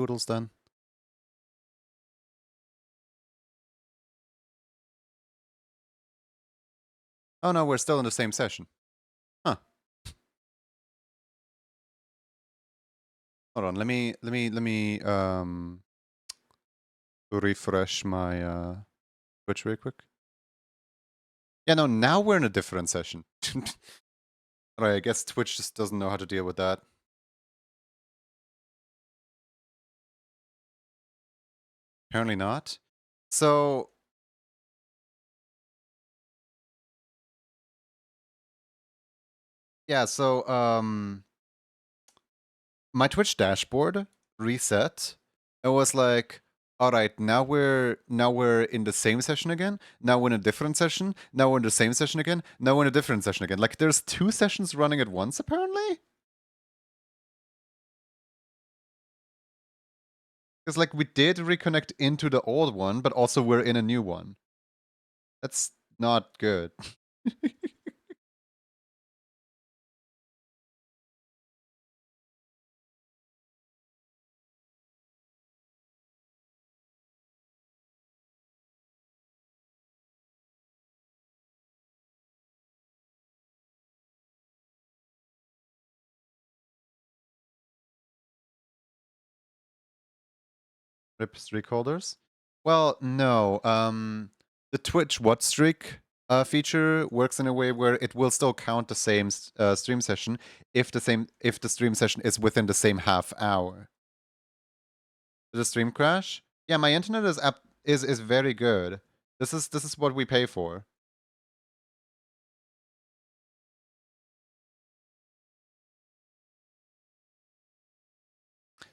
Doodles then. Oh no, we're still in the same session. Huh. Hold on, let me refresh my Twitch real quick. Yeah, no, now we're in a different session. Alright, I guess Twitch just doesn't know how to deal with that. Apparently not. So yeah, so my Twitch dashboard reset. It was like, all right, now we're in the same session again. Now we're in a different session. Now we're in the same session again. Now we're in a different session again. Like there's 2 sessions running at once apparently. Because like we did reconnect into the old one, but also we're in a new one. That's not good. Rip streak holders? Well, no. The Twitch what streak feature works in a way where it will still count the same stream session if the stream session is within the same half hour. Did the stream crash? Yeah, my internet is very good. This is what we pay for.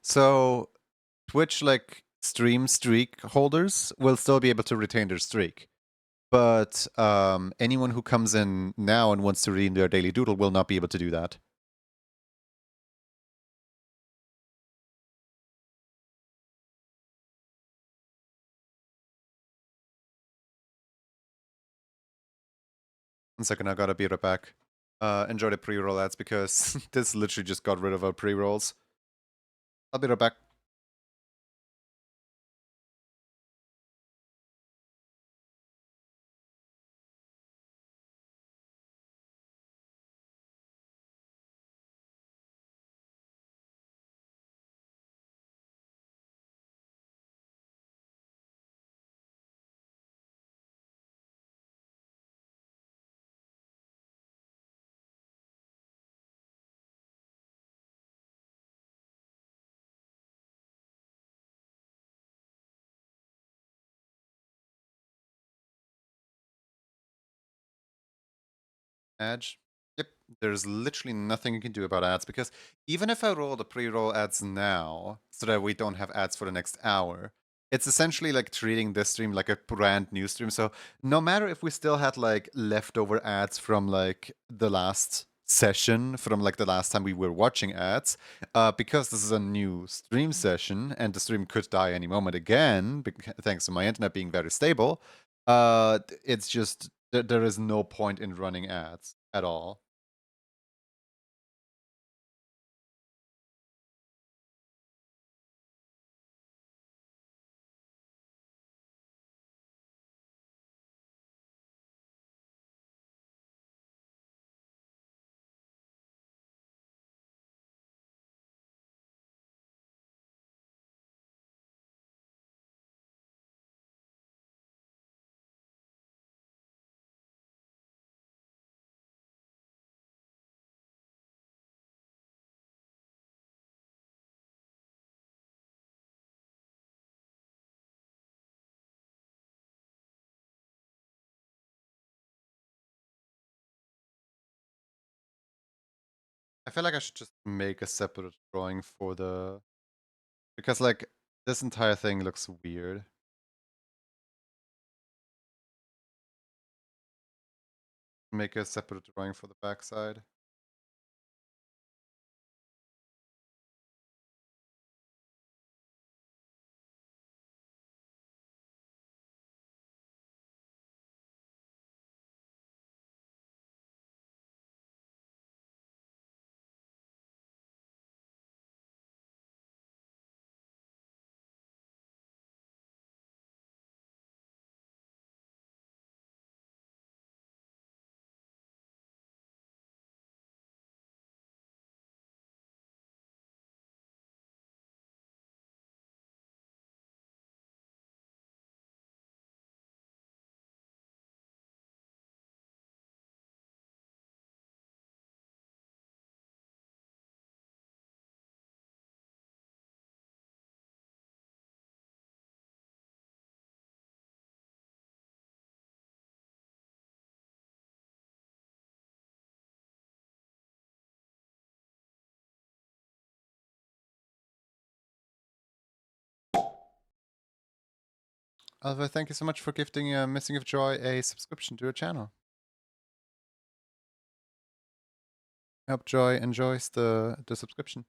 So Twitch like stream streak holders will still be able to retain their streak. But anyone who comes in now and wants to read their daily doodle will not be able to do that. One second, I gotta be right back. Enjoy the pre-roll ads because this literally just got rid of our pre-rolls. I'll be right back. Edge. Yep, there's literally nothing you can do about ads because even if I roll the pre-roll ads now so that we don't have ads for the next hour, it's essentially like treating this stream like a brand new stream. So no matter if we still had like leftover ads from like the last session, from like the last time we were watching ads, because this is a new stream session and the stream could die any moment again, thanks to my internet being very stable, it's just there is no point in running ads at all. I feel like I should just make a separate drawing for the because like this entire thing looks weird. Make a separate drawing for the backside. Oliver, thank you so much for gifting Missing of Joy a subscription to your channel. Hope Joy enjoys the subscription.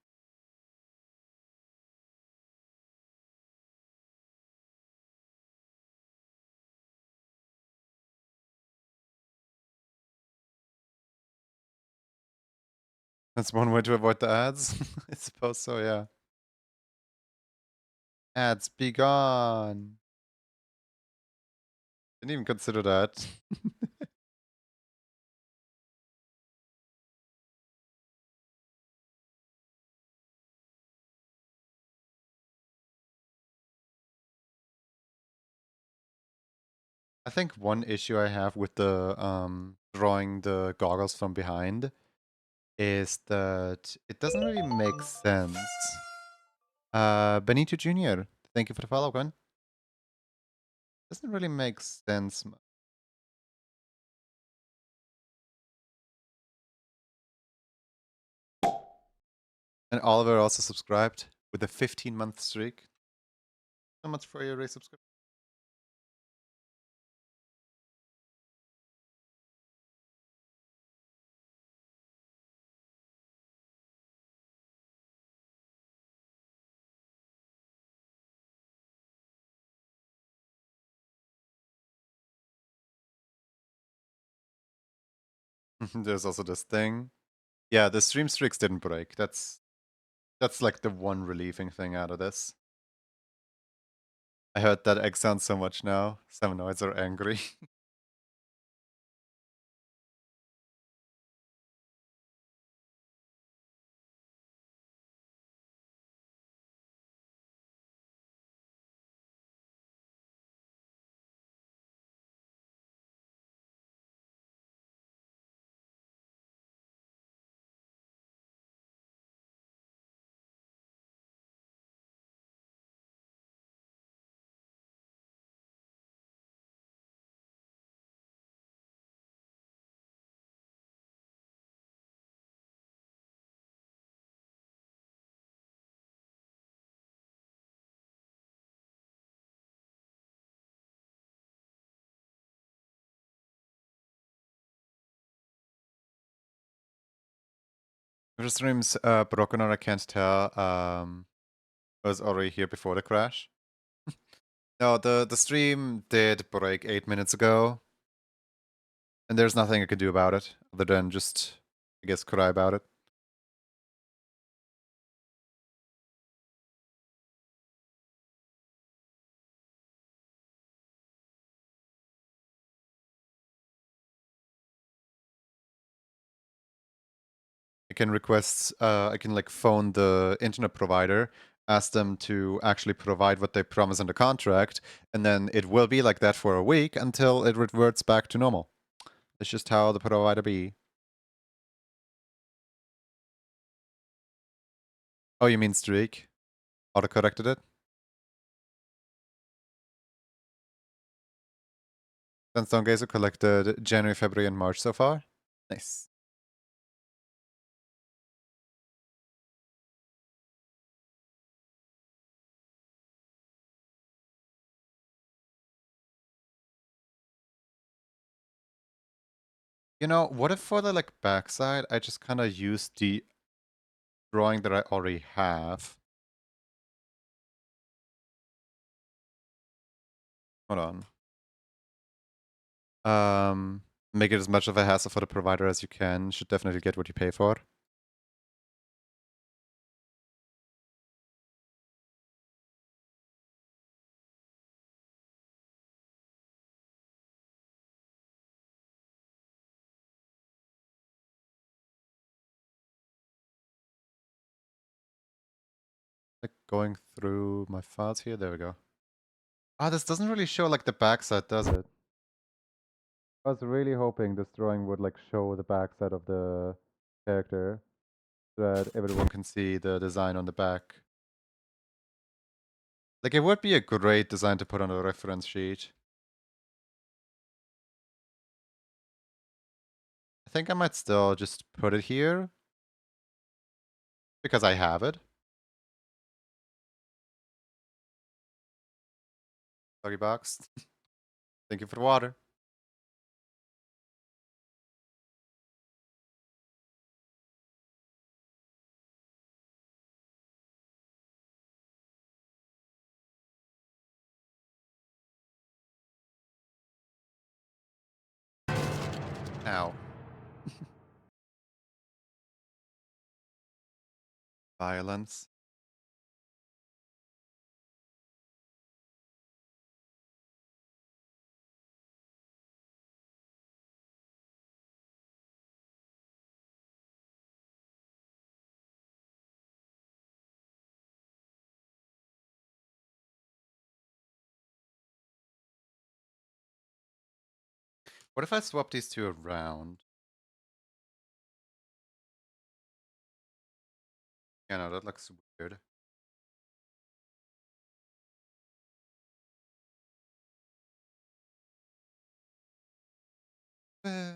That's one way to avoid the ads. I suppose so, yeah. Ads, be gone. Didn't even consider that. I think one issue I have with the drawing the goggles from behind is that it doesn't really make sense. Benito Jr., thank you for the follow, Gwen. Doesn't really make sense. And Oliver also subscribed with a 15-month streak. So much for your resubscription. There's also this thing. Yeah, the stream streaks didn't break. That's like the one relieving thing out of this. I heard that egg sound so much now. Seminoids are angry. If the stream's broken or I can't tell, I was already here before the crash. No, the stream did break 8 minutes ago. And there's nothing I could do about it other than just, I guess, cry about it. I can request, I can like phone the internet provider, ask them to actually provide what they promise in the contract, and then it will be like that for a week until it reverts back to normal. It's just how the provider be. Oh, you mean streak? Auto-corrected it? Sandstone Gazer collected January, February, and March so far. Nice. You know, what if for the like backside, I just kind of use the drawing that I already have? Hold on. Make it as much of a hassle for the provider as you can. Should definitely get what you pay for. Like going through my files here. There we go. Ah, this doesn't really show like the backside, does it? I was really hoping this drawing would like show the backside of the character so that everyone can see the design on the back. Like it would be a great design to put on a reference sheet. I think I might still just put it here because I have it. Doggy box. Thank you for the water. Ow. Violence. What if I swap these two around? Yeah, no, that looks weird. Eh.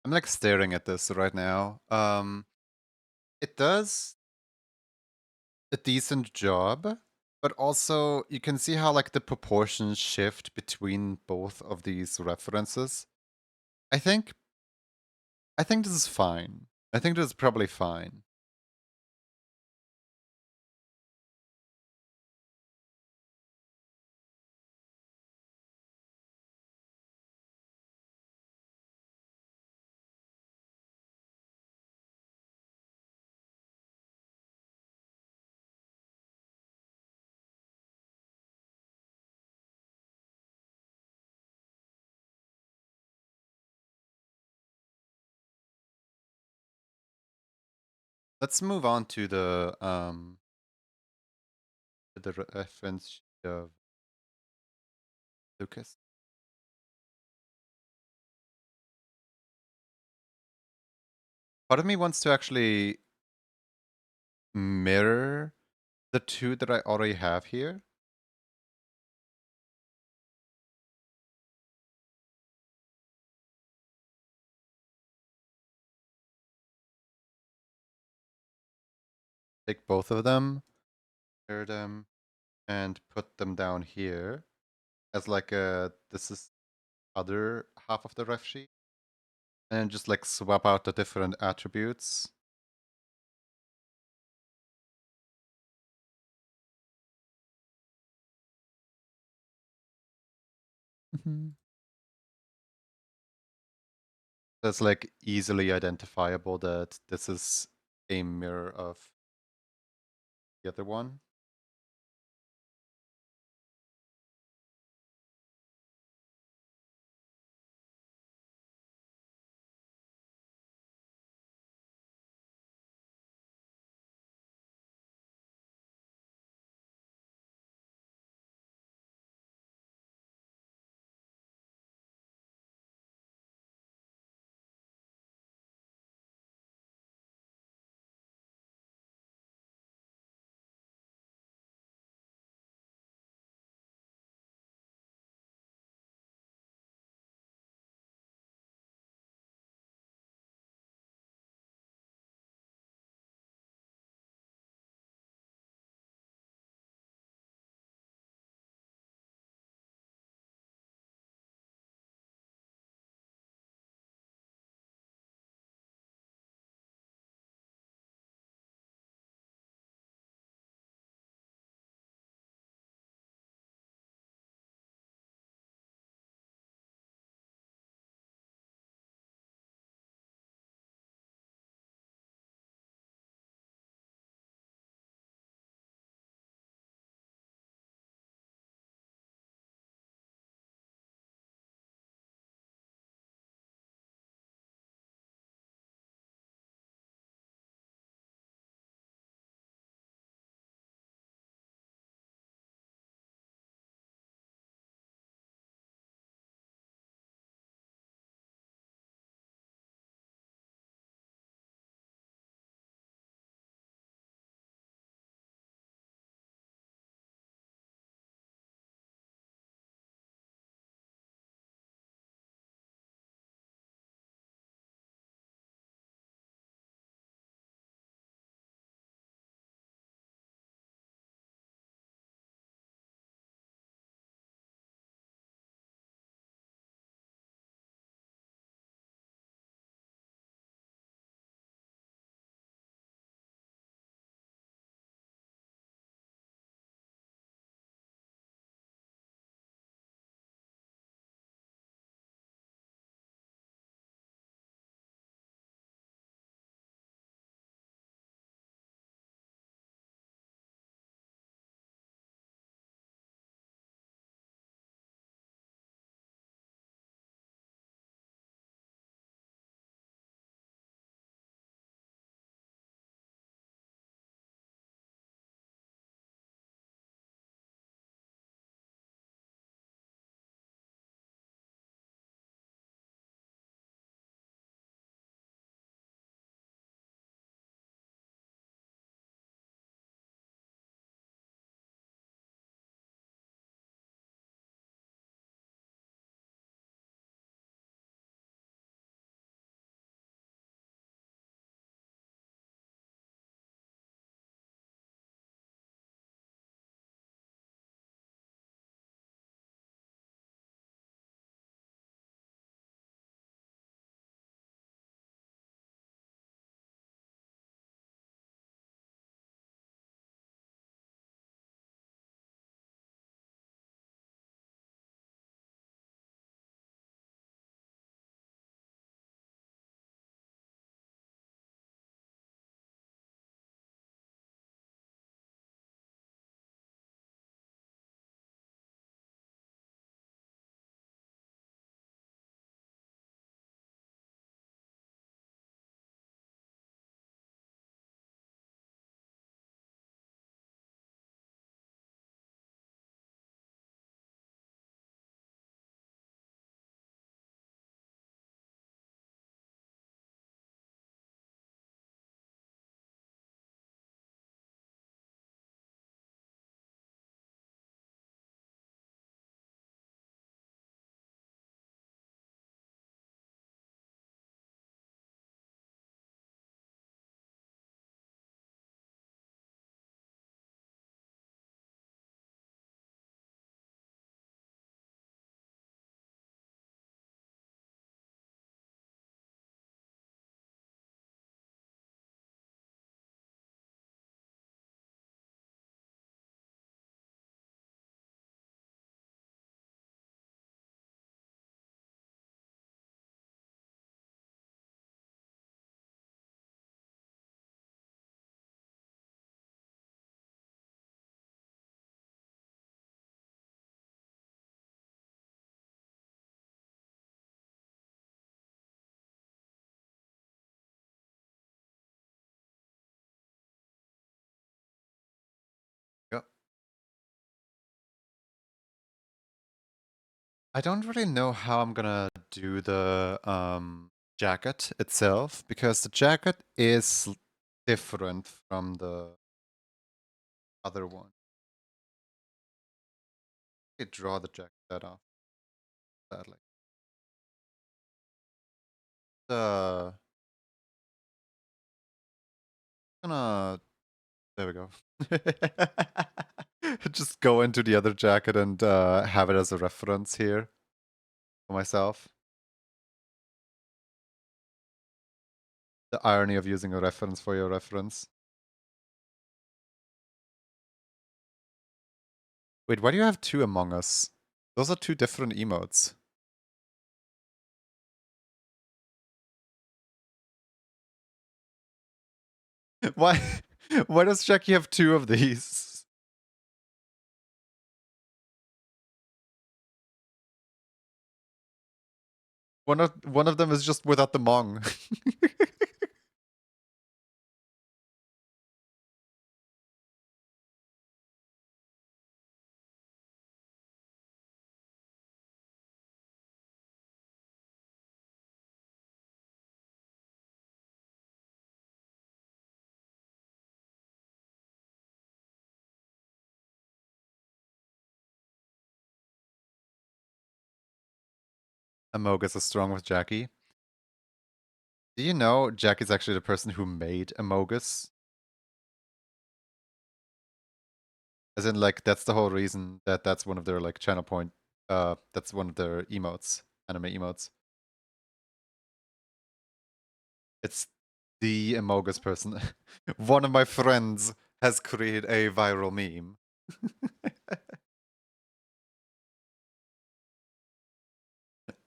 I'm like staring at this right now. It does a decent job, but also you can see how like the proportions shift between both of these references. I think I think this is fine. I think this is probably fine. Let's move on to the reference sheet of Lucas. Part of me wants to actually mirror the two that I already have here. Take both of them, pair them, and put them down here as like a this is other half of the ref sheet. And just like swap out the different attributes. Mhm. That's like easily identifiable that this is a mirror of the other one. I don't really know how I'm gonna do the jacket itself because the jacket is different from the other one. I draw the jacket that off sadly. Uh, gonna there we go. Just go into the other jacket and have it as a reference here for myself. The irony of using a reference for your reference. Wait, why do you have two Among Us? Those are two different emotes. Why? Why does Jackie have two of these? One of them is just without the Mong. Amogus is strong with Jackie. Do you know Jackie's actually the person who made Amogus? As in, like, that's the whole reason that that's one of their, like, channel point, that's one of their emotes, anime emotes. It's the Amogus person. One of my friends has created a viral meme.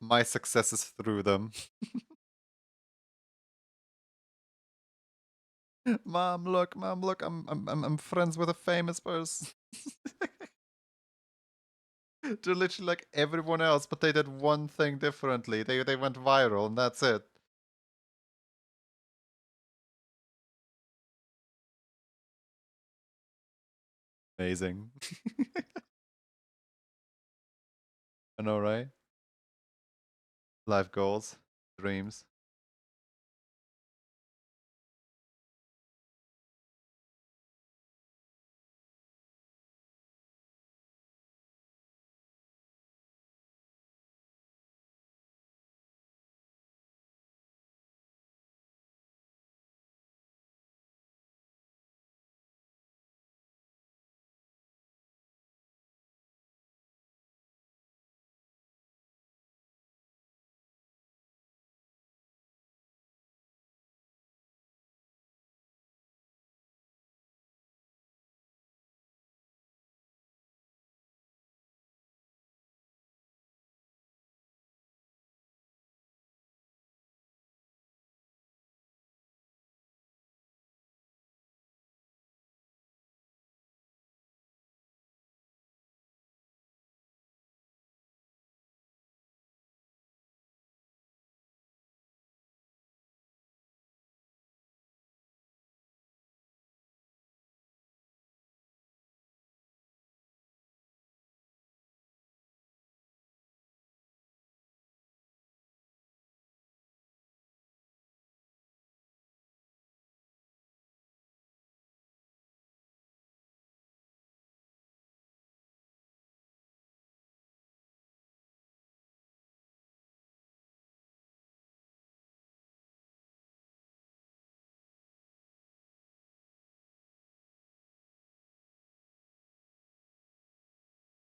My success is through them. Mom, look, I'm friends with a famous person. They're literally like everyone else, but they did one thing differently. They went viral and that's it. Amazing. I know, right? Life goals, dreams.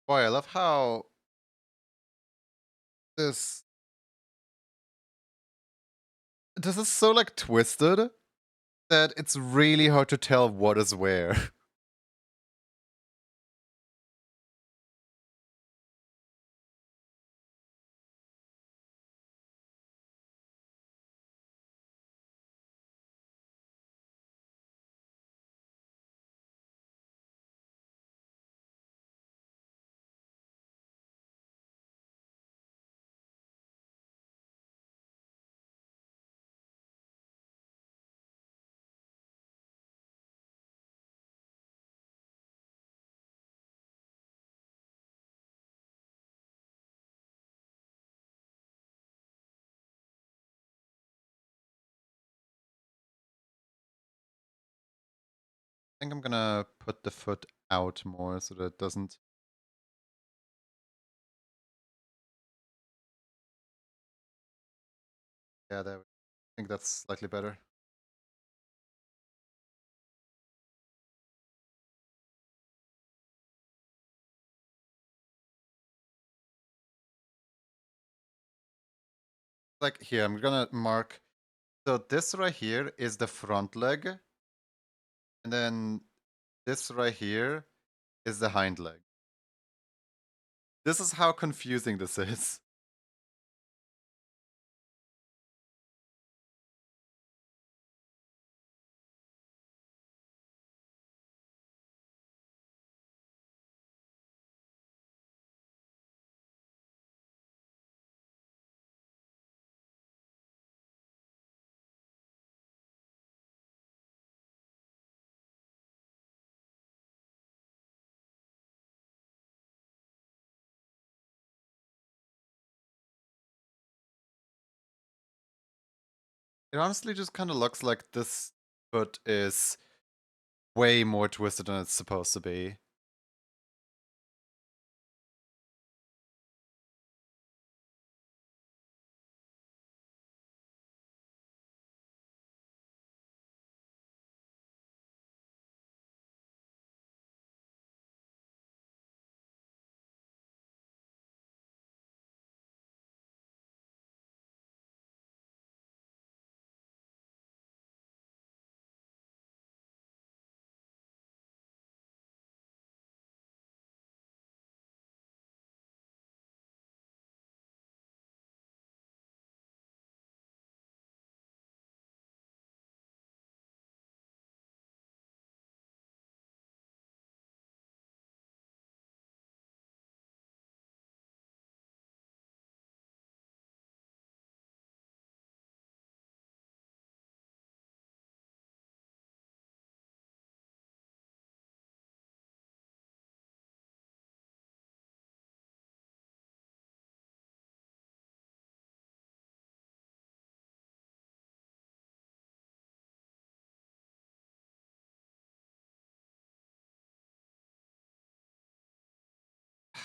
Boy, I love how this this is so like twisted that it's really hard to tell what is where. think I'm gonna put the foot out more so that it doesn't. Yeah, there. I think that's slightly better. Like here, I'm gonna mark. So this right here is the front leg, and then this right here is the hind leg. This is how confusing this is. It honestly just kind of looks like this foot is way more twisted than it's supposed to be.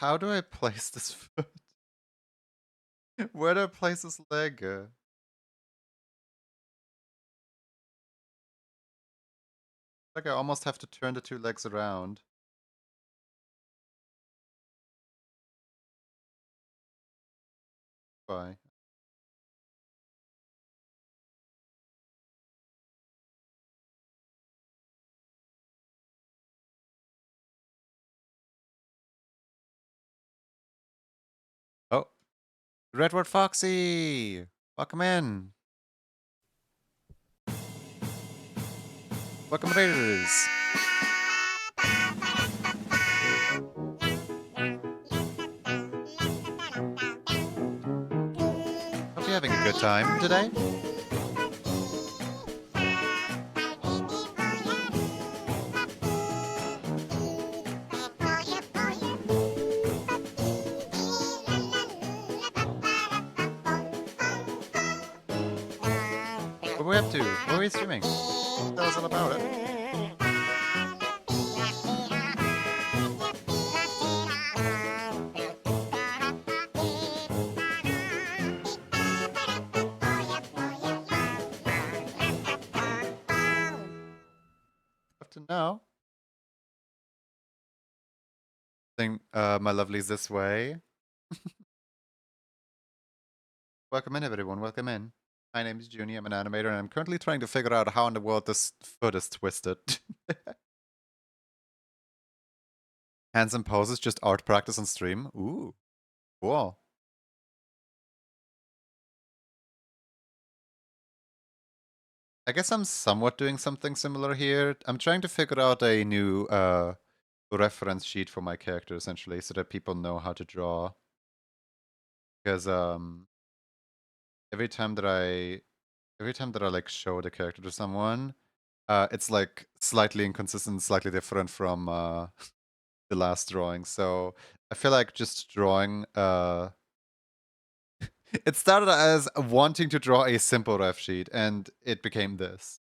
How do I place this foot? Where do I place this leg? Like I almost have to turn the two legs around. Why? Oh, Redwood Foxy! Welcome in. Welcome, Raiders. Hope you're having a good time today. What are we up to? What are we streaming? Tell us all about it. Up to now. Think my lovely's this way. Welcome in, everyone. Welcome in. My name is Junie. I'm an animator, and I'm currently trying to figure out how in the world this foot is twisted. Hands and poses, just art practice on stream. Ooh, cool. I guess I'm somewhat doing something similar here. I'm trying to figure out a new reference sheet for my character, essentially, so that people know how to draw. Because every time that I like show the character to someone, it's like slightly inconsistent, slightly different from the last drawing. So I feel like just drawing. It started as wanting to draw a simple ref sheet, and it became this.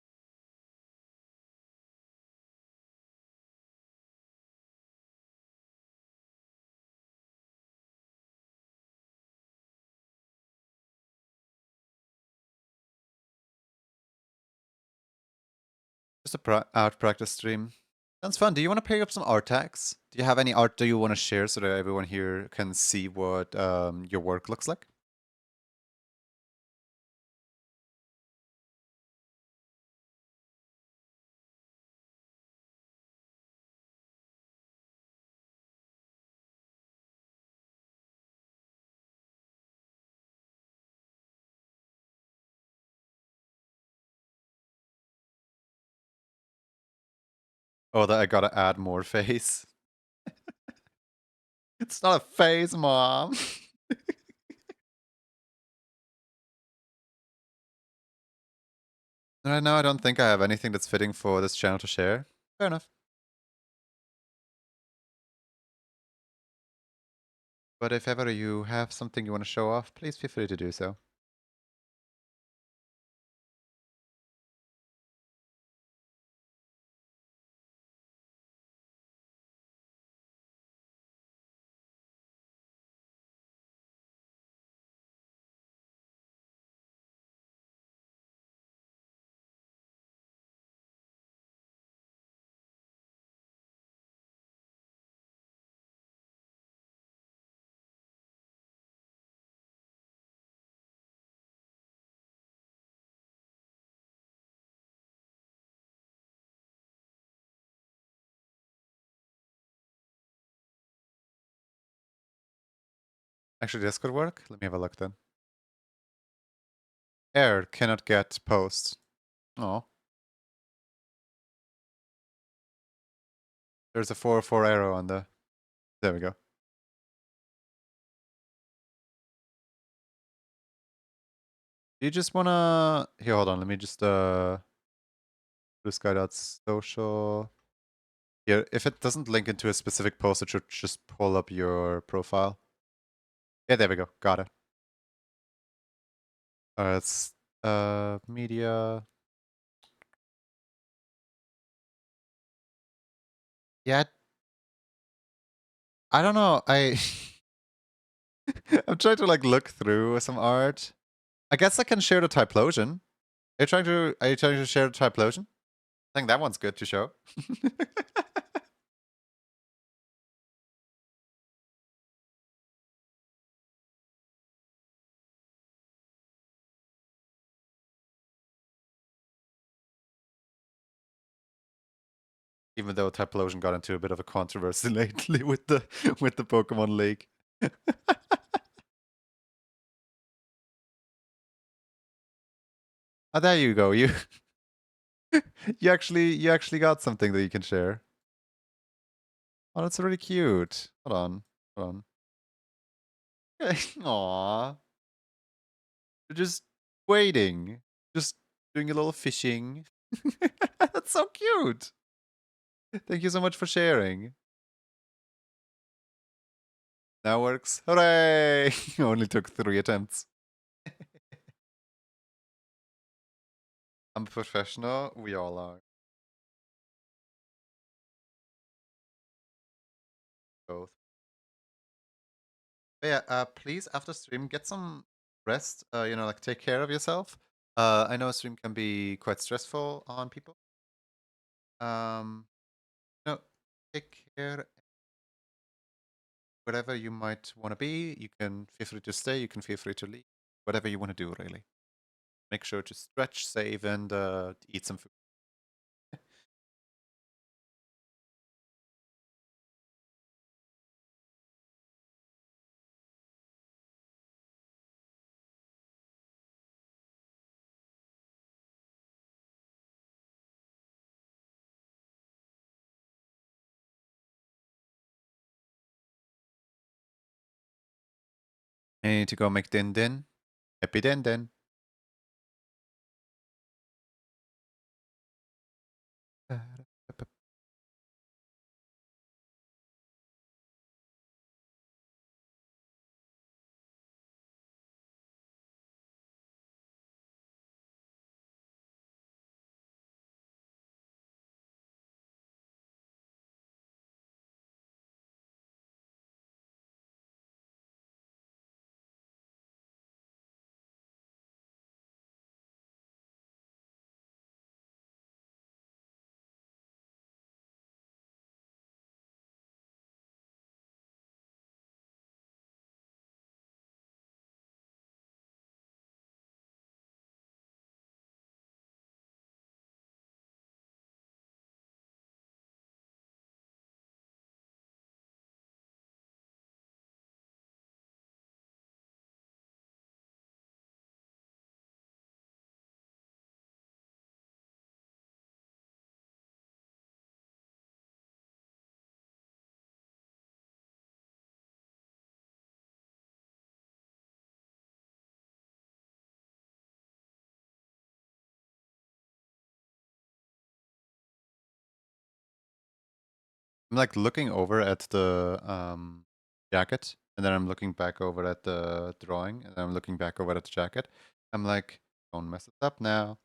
Just a art practice stream. Sounds fun. Do you want to pick up some art tags? Do you have any art that you want to share so that everyone here can see what your work looks like? Oh, that I gotta add more face. It's not a face, mom. Right now, I don't think I have anything that's fitting for this channel to share. Fair enough. But if ever you have something you want to show off, please feel free to do so. Actually, this could work. Let me have a look then. Error cannot get post. Oh, there's a 404 arrow on the. There we go. Do you just wanna? Here, hold on. Let me just bluesky.social. Here, if it doesn't link into a specific post, it should just pull up your profile. Yeah, there we go. Got it. It's media. Yeah, I don't know. I'm trying to like look through some art. I guess I can share the Typlosion. Are you trying to share the Typlosion? I think that one's good to show. Even though Typlosion got into a bit of a controversy lately with the Pokemon League. Oh, there you go. You you actually got something that you can share. Oh, that's really cute. Hold on. Hold on. Aww. You're just waiting. Just doing a little fishing. That's so cute. Thank you so much for sharing. Now works. Hooray! Only took 3 attempts. I'm a professional. We all are. Both. But yeah, please, after stream, get some rest. Like take care of yourself. I know stream can be quite stressful on people. Um, no, take care. Whatever you might want to be, you can feel free to stay. You can feel free to leave. Whatever you want to do, really. Make sure to stretch, save, and eat some food. I need to go make din din. Happy din din. I'm like looking over at the jacket, and then I'm looking back over at the drawing, and then I'm looking back over at the jacket. I'm like, don't mess it up now.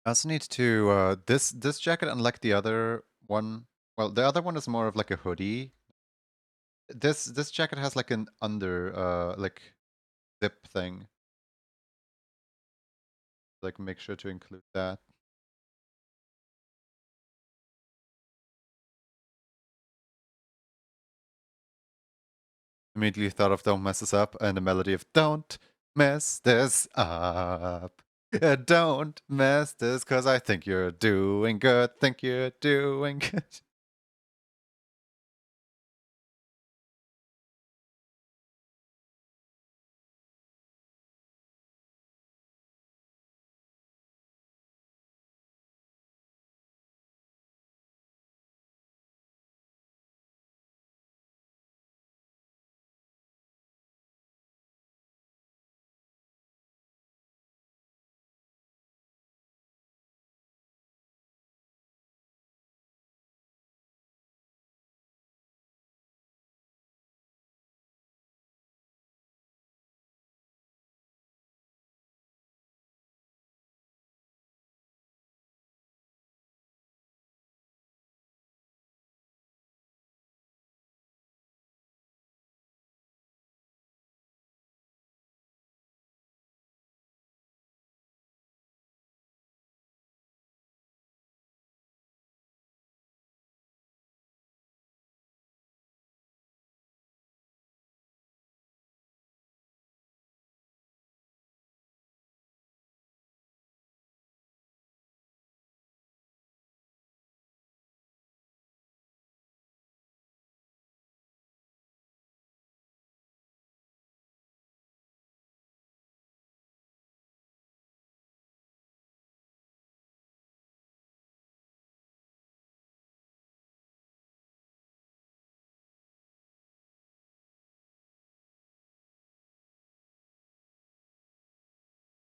I also need to this jacket, unlike the other one, well, the other one is more of like a hoodie. This jacket has like an under like zip thing. Like make sure to include that. Immediately thought of "Don't Mess This Up" and the melody of "Don't mess this up. Don't mess this, 'cause I think you're doing good. Think you're doing good."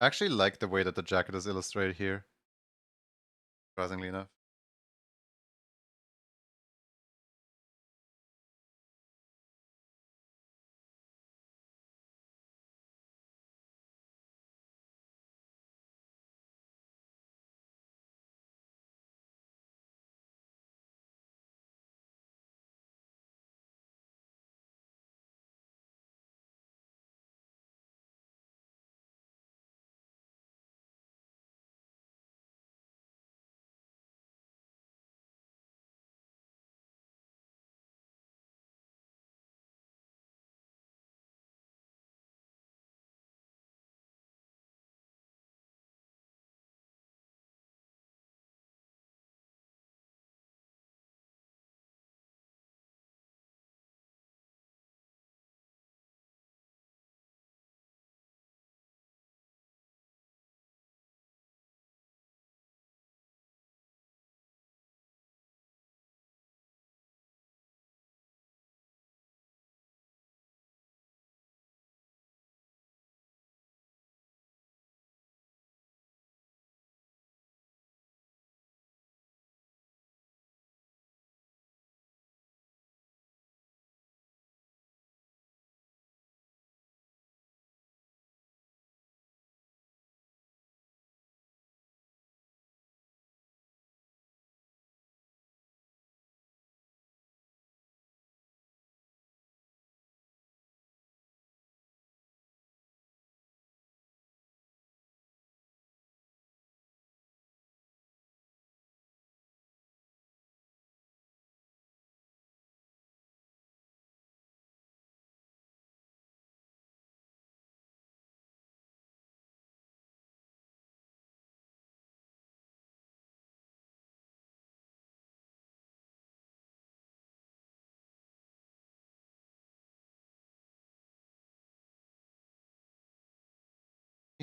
I actually like the way that the jacket is illustrated here, surprisingly enough.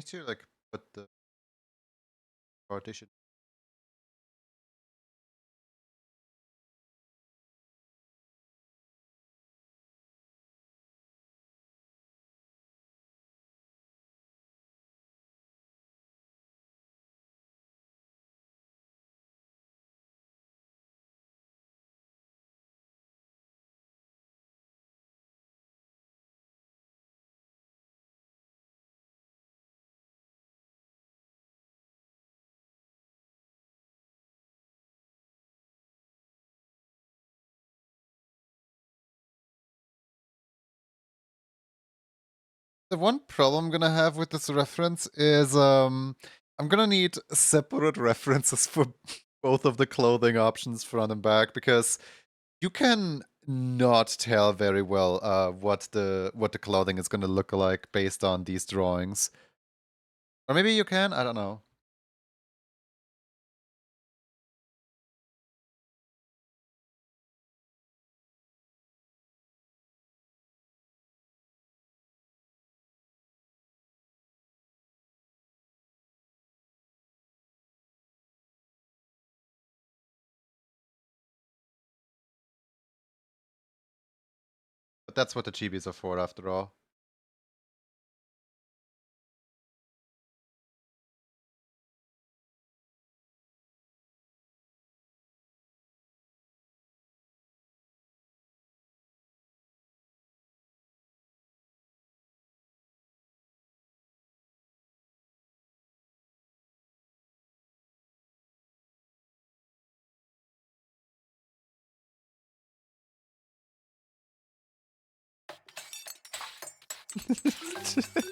need to like put the partition. The one problem I'm gonna have with this reference is I'm gonna need separate references for both of the clothing options front and back because you can not tell very well what the clothing is gonna look like based on these drawings. Or maybe you can, I don't know. But that's what the chibis are for after all.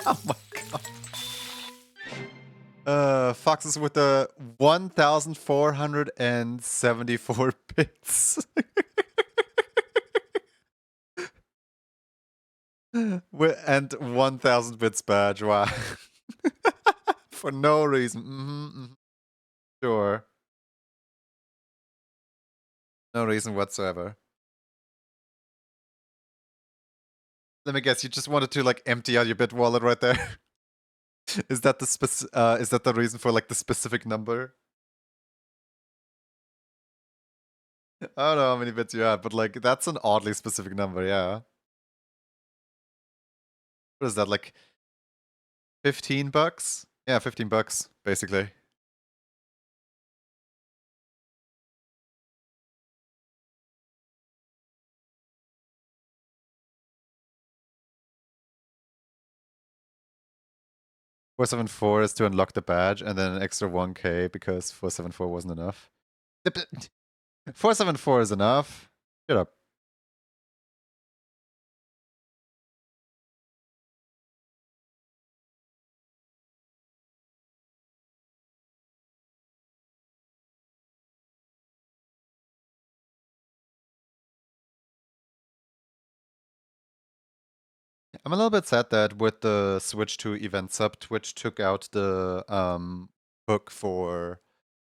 Oh my god. Foxes with the 1,474 bits. And 1,000 bits badge, wow. For no reason. Sure. No reason whatsoever. Let me guess, you just wanted to like empty out your bit wallet right there? Is that the reason for like the specific number? I don't know how many bits you have, but like that's an oddly specific number, yeah. What is that, like 15 bucks? Yeah, 15 bucks, basically. $474 is to unlock the badge, and then an extra 1k because 474 wasn't enough. 474 is enough. Shut up. I'm a little bit sad that with the switch to event sub, Twitch took out the hook for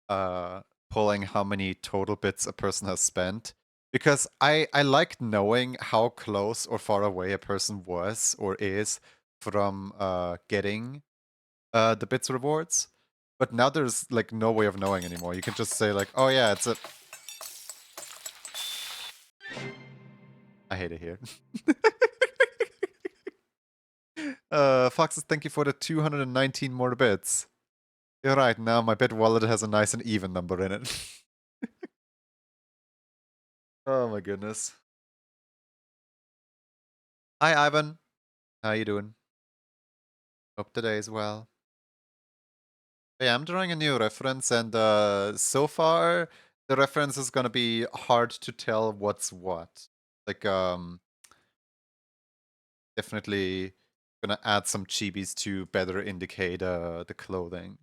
uh, pulling how many total bits a person has spent. Because I liked knowing how close or far away a person was or is from getting the bits rewards. But now there's like no way of knowing anymore. You can just say like, oh yeah, it's a... I hate it here. Foxes, thank you for the 219 more bits. You're right, now my bit wallet has a nice and even number in it. Oh my goodness. Hi Ivan. How you doing? Hope today is well. Yeah, I'm drawing a new reference and so far the reference is gonna be hard to tell what's what. Like definitely gonna add some chibis to better indicate the clothing.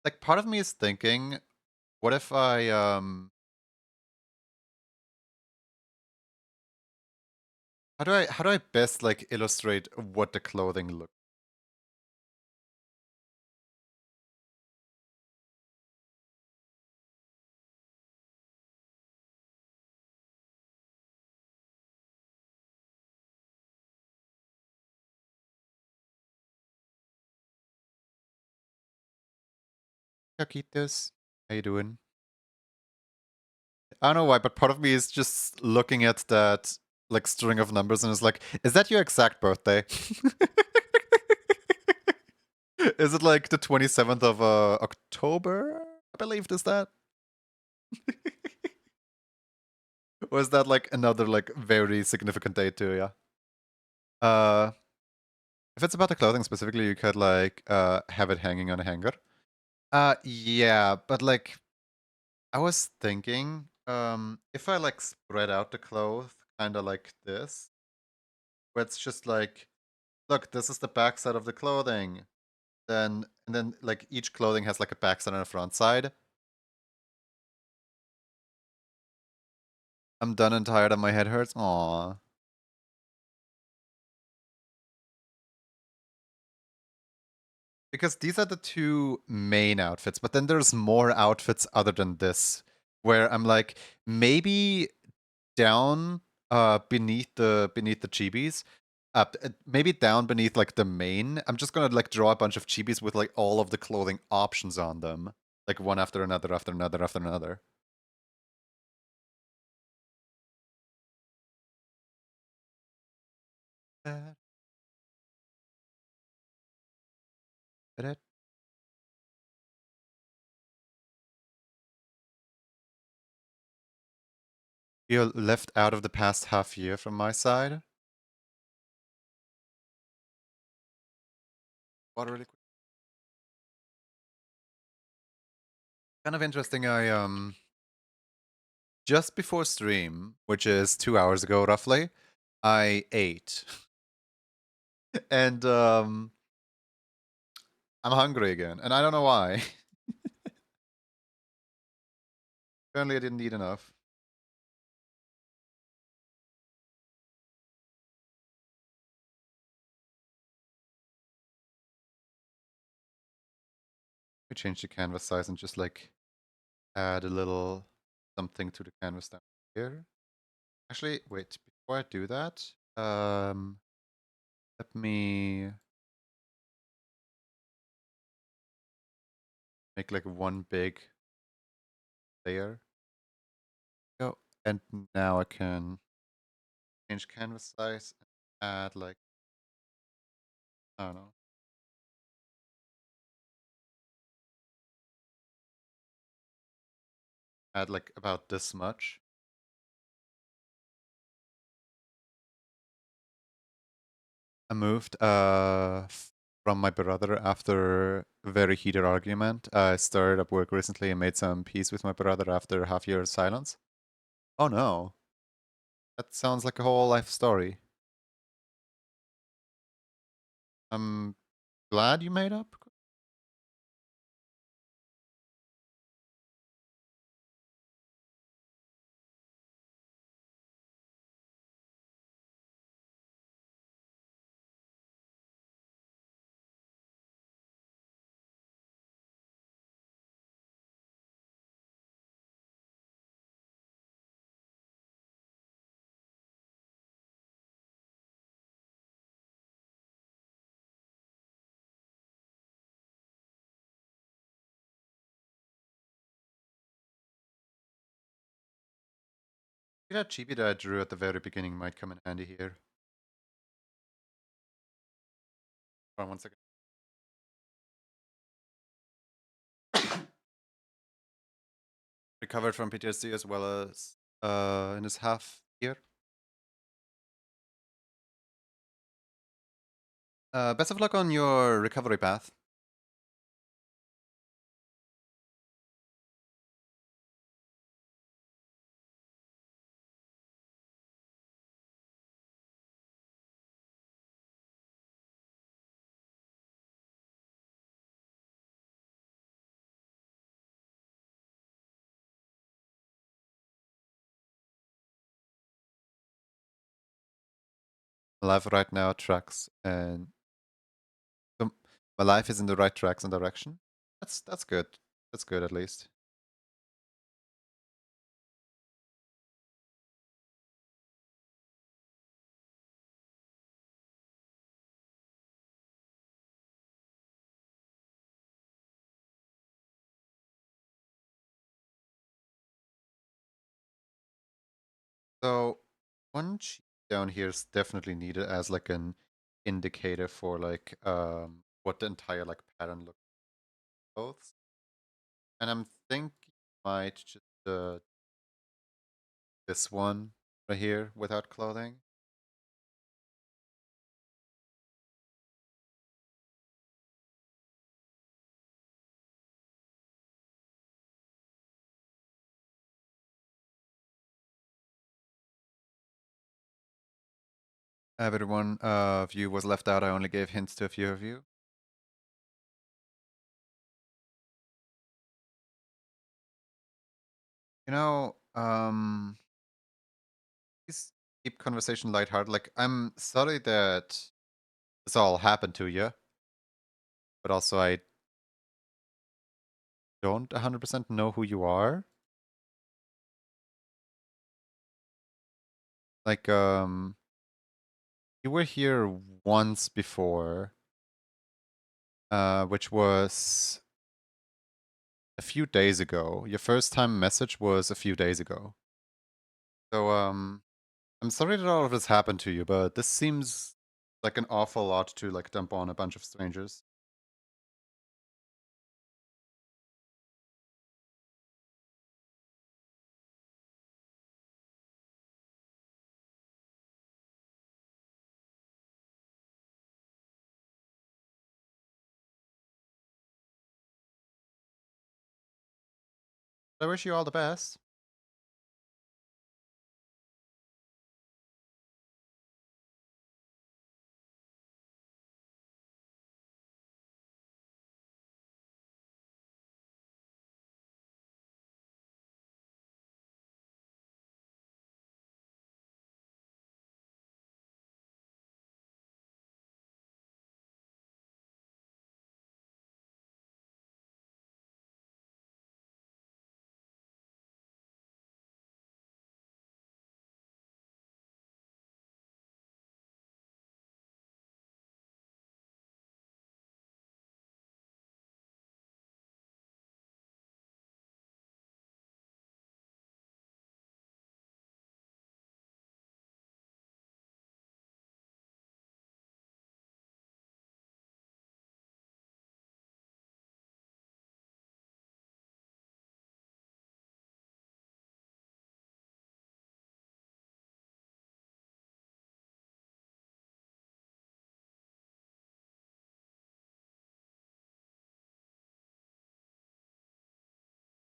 Like part of me is thinking, what if I how do I best like illustrate what the clothing looks? Taquitos, how you doing? I don't know why, but part of me is just looking at that like string of numbers and is like, is that your exact birthday? Is it like the 27th of October? I believe is that? Or is that like another like very significant date too, yeah? Uh if it's about the clothing specifically, you could like have it hanging on a hanger. Yeah, but like I was thinking, if I like spread out the clothes kinda like this, where it's just like, look, this is the backside of the clothing. And then like each clothing has like a backside and a front side. I'm done and tired and my head hurts. Aww. Because these are the two main outfits, but then there's more outfits other than this, where I'm like, maybe down beneath the chibis, maybe down beneath like the main. I'm just gonna like draw a bunch of chibis with like all of the clothing options on them, like one after another, after another, after another. You're left out of the past half year from my side. Water really quick. Kind of interesting. I just before stream, which is 2 hours ago roughly, I ate. And I'm hungry again, and I don't know why. Apparently I didn't eat enough. We change the canvas size and just like add a little something to the canvas down here. Actually, wait, before I do that, let me make like one big layer. Go. And now I can change canvas size and add like, I don't know, add like about this much. I moved from my brother after a very heated argument. I started up work recently and made some peace with my brother after half year of silence. Oh no, that sounds like a whole life story. I'm glad you made up. That chibi that I drew at the very beginning might come in handy here. Hold on one second. Recovered from PTSD as well as in his half year. Best of luck on your recovery path. My life right now tracks, and so my life is in the right tracks and direction. That's good. That's good at least. So one cheat down here is definitely needed as like an indicator for like what the entire like pattern looks both. And I'm thinking might just this one right here without clothing. Everyone of you was left out. I only gave hints to a few of you. You know, please keep conversation lighthearted. Like, I'm sorry that this all happened to you, but also I don't 100% know who you are. Like, you were here once before, which was a few days ago. Your first time message was a few days ago. So, I'm sorry that all of this happened to you, but this seems like an awful lot to like dump on a bunch of strangers. I wish you all the best.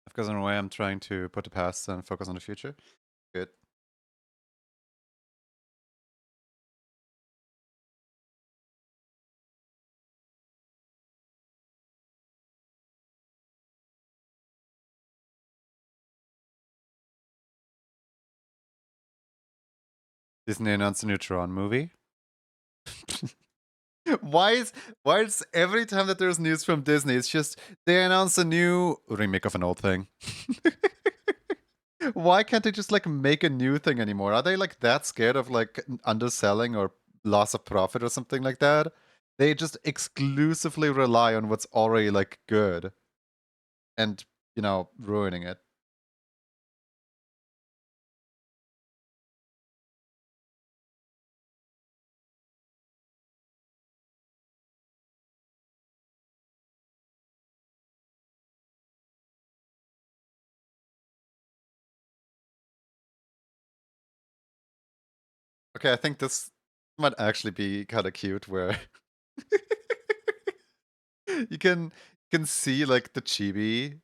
Because in a way, I'm trying to put the past and focus on the future. Good. Disney announced a new Tron movie. why is why is every time that there's news from Disney, it's just they announce a new remake of an old thing. Why can't they just like make a new thing anymore? Are they like that scared of like underselling or loss of profit or something like that? They just exclusively rely on what's already like good and, ruining it. Okay, I think this might actually be kind of cute where you can see like the chibi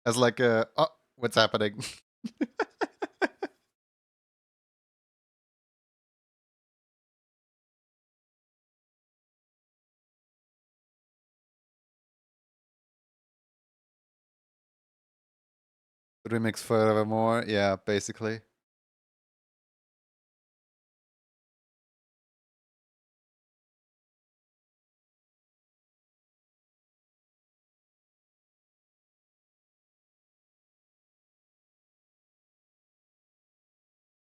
as like a oh, what's happening? Remix forevermore. Yeah, basically.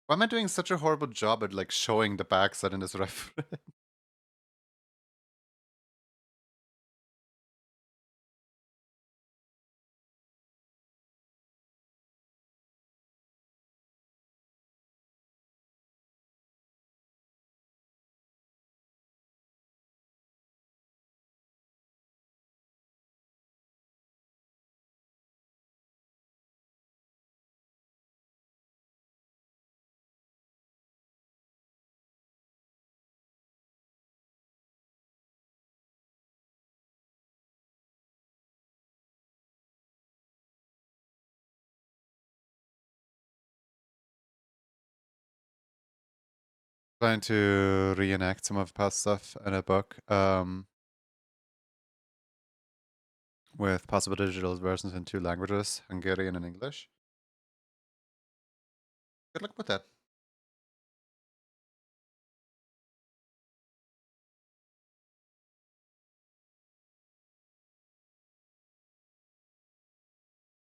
Why am I doing such a horrible job at like showing the backside in this reference? Trying to reenact some of past stuff in a book with possible digital versions in 2 languages, Hungarian and English. Good luck with that.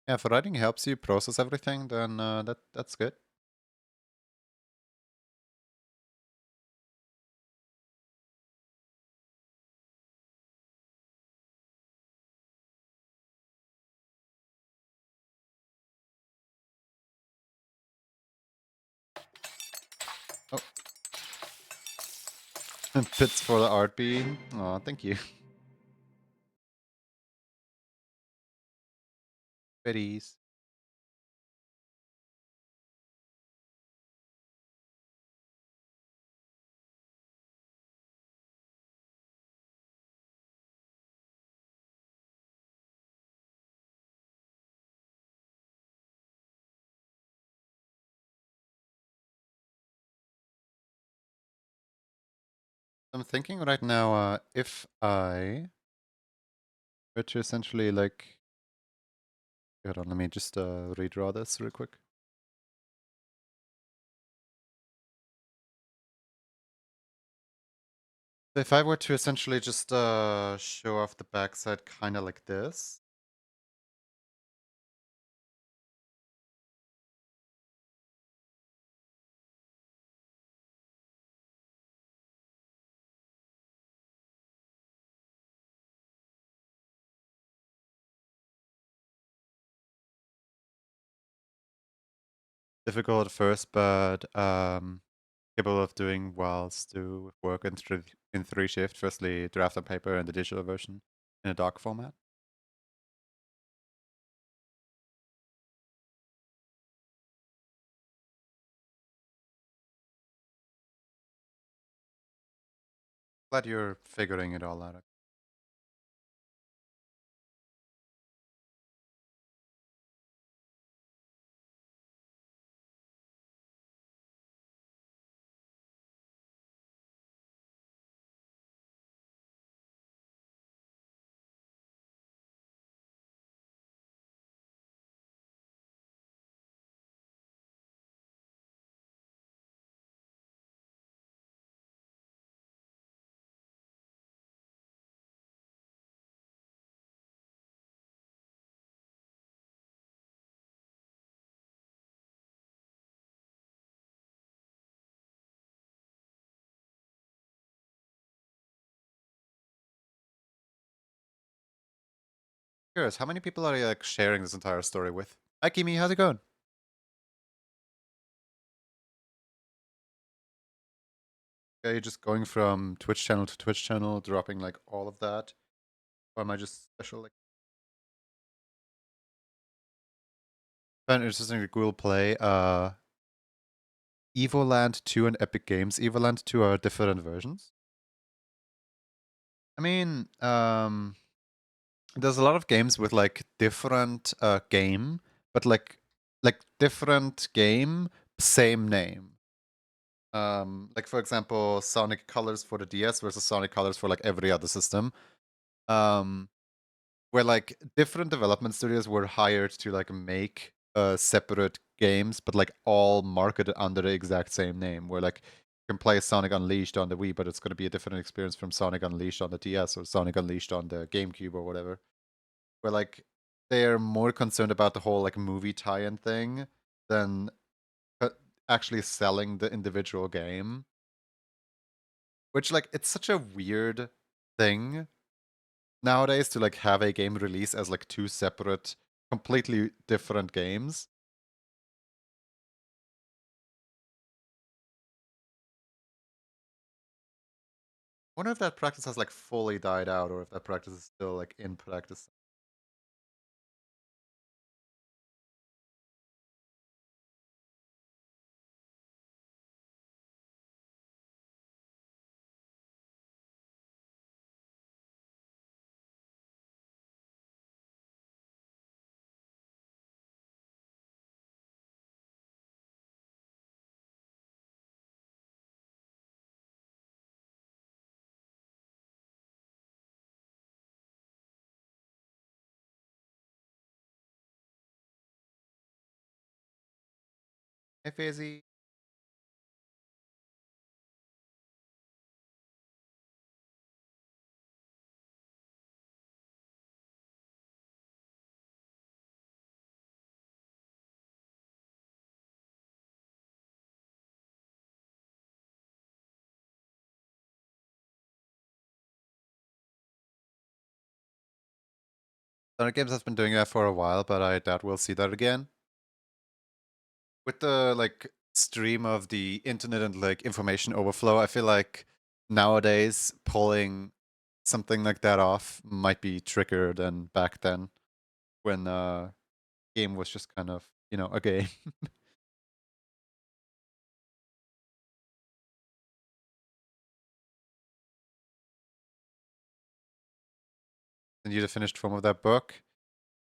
Yeah, if writing helps you process everything, then that's good. Oh, bits for the art beam. Oh, thank you. Biddies. I'm thinking right now, if I were to essentially like, hold on, let me just redraw this real quick. If I were to essentially just show off the backside kind of like this. Difficult at first, but capable of doing whilst do work in 3 shift. Firstly, draft on paper and the digital version in a doc format. Glad you're figuring it all out. Curious, how many people are you like sharing this entire story with? Hi Kimi, how's it going? Are you just going from Twitch channel to Twitch channel, dropping like all of that? Or am I just special like found it interesting that Google Play Evoland 2 and Epic Games Evoland 2 are different versions? I mean, there's a lot of games with like different game, but like different game, same name. Like for example, Sonic Colors for the DS versus Sonic Colors for like every other system. Um, where like different development studios were hired to like make separate games, but like all marketed under the exact same name. Where like you can play Sonic Unleashed on the Wii, but it's going to be a different experience from Sonic Unleashed on the DS or Sonic Unleashed on the GameCube or whatever. Where like they're more concerned about the whole like movie tie-in thing than actually selling the individual game. Which, like, it's such a weird thing nowadays to, like, have a game release as, like, two separate, completely different games. I wonder if that practice has, like, fully died out or if that practice is still, like, in practice. Hey, Fazy. Sonic Games has been doing that for a while, but I doubt we'll see that again. With the, like, stream of the internet and, like, information overflow, I feel like nowadays pulling something like that off might be trickier than back then when game was just kind of, a game. And you the finished form of that book.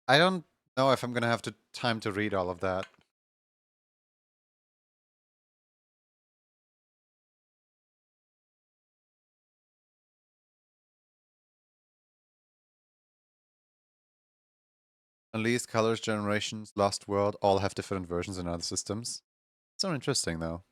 I don't know if I'm gonna have time to read all of that. Unleashed, Colors, Generations, Lost World all have different versions in other systems. So interesting though.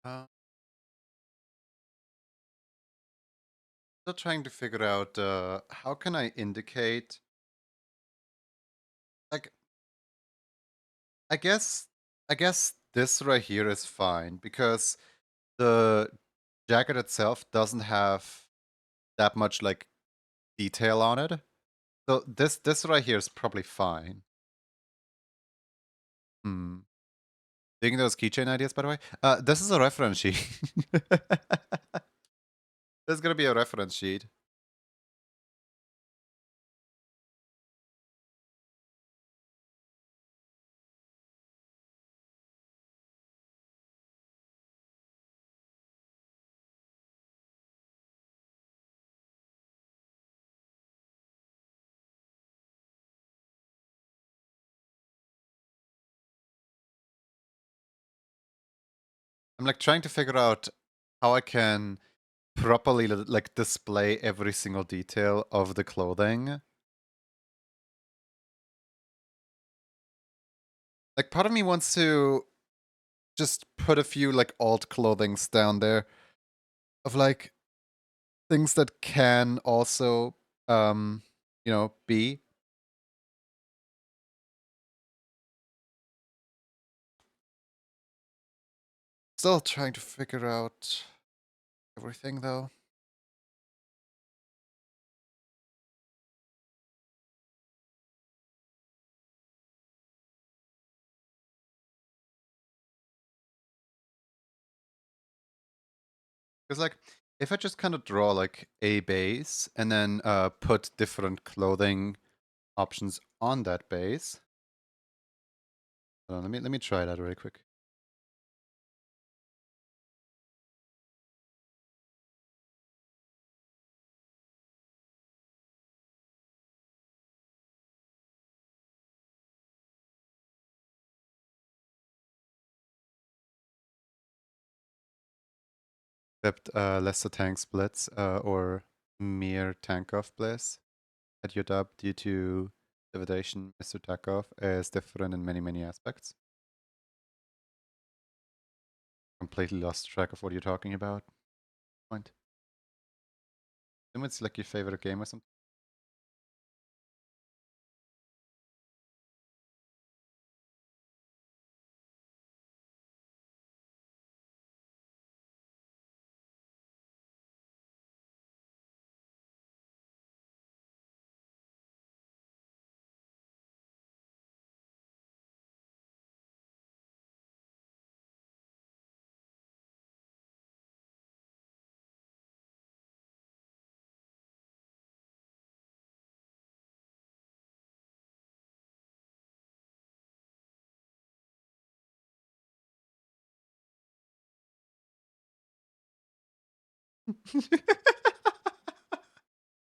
Uh, Still trying to figure out how can I indicate, like, I guess I guess this right here is fine because the jacket itself doesn't have that much, like, detail on it. So this right here is probably fine. Hmm. Digging those keychain ideas, by the way. This is a reference sheet. There's gonna be a reference sheet. I'm, like, trying to figure out how I can properly like display every single detail of the clothing. Like, part of me wants to just put a few, like, alt clothings down there of, like, things that can also be. Still trying to figure out everything though. Because, like, if I just kind of draw, like, a base and then put different clothing options on that base. Hold on, let me try that really quick. Except lesser tank splits or mere tank off bliss at your dub due to dividation Mr. Tarkov is different in many, many aspects. Completely lost track of what you're talking about. Point. Assume it's like your favorite game or something.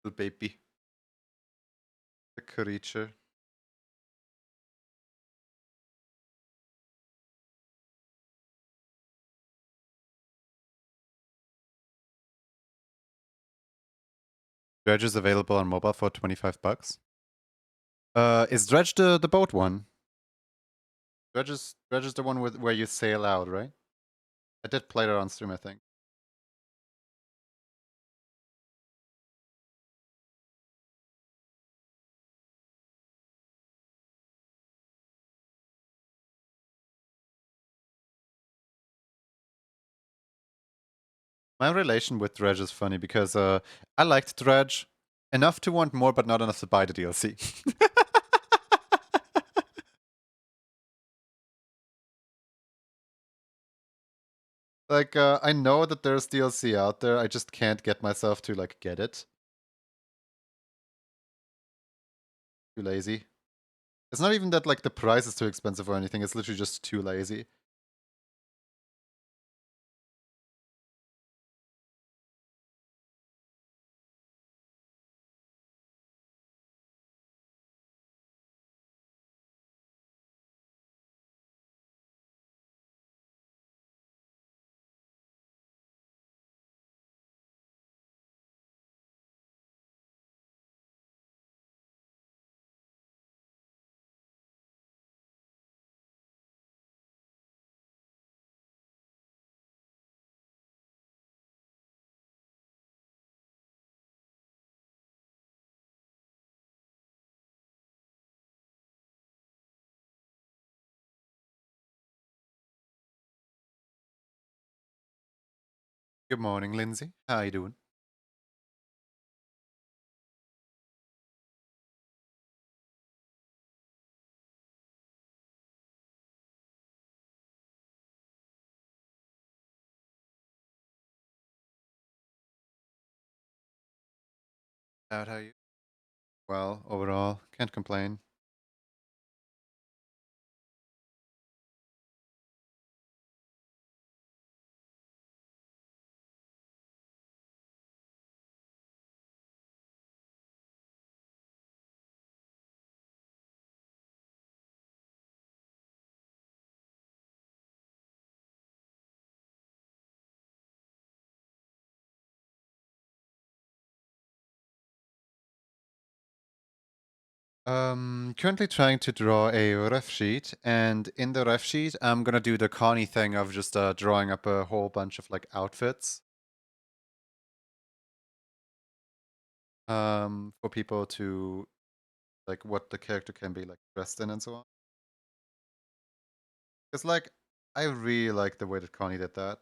The baby. The creature. Dredge is available on mobile for 25 bucks. Is Dredge the boat one? Dredge is the one where you sail out, right? I did play that on stream, I think. My relation with Dredge is funny because I liked Dredge enough to want more, but not enough to buy the DLC. Like, I know that there's DLC out there, I just can't get myself to, like, get it. Too lazy. It's not even that, like, the price is too expensive or anything, it's literally just too lazy. Good morning, Lindsay. How you doing? How are you? Well, overall, can't complain. Currently trying to draw a ref sheet, and in the ref sheet, I'm gonna do the Connie thing of just drawing up a whole bunch of like outfits. For people to like what the character can be like dressed in and so on. Because like I really like the way that Connie did that.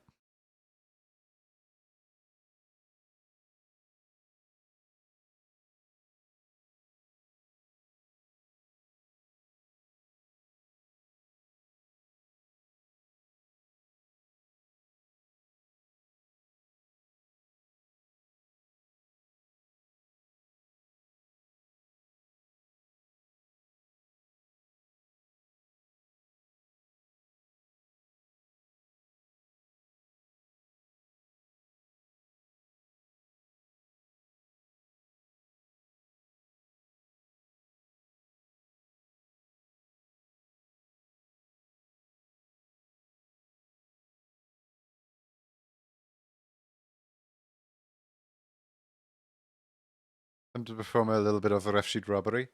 And to perform a little bit of a ref sheet robbery.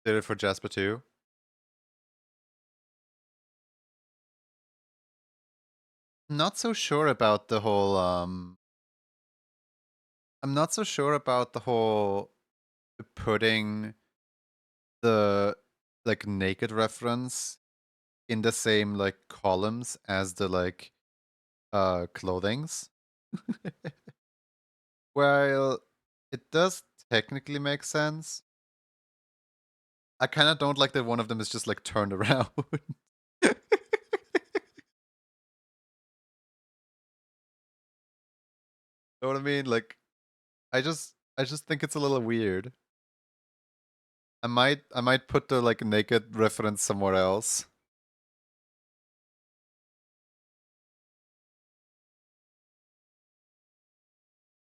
Did it for Jasper too. Not so sure about the whole I'm not so sure about the whole putting the like naked reference in the same like columns as the like clothings. While it does technically make sense, I kind of don't like that one of them is just like turned around. Know what I mean? Like I just think it's a little weird. I might put the like naked reference somewhere else.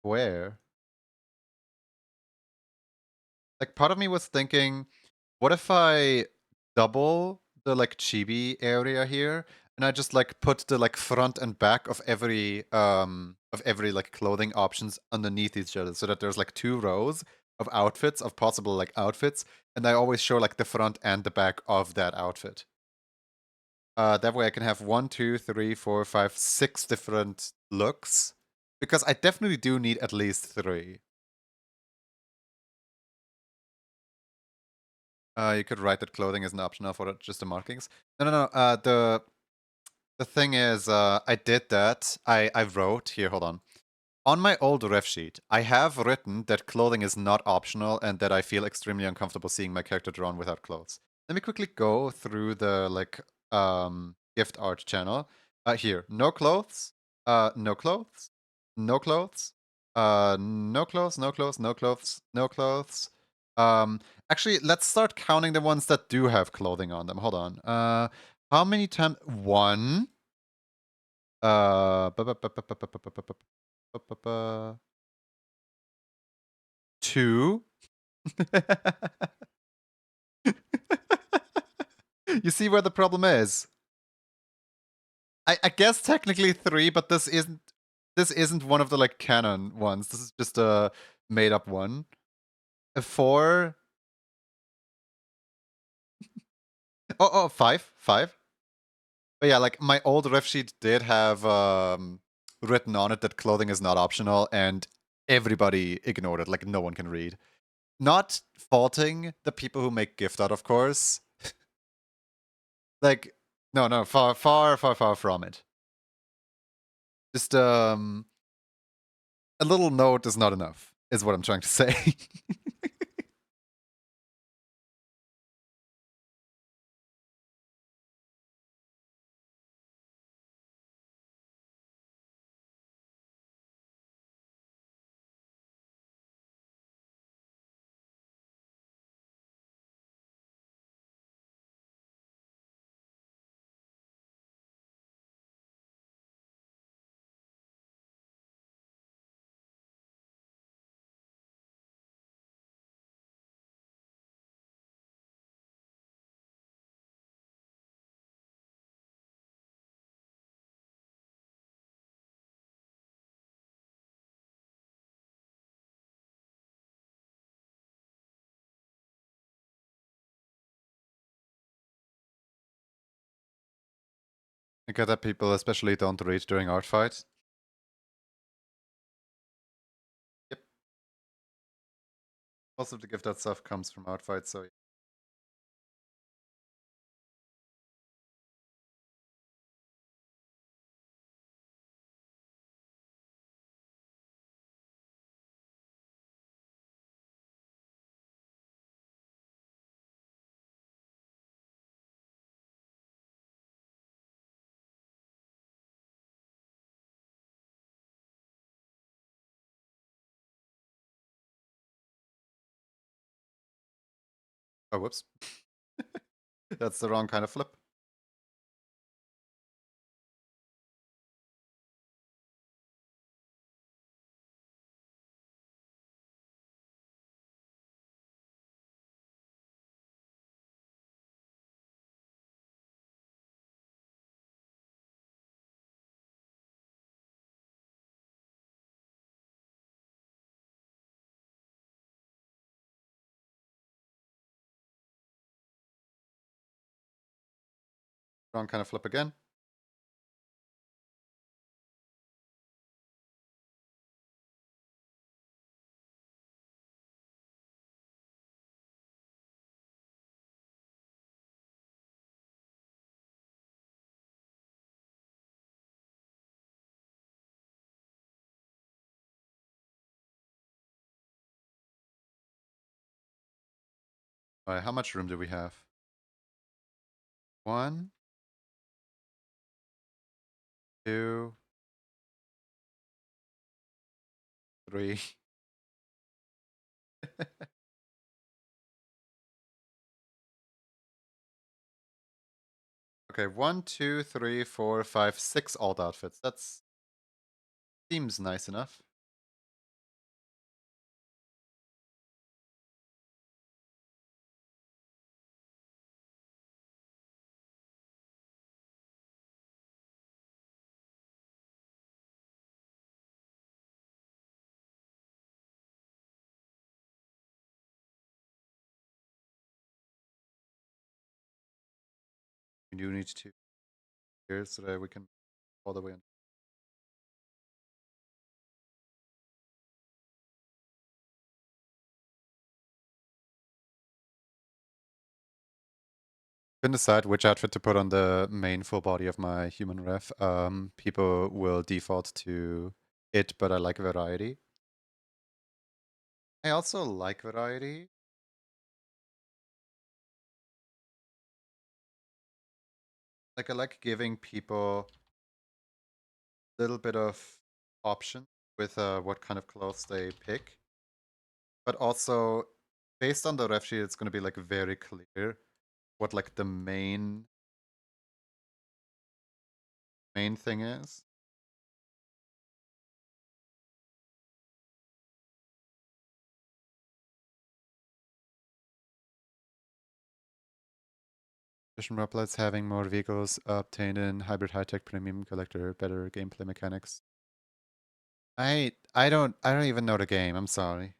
Where? Like part of me was thinking, what if I double the like chibi area here and I just like put the like front and back of every like clothing options underneath each other so that there's like 2 rows of outfits of possible like outfits and I always show like the front and the back of that outfit. That way I can have 1, 2, 3, 4, 5, 6 different looks because I definitely do need at least 3. You could write that clothing isn't optional for just the markings. No. The thing is, I did that. I wrote here. Hold on. On my old ref sheet, I have written that clothing is not optional and that I feel extremely uncomfortable seeing my character drawn without clothes. Let me quickly go through the like gift art channel. Here, no clothes. No clothes. No clothes. No clothes. No clothes. No clothes. No clothes. Actually, let's start counting the ones that do have clothing on them. Hold on. How many times? One. Bu- bu- bu- bu- bu- bu- bu- bu- bu- bu- bu- bu- bu- 2. You see where the problem is? I guess technically 3, but this isn't one of the like canon ones. This is just a made up one. A 4. Oh, 5. 5. But yeah, like my old ref sheet did have written on it that clothing is not optional, and everybody ignored it. Like no one can read. Not faulting the people who make gift art, of course. Like no, far from it. Just a little note is not enough, is what I'm trying to say. I get that people especially don't read during art fights. Yep. Most of the gift art stuff comes from art fights, so oh whoops. That's the wrong kind of flip. Strong kind of flip again. All right, how much room do we have? 1, 2, 3. Okay, 1, 2, 3, 4, 5, 6 alt outfits. That's seems nice enough. We do need to here so that we can all the way in. Couldn't decide which outfit to put on the main full body of my human ref. People will default to it, but I like variety. I also like variety. Like I like giving people a little bit of option with what kind of clothes they pick. But also based on the ref sheet, it's gonna be like very clear what like the main thing is. Mission Roblets having more vehicles obtained in hybrid high-tech premium collector, better gameplay mechanics. I don't even know the game, I'm sorry.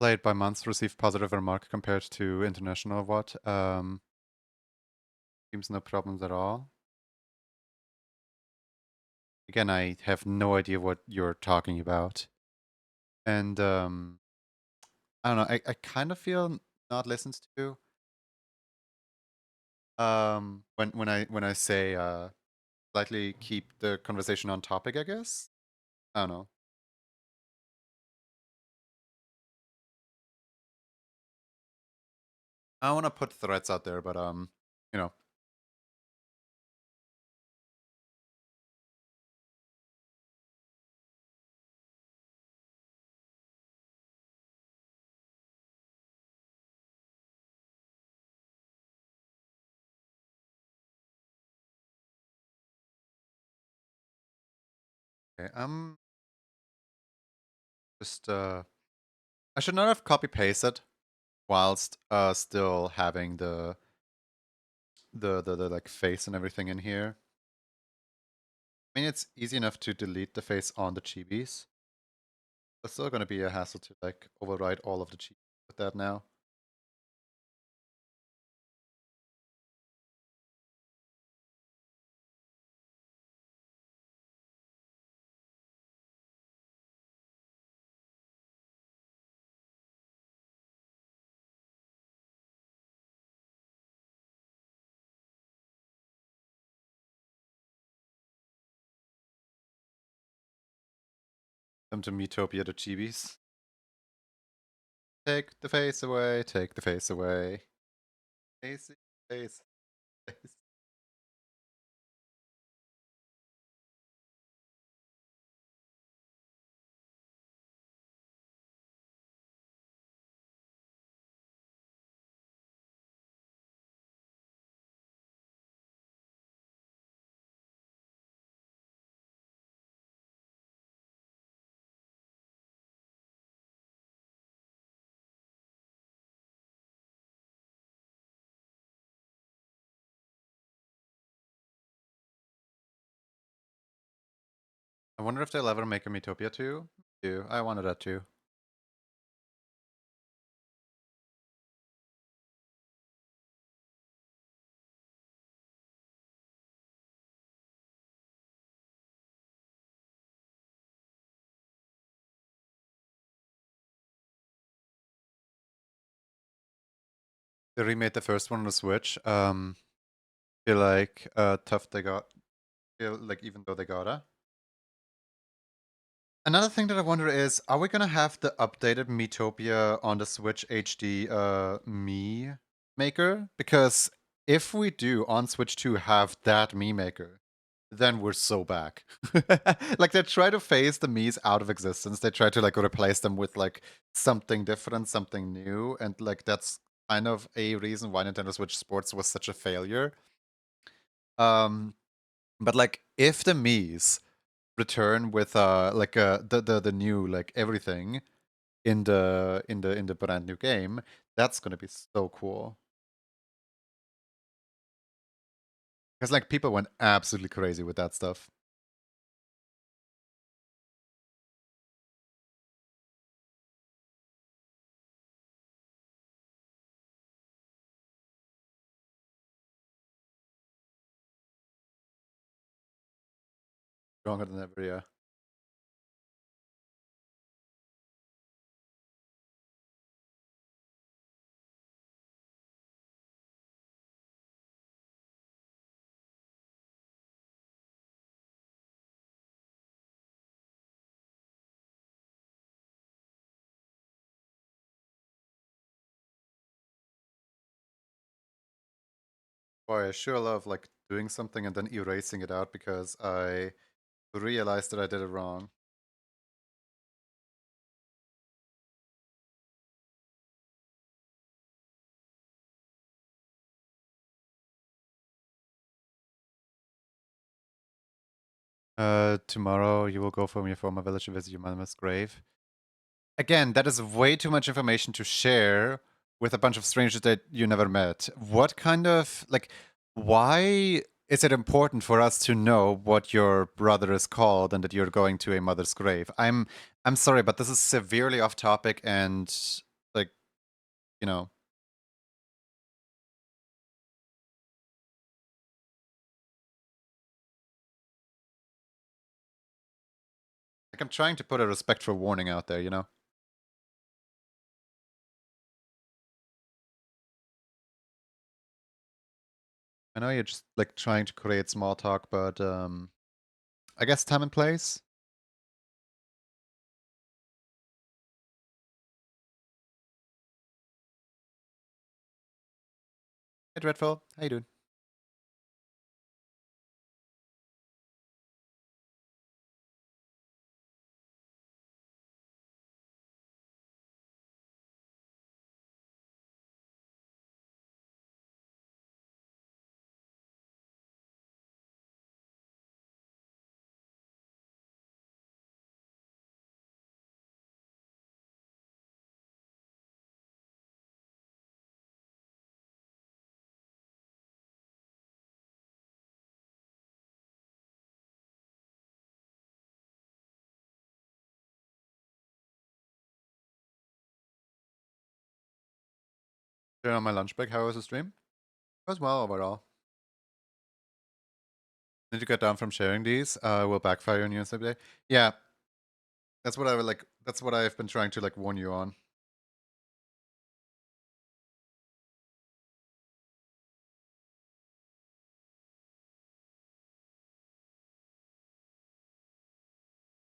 Played by months, received positive remark compared to international VOD. Seems no problems at all. Again, I have no idea what you're talking about. And I don't know, I kind of feel not listened to. When I say slightly keep the conversation on topic, I guess. I don't know. I want to put threats out there, but you know, okay, just I should not have copy pasted whilst still having the like face and everything in here. I mean, it's easy enough to delete the face on the chibis. It's still gonna be a hassle to like override all of the chibis with that now. Come to Metopia the chibis. Take the face away, take the face away. Face, face, face. I wonder if they'll ever make a Metopia 2. I wanted that too. They remade the first one on the Switch. Feel like tough they got. Feel like even though they gotta. Another thing that I wonder is, are we gonna have the updated Metopia on the Switch HD Me Maker? Because if we do on Switch 2 have that Me Maker, then we're so back. Like they try to phase the Miis out of existence. They try to like replace them with like something different, something new, and like that's kind of a reason why Nintendo Switch Sports was such a failure. Um, but like if the Miis return with like the new like everything in the brand new game, that's gonna be so cool. Because like people went absolutely crazy with that stuff. Stronger than ever, yeah. Boy, I sure love like doing something and then erasing it out because I realized that I did it wrong. Tomorrow you will go from your former village to visit your mother's grave. Again, that is way too much information to share with a bunch of strangers that you never met. What kind of like why is it important for us to know what your brother is called and that you're going to a mother's grave? I'm sorry, but this is severely off topic and like, you know, like I'm trying to put a respectful warning out there, you know? I know you're just like trying to create small talk, but I guess time and place. Hey Dreadful, how you doing? Turn on my lunch break. How was the stream? It was well overall. Need to get down from sharing these. Will backfire on you someday. Yeah, that's what I would like. That's what I've been trying to like warn you on.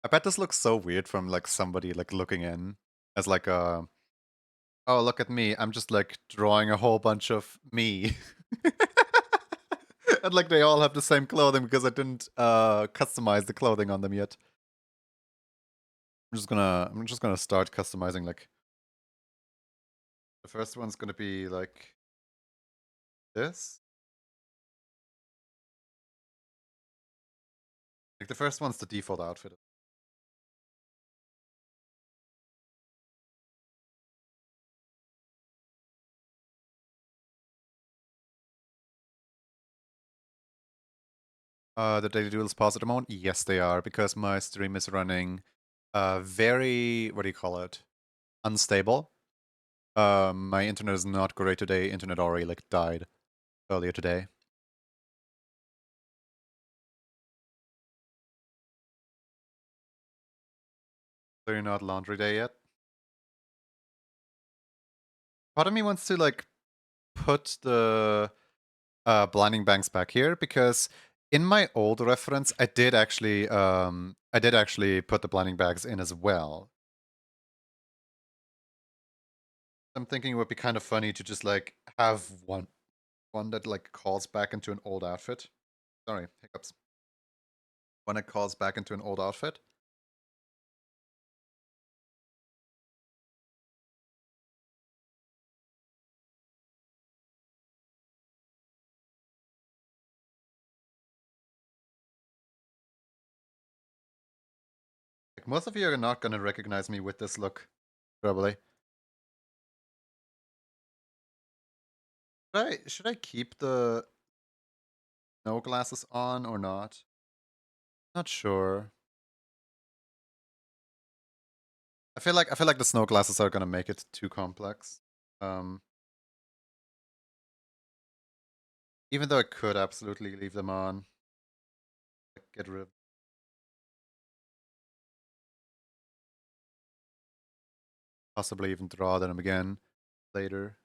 I bet this looks so weird from like somebody like looking in as like a, oh look at me, I'm just like drawing a whole bunch of me. And like they all have the same clothing because I didn't customize the clothing on them yet. I'm just gonna start customizing like the first one's gonna be like this. Like the first one's the default outfit. The daily duels pause at the moment? Yes, they are, because my stream is running very, what do you call it? Unstable. My internet is not great today. Internet already like died earlier today. So you're not laundry day yet? Part of me wants to like put the blinding banks back here because in my old reference I did actually put the blinding bags in as well. I'm thinking it would be kind of funny to just like have one that like calls back into an old outfit. Sorry, hiccups. One that calls back into an old outfit. Like most of you are not gonna recognize me with this look, probably. Should I keep the snow glasses on or not? Not sure. I feel like the snow glasses are gonna make it too complex. Um, Even though I could absolutely leave them on, like get rid of. Possibly even draw them again later.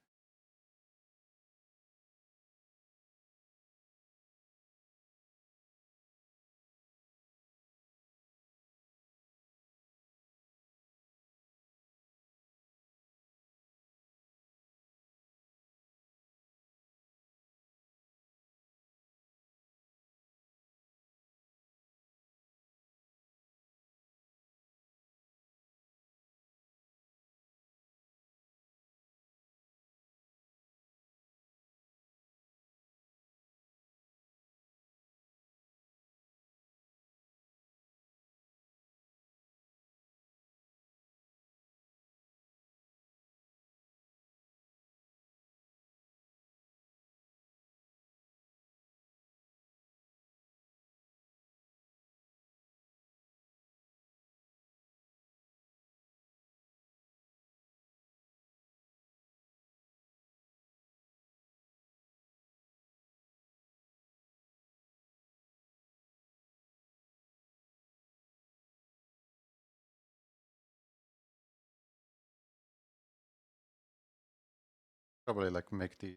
Probably like make the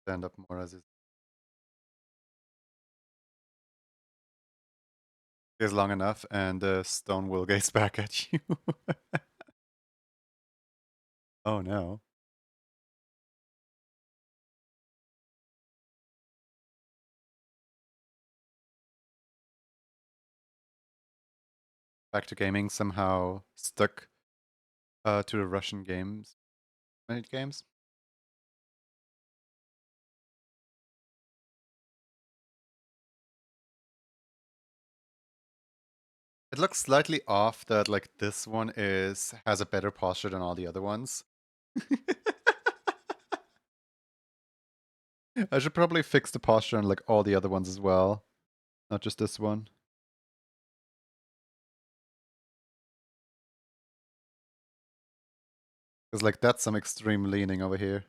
stand up more as it is long enough, and the stone will gaze back at you. Oh no. Back to gaming somehow stuck to the Russian games. Many games. It looks slightly off that like this one has a better posture than all the other ones. I should probably fix the posture on like all the other ones as well, not just this one. Because like that's some extreme leaning over here.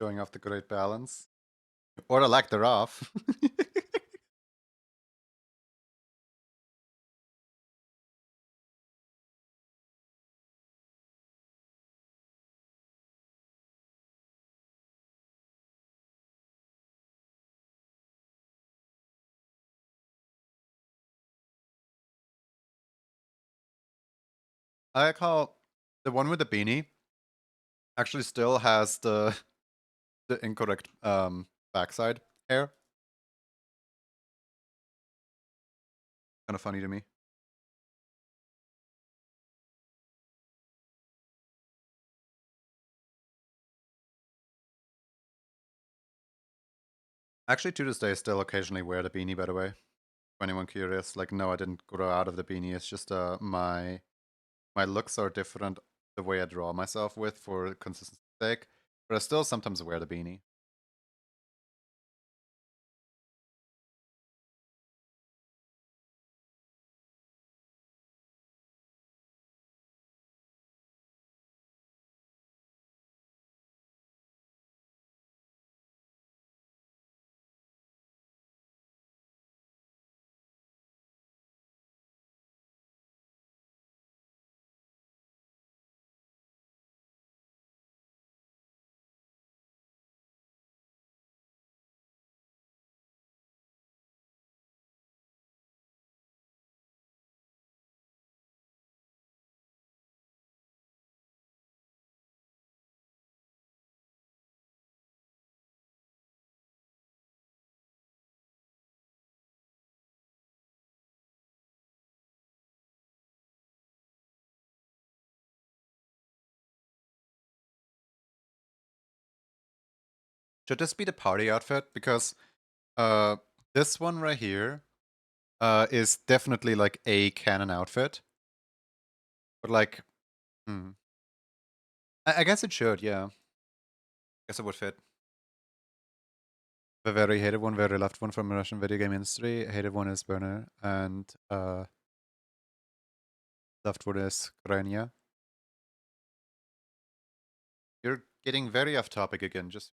Showing off the great balance. Or the lack thereof. I like how the one with the beanie actually still has the incorrect backside hair. Kind of funny to me. Actually, to this day, I still occasionally wear the beanie, by the way. For anyone curious, like, no, I didn't grow out of the beanie. It's just my looks are different the way I draw myself with for consistency's sake. But I still sometimes wear the beanie. Should this be the party outfit? Because uh, this one right here is definitely like a canon outfit. But like, hmm. I guess it should, yeah. I guess it would fit. The very hated one, very loved one from the Russian video game industry. Hated one is Burner, and loved one is Krania. You're getting very off topic again. Just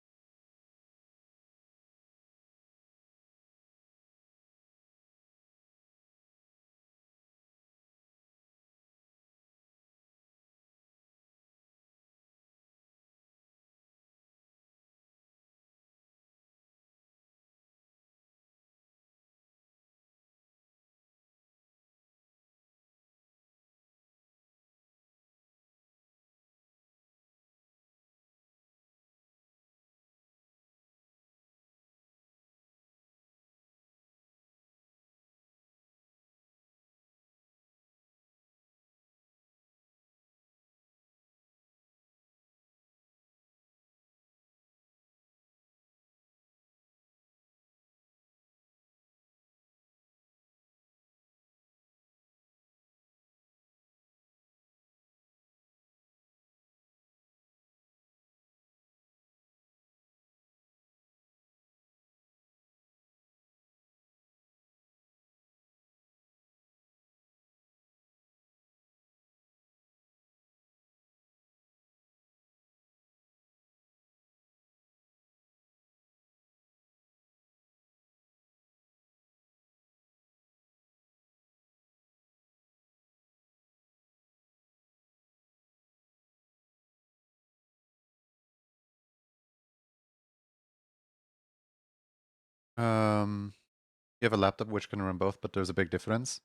you have a laptop which can run both, but there's a big difference.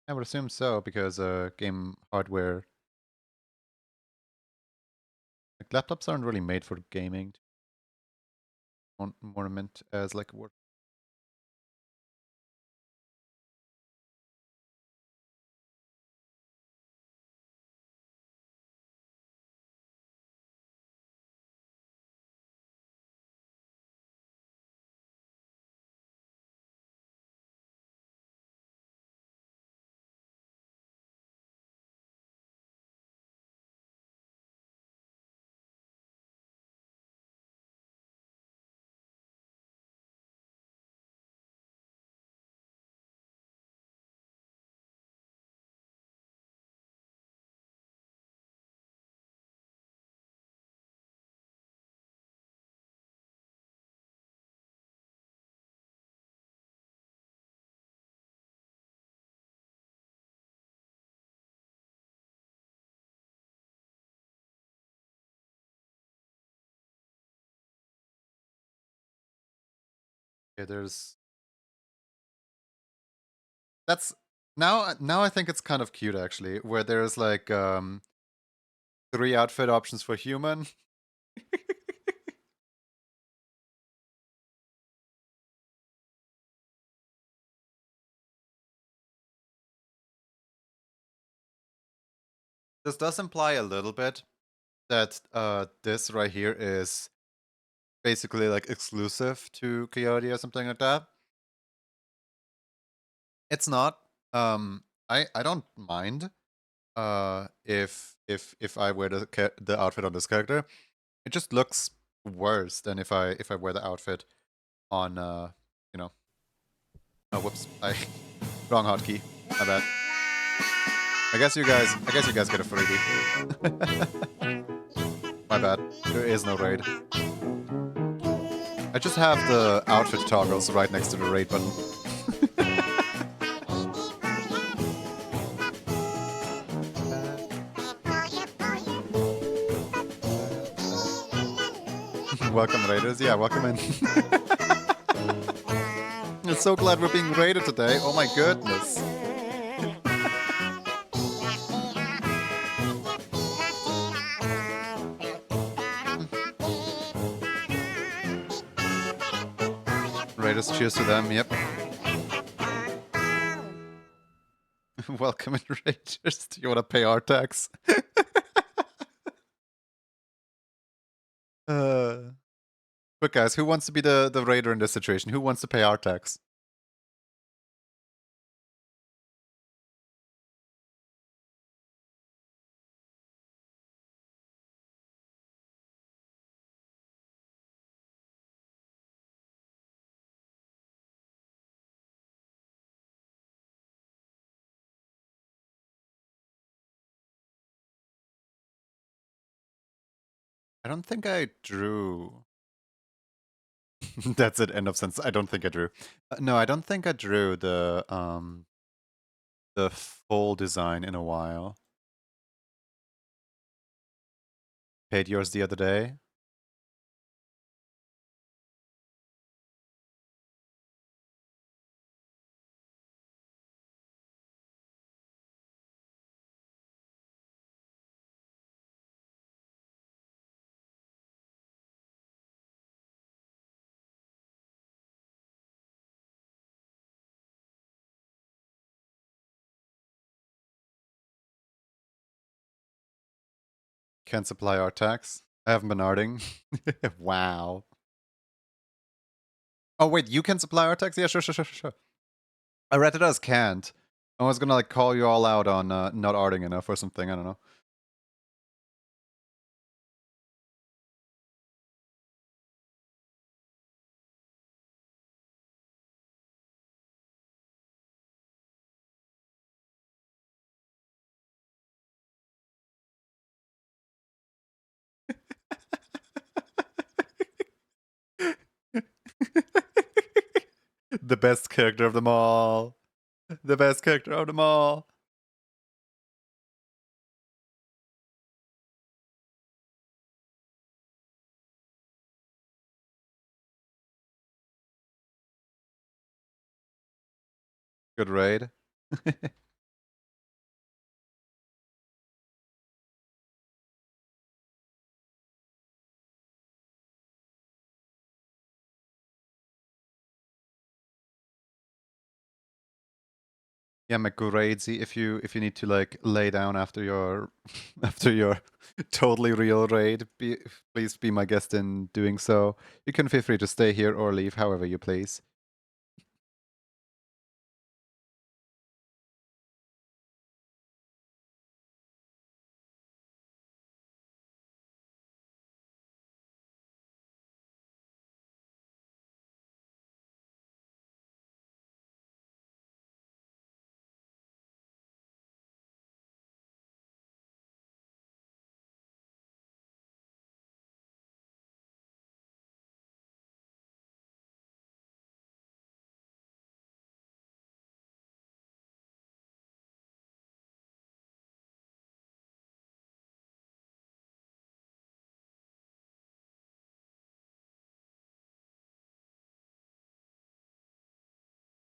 I would assume so because game hardware, like laptops aren't really made for gaming. More meant as like work. Okay, there's that's now I think it's kind of cute actually, where there's like 3 outfit options for human. This does imply a little bit that this right here is basically like exclusive to Coyote or something like that. It's not. I don't mind if I wear the outfit on this character. It just looks worse than if I wear the outfit on you know. Oh whoops. I wrong hotkey. My bad. I guess you guys get a freebie. My bad. There is no raid. I just have the outfit toggles right next to the raid button. Welcome raiders. Yeah, welcome in. I'm so glad we're being raided today. Oh my goodness. Raiders, cheers to them. Yep. Welcome in, Raiders. Do you want to pay our tax? But guys, who wants to be the raider in this situation? Who wants to pay our tax? I don't think I drew. That's it. End of sentence. I don't think I drew. No, I don't think I drew the full design in a while. Paid yours the other day. Can't supply our tax. I haven't been arting. Wow. Oh wait, you can supply our tax? Yeah, sure. I read it as can't. I was gonna like call you all out on not arting enough or something. I don't know. The best character of them all. The best character of them all. Good raid. Yeah, McGrady, if you need to like lay down after your after your totally real raid, please be my guest in doing so. You can feel free to stay here or leave however you please.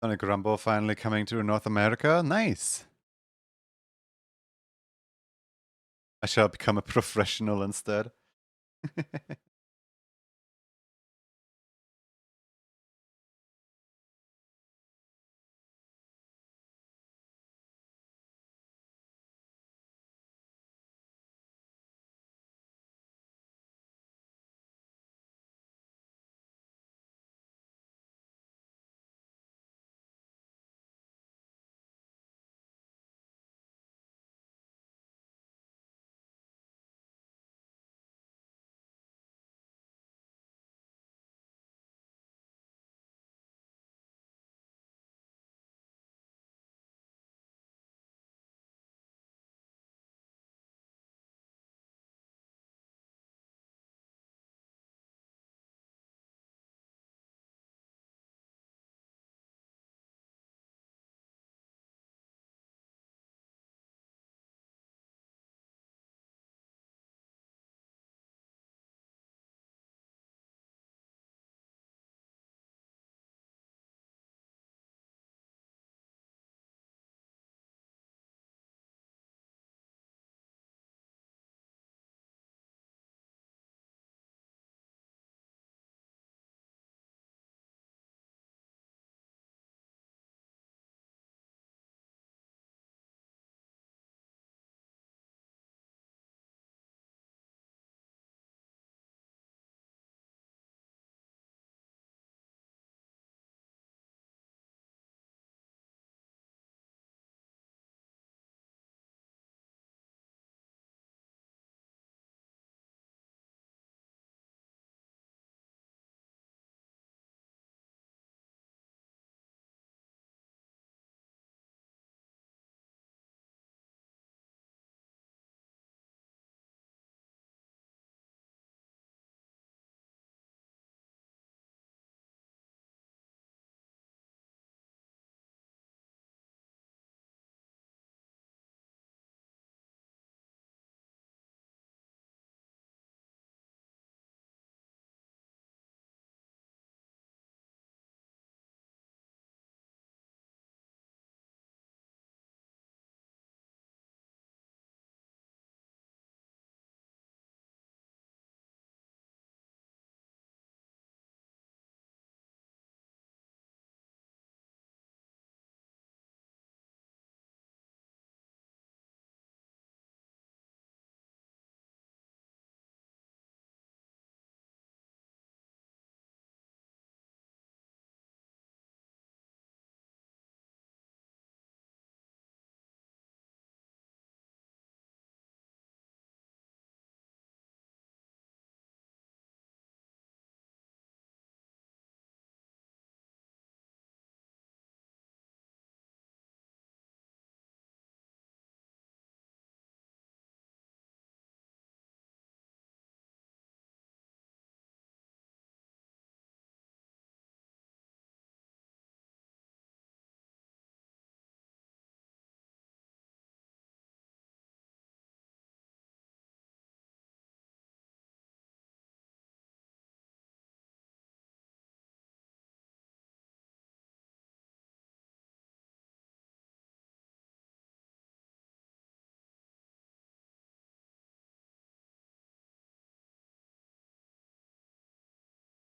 Sonic Rumble finally coming to North America. Nice. I shall become a professional instead.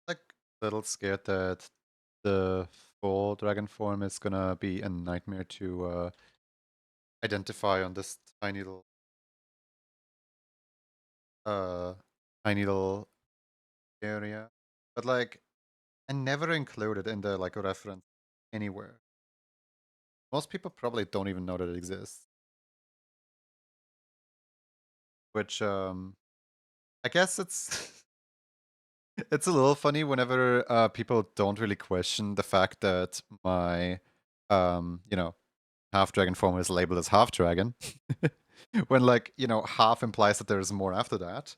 Like a little scared that the full dragon form is gonna be a nightmare to identify on this uh tiny little area. But like I never include it in the like reference anywhere. Most people probably don't even know that it exists. Which I guess it's it's a little funny whenever people don't really question the fact that my you know, half dragon form is labeled as half dragon. When like, you know, half implies that there's more after that.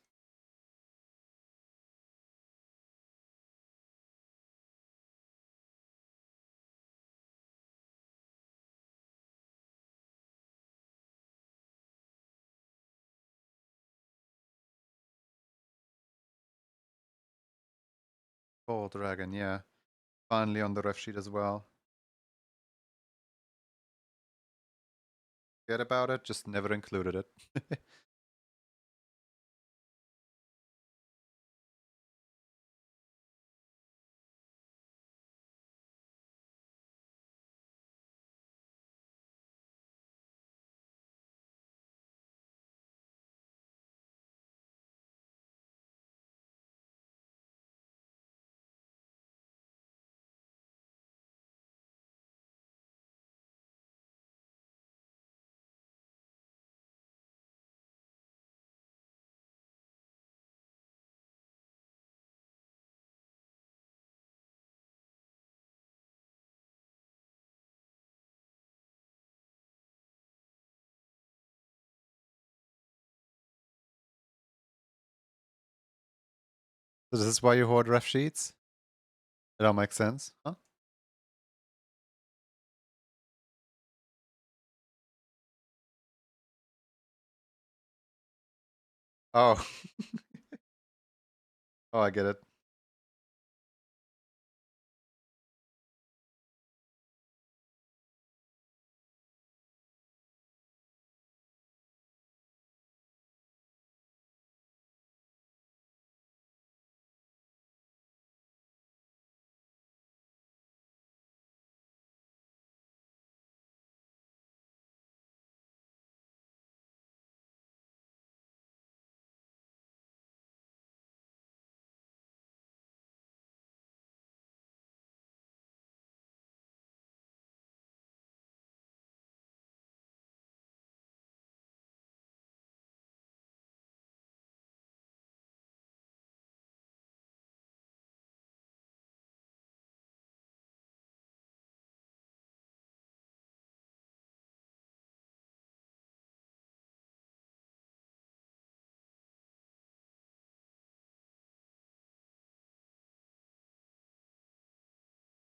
Oh, dragon, yeah. Finally on the ref sheet as well. forget about it, just never included it. So this is why you hoard ref sheets? It all makes sense, huh? Oh. Oh, I get it.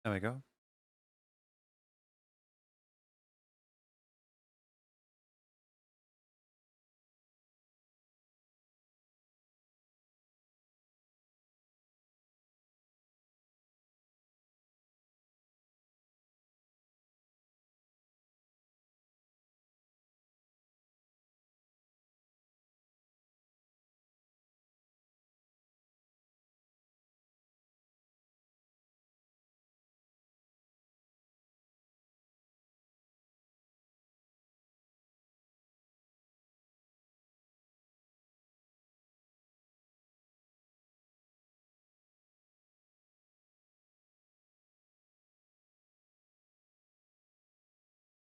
There we go.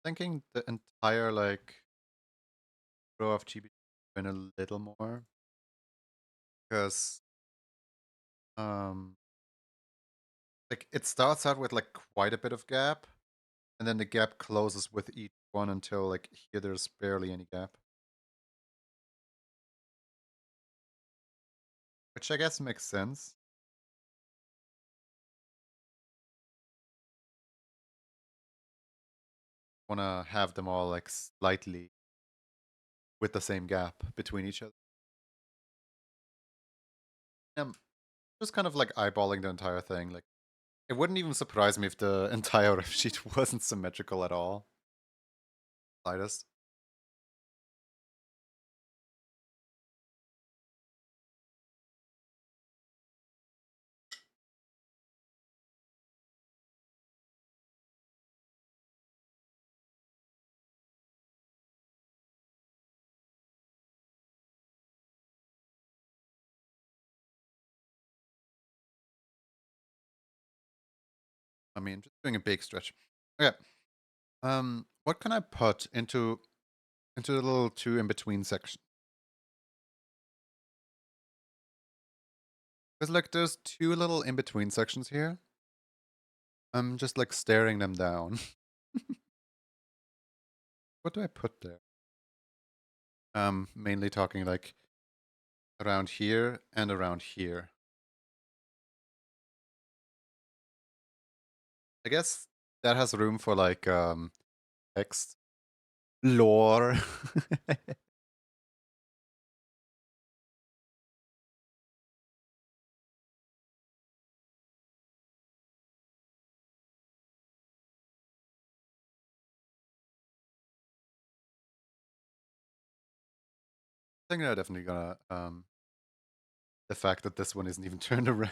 Thinking the entire like row of GB in a little more because um like it starts out with like quite a bit of gap, and then the gap closes with each one until like here there's barely any gap. Which I guess makes sense. Wanna have them all like slightly with the same gap between each other. I'm just kind of like eyeballing the entire thing. Like it wouldn't even surprise me if the entire ref sheet wasn't symmetrical at all. Slightest. I mean, just doing a big stretch. Okay. What can I put into the little two in between section? Because like there's two little in between sections here. I'm just like staring them down. What do I put there? Mainly talking like around here and around here. I guess that has room for like text. Lore. I think they're definitely gonna the fact that this one isn't even turned around.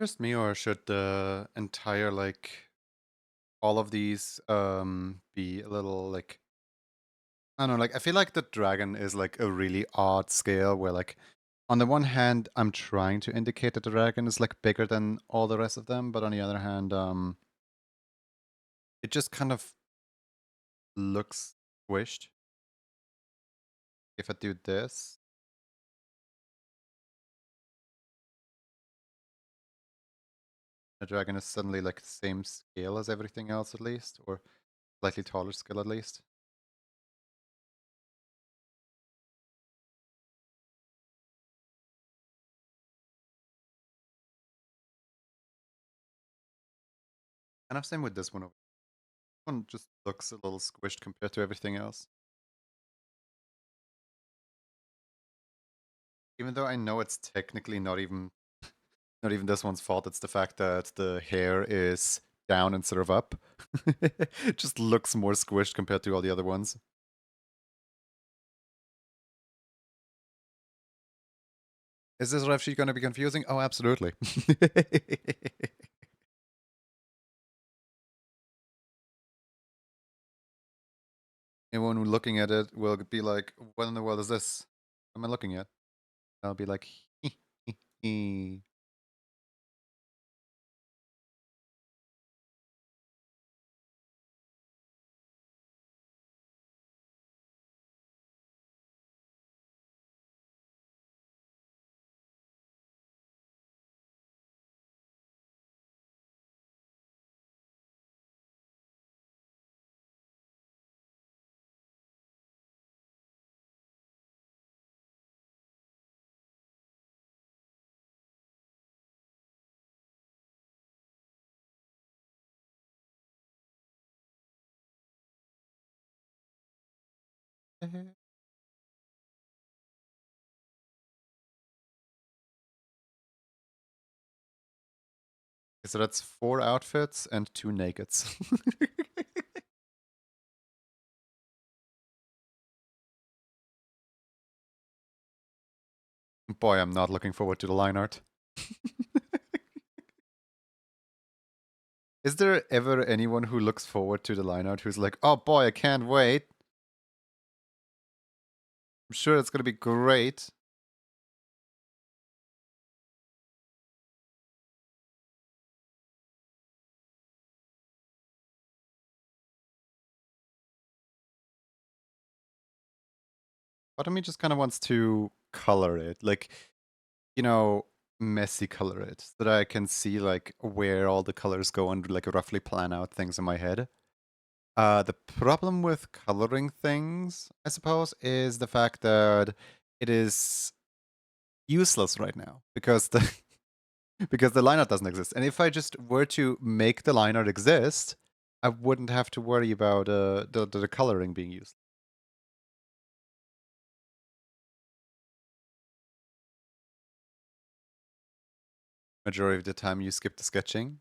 Just me, or should the entire like all of these be a little like I don't know, like I feel like the dragon is like a really odd scale where like on the one hand I'm trying to indicate that the dragon is like bigger than all the rest of them, but on the other hand, it just kind of looks squished. If I do this, the dragon is suddenly like the same scale as everything else at least, or slightly taller scale at least. And I've same with this one. One just looks a little squished compared to everything else. Even though I know it's technically not even this one's fault, it's the fact that the hair is down instead of up. It just looks more squished compared to all the other ones. Is this ref sheet going to be confusing? Oh, absolutely. Anyone looking at it will be like, what in the world is this? What am I looking at? I'll be like, okay, so that's 4 outfits and 2 nakeds. Boy, I'm not looking forward to the line art. Is there ever anyone who looks forward to the line art who's like, oh boy, I can't wait? I'm sure it's gonna be great. Part of me just kind of wants to color it, like, you know, messy color it, so that I can see like where all the colors go and like roughly plan out things in my head. The problem with coloring things, I suppose, is the fact that it is useless right now because the because the line art doesn't exist. And if I just were to make the line art exist, I wouldn't have to worry about the coloring being used. Majority of the time, you skip the sketching.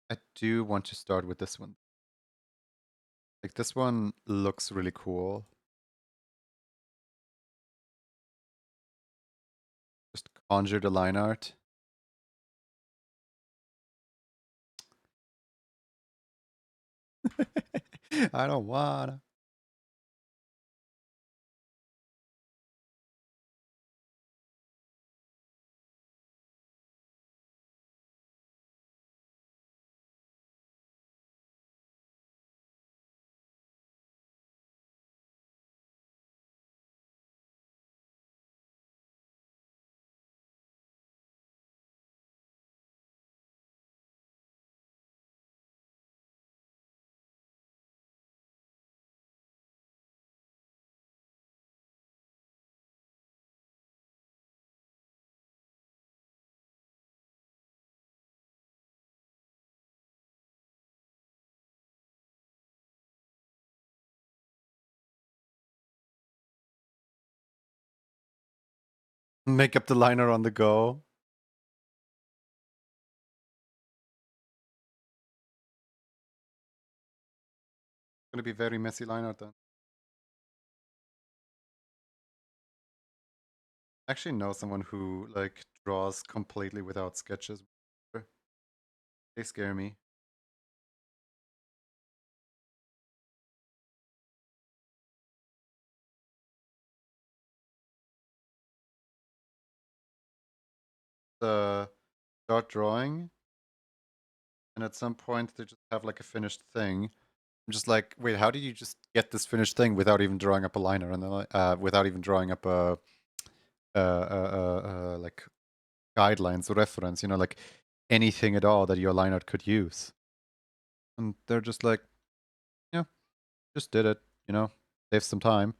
I do want to start with this one. Like this one looks really cool. Just conjure the line art. I don't wanna. Make up the liner on the go. Gonna be very messy line art then. I actually know someone who like draws completely without sketches. They scare me. The start drawing, and at some point they just have like a finished thing. I'm just like, wait, how did you just get this finished thing without even drawing up a liner and then without even drawing up a like guidelines or reference, you know, like anything at all that your line art could use. And they're just like, yeah, just did it, you know, save some time.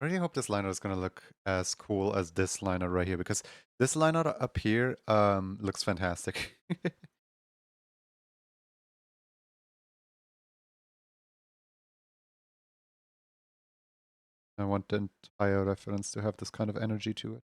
I really hope this line art is gonna look as cool as this line art right here, because this line art up here looks fantastic. I want the entire reference to have this kind of energy to it.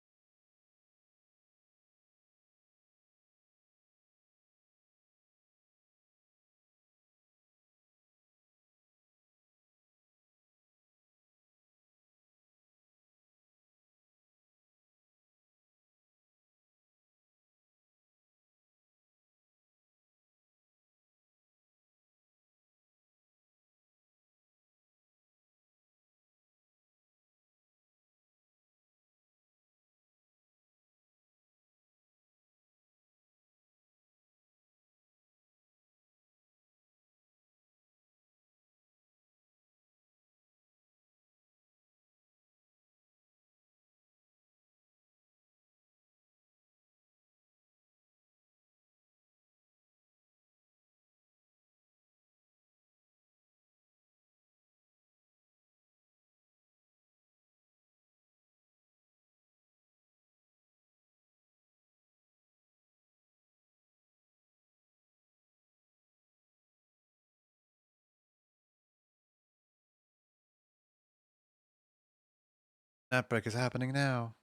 That break is happening now.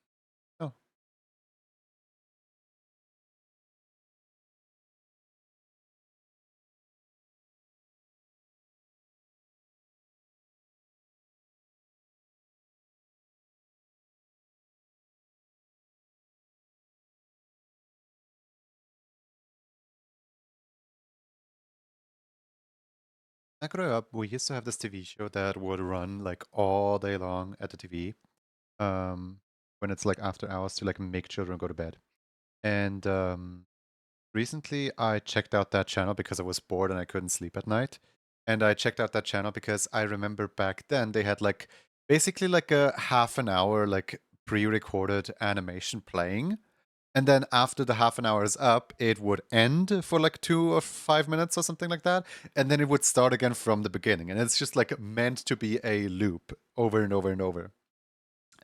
Oh. I grew up, we used to have this TV show that would run like all day long at the TV. When it's like after hours to like make children go to bed. And recently I checked out that channel because I was bored and I couldn't sleep at night. And I checked out that channel because I remember back then they had like basically like a half an hour like pre-recorded animation playing. And then after the half an hour is up, it would end for like 2 or 5 minutes or something like that. And then it would start again from the beginning. And it's just like meant to be a loop over and over and over.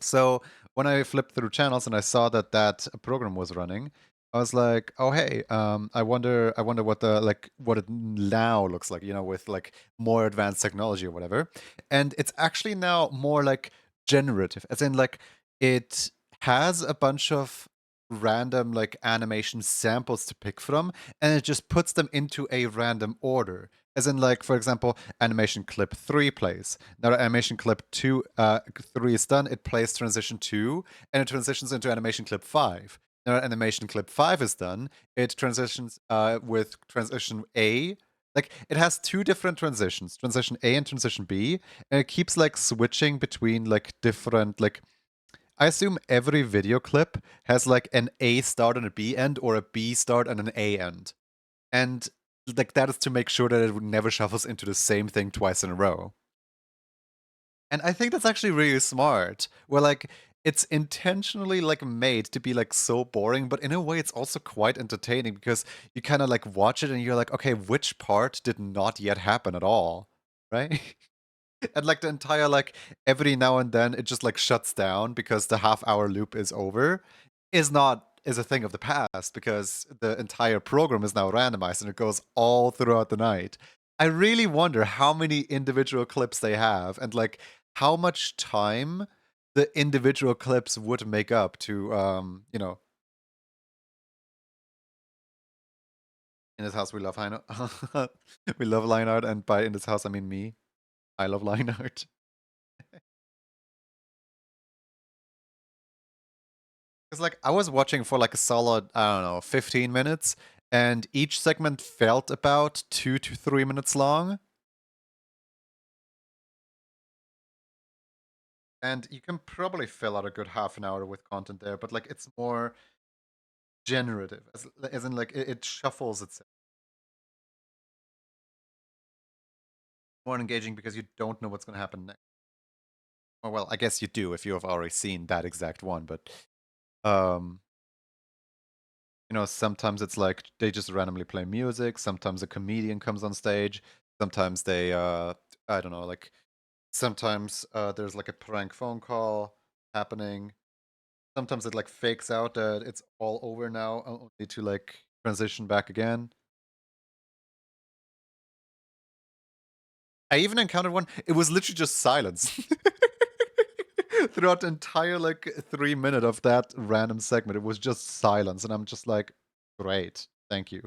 So when I flipped through channels and I saw that that program was running, I was like, "Oh hey, I wonder what the like what it now looks like, you know, with like more advanced technology or whatever." And it's actually now more like generative, as in like it has a bunch of random like animation samples to pick from, and it just puts them into a random order. As in, like, for example, animation clip 3 plays. Now, animation clip 3 is done, it plays transition 2, and it transitions into animation clip 5. Now, animation clip 5 is done, it transitions with transition A. Like, it has two different transitions, transition A and transition B, and it keeps, like, switching between, like, different, like, I assume every video clip has, like, an A start and a B end, or a B start and an A end. And like that is to make sure that it never shuffles into the same thing twice in a row. And I think that's actually really smart. Where like it's intentionally like made to be like so boring, but in a way it's also quite entertaining because you kind of like watch it and you're like, okay, which part did not yet happen at all? Right? And like the entire like every now and then it just like shuts down because the half-hour loop is over is a thing of the past because the entire program is now randomized and it goes all throughout the night. I really wonder how many individual clips they have and like how much time the individual clips would make up to you know, in this house we love line art. We love line art, and by in this house I mean me. I love line art. Because like I was watching for like a solid, I don't know, 15 minutes, and each segment felt about 2 to 3 minutes long. And you can probably fill out a good half an hour with content there, but like it's more generative, as in like it shuffles itself. More engaging because you don't know what's going to happen next. Or well, I guess you do if you have already seen that exact one, but um, you know, sometimes it's like they just randomly play music. Sometimes a comedian comes on stage. Sometimes they, I don't know, like Sometimes there's like a prank phone call happening. Sometimes it like fakes out that it's all over now, only to like transition back again. I even encountered one, it was literally just silence. Throughout the entire like 3 minute of that random segment, it was just silence, and I'm just like, great, thank you.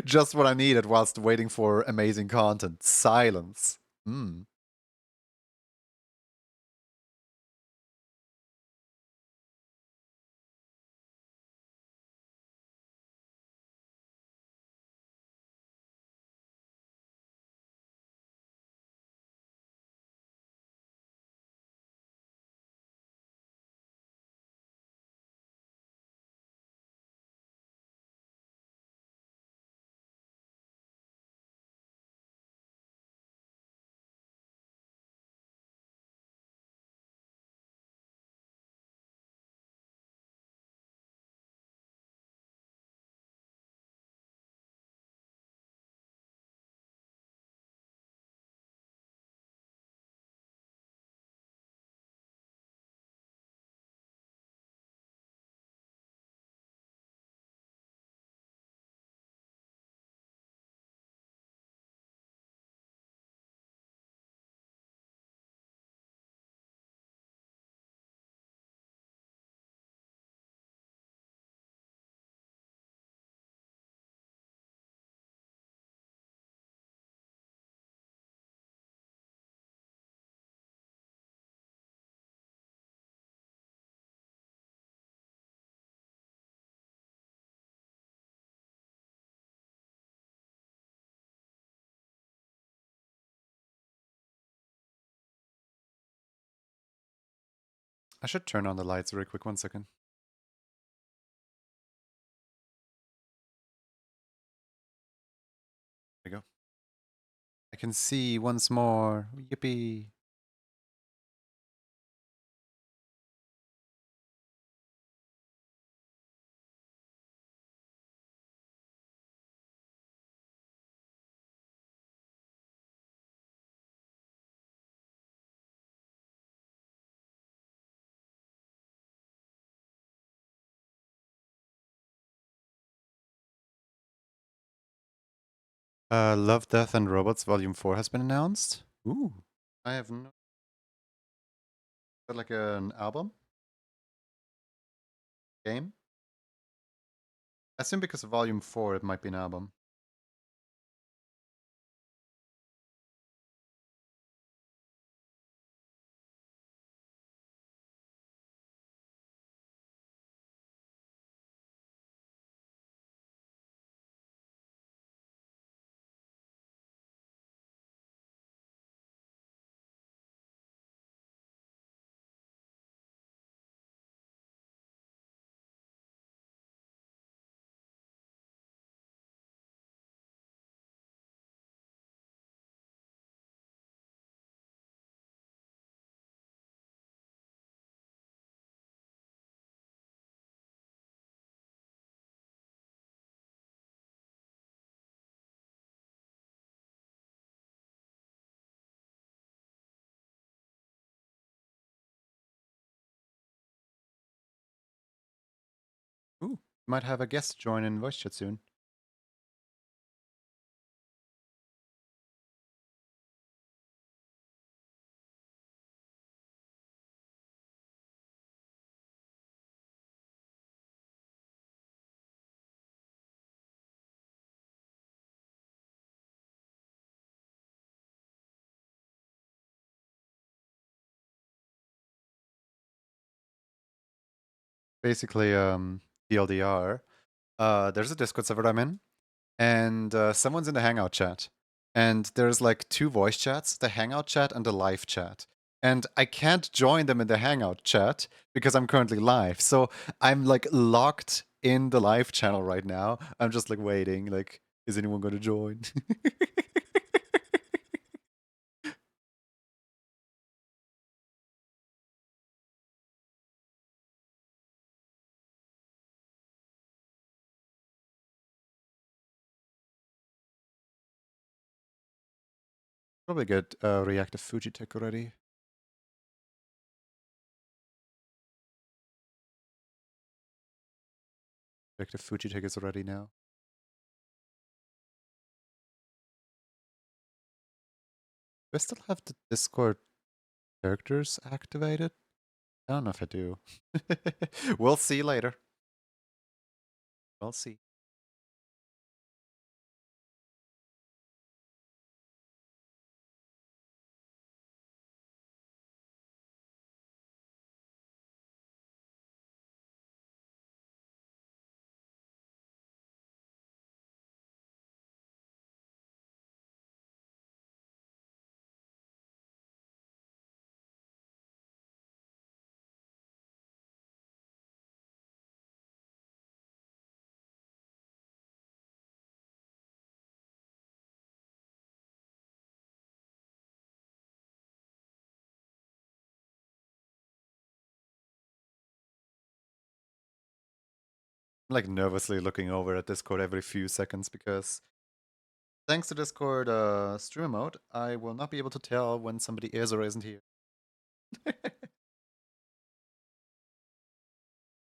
Just what I needed whilst waiting for amazing content. Silence. Hmm. I should turn on the lights very quick. 1 second. There we go. I can see once more. Yippee. Love, Death, and Robots Volume 4 has been announced. Ooh. I have no. Is that like an album? Game? I assume because of Volume 4 it might be an album. Ooh. Might have a guest join in voice chat soon. Basically, TLDR. There's a Discord server I'm in, and someone's in the Hangout chat. And there's like two voice chats, the Hangout chat and the live chat. And I can't join them in the Hangout chat because I'm currently live. So I'm like locked in the live channel right now. I'm just like waiting, like, is anyone going to join? Probably get reactive Fuji tech already. Reactive Fuji tech is already now. Do I still have the Discord characters activated? I don't know if I do. We'll see later. We'll see. I'm like nervously looking over at Discord every few seconds because thanks to Discord streamer mode, I will not be able to tell when somebody is or isn't here.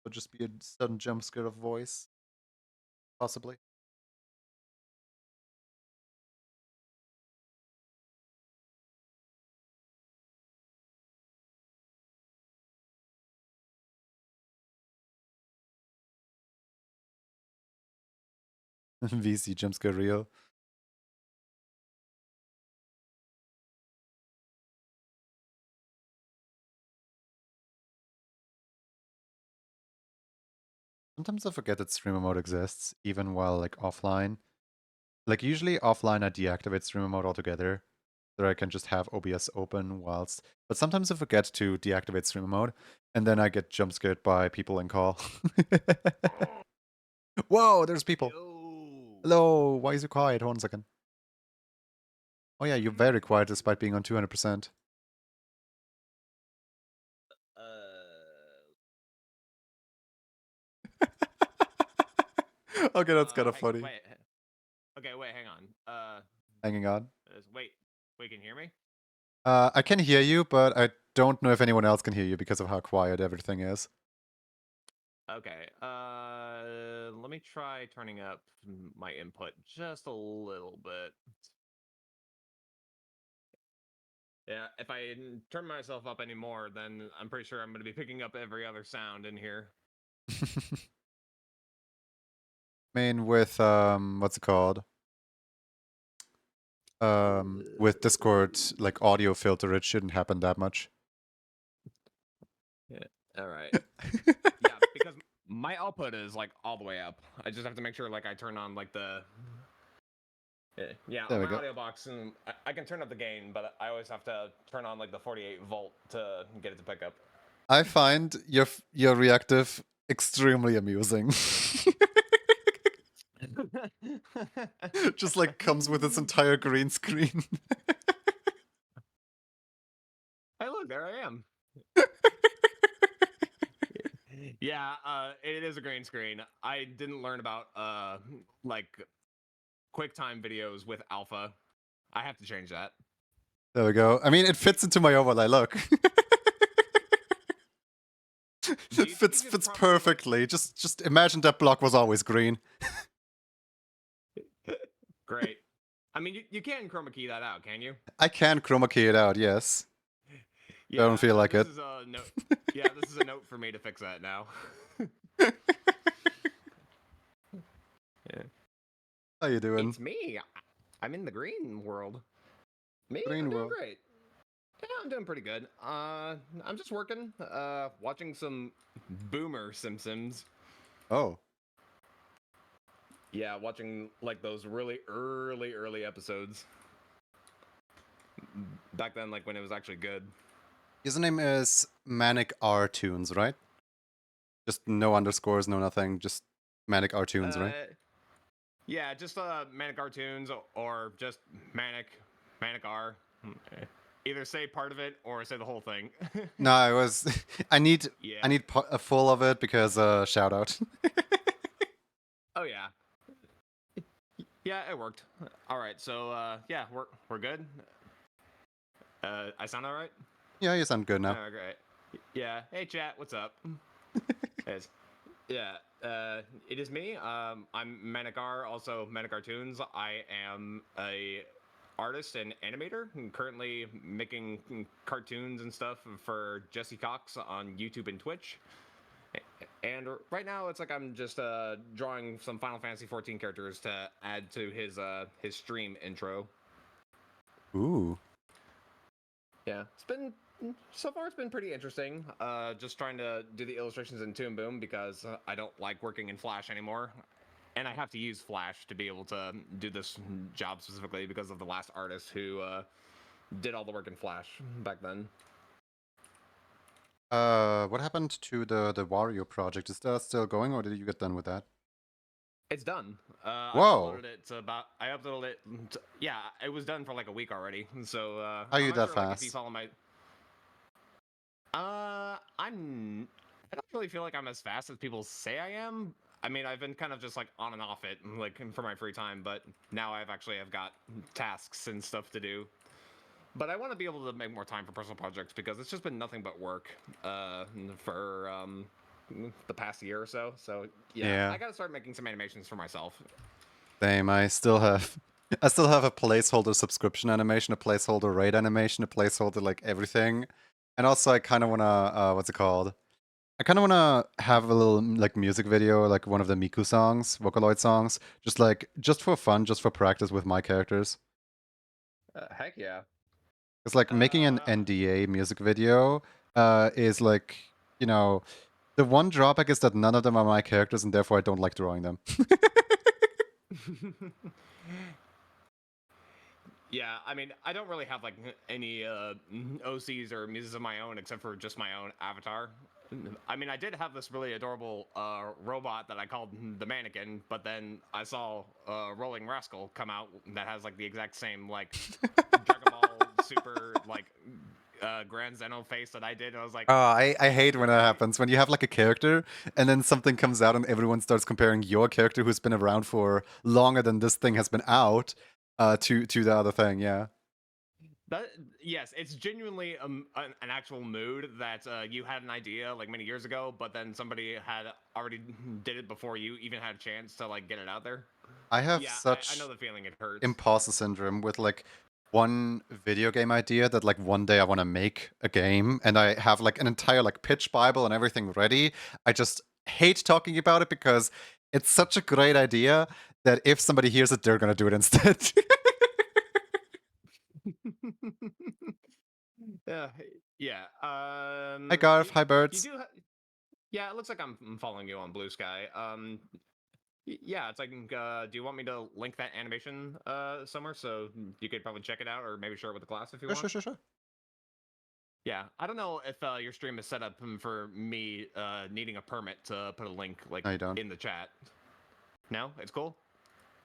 Would just be a sudden jump scare of voice, possibly. VC jump scare real. Sometimes I forget that streamer mode exists, even while like offline. Like usually offline I deactivate streamer mode altogether, so that I can just have OBS open whilst. But sometimes I forget to deactivate streamer mode, and then I get jump scared by people in call. Whoa, there's people. Yo. Hello, why is you quiet? 1 second. Oh yeah, you're very quiet despite being on 200%. Okay, that's kind of funny. Wait. Okay, wait, hang on. Hanging on. Wait, can you hear me? I can hear you, but I don't know if anyone else can hear you because of how quiet everything is. Okay. Let me try turning up my input just a little bit. Yeah, if I turn myself up anymore, then I'm pretty sure I'm going to be picking up every other sound in here. I mean, with what's it called? With Discord, like audio filter, it shouldn't happen that much. Yeah. All right. Yeah, because my output is like all the way up. I just have to make sure like I turn on like the yeah, There on we my go. audio box, and I can turn up the gain, but I always have to turn on like the 48 volt to get it to pick up. I find your reactive extremely amusing. Just like comes with its entire green screen. Hey, look, there I am. Yeah, it is a green screen. I didn't learn about like QuickTime videos with alpha. I have to change that. There we go. I mean, it fits into my overlay. Look. It fits perfectly. Like... Just imagine that block was always green. Great. I mean, you can chroma key that out, can you? I can chroma key it out, yes. Yeah, I don't feel like it. Is a note. Yeah, this is a note for me to fix that now. Yeah. How you doing? It's me. I'm in the green world. Me? Green I'm doing world. great. Yeah, I'm doing pretty good. I'm just working, watching some Boomer Simpsons. Oh. Yeah, watching like those really early episodes. Back then, like when it was actually good. His name is Manic R Tunes, right? Just no underscores, no nothing, just Manic R Tunes, right? Yeah, just Manic Cartoons or just Manic R. Either say part of it or say the whole thing. No, I was. I need a full of it because shout out. Oh yeah. Yeah, it worked. All right, so yeah, we're good. I sound all right? Yeah, you sound good now. Oh, great. Yeah. Hey, chat. What's up? It's, yeah. It is me. I'm Manikar, also Manicartoons. I am a artist and animator. I'm currently making cartoons and stuff for Jesse Cox on YouTube and Twitch. And right now, it's like I'm just drawing some Final Fantasy 14 characters to add to his stream intro. Ooh. Yeah, it's been so far. It's been pretty interesting. Just trying to do the illustrations in Toon Boom because I don't like working in Flash anymore, and I have to use Flash to be able to do this job specifically because of the last artist who did all the work in Flash back then. What happened to the Wario project? Is that still going, or did you get done with that? It's done. I've Whoa! uploaded it to about. I uploaded it. Yeah, it was done for like a week already. So How are I'm you not that sure like if you fast? follow my. I'm. I don't really feel like I'm as fast as people say I am. I mean, I've been kind of just like on and off it, like for my free time, but now I've got tasks and stuff to do. But I want to be able to make more time for personal projects because it's just been nothing but work for the past year or so. So yeah, Yeah, I got to start making some animations for myself. same. I still have, I still have a placeholder subscription animation, a placeholder raid animation, a placeholder like everything, and also I kind of wanna, what's it called? I kind of wanna have a little like music video, like one of the Miku songs, Vocaloid songs, just for fun, just for practice with my characters. Heck yeah. It's like making an Uh, NDA music video is like, you know, the one drawback is that none of them are my characters and therefore I don't like drawing them. Yeah, I mean, I don't really have like any OCs or muses of my own except for just my own avatar. I mean, I did have this really adorable robot that I called the mannequin, but then I saw Rolling Rascal come out that has like the exact same like Dragon Ball Super like Grand Zeno face that I did, and I was like, Oh, I hate when that really? happens. When you have like a character and then something comes out and everyone starts comparing your character who's been around for longer than this thing has been out to the other thing, yeah. That yes, it's genuinely an actual mood that you had an idea like many years ago, but then somebody had already did it before you even had a chance to like get it out there. I have Yeah, I know such the feeling. It hurts. imposter syndrome with like one video game idea that like one day I want to make a game and I have like an entire like pitch bible and everything ready. I just hate talking about it because it's such a great idea that if somebody hears it, they're gonna do it instead. Yeah, yeah. Hi Garth, hi You birds. do. Yeah, it looks like I'm following you on Blue Sky. Yeah, it's like, do you want me to link that animation somewhere so you could probably check it out, or maybe share it with the class if you Sure, want? sure, sure, sure. Yeah, I don't know if your stream is set up for me needing a permit to put a link like No, you don't. in the chat. No, it's cool.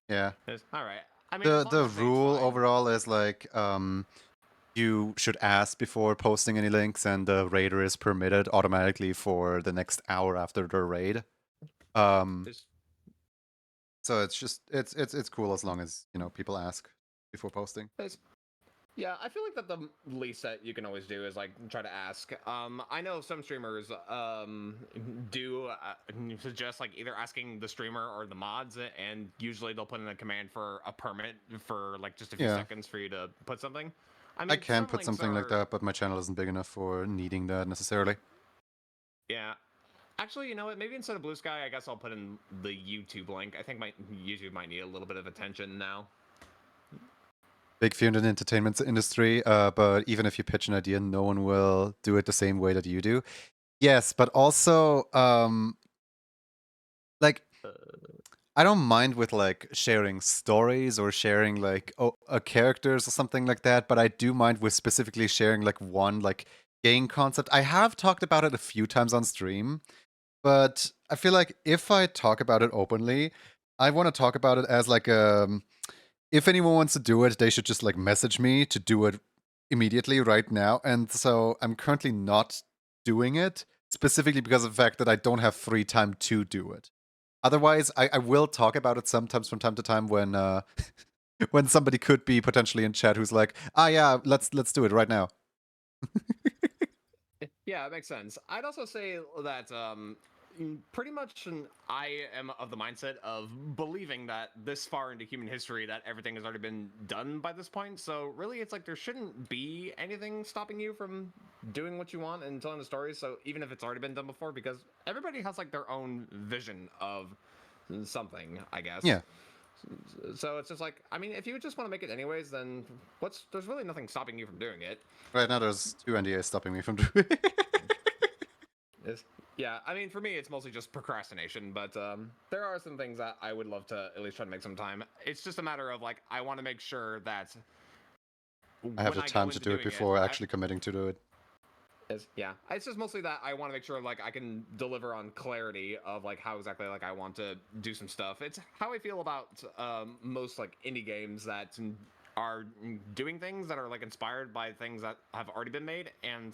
Yeah. All right. I mean, as The long the as it's rule fine. overall is like you should ask before posting any links and the raider is permitted automatically for the next hour after the raid. Um Just, So it's just it's cool as long as people ask before posting. it's, yeah, I feel like that the least that you can always do is like try to ask. I know some streamers do suggest like either asking the streamer or the mods, and usually they'll put in a command for a permit for like just a few Yeah, seconds for you to put something. I I mean, can some put links something like are that, but my channel isn't big enough for needing that necessarily. yeah. Actually, you know what? Maybe instead of Blue Sky, I guess I'll put in the YouTube link. I think my YouTube might need a little bit of attention now. Big field in the entertainment industry, but even if you pitch an idea, no one will do it the same way that you do. Yes, but also like Uh, I don't mind with like sharing stories or sharing like characters or something like that, but I do mind with specifically sharing like one like game concept. I have talked about it a few times on stream, but I feel like if I talk about it openly, I want to talk about it as like if anyone wants to do it, they should just like message me to do it immediately right now. And so I'm currently not doing it specifically because of the fact that I don't have free time to do it. Otherwise, I will talk about it sometimes from time to time when When somebody could be potentially in chat who's like, ah, yeah, let's do it right now. Yeah, it makes sense. I'd also say that pretty much I am of the mindset of believing that this far into human history that everything has already been done by this point. So really, it's like there shouldn't be anything stopping you from doing what you want and telling the story. So even if it's already been done before, because everybody has like their own vision of something, I guess. Yeah. So it's just like, I mean, if you just want to make it anyways, then there's really nothing stopping you from doing it. Right now, there's 2 NDAs stopping me from doing it. Is yeah, I mean, for me, it's mostly just procrastination, but there are some things that I would love to at least try to make some time. It's just a matter of like, I want to make sure that I have when the I go time to into do it doing it, before actually committing to do it. yeah, it's just mostly that I want to make sure like I can deliver on clarity of like how exactly like I want to do some stuff. It's how I feel about most like indie games that are doing things that are like inspired by things that have already been made, and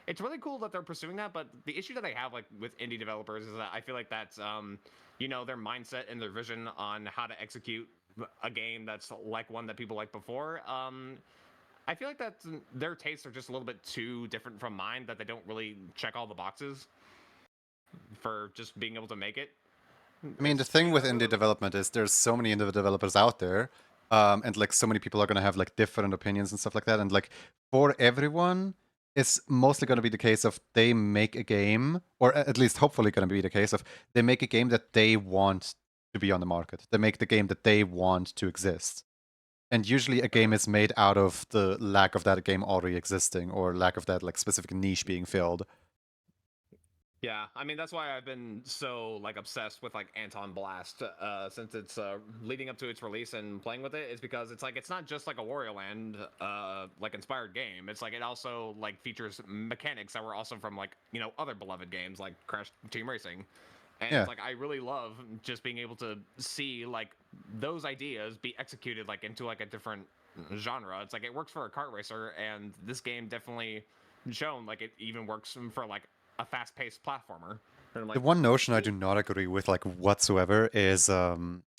it's really cool that they're pursuing that. But the issue that I have like with indie developers is that I feel like that's their mindset and their vision on how to execute a game that's like one that people like before. I feel like that their tastes are just a little bit too different from mine, that they don't really check all the boxes for just being able to make it. I mean, the I thing mean, with that's indie really development is there's so many indie developers out there, and like so many people are gonna have like different opinions and stuff like that. And like for everyone, it's mostly gonna be the case of they make a game, or at least hopefully gonna be the case of they make a game that they want to be on the market. They make the game that they want to exist. And usually a game is made out of the lack of that game already existing or lack of that like specific niche being filled. yeah. I mean, that's why I've been so like obsessed with like Anton Blast since it's leading up to its release and playing with it. Is because it's like it's not just like a Wario Land like inspired game. It's like it also like features mechanics that were also from like other beloved games like Crash Team Racing. And Yeah. it's like I really love just being able to see like those ideas be executed like into like a different genre. It's like it works for a kart racer, and this game definitely shown like it even works for like a fast-paced platformer. And I'm The like, one notion I do cool. not agree with, like whatsoever, is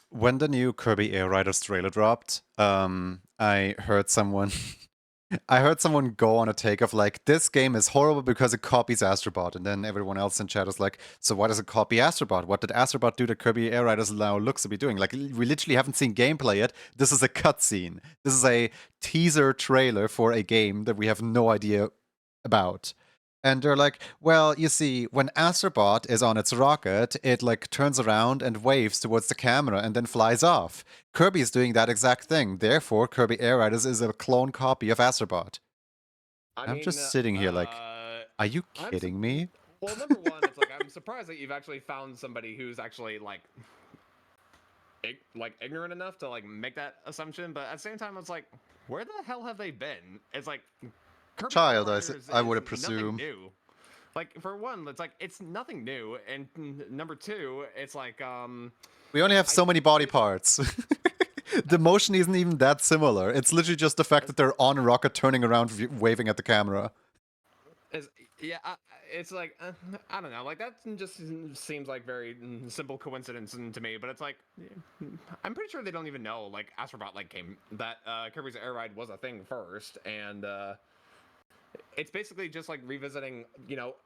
when the new Kirby Air Riders trailer dropped. I heard someone, I heard someone go on a take of like, this game is horrible because it copies Astrobot, and then everyone else in chat is like, so why does it copy Astrobot? What did Astrobot do that Kirby Air Riders now looks to be doing? Like, we literally haven't seen gameplay yet. This is a cutscene. This is a teaser trailer for a game that we have no idea about. And they're like, well, you see, when Astrobot is on its rocket, it like turns around and waves towards the camera and then flies off. Kirby is doing that exact thing. Therefore, Kirby Air Riders is a clone copy of Astrobot. I I'm mean, just sitting here like, are you I'm kidding me? well. Number one, it's like I'm surprised that you've actually found somebody who's actually like ignorant enough to like make that assumption. But at the same time, it's like, where the hell have they been? It's like Kirby Air Child, Riders I is would nothing presume. new. Like for one, it's like it's nothing new, and number two, it's like We only have I so many body it, parts. The motion isn't even that similar. It's literally just the fact that they're on a rocket turning around waving at the camera. Is yeah, it's like I don't know, like that just seems like very simple coincidence to me. But it's like I'm pretty sure they don't even know like Astrobot like came that Kirby's Air Ride was a thing first, and it's basically just like revisiting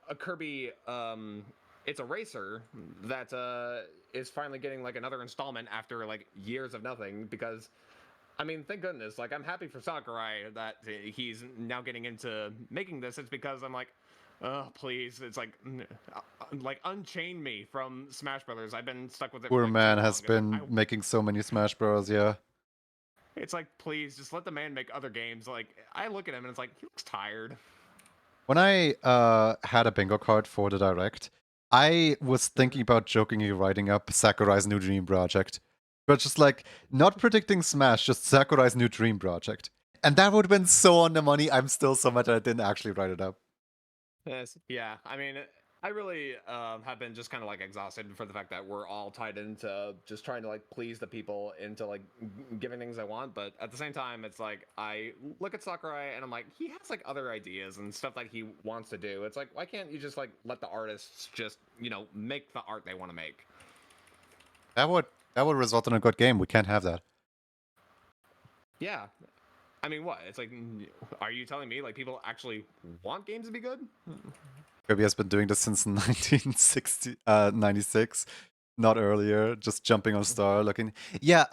a Kirby. It's a racer that is finally getting like another installment after like years of nothing because I mean, thank goodness. Like, I'm happy for Sakurai that he's now getting into making this. It's because I'm like, oh, please. It's like unchain me from Smash Brothers. I've been stuck with it for Poor like too man long. has It's like been making so many Smash Bros. Yeah. it's like, please, just let the man make other games. Like, I look at him and it's like, he looks tired. When I had a bingo card for the direct, I was thinking about jokingly writing up Sakurai's new dream project, but just like not predicting Smash, just Sakurai's new dream project, and that would have been so on the money. I'm still so mad that I didn't actually write it up. Yes. Yeah. I mean, I really have been just kind of like exhausted for the fact that we're all tied into just trying to like please the people into like giving things I want. But at the same time, it's like I look at Sakurai and I'm like, he has like other ideas and stuff that he wants to do. It's like, why can't you just like let the artists just, make the art they want to make? That would result in a good game. We can't have that. Yeah. I mean, what? It's like, are you telling me like people actually want games to be good? Kirby has been doing this since 1960, 96, not earlier, just jumping on Star, looking. Yeah,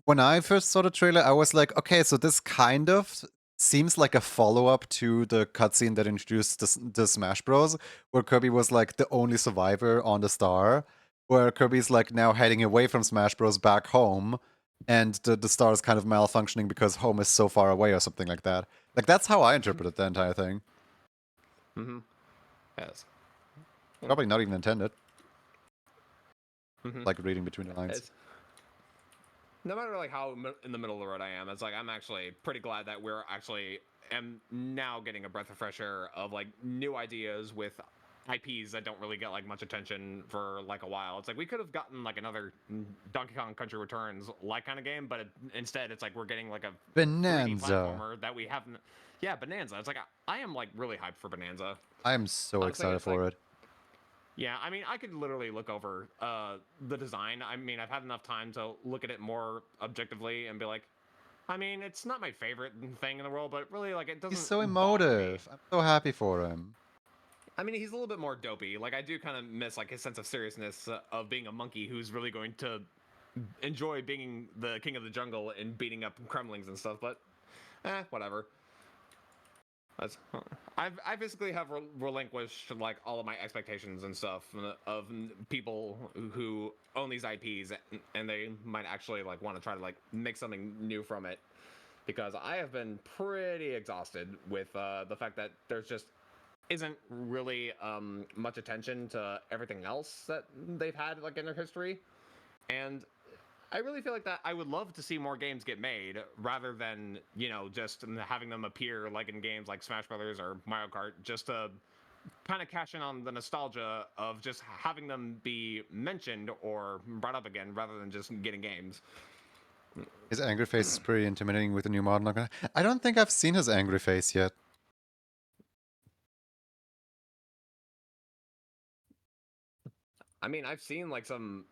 when I first saw the trailer, I was like, okay, so this kind of seems like a follow-up to the cutscene that introduced the Smash Bros, where Kirby was like the only survivor on the Star, where Kirby's like now heading away from Smash Bros back home, and the Star is kind of malfunctioning because home is so far away or something like that. Like, that's how I interpreted the entire thing. Mm-hmm. Yes. Probably not even intended. Mm-hmm. Like reading between the lines. It's, no matter like how in the middle of the road I am, it's like I'm actually pretty glad that we're actually am now getting a breath of fresh air of like new ideas with IPs that don't really get like much attention for like a while. It's like we could have gotten like another Donkey Kong Country Returns like kind of game, but instead it's like we're getting like a 3D Bonanza. platformer that we haven't. Yeah, Bonanza. It's like I am like really hyped for Bonanza. I am so Honestly, excited it's like for it. yeah, I mean, I could literally look over the design. I mean, I've had enough time to look at it more objectively and be like, I mean, it's not my favorite thing in the world, but really, like, it He's doesn't so bother me. emotive. I'm so happy for him. I mean, he's a little bit more dopey. Like, I do kind of miss like his sense of seriousness of being a monkey who's really going to enjoy being the king of the jungle and beating up Kremlings and stuff. But, whatever. That's, I basically have relinquished like all of my expectations and stuff of people who own these IPs and they might actually like want to try to like make something new from it, because I have been pretty exhausted with the fact that there's just isn't really much attention to everything else that they've had like in their history. And I really feel like that I would love to see more games get made rather than, you know, just having them appear like in games like Smash Brothers or Mario Kart, just to kind of cash in on the nostalgia of just having them be mentioned or brought up again rather than just getting games. His angry face is pretty intimidating with the new mod. I don't think I've seen his angry face yet. I mean, I've seen like some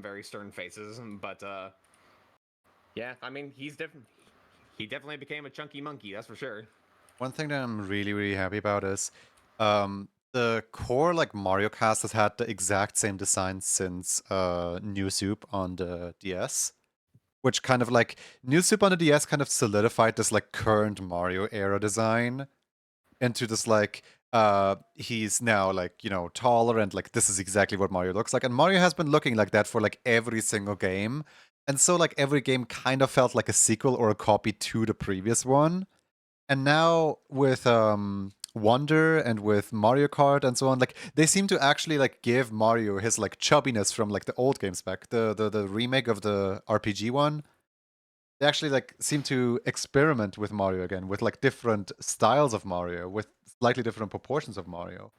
very stern faces, but yeah, I mean, he definitely became a chunky monkey, that's for sure. One thing that I'm really, really happy about is the core like Mario cast has had the exact same design since New Soup on the DS. Which kind of like New Soup on the DS kind of solidified this like current Mario era design into this like he's now like, you know, taller and like this is exactly what Mario looks like. And Mario has been looking like that for like every single game. And so like every game kind of felt like a sequel or a copy to the previous one. And now with Wonder and with Mario Kart and so on, like they seem to actually like give Mario his like chubbiness from like the old games back. The remake of the RPG one, they actually like seem to experiment with Mario again, with like different styles of Mario, with slightly different proportions of Mario.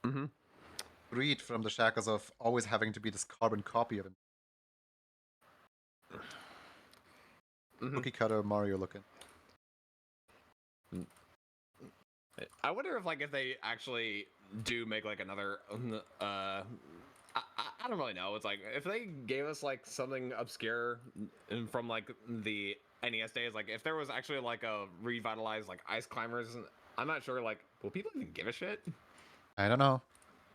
Mm-hmm. Freed from the shackles of always having to be this carbon copy of him. Mm-hmm. Cookie cutter Mario looking. I wonder if like if they actually do make like another I don't really know. It's like if they gave us like something obscure from like the NES days, like if there was actually like a revitalized like Ice Climbers, I'm not sure. Like, will people even give a shit? I don't know.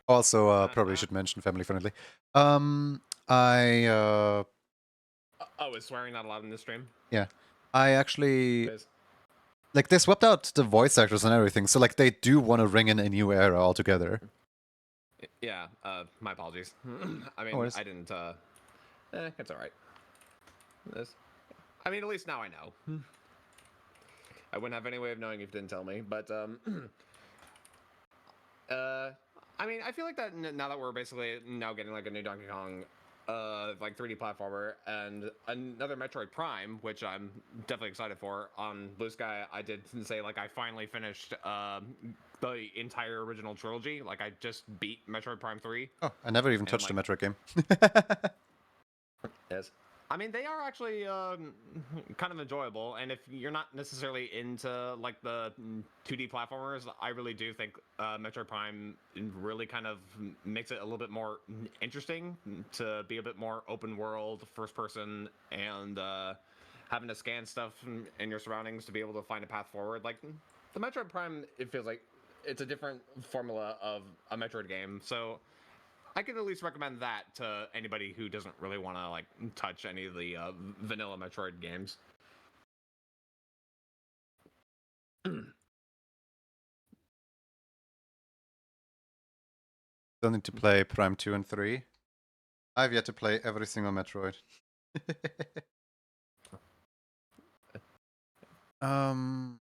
Also, probably Uh, should mention family friendly. I oh, is swearing not allowed in this stream? yeah, I actually It is. like they swapped out the voice actors and everything, so like they do want to ring in a new era altogether. Yeah. My apologies. I No mean, worries. I didn't. It's all right. This. I mean, at least now I know. I wouldn't have any way of knowing if you didn't tell me. But uh, I mean, I feel like that now that we're basically now getting like a new Donkey Kong, like 3D platformer and another Metroid Prime, which I'm definitely excited for. On Blue Sky, I did say like I finally finished the entire original trilogy. Like I just beat Metroid Prime 3, Oh, I never even and touched a like Metroid game. yes. I mean, they are actually kind of enjoyable, and if you're not necessarily into like the 2D platformers, I really do think Metroid Prime really kind of makes it a little bit more interesting to be a bit more open world, first person, and having to scan stuff in your surroundings to be able to find a path forward. Like the Metroid Prime, it feels like it's a different formula of a Metroid game, so I could at least recommend that to anybody who doesn't really want to like touch any of the vanilla Metroid games. Still need to play Prime 2 and 3. I've yet to play every single Metroid. um,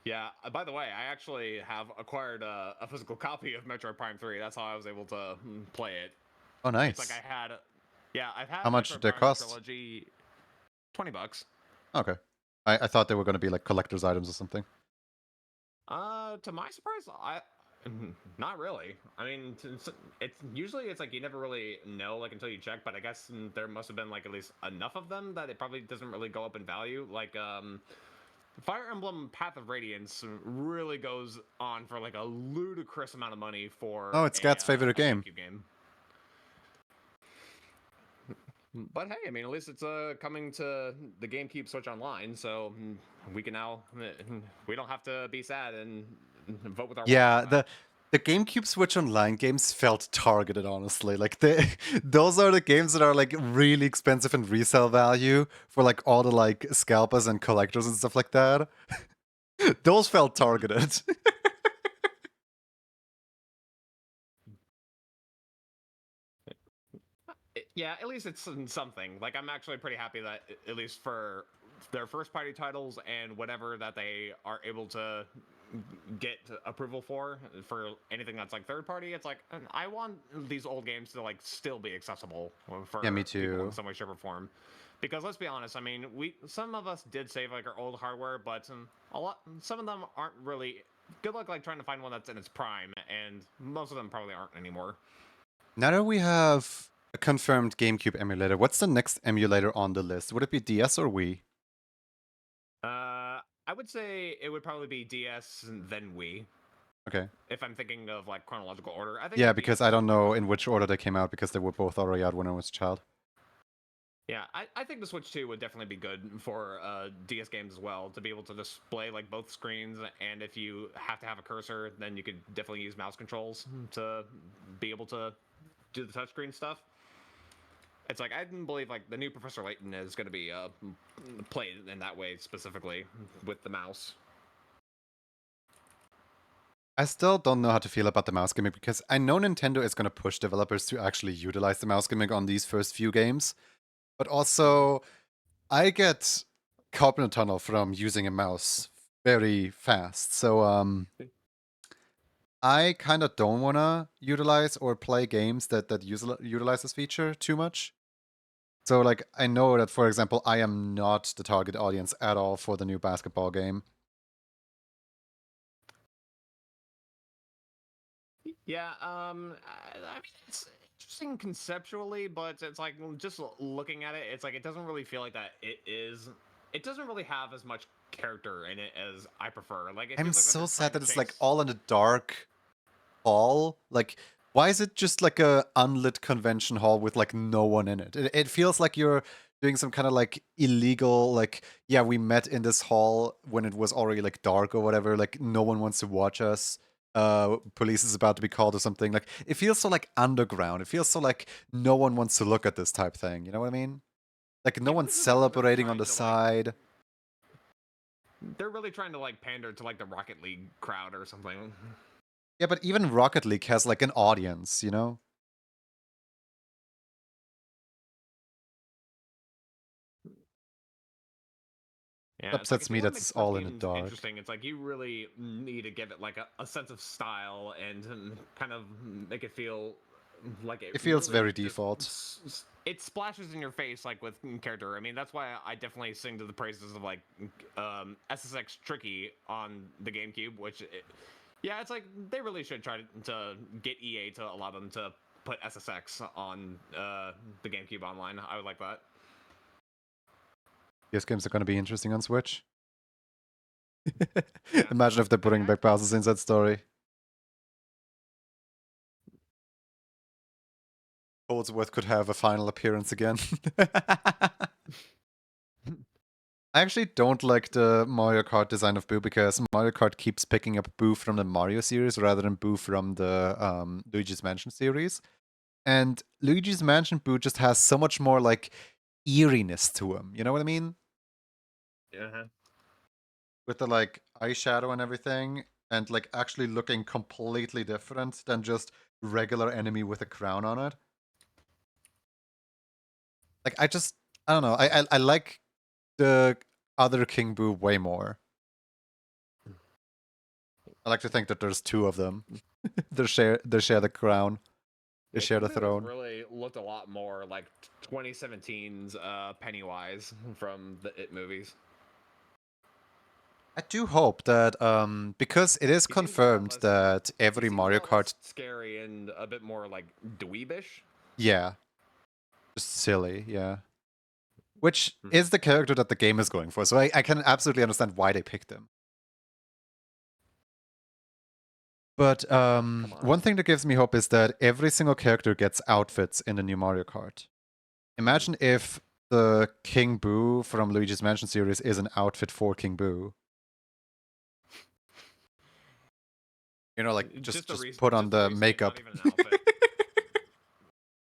Yeah. By the way, I actually have acquired a physical copy of Metroid Prime 3. That's how I was able to play it. oh, It's like nice. I had, yeah, I've How had much Metroid did they Prime cost? trilogy, $20. Okay. I thought they were going to be like collector's items or something. To my surprise, I not really. I mean, it's usually it's like you never really know like until you check. But I guess there must have been like at least enough of them that it probably doesn't really go up in value. Like Fire Emblem Path of Radiance really goes on for like a ludicrous amount of money for Oh, it's Scott's favorite a game. GameCube game. But hey, I mean, at least it's coming to the GameCube Switch Online, so we can now we don't have to be sad and vote with our wallets Yeah, on that. the GameCube Switch Online games felt targeted, honestly. Like they, those are the games that are like really expensive in resale value for like all the like scalpers and collectors and stuff like that. Those felt targeted. Yeah, at least it's something. Like I'm actually pretty happy that at least for their first party titles and whatever that they are able to get approval for anything that's like third party, it's like I want these old games to like still be accessible Yeah, me for people in too. some way, shape, or form. Because let's be honest, I mean, we some of us did save like our old hardware, but some of them aren't really. Good luck like trying to find one that's in its prime, and most of them probably aren't anymore. Now that we have a confirmed GameCube emulator, what's the next emulator on the list? Would it be DS or Wii? I would say it would probably be DS and then Wii. Okay. If I'm thinking of like chronological order, I think Yeah, because DS I is don't pretty know good. in which order they came out because they were both already out when I was a child. Yeah, I think the Switch 2 would definitely be good for DS games as well to be able to display like both screens. And if you have to have a cursor, then you could definitely use mouse controls to be able to do the touchscreen stuff. It's like I believe like the new Professor Layton is going to be played in that way specifically with the mouse. I still don't know how to feel about the mouse gimmick because I know Nintendo is going to push developers to actually utilize the mouse gimmick on these first few games. But also, I get caught in a tunnel from using a mouse very fast. So, I kind of don't want to utilize or play games that utilize this feature too much. So, like, I know that, for example, I am not the target audience at all for the new basketball game. Yeah, I mean, it's interesting conceptually, but it's like just looking at it, it's like it doesn't really feel like that. It is. It doesn't really have as much character in it as I prefer. Like it I'm feels like that so they're sad trying to that it's like chase. all in the dark hall. Like, why is it just like a unlit convention hall with like no one in it? It feels like you're doing some kind of like illegal, like, yeah, we met in this hall when it was already like dark or whatever. Like, no one wants to watch us. Police is about to be called or something. Like, it feels so like underground. It feels so like no one wants to look at this type thing. You know what I mean? Like, no It one's feels like they're celebrating on the trying to like. side. They're really trying to like pander to like the Rocket League crowd or something. Yeah, but even Rocket League has like an audience, you know? Yeah, it's like Upsets if you me want that to make it's sports all in the games dark. interesting, it's like you really need to give it like a sense of style and kind of make it feel like it It feels really very just default. it splashes in your face like with character. I mean, that's why I definitely sing to the praises of like SSX Tricky on the GameCube, yeah, it's like they really should try to get EA to allow them to put SSX on the GameCube online. I would like that. These games are gonna be interesting on Switch. Yeah. Imagine if they're putting Okay. back Bowser's Inside Story. Holdsworth could have a final appearance again. I actually don't like the Mario Kart design of Boo because Mario Kart keeps picking up Boo from the Mario series rather than Boo from the Luigi's Mansion series. And Luigi's Mansion Boo just has so much more like eeriness to him. You know what I mean? Uh-huh. With the like eyeshadow and everything, and like actually looking completely different than just regular enemy with a crown on it. Like I don't know. I like the other King Boo way more. I like to think that there's two of them. They share the crown. They Yeah, share King the Boo has throne. really looked a lot more like 2017's Pennywise from the It movies. I do hope that because it is He seems a lot confirmed less. that He every seems a Mario lot less Kart, scary and a bit more like dweebish. yeah, just silly, yeah. Which Mhm. is the character that the game is going for, so I can absolutely understand why they picked him. But Come on. one thing that gives me hope is that every single character gets outfits in the new Mario Kart. Mhm. Imagine if the King Boo from Luigi's Mansion series is an outfit for King Boo. You know, like Just a put on just a the reskin, not makeup. even an outfit.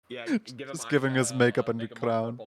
Yeah, give him Just giving us makeup eyeshadow, and the make him more crown. purple.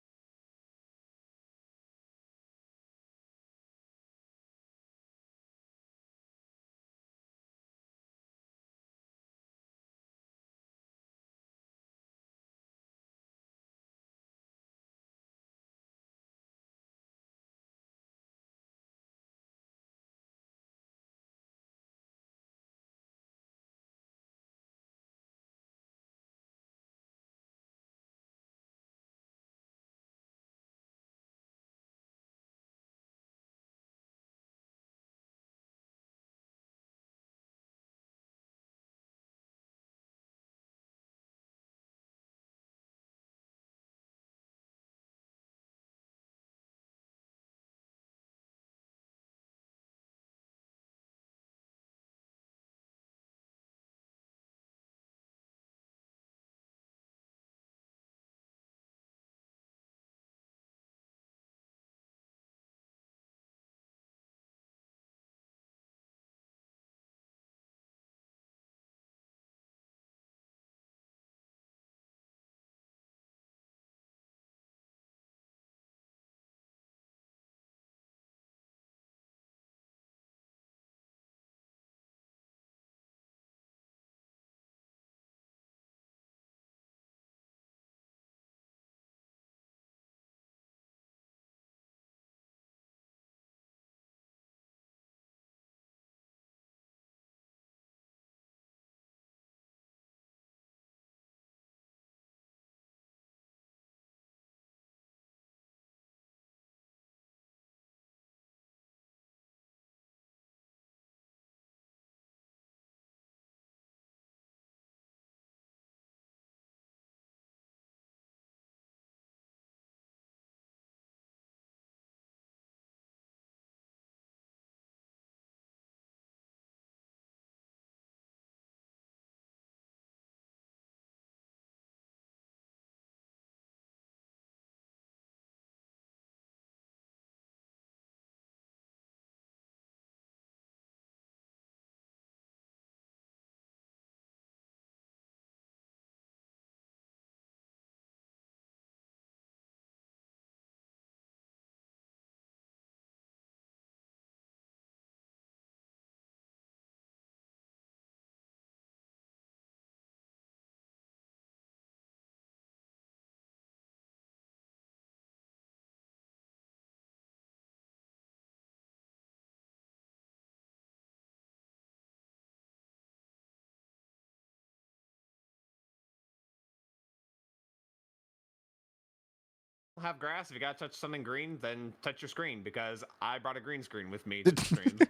Have grass. If you gotta touch something green, then touch your screen because I brought a green screen with me to the stream.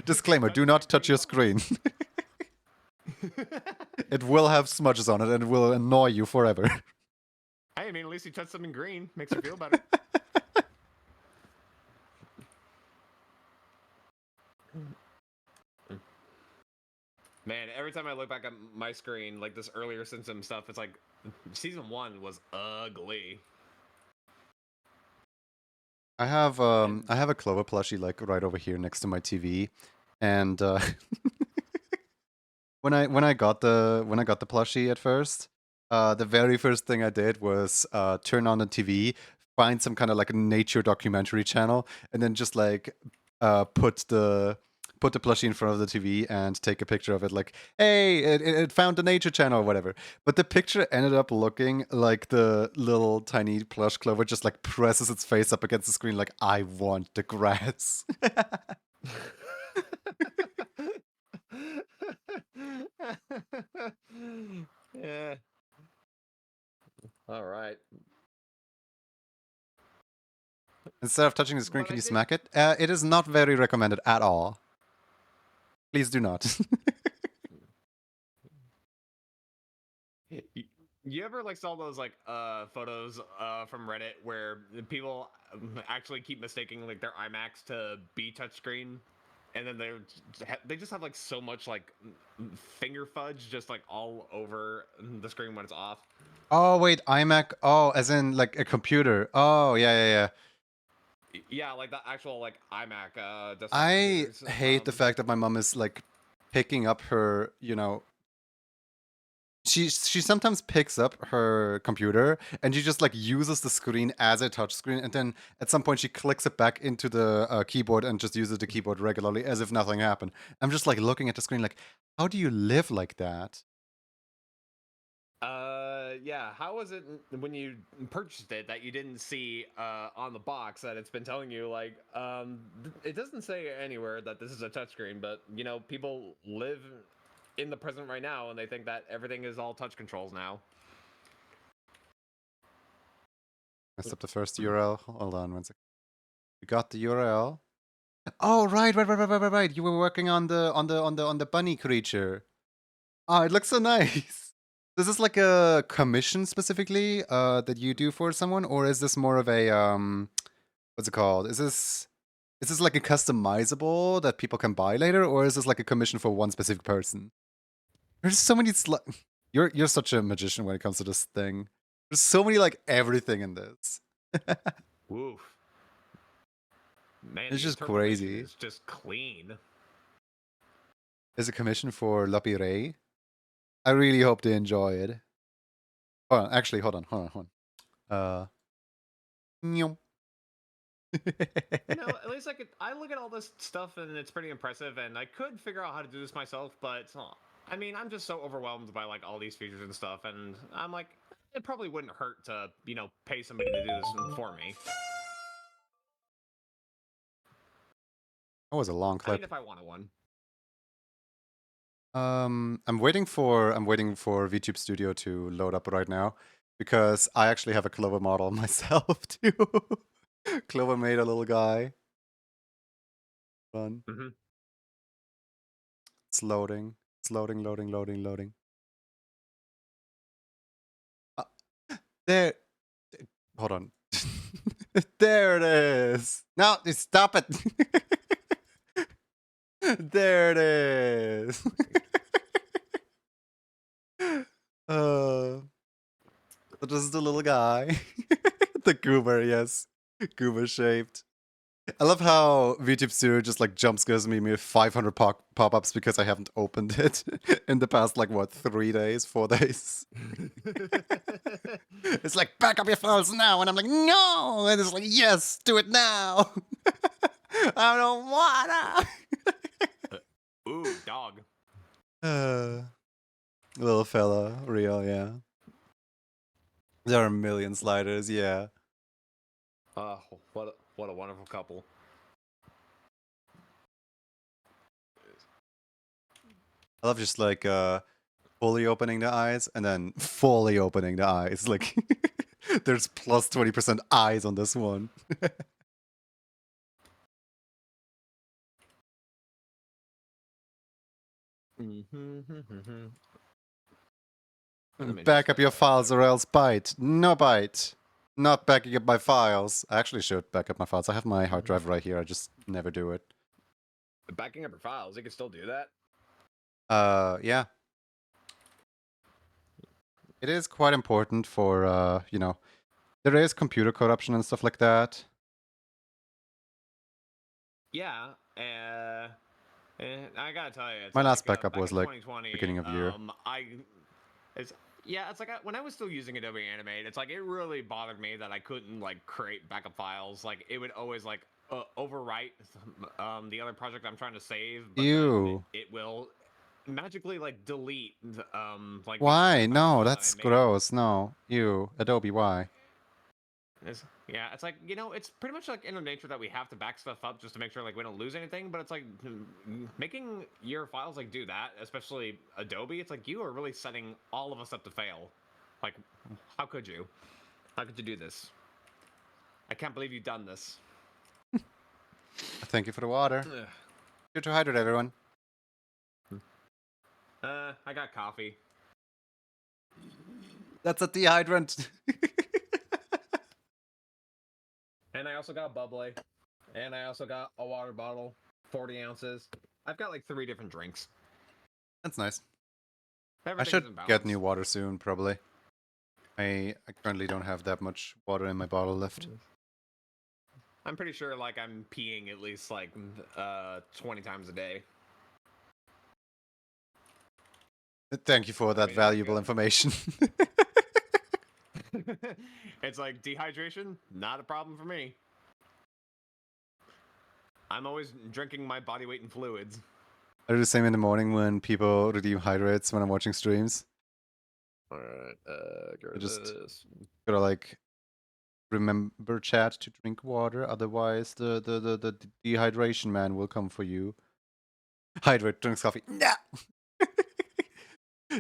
Disclaimer, do Touch my not touch green your button. screen. It will have smudges on it and it will annoy you forever. Hey, I mean, at least you touched something green. Makes you feel better. Man, every time I look back at my screen, like this earlier Simpson stuff, it's like season 1 was ugly. I have And a Clover plushie like right over here next to my TV, and when I got the plushie at first, the very first thing I did was turn on the TV, find some kind of like a nature documentary channel, and then just like put the plushie in front of the TV and take a picture of it. Like, hey, it found the nature channel or whatever. But the picture ended up looking like the little tiny plush Clover just like presses its face up against the screen, like I want the grass. yeah. All right. Instead of touching the screen, But can I you did. smack it? It is not very recommended at all. Please do not. You ever like saw those like photos from Reddit where people actually keep mistaking like their iMacs to be touchscreen, and then they just have like so much like finger fudge just like all over the screen when it's off. Oh wait, iMac. Oh, as in like a computer. Oh yeah, yeah, yeah. Yeah, like the actual like iMac desktop I computers. hate the fact that my mom is like picking up her, she sometimes picks up her computer and she just like uses the screen as a touch screen, and then at some point she clicks it back into the keyboard and just uses the keyboard regularly as if nothing happened. I'm just like looking at the screen like, how do you live like that? Yeah. How was it when you purchased it that you didn't see on the box that it's been telling you like it doesn't say anywhere that this is a touchscreen, but you know people live in the present right now and they think that everything is all touch controls now. Messed up the first URL. Hold on one second. We got the URL. Oh right. You were working on the bunny creature. Oh, it looks so nice. This is like a commission specifically that you do for someone, or is this more of a what's it called? Is this like a customizable that people can buy later, or is this like a commission for one specific person? There's so many. You're such a magician when it comes to this thing. There's so many like everything in this. Woof. Man, It's the just interpolation crazy. is just clean. There's a commission for Lapire. I really hope they enjoy it. Hold on, actually, hold on. Nyom. You know, at least I look at all this stuff and it's pretty impressive, and I could figure out how to do this myself, but I mean, I'm just so overwhelmed by like all these features and stuff, and I'm like, it probably wouldn't hurt to pay somebody to do this for me. That was a long I mean, clip. if I wanted one. I'm waiting for VTube Studio to load up right now because I actually have a Clover model myself too. Clover made a little guy. Fun. Mm-hmm. It's loading. It's loading. Uh, there. Hold on. There it is. No, stop it. There it is. uh, so this is the little guy. The goober, yes. Goober shaped. I love how VTube Studio just like jump scares me with 500 pop-ups because I haven't opened it in the past like what 3 days, 4 days. It's like back up your files now, and I'm like no, and it's like yes, do it now. I don't wanna. Ooh, dog. Little fella, real, yeah. There are a million sliders, yeah. Uh, what a wonderful couple. I love just like fully opening the eyes and then fully opening the eyes. Like there's plus 20% eyes on this one. Mm-hmm. Let me Back just, up your files or else bite. No bite. Not backing up my files. I actually should back up my files. I have my hard drive right here. I just never do it. backing up your files. You can still do that. Yeah. It is quite important for, you know, there is computer corruption and stuff like that. Yeah. I gotta tell you, it's My last like backup back was in like 2020. beginning of year. It's yeah, it's like when I was still using Adobe Animate, it's like it really bothered me that I couldn't like create backup files. Like it would always like overwrite the other project I'm trying to save, but then Ew. it will magically like delete like the Why? other backup No, file that I that's made. gross. No. Ew. Adobe, why? Yeah, it's like, it's pretty much like in the nature that we have to back stuff up just to make sure like we don't lose anything. But it's like making your files like do that, especially Adobe. It's like you are really setting all of us up to fail. Like, how could you? How could you do this? I can't believe you've done this. Thank you for the water. Good to hydrate, everyone. I got coffee. That's a dehydrant. And I also got bubbly. And I also got a water bottle, 40 ounces. I've got like 3 different drinks. That's nice. I Everything is in should balance. get new water soon, probably. I currently don't have that much water in my bottle left. I'm pretty sure like I'm peeing at least like 20 times a day. Thank you for that mean, valuable information. It's like dehydration, not a problem for me. I'm always drinking my body weight in fluids. I do the same in the morning when people redeem hydrates when I'm watching streams. Alright, I just gotta like remember chat to drink water, otherwise the dehydration man will come for you. Hydrate, drinks coffee. Nah.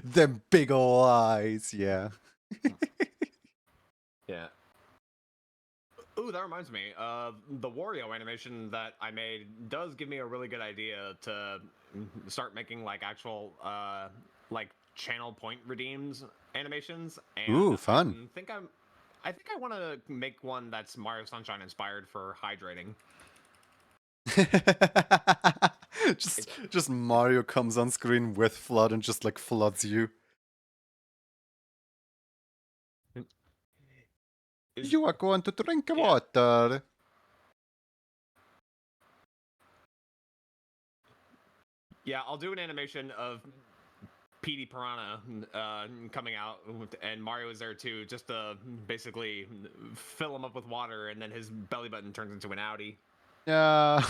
Them big ol' eyes, yeah. Yeah. Ooh, that reminds me. The Wario animation that I made does give me a really good idea to start making like actual like channel point redeems animations. And Ooh, fun. I think I want to make one that's Mario Sunshine inspired for hydrating. just Mario comes on screen with flood and just like floods you. You are going to drink water. Yeah, I'll do an animation of Petey Piranha coming out, and Mario is there too, just to basically fill him up with water, and then his belly button turns into an Audi. Yeah.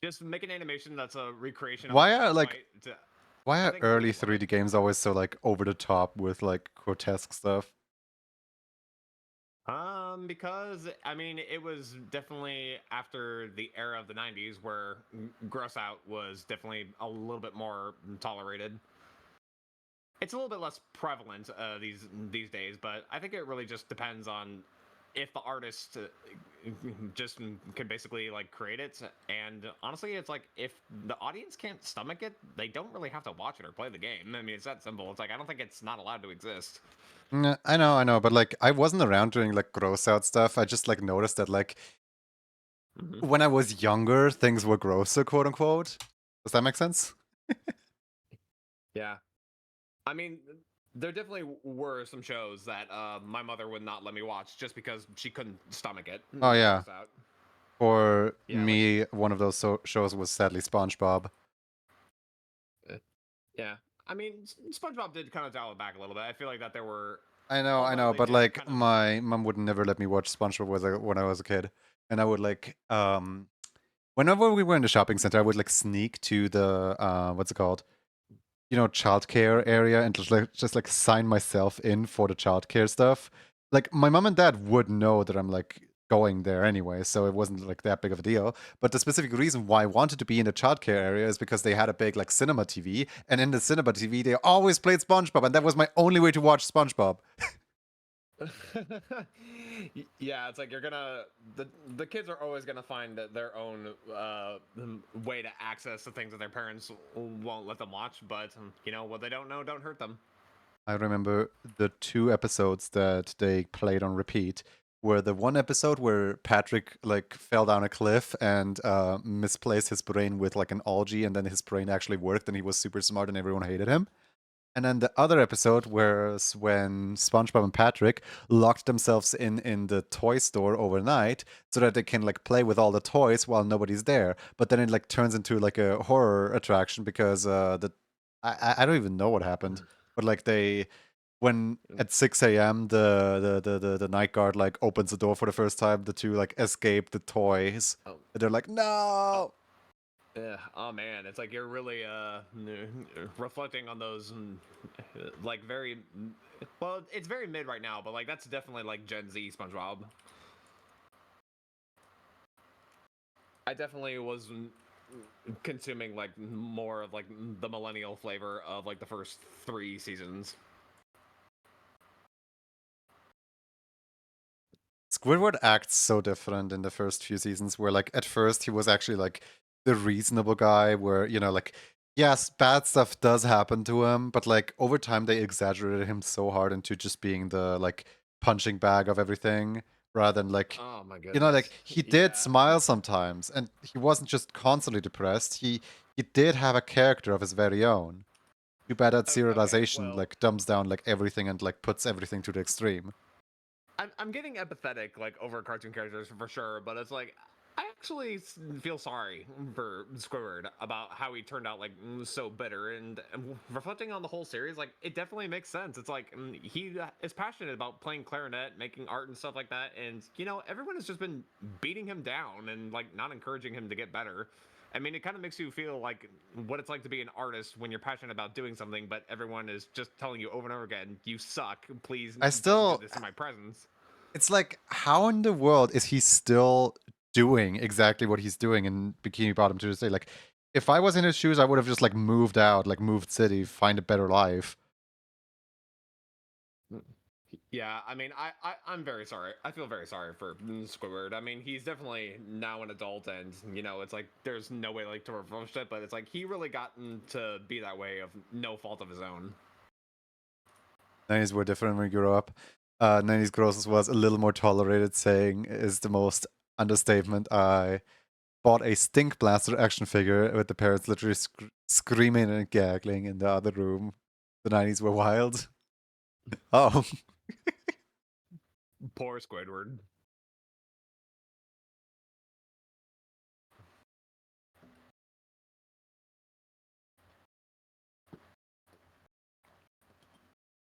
Just make an animation that's a recreation. Why of are like why are think early it'll be 3D games always so like over the top with like grotesque stuff? Because I mean, it was definitely after the era of the '90s where gross out was definitely a little bit more tolerated. It's a little bit less prevalent these days, but I think it really just depends on if the artist just can basically like create it. And honestly, it's like if the audience can't stomach it, they don't really have to watch it or play the game. I mean, it's that simple. It's like I don't think it's not allowed to exist. I know, but like I wasn't around doing like gross out stuff. I just like noticed that like when I was younger, things were grosser, quote unquote. Does that make sense? Yeah. I mean, there definitely were some shows that my mother would not let me watch just because she couldn't stomach it. Oh yeah. Gross out. For Yeah, me, one of those shows was sadly SpongeBob. Yeah. I mean, SpongeBob did kind of dial it back a little bit. I feel like that there were. I although know, they but did like kind of. my mom would never let me watch SpongeBob when I was a kid, and I would like whenever we were in the shopping center, I would like sneak to the what's it called? You know, childcare area and just like sign myself in for the childcare stuff. Like my mom and dad would know that I'm like going there anyway, so it wasn't like that big of a deal. But the specific reason why I wanted to be in the childcare area is because they had a big like cinema TV, and in the cinema TV they always played SpongeBob, and that was my only way to watch SpongeBob. Yeah, it's like you're gonna the kids are always gonna find their own way to access the things that their parents won't let them watch. But you know what they don't know don't hurt them. I remember the two episodes that they played on repeat were the one episode where Patrick like fell down a cliff and misplaced his brain with like an algae, and then his brain actually worked and he was super smart and everyone hated him. And then the other episode was when SpongeBob and Patrick locked themselves in the toy store overnight so that they can like play with all the toys while nobody's there. But then it like turns into like a horror attraction because I don't even know what happened, but like they when at 6 a.m. The night guard like opens the door for the first time, the two like escape the toys. Oh, And they're like, oh, no. yeah. Oh man, it's like you're really reflecting on those like very well. It's very mid right now, but like that's definitely like Gen Z SpongeBob. I definitely was consuming like more of like the millennial flavor of like the first 3 seasons. Squidward acts so different in the first few seasons, where like at first he was actually like the reasonable guy, where like yes, bad stuff does happen to him, but like over time they exaggerated him so hard into just being the like punching bag of everything, rather than like Oh my like goodness. he did Yeah. smile sometimes, and he wasn't just constantly depressed. He did have a character of his very own. Too bad that Okay. serialization Well, like dumbs down like everything and like puts everything to the extreme. I'm getting empathetic like over cartoon characters for sure, but it's like I actually feel sorry for Squidward about how he turned out like so bitter, and reflecting on the whole series, like it definitely makes sense. It's like he is passionate about playing clarinet, making art and stuff like that, and you know everyone has just been beating him down and like not encouraging him to get better. I mean, it kind of makes you feel like what it's like to be an artist when you're passionate about doing something, but everyone is just telling you over and over again, "You suck. Please I don't do still this in my presence." It's like, how in the world is he still doing exactly what he's doing in Bikini Bottom to this day? Like, if I was in his shoes, I would have just like moved out, like moved city, find a better life. Yeah, I mean, I'm very sorry. I feel very sorry for Squidward. I mean, he's definitely now an adult, and you know, it's like there's no way like to reverse it. But it's like he really gotten to be that way of no fault of his own. 90s were different when we grew up. 90s girls was a little more tolerated, saying is the most understatement. I bought a Stink Blaster action figure with the parents literally screaming and gaggling in the other room. The 90s were wild. Oh. Poor Squidward.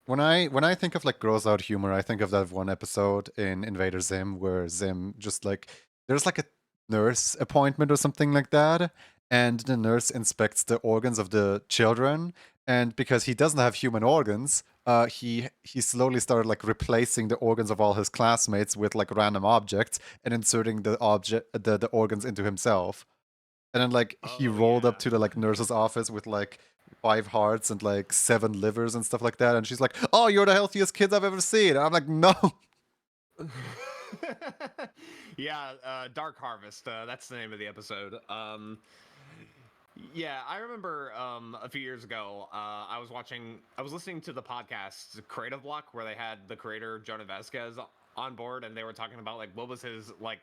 When I think of like gross out humor, I think of that one episode in Invader Zim where Zim just like there's like a nurse appointment or something like that, and the nurse inspects the organs of the children, and because he doesn't have human organs, he slowly started like replacing the organs of all his classmates with like random objects and inserting the organs into himself. And then like he Oh rolled up yeah. to the like nurse's office with like 5 hearts and like 7 livers and stuff like that, and she's like, "Oh, you're the healthiest kids I've ever seen." And I'm like, "No." Yeah, Dark Harvest. That's the name of the episode. Yeah, I remember a few years ago, I was listening to the podcast Creative Block, where they had the creator Jonah Vasquez on board, and they were talking about like what was his like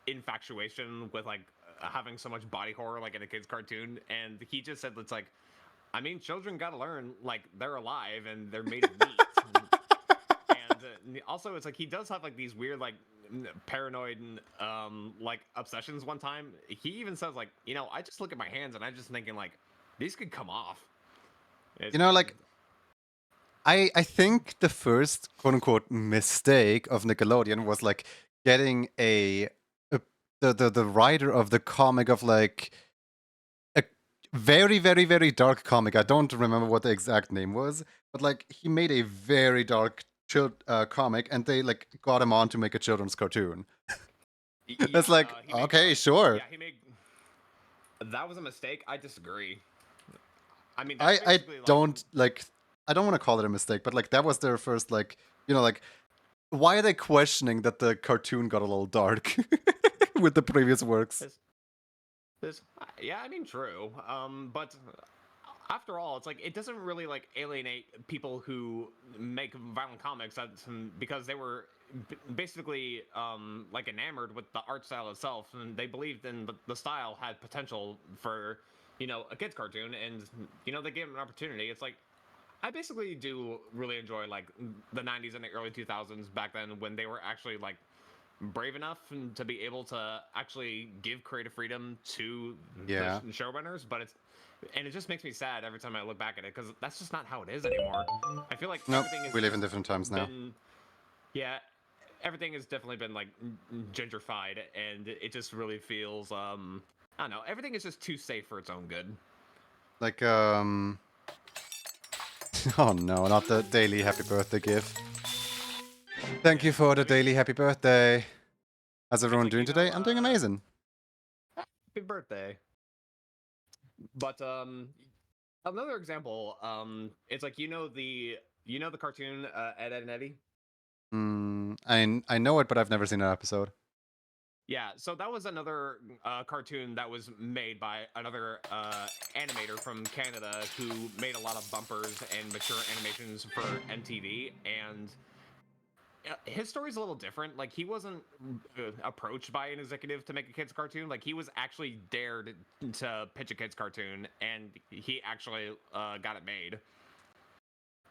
infatuation with like having so much body horror like in a kid's cartoon, and he just said it's like, I mean, children got to learn like they're alive and they're made of meat. And also it's like he does have like these weird like paranoid like obsessions. One time he even says like, you know, I just look at my hands and I'm just thinking like these could come off. It's, Like I think the first quote unquote mistake of Nickelodeon was like getting a the writer of the comic of like a very very very dark comic. I don't remember what the exact name was, but like he made a very dark comic, and they like got him on to make a children's cartoon. yeah, It's like, he made okay, sure. yeah, he made that was a mistake. I disagree. I mean that's I basically like don't like I don't want to call it a mistake, but like that was their first like like why are they questioning that the cartoon got a little dark with the previous works? Yeah, I mean, true. But after all, it's like it doesn't really like alienate people who make violent comics because they were basically like enamored with the art style itself, and they believed in the style had potential for a kids cartoon, and they gave them an opportunity. It's like I basically do really enjoy like the 90s and the early 2000s back then when they were actually like brave enough to be able to actually give creative freedom to the Yeah. showrunners, but it just makes me sad every time I look back at it because that's just not how it is anymore. I feel like Nope. everything has We live in just different times now. been, yeah, everything has definitely been like gentrified, and it just really feels, I don't know, everything is just too safe for its own good. Like, oh no, not the daily happy birthday gif. Thank Yeah, you for the I mean, daily happy birthday. How's it's everyone like doing today? I'm doing amazing. happy birthday. But another example, it's like the cartoon Ed, Ed and Eddie. I know it, but I've never seen an episode. Yeah, so that was another cartoon that was made by another animator from Canada who made a lot of bumpers and mature animations for MTV. And his story's a little different. Like, he wasn't approached by an executive to make a kids cartoon. Like, he was actually dared to pitch a kids cartoon, and he actually got it made.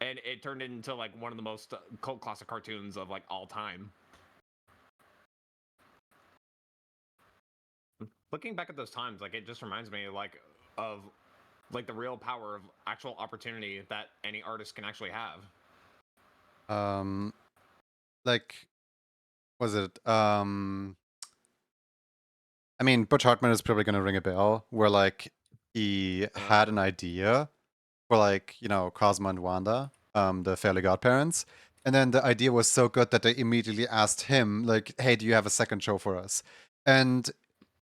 And it turned into like one of the most cult classic cartoons of like all time. Looking back at those times, like it just reminds me like of like the real power of actual opportunity that any artist can actually have. Um, like, was it? I mean, Butch Hartman is probably gonna ring a bell. Where like he had an Uh, idea for like Cosmo and Wanda, the Fairly Godparents, and then the idea was so good that they immediately asked him like, "Hey, do you have a second show for us?" And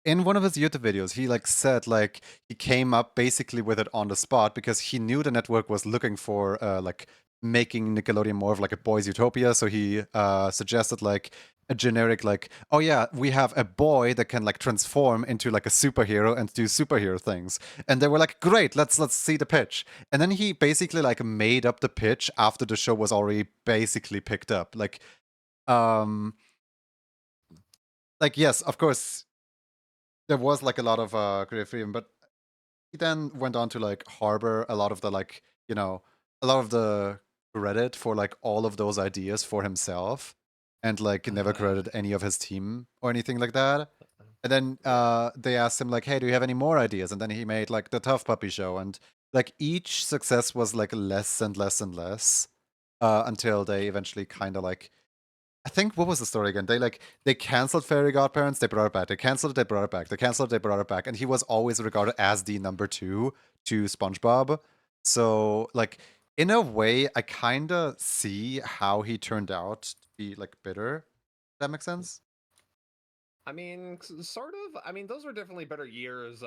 in one of his YouTube videos, he like said like he came up basically with it on the spot because he knew the network was looking for like making Nickelodeon more of like a boys' utopia. So he suggested like a generic like, oh yeah, we have a boy that can like transform into like a superhero and do superhero things. And they were like, great, let's see the pitch. And then he basically like made up the pitch after the show was already basically picked up. Um like yes, of course there was like a lot of creative freedom, but he then went on to like harbor a lot of the like a lot of the credit for like all of those ideas for himself, and like never credited any of his team or anything like that. And then yeah. they asked him like, "Hey, do you have any more ideas?" And then he made like the Tough Puppy Show, and like each success was like less and less and less until they eventually kind of like I think what was the story again? They canceled Fairy Godparents, they brought it back. They canceled it, they brought it back. They canceled it, they brought it back. And he was always regarded as the number two to SpongeBob. So like in a way, I kinda see how he turned out to be like bitter. That makes sense? I mean, sort of. I mean, those were definitely better years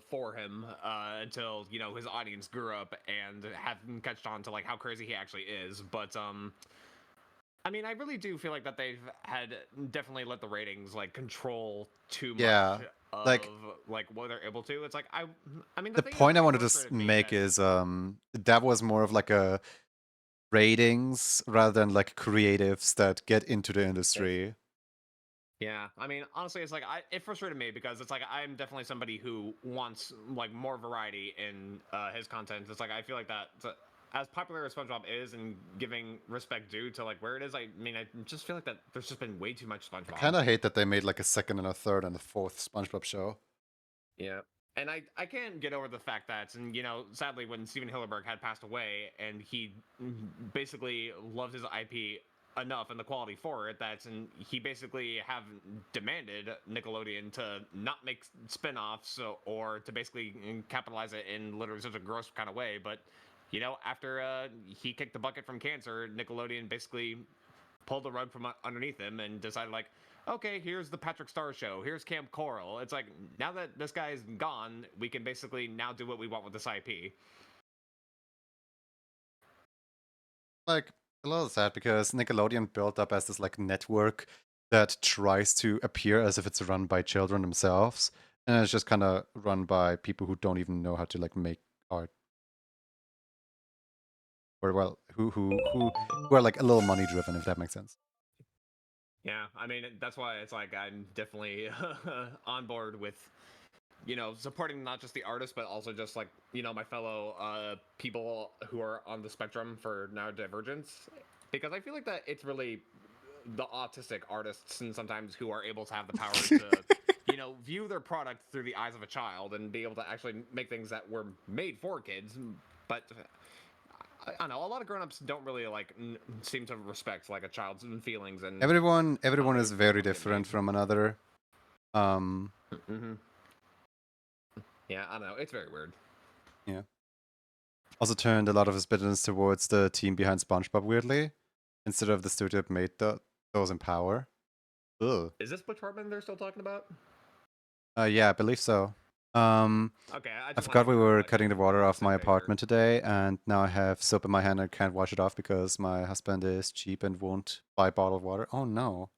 for him until his audience grew up and have catched on to like how crazy he actually is. But I mean, I really do feel like that they've had definitely let the ratings like control too much Yeah. of Like like what they're able to. It's like I mean, the the thing that point I really wanted to frustrated me make that is that was more of like a ratings rather than like creatives that get into the if industry. yeah, I mean, honestly, it's like it frustrated me because it's like I'm definitely somebody who wants like more variety in his content. It's like I feel like that as popular as SpongeBob is and giving respect due to like where it is. I mean, I just feel like that there's just been way too much I SpongeBob. kind of hate that they made like a second and a third and a fourth SpongeBob show. Yeah. And I can't get over the fact that, and sadly, when Steven Hillenburg had passed away, and he basically loved his IP enough and the quality for it that, and he basically have demanded Nickelodeon to not make spin-offs or to basically capitalize it in literally such a gross kind of way. But after he kicked the bucket from cancer, Nickelodeon basically pulled the rug from underneath him and decided like, okay, here's the Patrick Star show, here's Camp Coral. It's like now that this guy's gone, we can basically now do what we want with this IP. Like A little sad because Nickelodeon built up as this like network that tries to appear as if it's run by children themselves, and it's just kind of run by people who don't even know how to like make art, or well, who are like a little money driven, if that makes sense. Yeah, I mean that's why it's like I'm definitely on board with supporting not just the artist but also just like my fellow people who are on the spectrum for neurodivergence, because I feel like that it's really the autistic artists and sometimes who are able to have the power to view their product through the eyes of a child and be able to actually make things that were made for kids. But I don't know, a lot of grown-ups don't really like seem to respect like a child's feelings and how Everyone they is feel very about getting different made. from another. Um, Hmm. Yeah, I don't know, it's very weird. yeah. Also turned a lot of his bitterness towards the team behind SpongeBob weirdly, instead of the studio that made those in power. Ugh. Is this Butch Hartman they're still talking about? Yeah, I believe so. Um, Okay, I I just wanted to forgot we confirm were that cutting the we're water on the off same my page here. apartment today, and now I have soap in my hand and can't wash it off because my husband is cheap and won't buy bottled water. Oh no.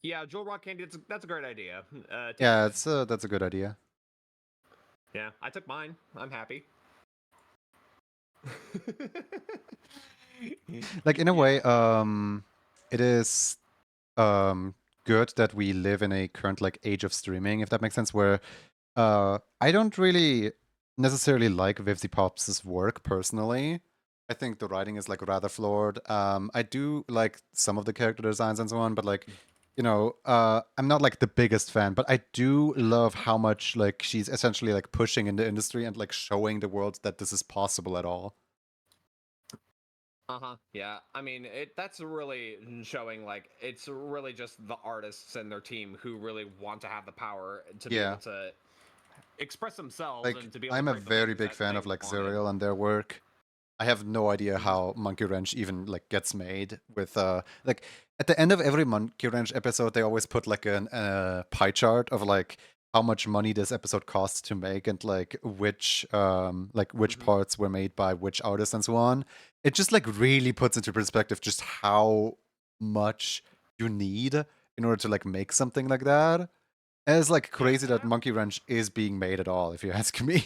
Yeah, Joel Rock Candy, that's a great idea. Take Yeah, it. it's that's a good idea. Yeah, I took mine. I'm happy. Like in a way, Yeah. it is good that we live in a current like age of streaming, if that makes sense, where I don't really necessarily like Vivzy Pop's work personally. I think the writing is like rather flawed. I do like some of the character designs and so on, but like, I'm not like the biggest fan, but I do love how much like she's essentially like pushing in the industry and like showing the world that this is possible at all. Uh-huh. Yeah. I mean, that's really showing like it's really just the artists and their team who really want to have the power to be able Yeah. to express themselves Like and to be able to I'm a create the very things big that fan they of like wanted. Zuriel and their work. I have no idea Hmm. how Monkey Wrench even like gets made with like at the end of every Monkey Wrench episode they always put like an pie chart of like how much money this episode cost to make and like which Hmm. parts were made by which artist and so on. It just like really puts into perspective just how much you need in order to like make something like that. And it's like Yeah, crazy and that Monkey Wrench is being made at all, if you ask me.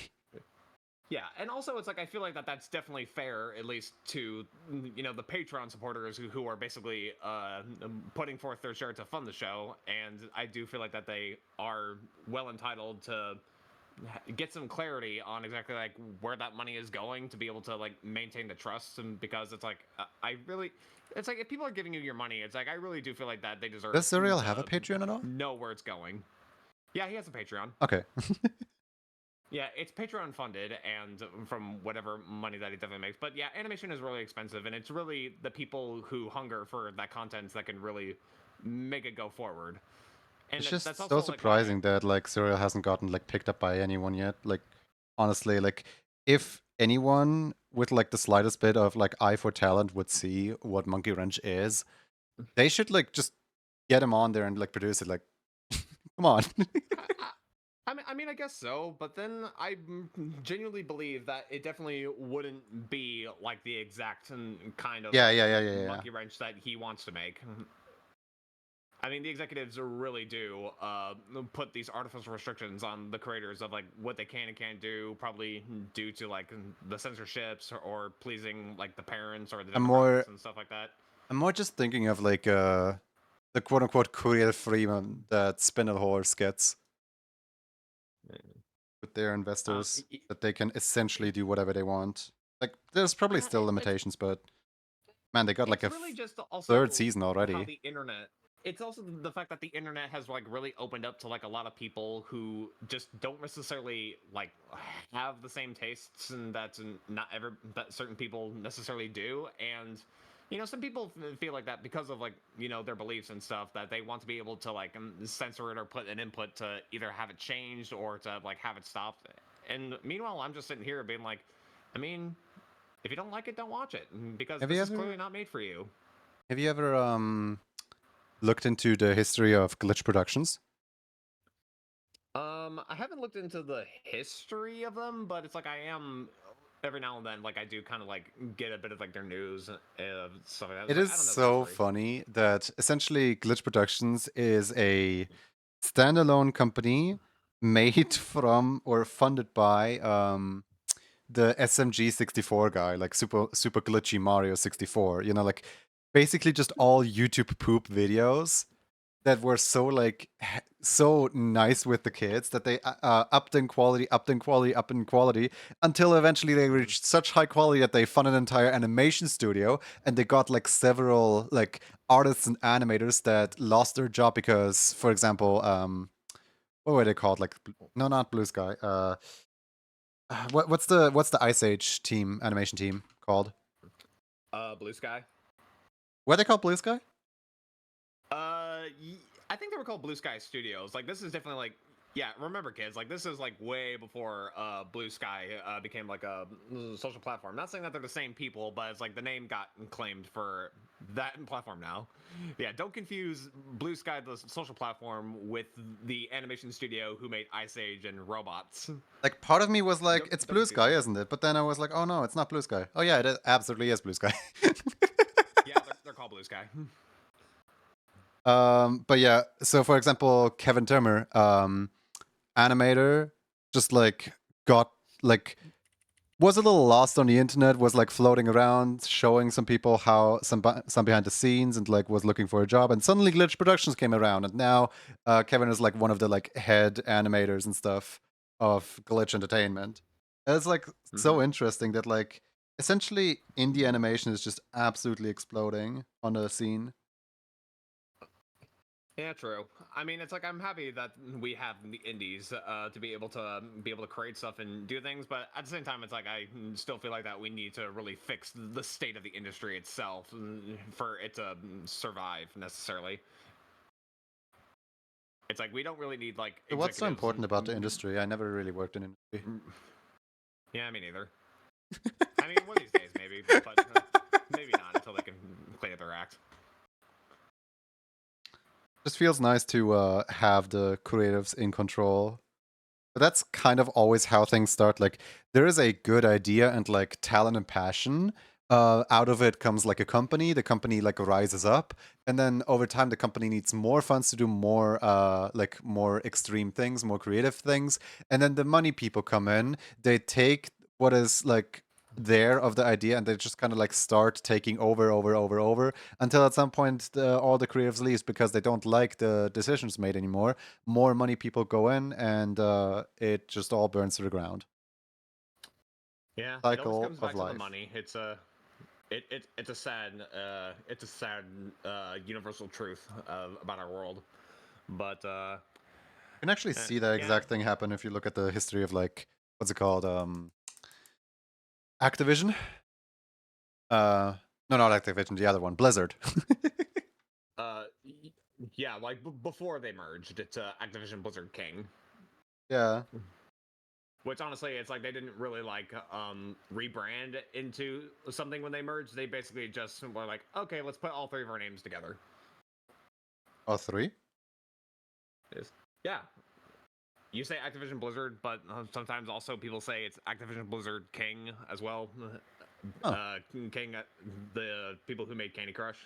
yeah, and also it's like I feel like that's definitely fair, at least to the Patreon supporters who are basically putting forth their share to fund the show, and I do feel like that they are well entitled to get some clarity on exactly like where that money is going to be able to like maintain the trust, and because it's like I really it's like if people are giving you your money, it's like I really do feel like that they deserve Does Zuriel have a to Patreon at all? know where it's going. Yeah, he has a Patreon. Okay. Yeah, it's Patreon funded and from whatever money that he definitely makes. But yeah, animation is really expensive, and it's really the people who hunger for that content that can really make it go forward. And It's just that's so also like why. surprising that like Serial hasn't gotten like picked up by anyone yet. Like honestly, like if anyone with like the slightest bit of like eye for talent would see what Monkey Wrench is, they should like just get him on there and like produce it. Like, come on. I mean, I guess so, but then I genuinely believe that it definitely wouldn't be like the exact kind of Yeah, like yeah, yeah, yeah, yeah. monkey wrench that he wants to make. I mean, the executives really do put these artificial restrictions on the creators of like what they can and can't do, probably due to like the censorships or pleasing like the parents or the I'm more demographics and stuff like that. I'm more just thinking of like the quote unquote Courier Freeman that Spindle Horse gets with their Um, investors, y- that they can y- essentially do whatever they want. Like there's probably still it's limitations, but man, they got like it's a really just third also season how already. the internet. It's also the fact that the internet has like really opened up to like a lot of people who just don't necessarily like have the same tastes, and that's not ever that certain people necessarily do. And some people feel like that because of like their beliefs and stuff, that they want to be able to like censor it or put an input to either have it changed or to like have it stopped. And meanwhile, I'm just sitting here being like, I mean, if you don't like it, don't watch it, because Have you this is clearly ever not made for you. have you ever looked into the history of glitch productions? I haven't looked into the history of them, but it's like I am. every now and then, like I do kind of like get a bit of like their news stuff like that. It's It like is I don't know the so history. funny that essentially Glitch Productions is a standalone company made from or funded by the SMG 64 guy, like super glitchy Mario 64. You know, like basically just all YouTube poop videos that were so like so nice with the kids that they upped in quality, upped in quality, upped in quality until eventually they Mhm. reached such high quality that they funded an entire animation studio and they got like several like artists and animators that lost their job because, for example, what were they called? Like no, not Blue Sky. What's the Ice Age team animation team called? Blue Sky. What are they called? Blue Sky? I think they were called Blue Sky Studios. Like this is definitely like yeah. Remember, kids, like this is like way before Blue Sky became like a social platform. Not saying that they're the same people, but it's like the name got claimed for that platform now. Yeah, don't confuse Blue Sky, the social platform, with the animation studio who made Ice Age and Robots. Like part of me was like, it's Don't Blue confuse Sky, them. isn't it? But then I was like, oh no, it's not Blue Sky. Oh yeah, absolutely is Blue Sky. Yeah, they're called Blue Sky. But yeah, so for example, Kevin Turner, animator, just like got like was a little lost on the internet, was like floating around, showing some people how some behind the scenes, and like was looking for a job. And suddenly, Glitch Productions came around, and now Kevin is like one of the like head animators and stuff of Glitch Entertainment. And it's like so Hmm. interesting that like essentially indie animation is just absolutely exploding on the scene. Yeah, true. I mean, it's like I'm happy that we have the indies to be able to create stuff and do things, but at the same time, it's like I still feel like that we need to really fix the state of the industry itself for it to survive necessarily. It's like we don't really need like So what's so executives. important about the industry? I never really worked in industry. Yeah, me neither. I mean, one of these days maybe, but maybe not until they can clean up their act. Just feels nice to have the creatives in control. But that's kind of always how things start. Like there is a good idea and like talent and passion. Out of it comes like a company. The company like rises up, and then over time, the company needs more funds to do more like more extreme things, more creative things. And then the money people come in. They take what is like there of the idea, and they just kind of like start taking over until at some point all the creatives leaves because they don't like the decisions made anymore. More money people go in, and it just all burns to the ground. Yeah, it always Cycle comes of back to the life. money. It's a sad universal truth about our world. But You can actually see that yeah, exact thing happen if you look at the history of like what's it called, Activision. No, not Activision. The other one, Blizzard. uh, yeah, like before they merged, it's Activision Blizzard King. Yeah. Which honestly, it's like they didn't really like rebrand into something when they merged. They basically just were like, okay, let's put all three of our names together. All three. Yeah, you say Activision Blizzard, but sometimes also people say it's Activision Blizzard King as well. Huh. King, the people who made Candy Crush.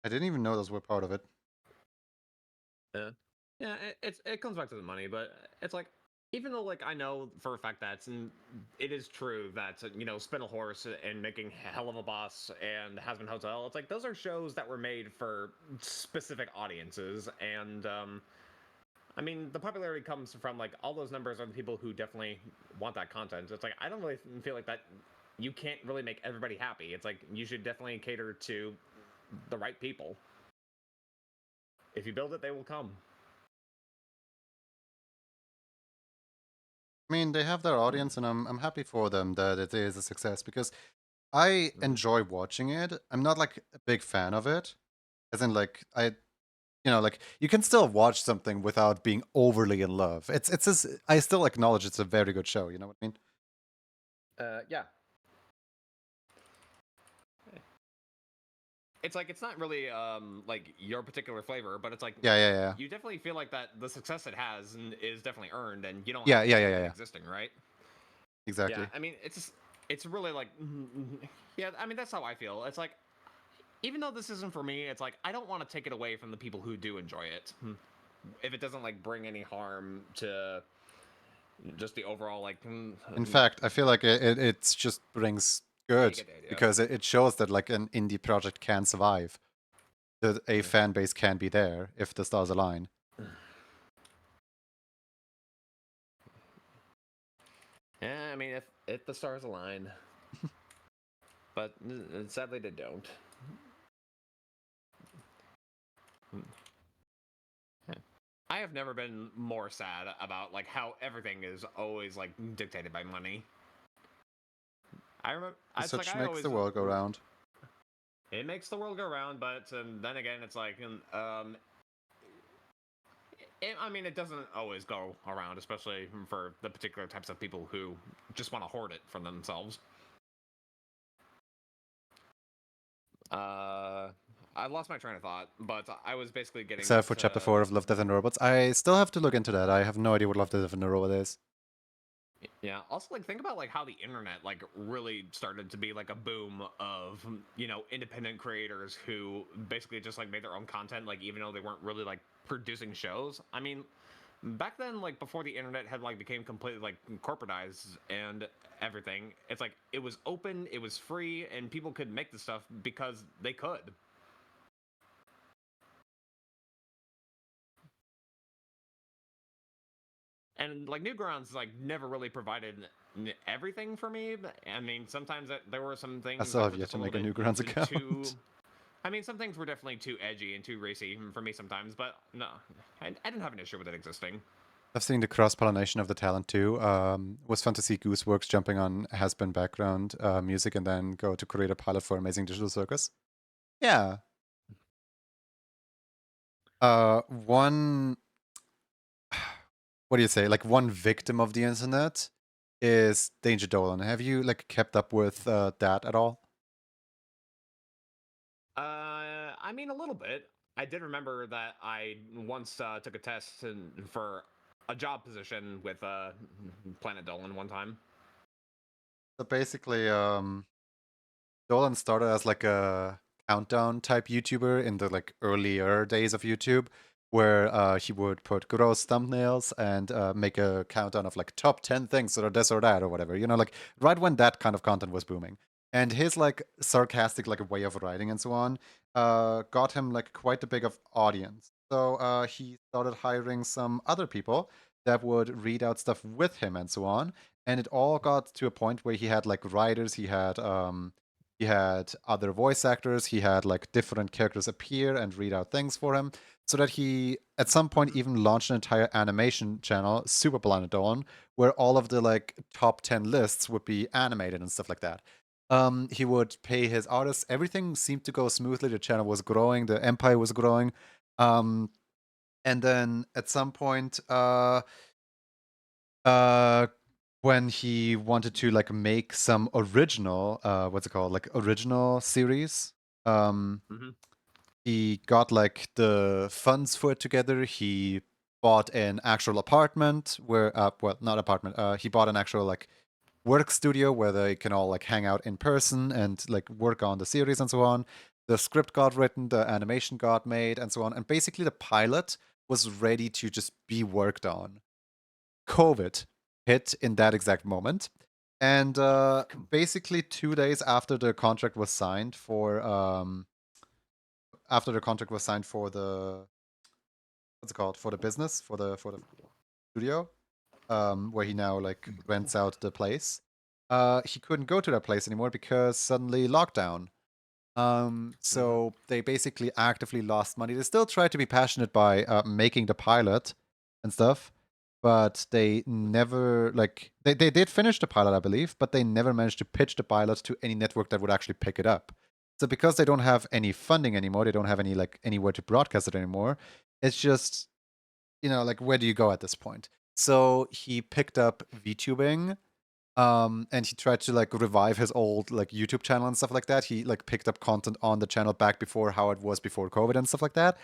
I didn't even know those were part of it. Yeah, yeah. It comes back to the money, but it's like even though like I know for a fact that it is true that Spin a Horse and making Hell of a Boss and Hazbin Hotel, it's like those are shows that were made for specific audiences, and I mean the popularity comes from like all those numbers are the people who definitely want that content. It's like I don't really feel like that. You can't really make everybody happy. It's like you should definitely cater to the right people. If you build it, they will come. I mean, they have their audience, and I'm happy for them that it is a success because I enjoy watching it. I'm not like a big fan of it, as in like like you can still watch something without being overly in love. I still acknowledge it's a very good show. You know what I mean? Yeah. It's like it's not really like your particular flavor, but it's like Yeah, yeah, yeah, you definitely feel like that the success it has is definitely earned, and you don't have yeah, to yeah, pay yeah, for yeah, it yeah. existing, right? Exactly. Yeah, I mean, it's really like, yeah, I mean, that's how I feel. It's like, even though this isn't for me, it's like I don't want to take it away from the people who do enjoy it. If it doesn't like bring any harm to just the overall like, In fact, I feel like it's just brings yeah, you good get the idea. because it shows that like an indie project can survive. That a fan base can be there if the stars align. Yeah, I mean, if the stars align, but sadly they don't. I have never been more sad about like how everything is always like dictated by money. I remember it's like Such I makes always the world go round. it makes the world go round, but then again, it's like I mean, it doesn't always go around, especially for the particular types of people who just want to hoard it for themselves. Uh, I lost my train of thought, but I was basically getting Except for chapter to 4 of Love, Death, and Robots. I still have to look into that. I have no idea what Love, Death, and Robot is. yeah. Also, like think about like how the internet like really started to be like a boom of independent creators who basically just like made their own content, like even though they weren't really like producing shows. I mean, back then, like before the internet had like became completely like corporatized and everything, it's like it was open, it was free, and people could make the stuff because they could. And like Newgrounds like never really provided everything for me. I mean, sometimes there were some I things still that have were yet just a to little make a bit Newgrounds too. account. I mean, some things were definitely too edgy and too racy for me sometimes, but no, I didn't have an issue with it existing. I've seen the cross pollination of the talent too. It was fun to see Gooseworks jumping on has been background music and then go to create a pilot for Amazing Digital Circus. Yeah. One, what do you say? Like one victim of the internet is Danger Dolan. Have you like kept up with that at all? I mean, a little bit. I did remember that I once took a test for a job position with Planet Dolan one time. So basically, Dolan started as like a countdown type YouTuber in the like earlier days of YouTube, where he would put gross thumbnails and make a countdown of like top 10 things or this or that or whatever. You know, like right when that kind of content was booming. And his like sarcastic like way of writing and so on got him like quite a big of audience. So he started hiring some other people that would read out stuff with him and so on. And it all got to a point where he had like writers, he had other voice actors, he had like different characters appear and read out things for him, so that he at some point even launched an entire animation channel, Super Planet Dawn, where all of the like top 10 lists would be animated and stuff like that. He would pay his artists. Everything seemed to go smoothly. The channel was growing, the empire was growing. Um, and then at some point, uh, when he wanted to like make some original what's it called, like original series, Mm-hmm. he got like the funds for it together. He bought an actual apartment where well, not apartment, he bought an actual like work studio where they can all like hang out in person and like work on the series and so on. The script got written, the animation got made and so on, and basically the pilot was ready to just be worked on. COVID hit in that exact moment. And basically 2 days after the contract was signed for the what's it called, for the business, for the studio, where he now like rents out the place, he couldn't go to that place anymore because suddenly lockdown. Mm-hmm. So they basically actively lost money. They still tried to be passionate by making the pilot and stuff, but they never like they did finish the pilot, I believe, but they never managed to pitch the pilot to any network that would actually pick it up. So because they don't have any funding anymore, they don't have any like anywhere to broadcast it anymore. It's just, like where do you go at this point? So he picked up VTubing, and he tried to like revive his old like YouTube channel and stuff like that. He like picked up content on the channel back before how it was before COVID and stuff like that.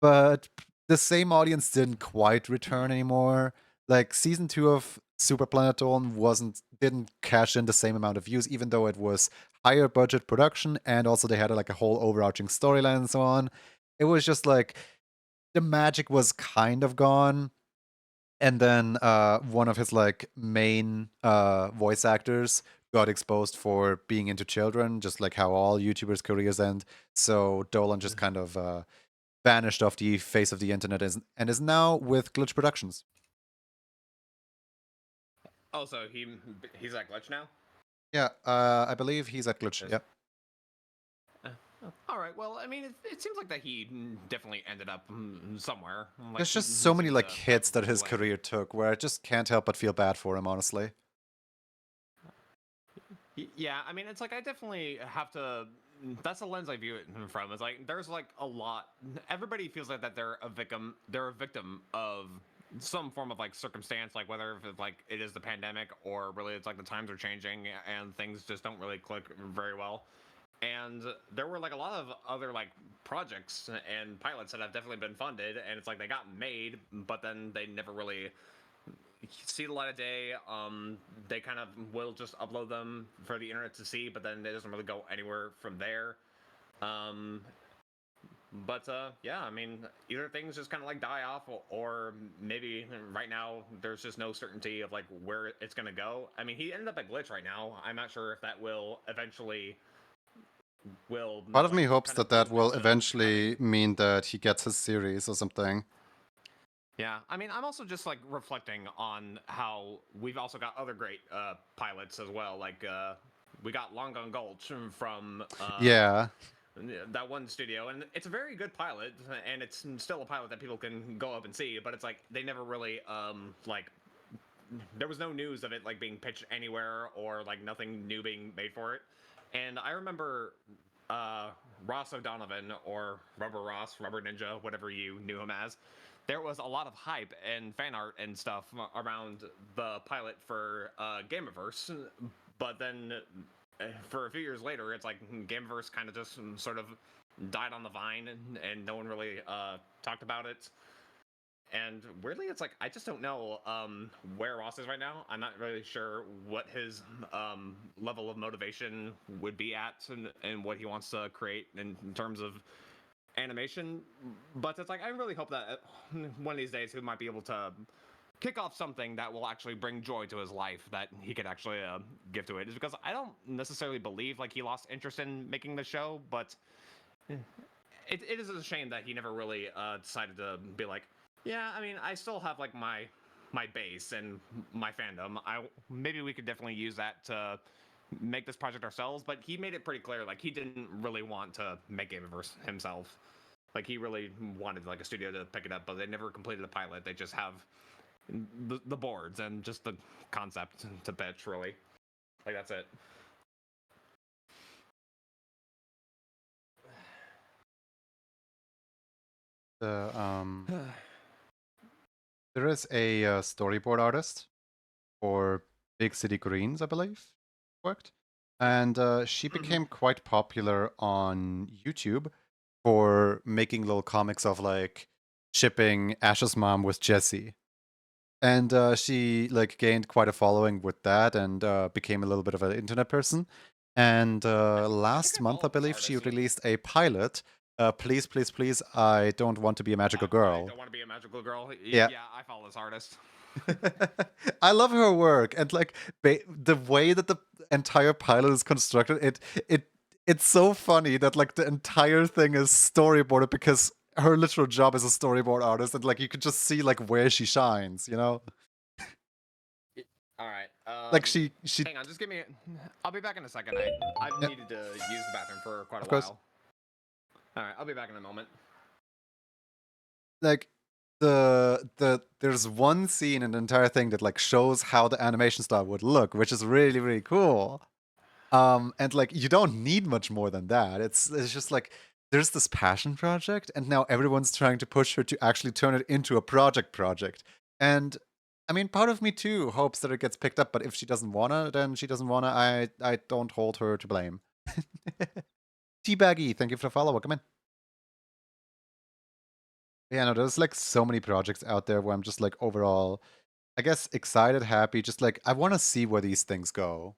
But the same audience didn't quite return anymore. Like season 2 of Super Planetone didn't cash in the same amount of views, even though it was higher budget production, and also they had like a whole overarching storyline and so on. It was just like the magic was kind of gone. And then one of his like main voice actors got exposed for being into children, just like how all YouTubers' careers end. So Dolan just kind of vanished off the face of the internet and is now with Glitch Productions. Also, he's at Glitch now. Yeah, I believe he's at Glitch. Yes. Yep. All right. Well, I mean, it seems like that he definitely ended up somewhere. Like There's he, just he so many seems like to have hits that his like. career took where I just can't help but feel bad for him, honestly. Yeah, I mean, it's like I definitely have to. That's the lens I view it from. It's like there's like a lot. Everybody feels like that they're a victim. They're a victim of some form of like circumstance, like whether if it's like it is the pandemic or really it's like the times are changing and things just don't really click very well. And there were like a lot of other like projects and pilots that have definitely been funded, and it's like they got made, but then they never really see the light of day. They kind of will just upload them for the internet to see, but then it doesn't really go anywhere from there. Um, but yeah, I mean, either things just kind of like die off, or maybe right now there's just no certainty of like where it's gonna go. I mean, he ended up at Glitch right now. I'm not sure if that will eventually will Part of like me hopes kind of that that move will into eventually having. mean that he gets his series or something. Yeah, I mean, I'm also just like reflecting on how we've also got other great pilots as well. Like we got Long Gun Gulch from Yeah. that one studio, and it's a very good pilot, and it's still a pilot that people can go up and see. But it's like they never really like there was no news of it like being pitched anywhere or like nothing new being made for it. And I remember Ross O'Donovan or Rubber Ross, Rubber Ninja, whatever you knew him as. There was a lot of hype and fan art and stuff around the pilot for Gameverse, but then for a few years later, it's like Gameverse kind of just sort of died on the vine, and no one really talked about it. And weirdly, it's like I just don't know where Ross is right now. I'm not really sure what his level of motivation would be at, and what he wants to create in terms of animation. But it's like I really hope that one of these days he might be able to kick off something that will actually bring joy to his life that he could actually give to it. Is because I don't necessarily believe like he lost interest in making the show, but it is a shame that he never really decided to be like, yeah, I mean, I still have like my base and my fandom. I maybe we could definitely use that to make this project ourselves. But he made it pretty clear, like he didn't really want to make Gameverse himself. Like he really wanted like a studio to pick it up, but they never completed a pilot. They just have the boards and just the concept to pitch. Really, like that's it. The there is a storyboard artist for Big City Greens, I believe, worked, and she became quite popular on YouTube for making little comics of like shipping Ash's mom with Jesse. And she like gained quite a following with that and became a little bit of an internet person. And I think last I month, I follow this believe, she artist. released a pilot. Please, please, please, I don't want to be a magical I girl. don't want to be a magical girl. Yeah. Yeah, I follow this artist. I love her work and like the way that the entire pilot is constructed. It's so funny that like the entire thing is storyboarded because her literal job is a storyboard artist, and like you could just see like where she shines. You know, All right. like she. Hang on. Just give me. I'll be back in a second. I've Yeah, needed to use the bathroom for quite a of course. while. All right. I'll be back in a moment. Like there's one scene in the entire thing that like shows how the animation style would look, which is really really cool. And like you don't need much more than that. It's just like there's this passion project, and now everyone's trying to push her to actually turn it into a project. And I mean, part of me too hopes that it gets picked up, but if she doesn't wanna, then she doesn't wanna. I don't hold her to blame. Teabaggy, thank you for the follow. Welcome in. Yeah, no, there's like so many projects out there where I'm just like overall I guess excited, happy, just like I want to see where these things go.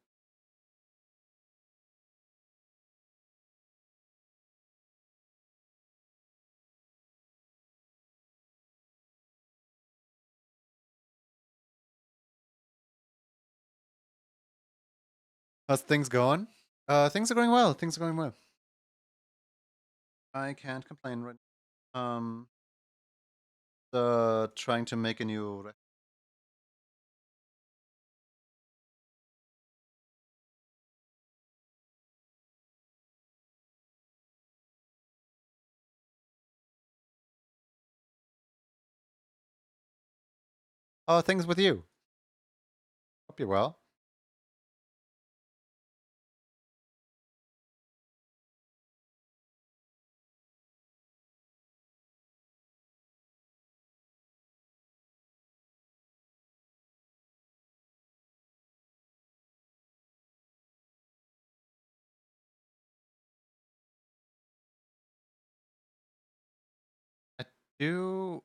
How's things going? Things are going well. Things are going well. I can't complain right. Trying to make a new. Oh, things with you. Hope you're well. I do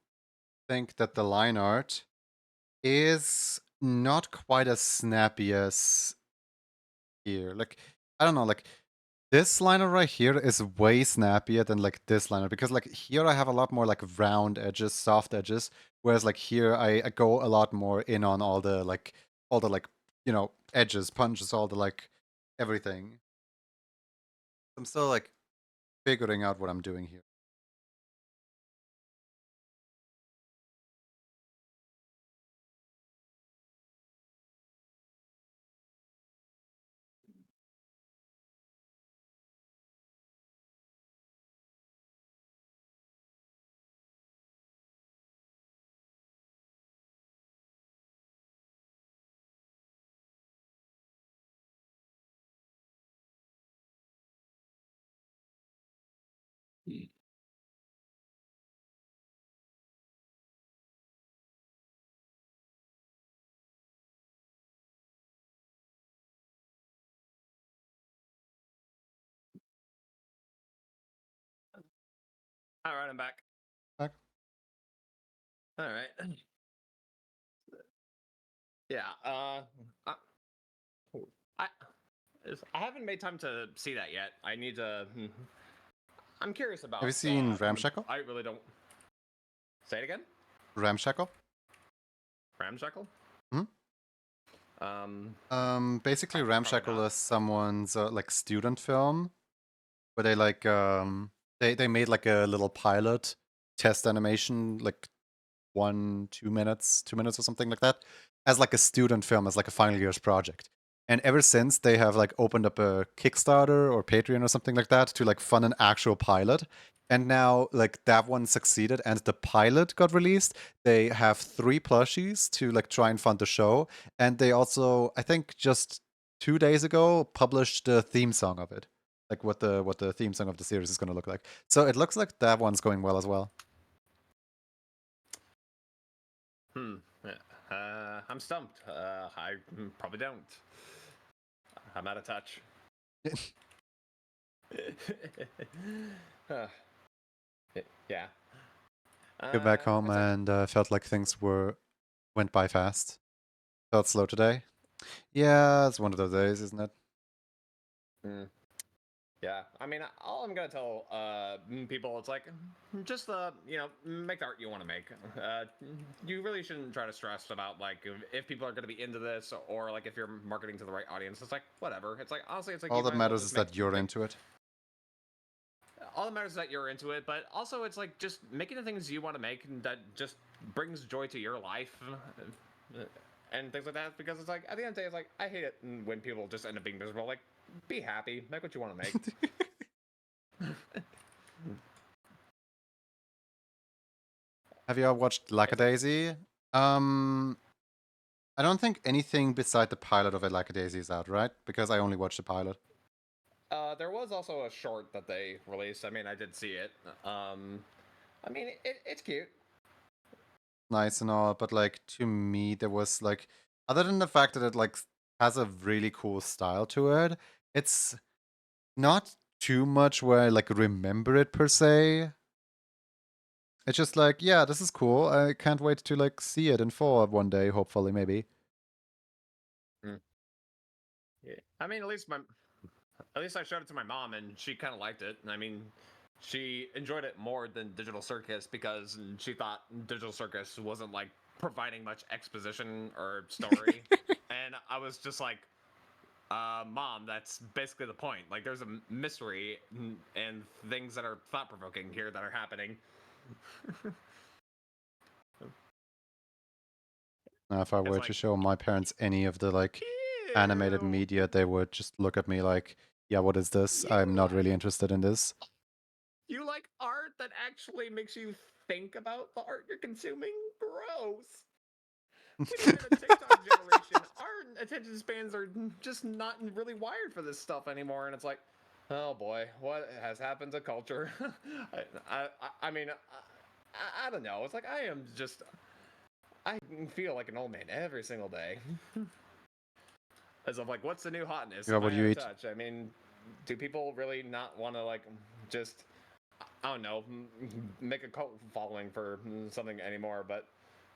think that the line art is not quite as snappy as here. Like, I don't know, like this liner right here is way snappier than like this liner because like here I have a lot more like round edges, soft edges, whereas like here I go a lot more in on all the like edges, punches, all the like everything. I'm still like figuring out what I'm doing here. All right, I'm back. Back. All right. Yeah. I I haven't made time to see that yet. I need to. I'm curious Have you about. seen Ramshackle? I really don't. Say it again. Ramshackle? Ramshackle. Hmm? Basically, Probably Ramshackle not. is someone's like student film where they like they made like a little pilot test animation like 2 minutes or something like that as like a student film as like a final year's project. And ever since they have like opened up a Kickstarter or Patreon or something like that to like fund an actual pilot. And now like that one succeeded and the pilot got released. They have 3 plushies to like try and fund the show. And they also, I think just 2 days ago, published the theme song of it. Like what the theme song of the series is gonna look like. So it looks like that one's going well as well. Hmm. I'm stumped. I probably don't. I'm out of touch. uh, yeah. Get back home It's like, and felt like things went by fast. Felt slow today. Yeah, it's one of those days, isn't it? mm, yeah. I mean, all I'm gonna tell people, it's like, just make the art you want to make. You really shouldn't try to stress about like if people are gonna be into this or like if you're marketing to the right audience. It's like whatever. It's like honestly, it's like All you that might as well matters is just that you're make into it. all that matters is that you're into it, but also it's like just making the things you want to make and that just brings joy to your life and things like that. Because it's like at the end of the day, it's like I hate it when people just end up being miserable. Like, be happy, make what you want to make. Have you all watched It's like Lackadaisy? Um, I don't think anything beside the pilot of Lackadaisy is out, right? Because I only watched the pilot. there was also a short that they released. I mean, I did see it. I mean, it's cute. Nice and all, but like to me, there was like, other than the fact that it like has a really cool style to it, it's not too much where I like remember it per se. It's just like, yeah, this is cool. I can't wait to like see it in 4 one day, hopefully, maybe. Mm. Yeah. I mean, at least I showed it to my mom, and she kind of liked it. I mean, she enjoyed it more than Digital Circus because she thought Digital Circus wasn't like providing much exposition or story, and I was just like, Mom, that's basically the point. Like, there's a mystery and things that are thought provoking here that are happening. Now, if I It's were to like, show my parents any of the like animated ew, media, they would just look at me like, yeah, what is this? you I'm not really like interested in this. you like art that actually makes you think about the art you're consuming? Gross. We live in a TikTok generation. Our attention spans are just not really wired for this stuff anymore, and it's like, oh boy, what has happened to culture? I mean, I don't know. It's like I feel like an old man every single day. As of like, what's the new hotness? Yeah, Am what I do out you of eat? touch? I mean, do people really not want to like just I don't know make a cult following for something anymore? But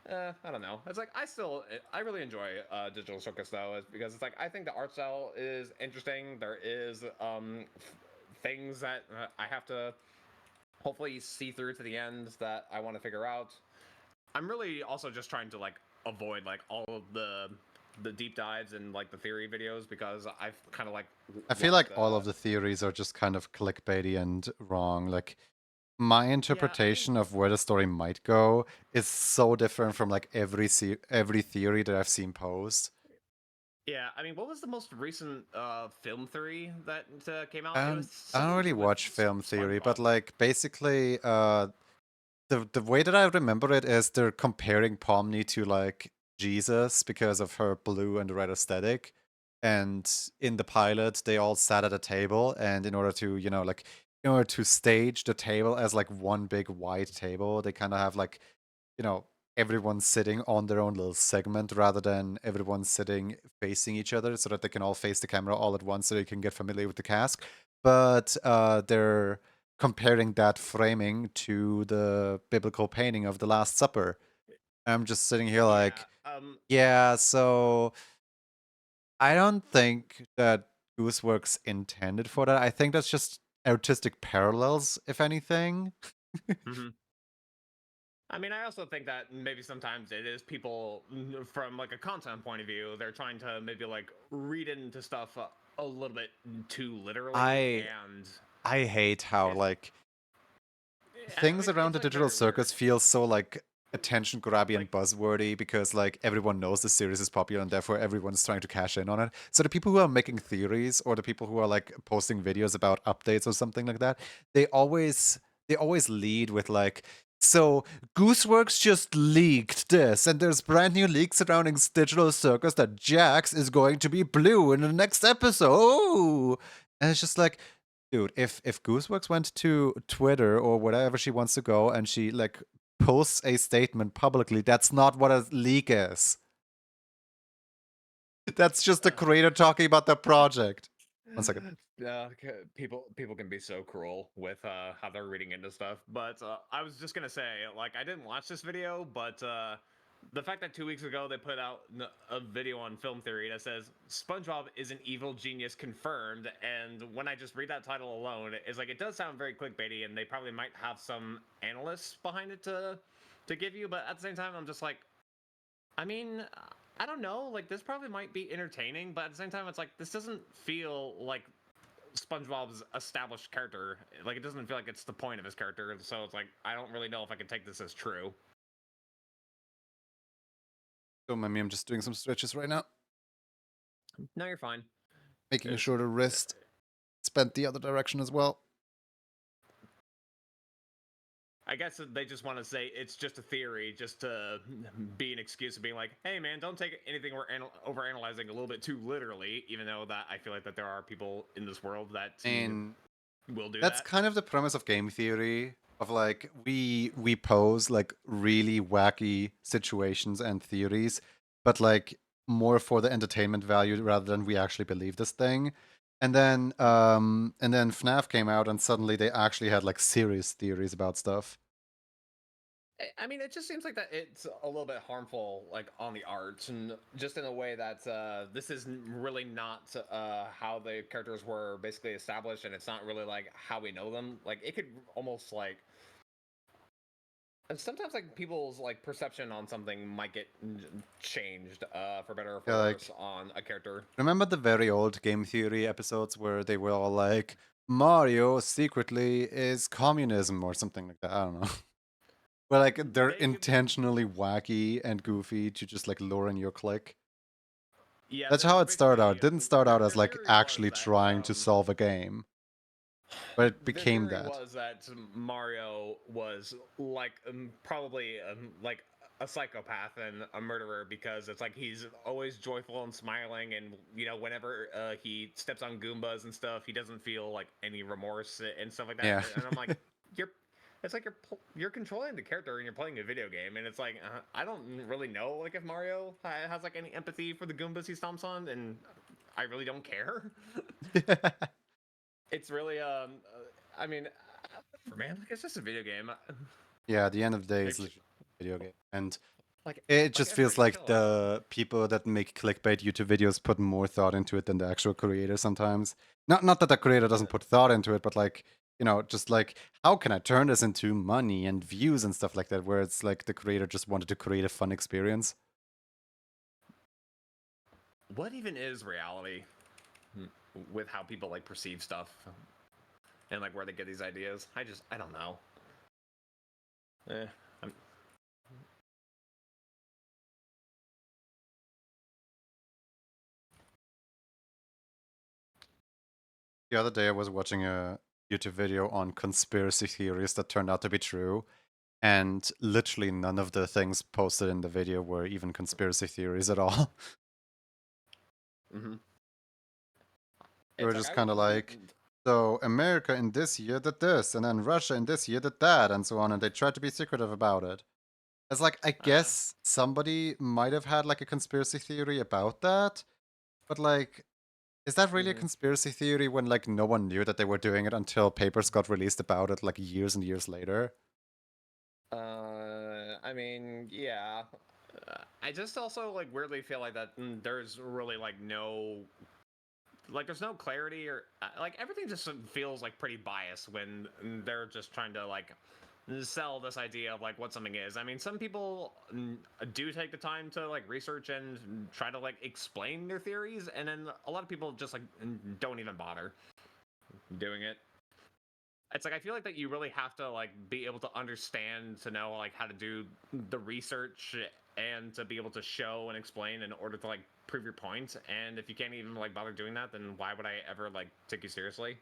I don't know. It's like I really enjoy Digital Circus though, because it's like I think the art style is interesting. There is things that I have to hopefully see through to the end that I want to figure out. I'm really also just trying to like avoid like all of the deep dives and like the theory videos because I've kind of like I feel watched like all of the theories are just kind of clickbaity and wrong. Like, my yeah, I mean interpretation of where the story might go is so different from like every theory that I've seen posed. yeah, I mean what was the most recent film theory that came out? It was I don't something to really do with watch film theory, but SpongeBob. like basically, the way that I remember it is they're comparing Pomni to like Jesus because of her blue and red aesthetic. And in the pilot, they all sat at a table, and in order to, like in order to stage the table as like one big wide table, they kind of have like, you know, everyone sitting on their own little segment rather than everyone sitting facing each other so that they can all face the camera all at once so they can get familiar with the cast. But they're comparing that framing to the biblical painting of the Last Supper. I'm just sitting here Yeah, like, yeah, so I don't think that Gooseworks intended for that. I think that's just artistic parallels, if anything. mhm. I mean, I also think that maybe sometimes it is people from like a content point of view, they're trying to maybe like read into stuff a little bit too literally, I and I hate how it, like things around it's the like digital very circus weird. feel so like attention grabby and Like, buzzwordy because like everyone knows the series is popular and therefore everyone's trying to cash in on it. So the people who are making theories or the people who are like posting videos about updates or something like that, they always lead with like, so Gooseworks just leaked this, and there's brand new leaks surrounding Digital Circus that Jax is going to be blue in the next episode. Oh! And it's just like, dude, if Gooseworks went to Twitter or whatever she wants to go and she like posts a statement publicly, that's not what a leak is. That's just the uh, creator talking about the project. 1 second. people can be so cruel with how they're reading into stuff. But I was just gonna say, like, I didn't watch this video, but the fact that 2 weeks ago they put out a video on film theory that says SpongeBob is an evil genius confirmed, and when I just read that title alone, it's like it does sound very clickbaity, and they probably might have some analysts behind it to give you, but at the same time, I'm just like, I mean, I don't know. Like, this probably might be entertaining, but at the same time, it's like this doesn't feel like SpongeBob's established character. Like, it doesn't feel like it's the point of his character. So it's like I don't really know if I can take this as true. Don't mind me, I'm just doing some stretches right now. No, you're fine. Making It's, sure the wrist spent the other direction as well. I guess they just want to say it's just a theory, just to be an excuse of being like, "Hey, man, don't take anything we're overanalyzing a little bit too literally." Even though that I feel like that there are people in this world that And will do that's that. kind of the premise of game theory of like we pose like really wacky situations and theories, but like more for the entertainment value rather than we actually believe this thing. And then FNAF came out and suddenly they actually had like serious theories about stuff. I mean, it just seems like that it's a little bit harmful, like on the art, and just in a way that this is really not how the characters were basically established, and it's not really like how we know them. Like it could almost like, and sometimes like people's like perception on something might get changed for better or Yeah, for worse like on a character. remember the very old game theory episodes where they were all like Mario secretly is communism or something like that. I don't know. But like they're They intentionally wacky and goofy to just like lure in your click. Yeah, That's they're how it started out. basically It didn't start out as their like theory was actually that trying to solve a game, but it their became theory that. was that Mario was like probably like a psychopath and a murderer because it's like he's always joyful and smiling, and you know whenever he steps on Goombas and stuff, he doesn't feel like any remorse and stuff like that. Yeah. And I'm like, you're. It's like you're controlling the character and you're playing a video game, and it's like I don't really know like if Mario has like any empathy for the Goombas he stomps on, and I really don't care. It's really I mean, for man, like, it's just a video game. Yeah, at the end of the day, it's Like, literally a video game. And like, it like just feels everybody like chill out. the people that make clickbait YouTube videos put more thought into it than the actual creator sometimes. Not that the creator doesn't put thought into it, but like, just like how can I turn this into money and views and stuff like that, where it's like the creator just wanted to create a fun experience. What even is reality with how people like perceive stuff and like where they get these ideas? I don't know. Eh, I'm, The other day I was watching a YouTube video on conspiracy theories that turned out to be true. And literally none of the things posted in the video were even conspiracy theories at all. mm-hmm. They were It's like just I kind of like, so America in this year did this, and then Russia in this year did that, and so on, and they tried to be secretive about it. It's like, I uh, guess somebody might have had like a conspiracy theory about that, but like, is that really a mm-hmm. conspiracy theory when like no one knew that they were doing it until papers got released about it like years and years later? I mean, yeah. I just also like weirdly feel like that there's really like no like there's no clarity or like everything just feels like pretty biased when they're just trying to like sell this idea of like what something is. I mean, some people do take the time to like research and try to like explain their theories, and then a lot of people just like don't even bother doing it. It's like I feel like that you really have to like be able to understand to know like how to do the research and to be able to show and explain in order to like prove your point. And if you can't even like bother doing that, then why would I ever like take you seriously?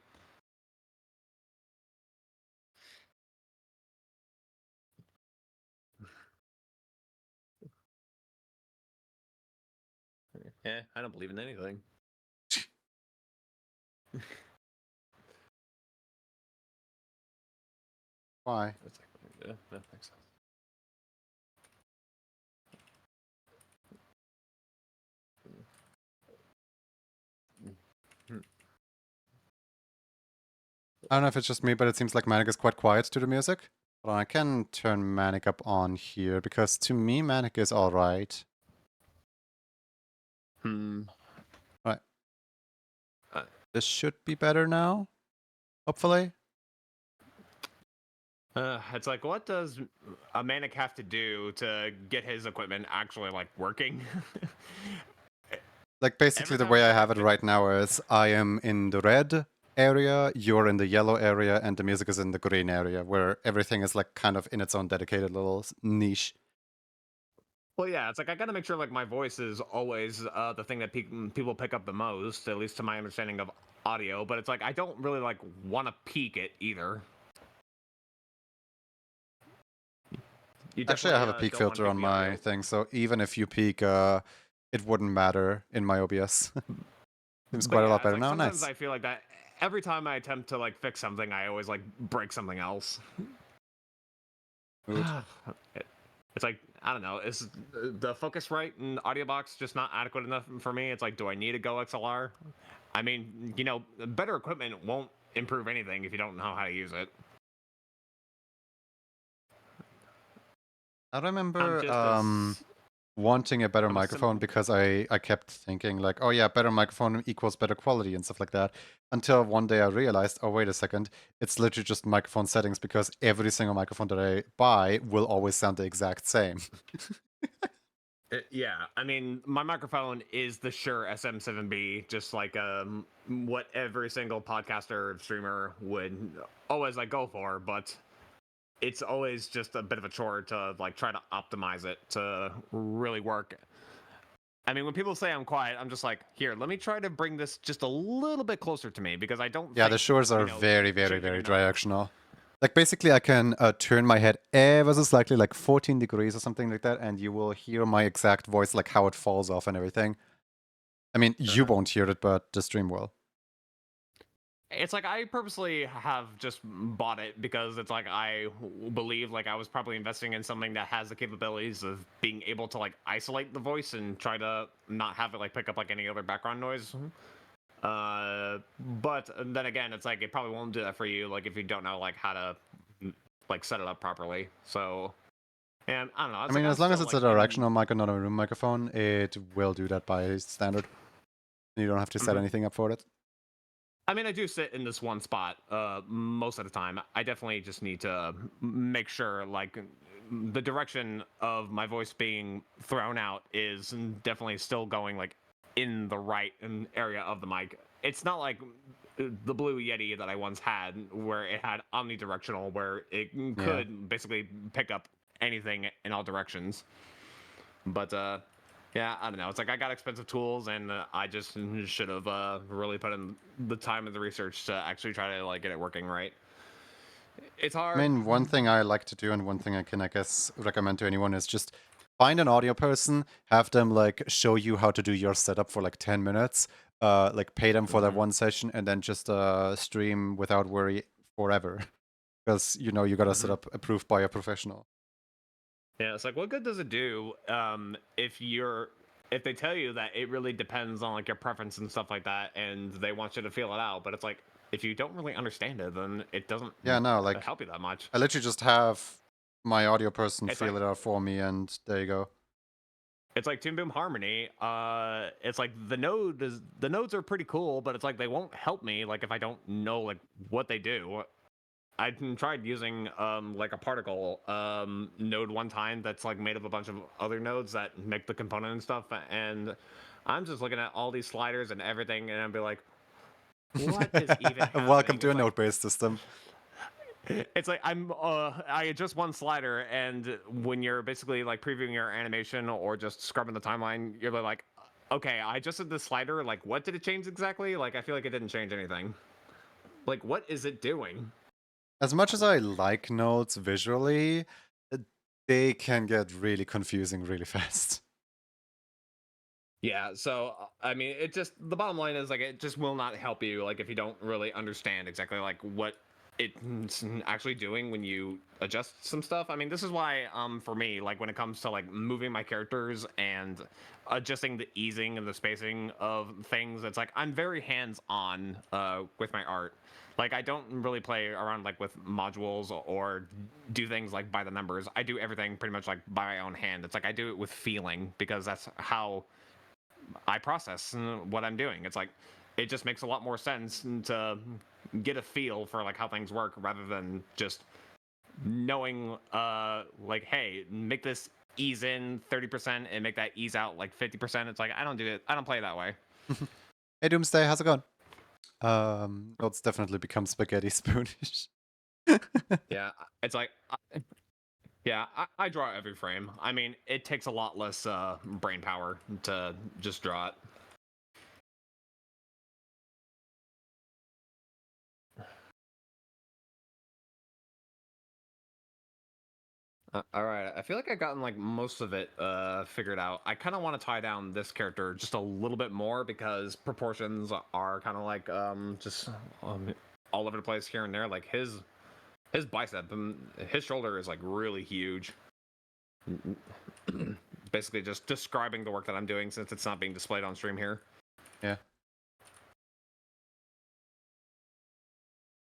Yeah, I don't believe in anything. Why? It's like, yeah, that makes sense. I don't know if it's just me, but it seems like Manic is quite quiet to the music. Hold on, I can turn Manic up on here, because to me, Manic is alright. Hmm. Right. Uh, This should be better now, hopefully. it's like, what does a manic have to do to get his equipment actually like working? Like, basically, Every the time I way I try to have like it right now is I am in the red area, you're in the yellow area, and the music is in the green area, where everything is like kind of in its own dedicated little niche. well, yeah, it's like I gotta make sure like my voice is always the thing that people pick up the most, at least to my understanding of audio. But it's like I don't really like want to peak it either. You Actually, I definitely have a peak don't want to filter peak on the my audio. thing, so even if you peak, it wouldn't matter in my OBS. Seems But quite a lot yeah, it's better like now. sometimes Nice. I feel like that every time I attempt to like fix something, I always like break something else. Mood. It's like I don't know. Is the Focusrite and audio box just not adequate enough for me? It's like, do I need a Go XLR? I mean, you know, better equipment won't improve anything if you don't know how to use it. I I'm remember just as wanting a better I'm a microphone sim. because I kept thinking like, oh yeah, better microphone equals better quality and stuff like that. Until one day I realized, oh wait a second, it's literally just microphone settings because every single microphone that I buy will always sound the exact same. Yeah, I mean, my microphone is the Shure SM7B, just like what every single podcaster streamer would always like go for, but it's always just a bit of a chore to like try to optimize it to really work. I mean, when people say I'm quiet, I'm just like, here, let me try to bring this just a little bit closer to me because I don't Yeah, the think, shores are very, very, changing very enough. directional. Like basically I can turn my head ever so slightly, like 14 degrees or something like that, and you will hear my exact voice, like how it falls off and everything. I mean, you Uh-huh. won't hear it, but the stream will. It's like I purposely have just bought it because it's like I believe like I was probably investing in something that has the capabilities of being able to like isolate the voice and try to not have it like pick up like any other background noise. But then again, it's like it probably won't do that for you like if you don't know like how to like set it up properly. So and I don't know. I It's like mean, I'm as long as still it's a like in. directional mic and not a room microphone, it will do that by standard. You don't have to set Mhm. anything up for it. I mean, I do sit in this one spot most of the time. I definitely just need to make sure, like, the direction of my voice being thrown out is definitely still going, like, in the right area of the mic. It's not like the Blue Yeti that I once had, where it had omnidirectional, where it Yeah. could basically pick up anything in all directions. But yeah, I don't know. It's like I got expensive tools, and I just should have really put in the time and the research to actually try to like get it working right. It's I hard. mean, one thing I like to do and one thing I can, I guess, recommend to anyone is just find an audio person, have them like show you how to do your setup for like 10 minutes, like pay them for that Mhm. one session and then just stream without worry forever. Because, you know, you gotta set Mhm. up approved by a professional. Yeah, it's like what good does it do if they tell you that it really depends on like your preference and stuff like that, and they want you to feel it out, but it's like if you don't really understand it, then it doesn't Yeah, no, like help you that much. I literally just have my audio person It's feel like it out for me, and there you go. It's like Toon Boom Harmony. It's like the nodes are pretty cool, but it's like they won't help me like if I don't know like what they do. I tried using like a particle node one time that's like made of a bunch of other nodes that make the component and stuff, and I'm just looking at all these sliders and everything, and I'd be like, what is even Welcome happening? to a It's like node-based system. it's like I adjust one slider, and when you're basically like previewing your animation or just scrubbing the timeline, you're like, okay, I adjusted the slider. Like, what did it change exactly? Like, I feel like it didn't change anything. Like, what is it doing? As much as I like nodes visually, uh, they can get really confusing really fast. Yeah, so I mean, it just the bottom line is like it just will not help you like if you don't really understand exactly like what it's actually doing when you adjust some stuff. I mean, this is why for me like when it comes to like moving my characters and adjusting the easing and the spacing of things, it's like I'm very hands-on with my art. Like I don't really play around like with modules or do things like by the numbers. I do everything pretty much like by my own hand. It's like I do it with feeling because that's how I process what I'm doing. It's like it just makes a lot more sense to get a feel for like how things work rather than just knowing like hey, make this ease in 30% and make that ease out like 50%. It's like I don't do it. I don't play that way. Hey Doomsday, how's it going? Nodes definitely become spaghetti spoonish. Yeah, it's like yeah, I draw every frame. I mean, it takes a lot less brain power to just draw it. All right, I feel like I've gotten like most of it figured out. I kind of want to tie down this character just a little bit more because proportions are kind of like just um, all over the place here and there. Like his bicep, his shoulder is like really huge. Basically, just describing the work that I'm doing since it's not being displayed on stream here. Yeah.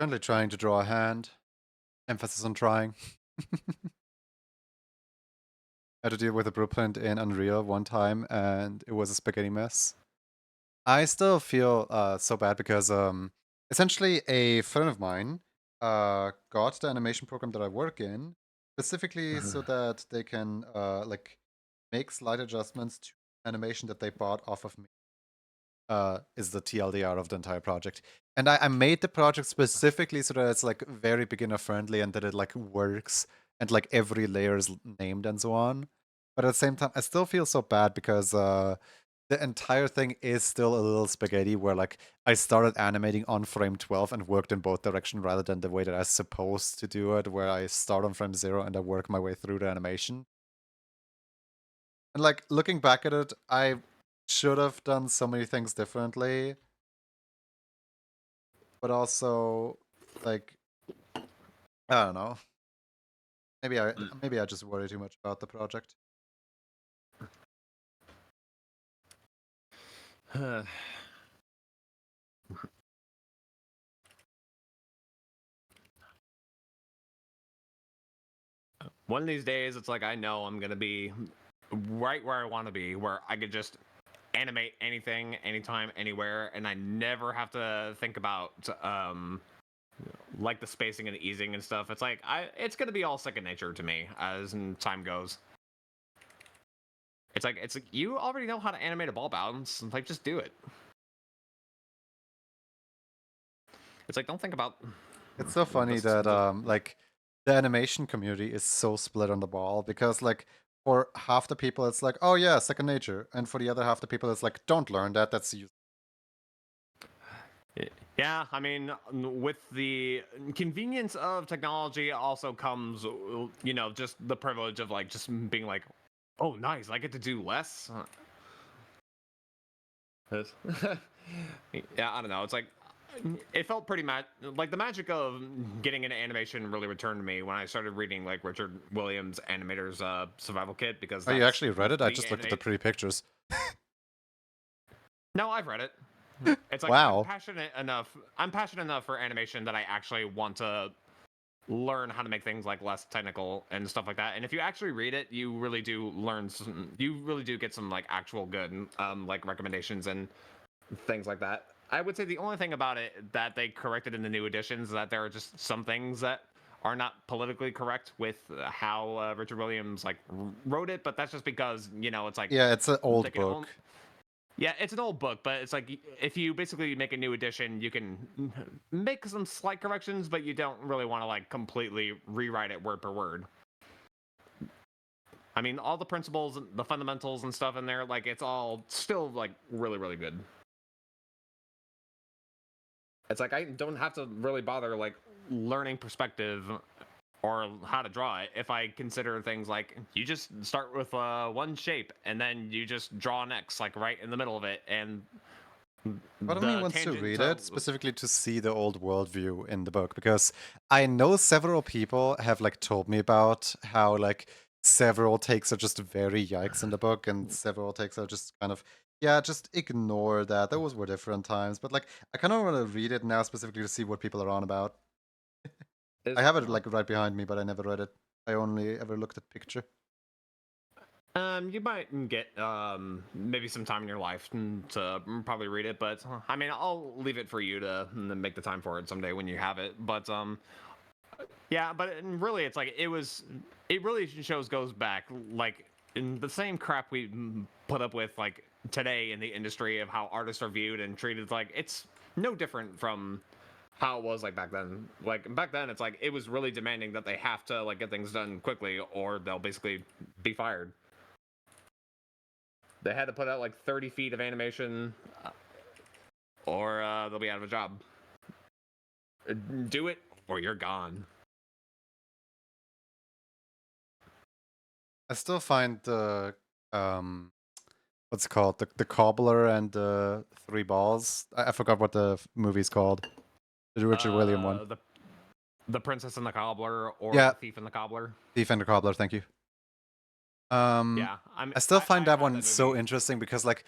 Currently trying to draw a hand. Emphasis on trying. had to deal with a blueprint in Unreal one time, and it was a spaghetti mess. I still feel so bad because essentially a friend of mine got the animation program that I work in specifically so that they can like make slight adjustments to animation that they bought off of me. Is the TLDR of the entire project. And I made the project specifically so that it's like very beginner friendly and that it like works and like every layer is named and so on. But at the same time, I still feel so bad because the entire thing is still a little spaghetti where like I started animating on frame 12 and worked in both directions rather than the way that I was supposed to do it, where I start on frame 0 and I work my way through the animation. And like looking back at it, I should have done so many things differently. But also like I don't know. Maybe I just worry too much about the project. One of these days, it's like I know I'm gonna be right where I want to be, where I could just animate anything, anytime, anywhere, and I never have to think about like the spacing and the easing and stuff. It's like it's gonna be all second nature to me as time goes. It's like you already know how to animate a ball bounce. Like just do it. It's like don't think about. It's so funny that like the animation community is so split on the ball because like for half the people it's like, oh yeah, second nature, and for the other half the people it's like, don't learn that. That's Yeah, I mean, with the convenience of technology also comes, you know, just the privilege of like just being like, oh, nice, I get to do less. Yeah, I don't know. It's like it felt pretty like the magic of getting into animation really returned to me when I started reading like Richard Williams' animator's survival kit because Oh, you that's actually read it? I the just looked at the animate. pretty pictures. No, I've read it. It's like I'm Wow. passionate enough. I'm passionate enough for animation that I actually want to learn how to make things like less technical and stuff like that. And if you actually read it, you really do learn. You really do get some like actual good like recommendations and things like that. I would say the only thing about it that they corrected in the new editions is that there are just some things that are not politically correct with how Richard Williams like wrote it, but that's just because you know it's like Yeah, it's an they old can only. book. Yeah, it's an old book, but it's like if you basically make a new edition, you can make some slight corrections, but you don't really want to like completely rewrite it word per word. I mean, all the principles, the fundamentals and stuff in there, like it's all still like really, really good. It's like I don't have to really bother like learning perspective or how to draw it if I consider things like you just start with one shape and then you just draw an X like right in the middle of it and Part of me the wants to tangent read to it specifically to see the old world view in the book because I know several people have like told me about how like several takes are just very yikes in the book and several takes are just kind of yeah, just ignore that. Those were different times, but like I kind of want to read it now specifically to see what people are on about. I is have it like right behind me, but I never read it. I only ever looked at picture. you might get maybe some time in your life to probably read it, but I mean, I'll leave it for you to make the time for it someday when you have it. But yeah, but really, it's like it really shows goes back like in the same crap we put up with like today in the industry of how artists are viewed and treated. Like it's no different from how it was like back then. Like back then, it's like it was really demanding that they have to like get things done quickly or they'll basically be fired. They had to put out like 30 feet of animation, or they'll be out of a job. Do it, or you're gone. I still find the what's it called? The cobbler and the three balls. I forgot what the movie's called. The Richard William one. Uh, the the Princess and the Cobbler, or Yeah, the Thief and the Cobbler. Thief and the Cobbler, thank you. Yeah, I'm. I still find I that have one that so movie. interesting because like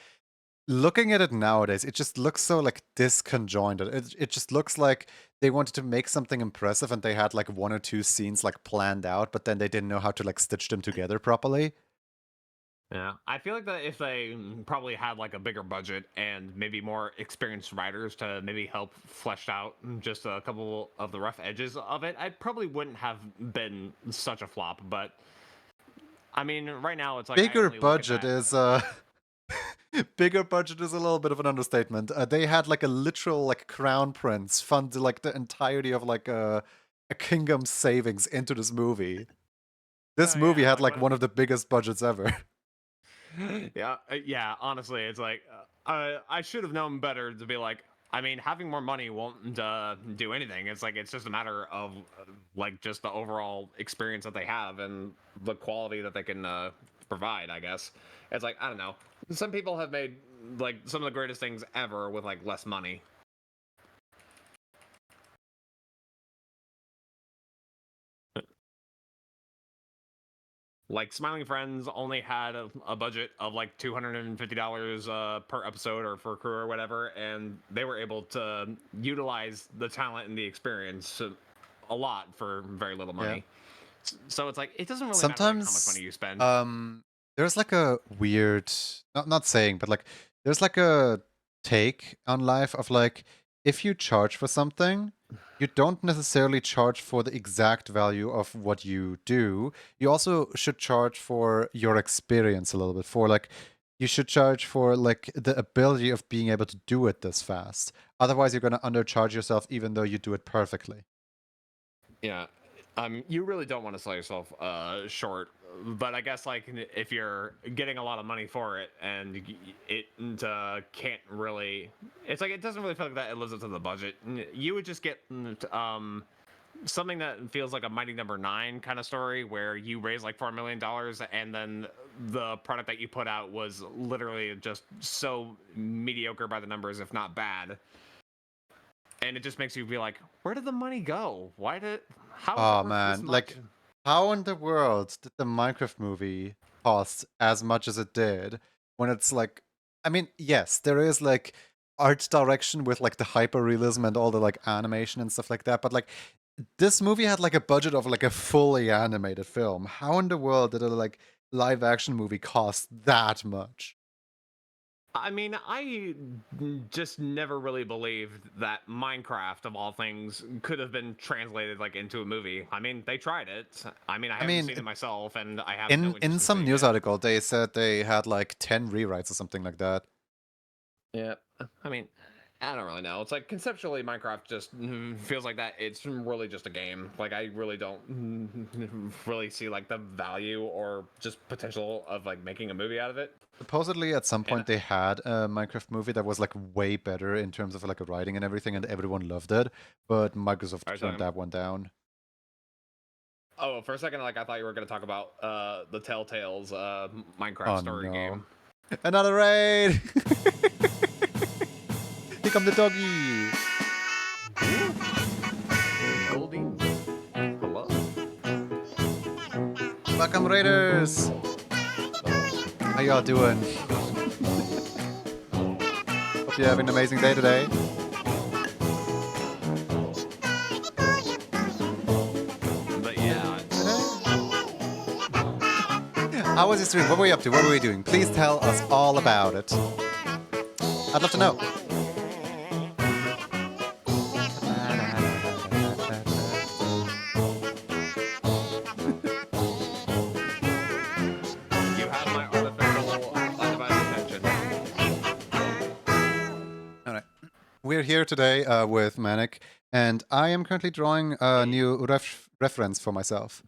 looking at it nowadays, it just looks so like disconjointed. It just looks like they wanted to make something impressive and they had like one or two scenes like planned out, but then they didn't know how to like stitch them together properly. Yeah, I feel like that if they probably had like a bigger budget and maybe more experienced writers to maybe help flesh out just a couple of the rough edges of it, I probably wouldn't have been such a flop. But I mean, right now it's like I Bigger only look at budget that. is bigger budget is a little bit of an understatement. They had like a literal like crown prince fund like the entirety of like a kingdom's savings into this movie. This Oh movie yeah, had like like what? one of the biggest budgets ever. Yeah, yeah. Honestly, it's like I should have known better to be like. I mean, having more money won't do anything. It's like it's just a matter of like just the overall experience that they have and the quality that they can provide. I guess it's like I don't know. Some people have made like some of the greatest things ever with like less money. Like Smiling Friends only had a budget of like $250 per episode or for crew or whatever, and they were able to utilize the talent and the experience a lot for very little Yeah. money. So it's like it doesn't really matter like how much money Sometimes you spend. there's like a weird not saying, but like there's like a take on life of like if you charge for something, you don't necessarily charge for the exact value of what you do. You also should charge for your experience a little bit, for like you should charge for like the ability of being able to do it this fast. Otherwise you're going to undercharge yourself even though you do it perfectly. Yeah. You really don't want to sell yourself short, but I guess like if you're getting a lot of money for it and it can't really, it's like it doesn't really feel like that it lives up to the budget. You would just get something that feels like a Mighty Number Nine kind of story where you raise like $4 million and then the product that you put out was literally just so mediocre by the numbers, if not bad, and it just makes you be like, where did the money go? Why did how is it Oh worth this man, much? like how in the world did the Minecraft movie cost as much as it did when it's like I mean, yes, there is like art direction with like the hyper realism and all the like animation and stuff like that, but like this movie had like a budget of like a fully animated film. How in the world did a like live action movie cost that much? I mean, I just never really believed that Minecraft, of all things, could have been translated like into a movie. I mean, they tried it. I mean, I I haven't mean, seen it myself, and I have no in interest in some seeing news it. article they said they had like 10 rewrites or something like that. Yeah. I mean, I don't really know. It's like conceptually, Minecraft just feels like that. It's really just a game. Like I really don't really see like the value or just potential of like making a movie out of it. Supposedly, at some And point, they had a Minecraft movie that was like way better in terms of like writing and everything, and everyone loved it. But Microsoft I was turned talking. that one down. Oh, for a second, like I thought you were going to talk about the Telltale's Minecraft Oh story no! game. Another raid! Here come the doggy! Goldie, hello. Welcome, raiders! How y'all doing? Hope you're having an amazing day today. But yeah, How was your stream? What were you up to? What were we doing? Please tell us all about it. I'd love to know. you have my artificial undivided attention. All right. We're here today with Manic, and I am currently drawing a Hey, new reference for myself.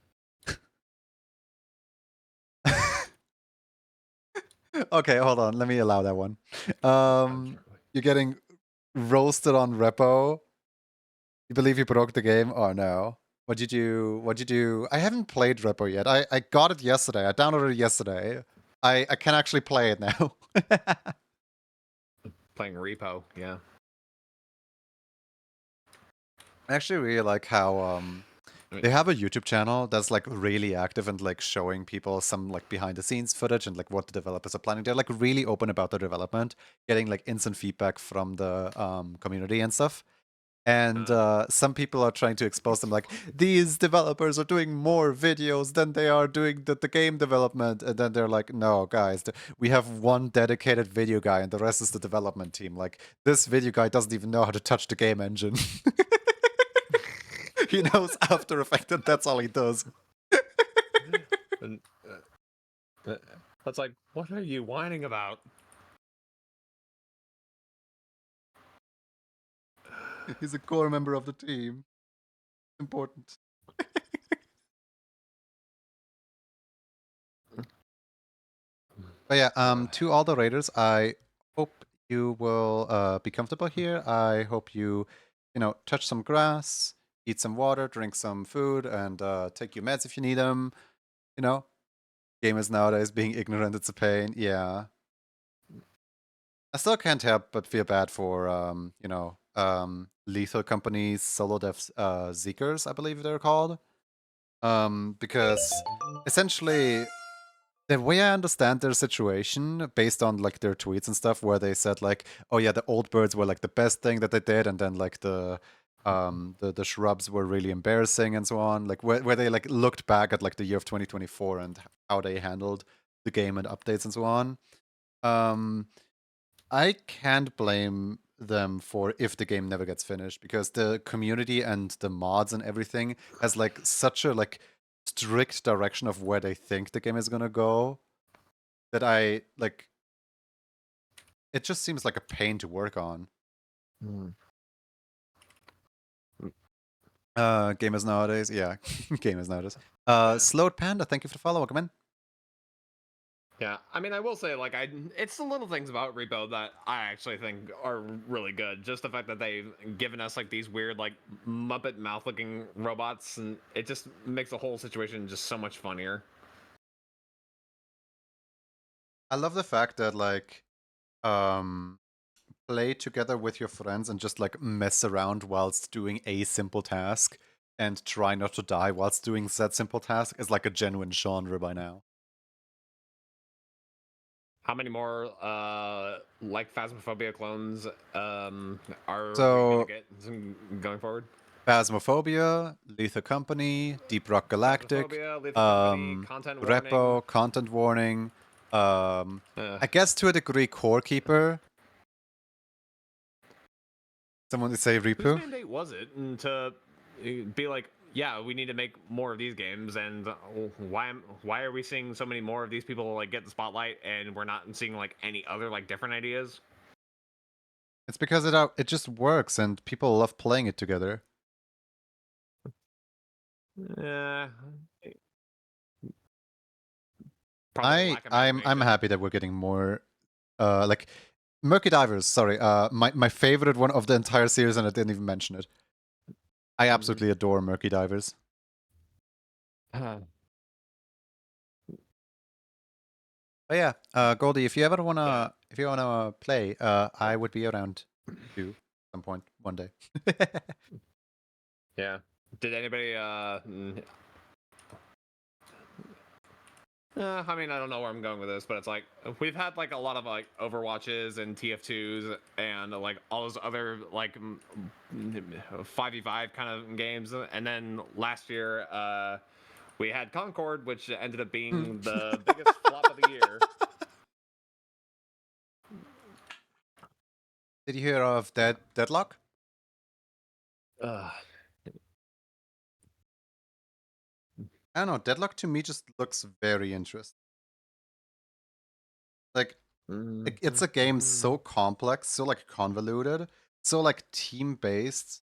Okay, hold on. Let me allow that one. I'm sure. You're getting roasted on repo. You believe you broke the game? Oh no. What'd you do? What'd you do? I haven't played repo yet. I got it yesterday. I downloaded it yesterday. I can actually play it now. Playing Repo, yeah. I actually really like how I mean, they have a YouTube channel that's like really active and like showing people some like behind the scenes footage and like what the developers are planning. They're like really open about their development, getting like instant feedback from the community and stuff. And Uh, some people are trying to expose them like these developers are doing more videos than they are doing the game development, and then they're like, no guys, we have one dedicated video guy and the rest is the development team. Like, this video guy doesn't even know how to touch the game engine. He knows After Effects and that's all he does. and, that's like, what are you whining about? He's a core member of the team. Important. But yeah, to all the raiders, I hope you will be comfortable here. I hope you, touch some grass, eat some water, drink some food, and take your meds if you need them. You know, gamers nowadays being ignorant, it's a pain. Yeah. I still can't help but feel bad for, lethal companies, solo devs, Zeekers, I believe they're called. Because essentially the way I understand their situation, based on like their tweets and stuff, where they said like, "Oh yeah, the old birds were like the best thing that they did," and then like the shrubs were really embarrassing and so on. Like where they like looked back at like the year of 2024 and how they handled the game and updates and so on. Um, I can't blame them for if the game never gets finished, because the community and the mods and everything has like such a like strict direction of where they think the game is gonna go, that I like it just seems like a pain to work on. Mm. Gamers nowadays, yeah. Gamers nowadays. Yeah. Slowed Panda, thank you for the follow. Welcome in. Yeah, I mean, I will say, like, it's the little things about Repo that I actually think are really good. Just the fact that they've given us like these weird, like, Muppet mouth-looking robots, and it just makes the whole situation just so much funnier. I love the fact that like um play together with your friends and just like mess around whilst doing a simple task and try not to die whilst doing that simple task is like a genuine genre by now. How many more, like Phasmophobia clones, are we gonna So get going forward? Phasmophobia, Lethal Company, Deep Rock Galactic, Phasmophobia, Lethal Company, um, content warning. Repo, Content Warning, Uh, I guess to a degree Core Keeper. Someone would say whose Repo. mandate was it to be like, yeah, we need to make more of these games, and why are we seeing so many more of these people like get the spotlight, and we're not seeing like any other like different ideas? It's because it just works and people love playing it together. Yeah, probably the I lack of I'm motivation. happy that we're getting more like Murky Divers, sorry. My favorite one of the entire series, and I didn't even mention it. I absolutely adore Murky Divers. But yeah, Goldie, Yeah, if you wanna play, I would be around too at some point one day. yeah. Did anybody I mean, I don't know where I'm going with this, but it's like we've had like a lot of like Overwatches and TF2s and like all those other like 5v5 kind of games, and then last year we had Concord, which ended up being the biggest flop of the year. Did you hear of Deadlock? Ugh. I don't know. Deadlock to me just looks very interesting. Like it's a game so complex, so like convoluted, so like team based.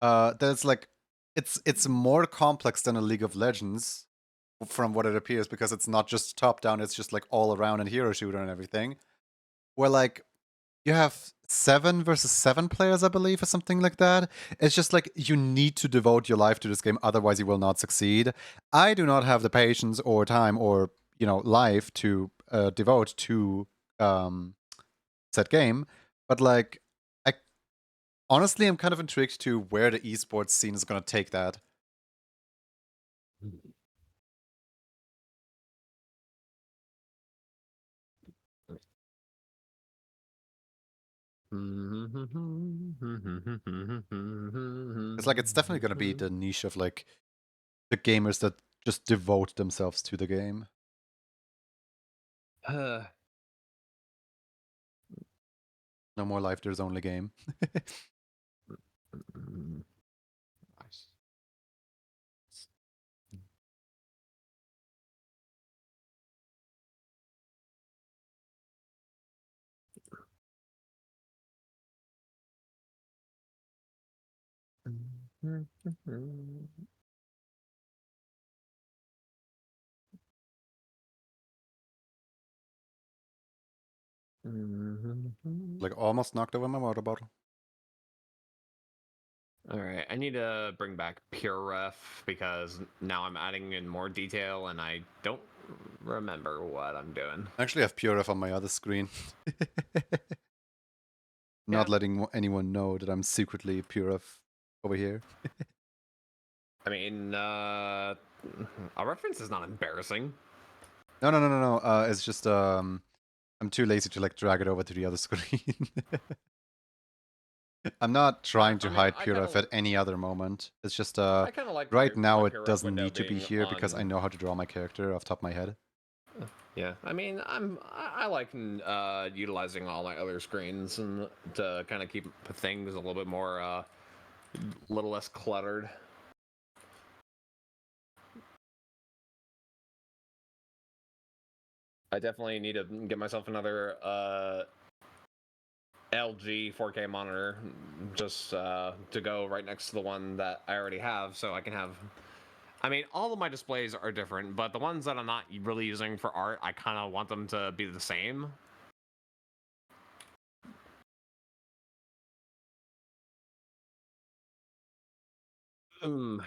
That it's like it's more complex than a League of Legends, from what it appears, because it's not just top down, it's just like all around and hero shooter and everything. Where like you have 7 versus 7 players, I believe, or something like that. It's just like you need to devote your life to this game, otherwise you will not succeed. I do not have the patience or time or life to devote to said game, but like I honestly am kind of intrigued to where the esports scene is going to take that. It's like it's definitely gonna be the niche of like the gamers that just devote themselves to the game. Uh, No more life, there's only game. nice. Like almost knocked over my water bottle. All right, I need to bring back pure ref because now I'm adding in more detail and I don't remember what I'm doing. I actually have PureF on my other screen. Not Yeah, letting anyone know that I'm secretly PureF over here. I mean, a reference is not embarrassing. No. It's just I'm too lazy to like drag it over to the other screen. I'm not trying I to mean, hide PureF at any other moment. It's just I kind of like right now my it pure ref doesn't window need to be being here because I on. know how to draw my character off top of my head. Yeah, I mean, I like utilizing all my other screens and to kind of keep things a little bit more, little less cluttered. I definitely need to get myself another LG 4K monitor, just to go right next to the one that I already have, so I can have. I mean, all of my displays are different, but the ones that I'm not really using for art, I kind of want them to be the same. Um,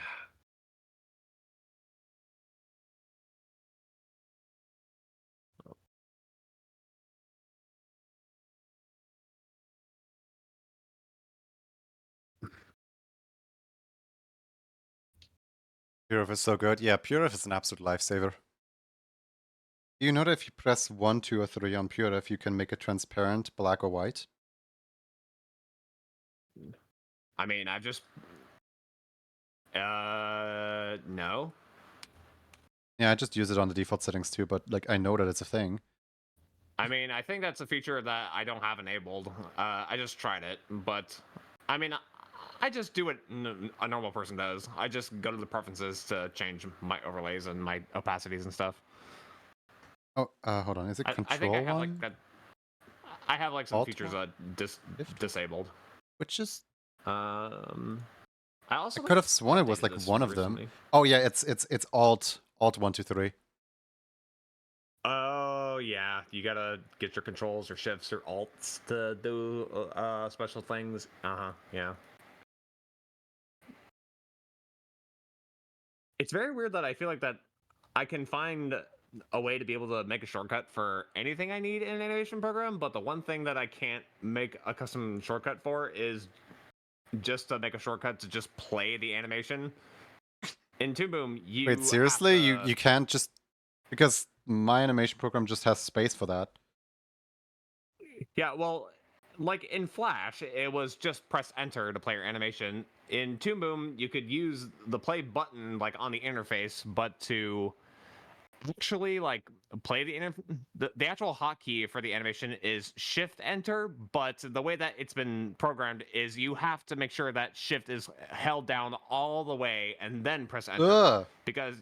PureF is so good. Yeah, PureF is an absolute lifesaver. You know that if you press 1, 2, or 3 on PureF, you can make it transparent, black or white? I mean, I've just no. Yeah, I just use it on the default settings too, but like I know that it's a thing. I mean, I think that's a feature that I don't have enabled. I just tried it, but I mean, I just do what a normal person does. I just go to the preferences to change my overlays and my opacities and stuff. Oh, hold on. Is it I think I Control have like 1? that. I have like some Alt features 1? Shift? disabled. Which is Um, I I also could like have sworn it was updated like this one of them. recently. Oh yeah, it's Alt 1, 2, 3. Oh yeah, you gotta get your controls or shifts or alts to do special things. Yeah. It's very weird that I feel like that I can find a way to be able to make a shortcut for anything I need in an animation program, but the one thing that I can't make a custom shortcut for is just to make a shortcut to just play the animation. In Toon Boom, Wait, you have seriously? You to. you can't just because my animation program just has space for that. Yeah, well, like in Flash, it was just press enter to play your animation. In Toon Boom, you could use the play button like on the interface, but to actually like play the actual hotkey for the animation is shift enter, but the way that it's been programmed is you have to make sure that shift is held down all the way and then press enter, Ugh. because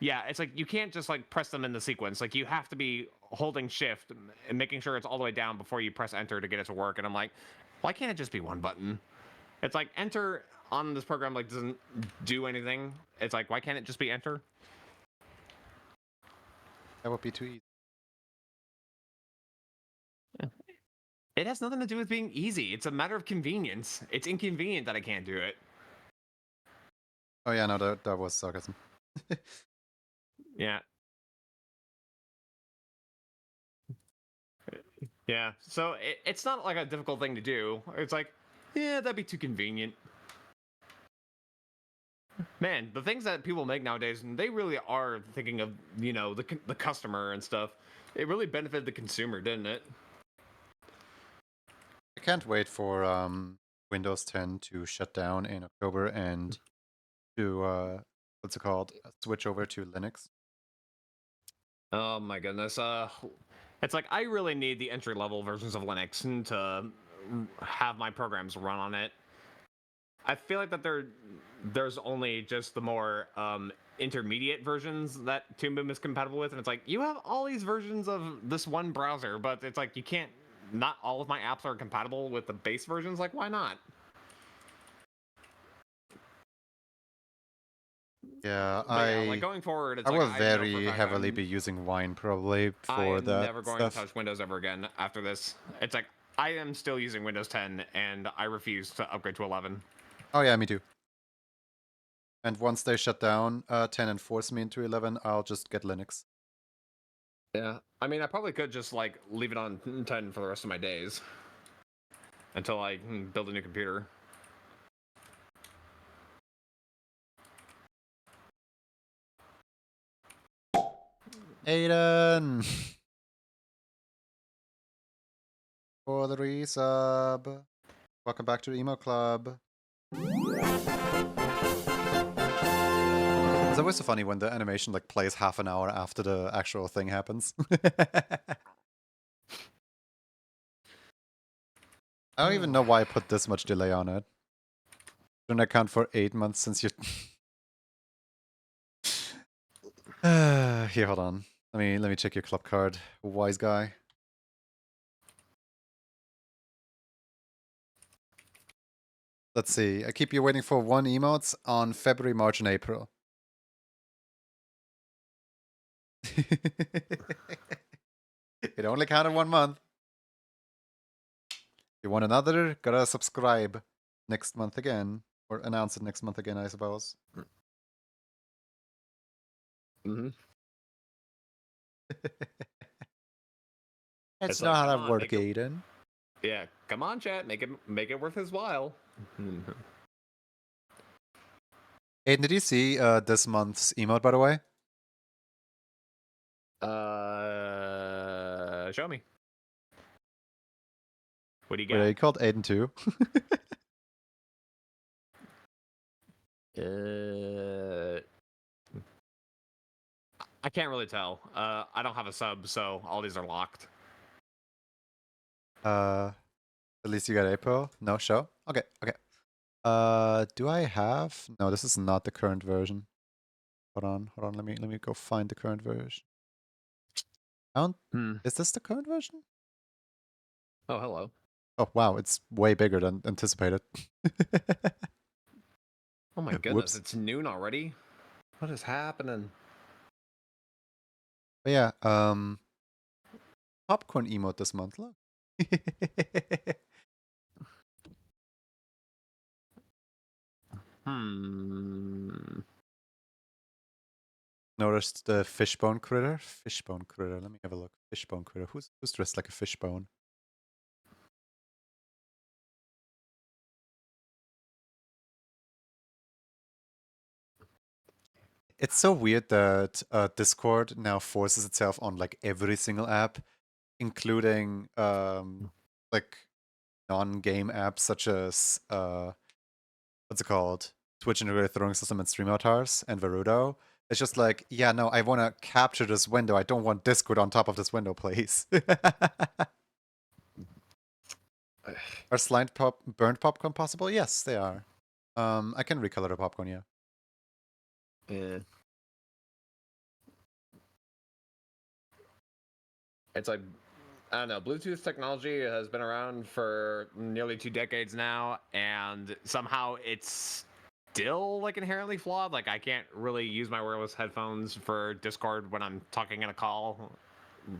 yeah, it's like you can't just like press them in the sequence. Like you have to be holding shift and making sure it's all the way down before you press enter to get it to work. And I'm like, why can't it just be one button? It's like enter on this program like doesn't do anything. It's like, why can't it just be enter? That would be too easy. It has nothing to do with being easy. It's a matter of convenience. It's inconvenient that I can't do it. Oh yeah, no, that was sarcasm. Yeah. Yeah. So it's not like a difficult thing to do. It's like, yeah, that'd be too convenient. Man, the things that people make nowadays, they really are thinking of, the customer and stuff. It really benefited the consumer, didn't it? I can't wait for Windows 10 to shut down in October and to what's it called? Switch over to Linux. Oh my goodness. It's like I really need the entry level versions of Linux to have my programs run on it. I feel like that there's only just the more intermediate versions that Toon Boom is compatible with, and it's like you have all these versions of this one browser, but it's like you can't. Not all of my apps are compatible with the base versions. Like, why not? Yeah, But yeah, like going forward, it's I like will I know for a very fact heavily be using Wine probably I for am that never going to stuff. touch Windows ever again after this. It's like I am still using Windows 10, and I refuse to upgrade to 11. Oh yeah, me too. And once they shut down 10 and force me into 11, I'll just get Linux. Yeah, I mean, I probably could just like leave it on 10 for the rest of my days until I build a new computer. Aiden! For the resub. Welcome back to the emo club. It's always so funny when the animation like plays half an hour after the actual thing happens. I don't even know why I put this much delay on it. Shouldn't account for 8 months since you... Here, hold on. Let me check your club card, wise guy. Let's see. I keep you waiting for 1 emotes on February, March, and April. It only counted 1 month. You want another? Gotta subscribe next month again. Or announce it next month again, I suppose. Mm-hmm. That's It's not like, how come that on, works, make it. Aiden. Yeah, come on, chat, make it worth his while. Aiden, did you see this month's emote, by the way? Show me. What do you Wait, are got? you called Aiden too? I can't really tell. I don't have a sub, so all these are locked. At least you got April? No show? Okay, okay. Do I have? No, this is not the current version. Hold on. Let me go find the current version. I don't. Is this the current version? Oh, hello. Oh wow, it's way bigger than anticipated. Oh my goodness, Whoops. it's noon already. What is happening? But yeah, popcorn emote this month. Look. Noticed the fishbone critter? Fishbone critter. Let me have a look. Fishbone critter. Who's dressed like a fishbone? It's so weird that Discord now forces itself on like every single app, including like non-game apps such as what's it called? Twitch integrated throwing system and stream avatars and Verudo. It's just like, yeah, no, I want to capture this window. I don't want Discord on top of this window, please. Are burnt popcorn possible? Yes, they are. I can recolor the popcorn, yeah. Yeah. It's like, I don't know, Bluetooth technology has been around for nearly 2 decades now, and somehow it's still like inherently flawed. Like I can't really use my wireless headphones for Discord when I'm talking in a call.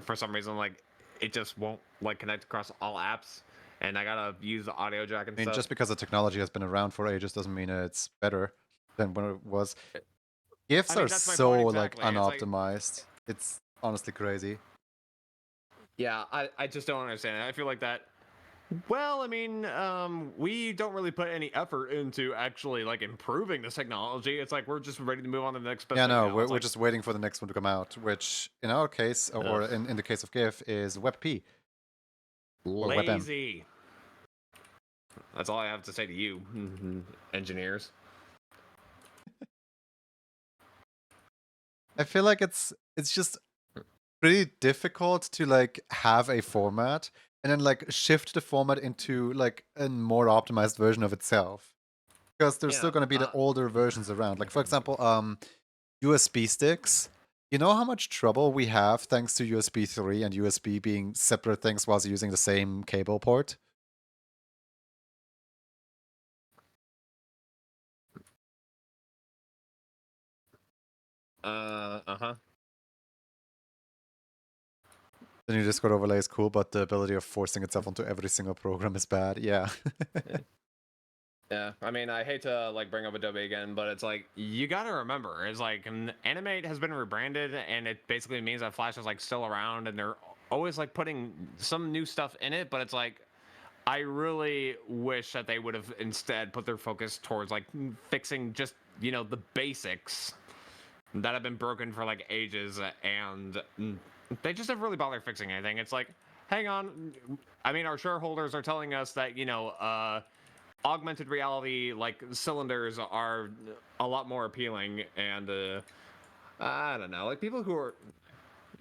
For some reason, like it just won't like connect across all apps, and I gotta use the audio jack and I mean, stuff. just because the technology has been around for ages doesn't mean it's better than when it was. GIFs I are mean, that's my so point like exactly. It's like, unoptimized. It's honestly crazy. yeah, I just don't understand it. I feel like that. Well, I mean, we don't really put any effort into actually like improving this technology. It's like we're just ready to move on to the next best Yeah, thing no, now. It's we're like just waiting for the next one to come out, which in our case, or in the case of GIF, is WebP or WebM. lazy. That's all I have to say to you, engineers. I feel like it's just pretty difficult to like have a format and then like shift the format into like a more optimized version of itself. Because there's still Yeah. going to be the older versions around. Like for example, USB sticks. You know how much trouble we have thanks to USB 3 and USB being separate things whilst using the same cable port? Uh-huh. The new Discord overlay is cool, but the ability of forcing itself onto every single program is bad. Yeah. Yeah, I mean, I hate to like bring up Adobe again, but it's like you gotta remember, it's like Animate has been rebranded, and it basically means that Flash is like still around, and they're always like putting some new stuff in it. But it's like I really wish that they would have instead put their focus towards like fixing just the basics that have been broken for like ages, and they just never really bother fixing anything. It's like, hang on, I mean, our shareholders are telling us that augmented reality like cylinders are a lot more appealing, and I don't know, like people who are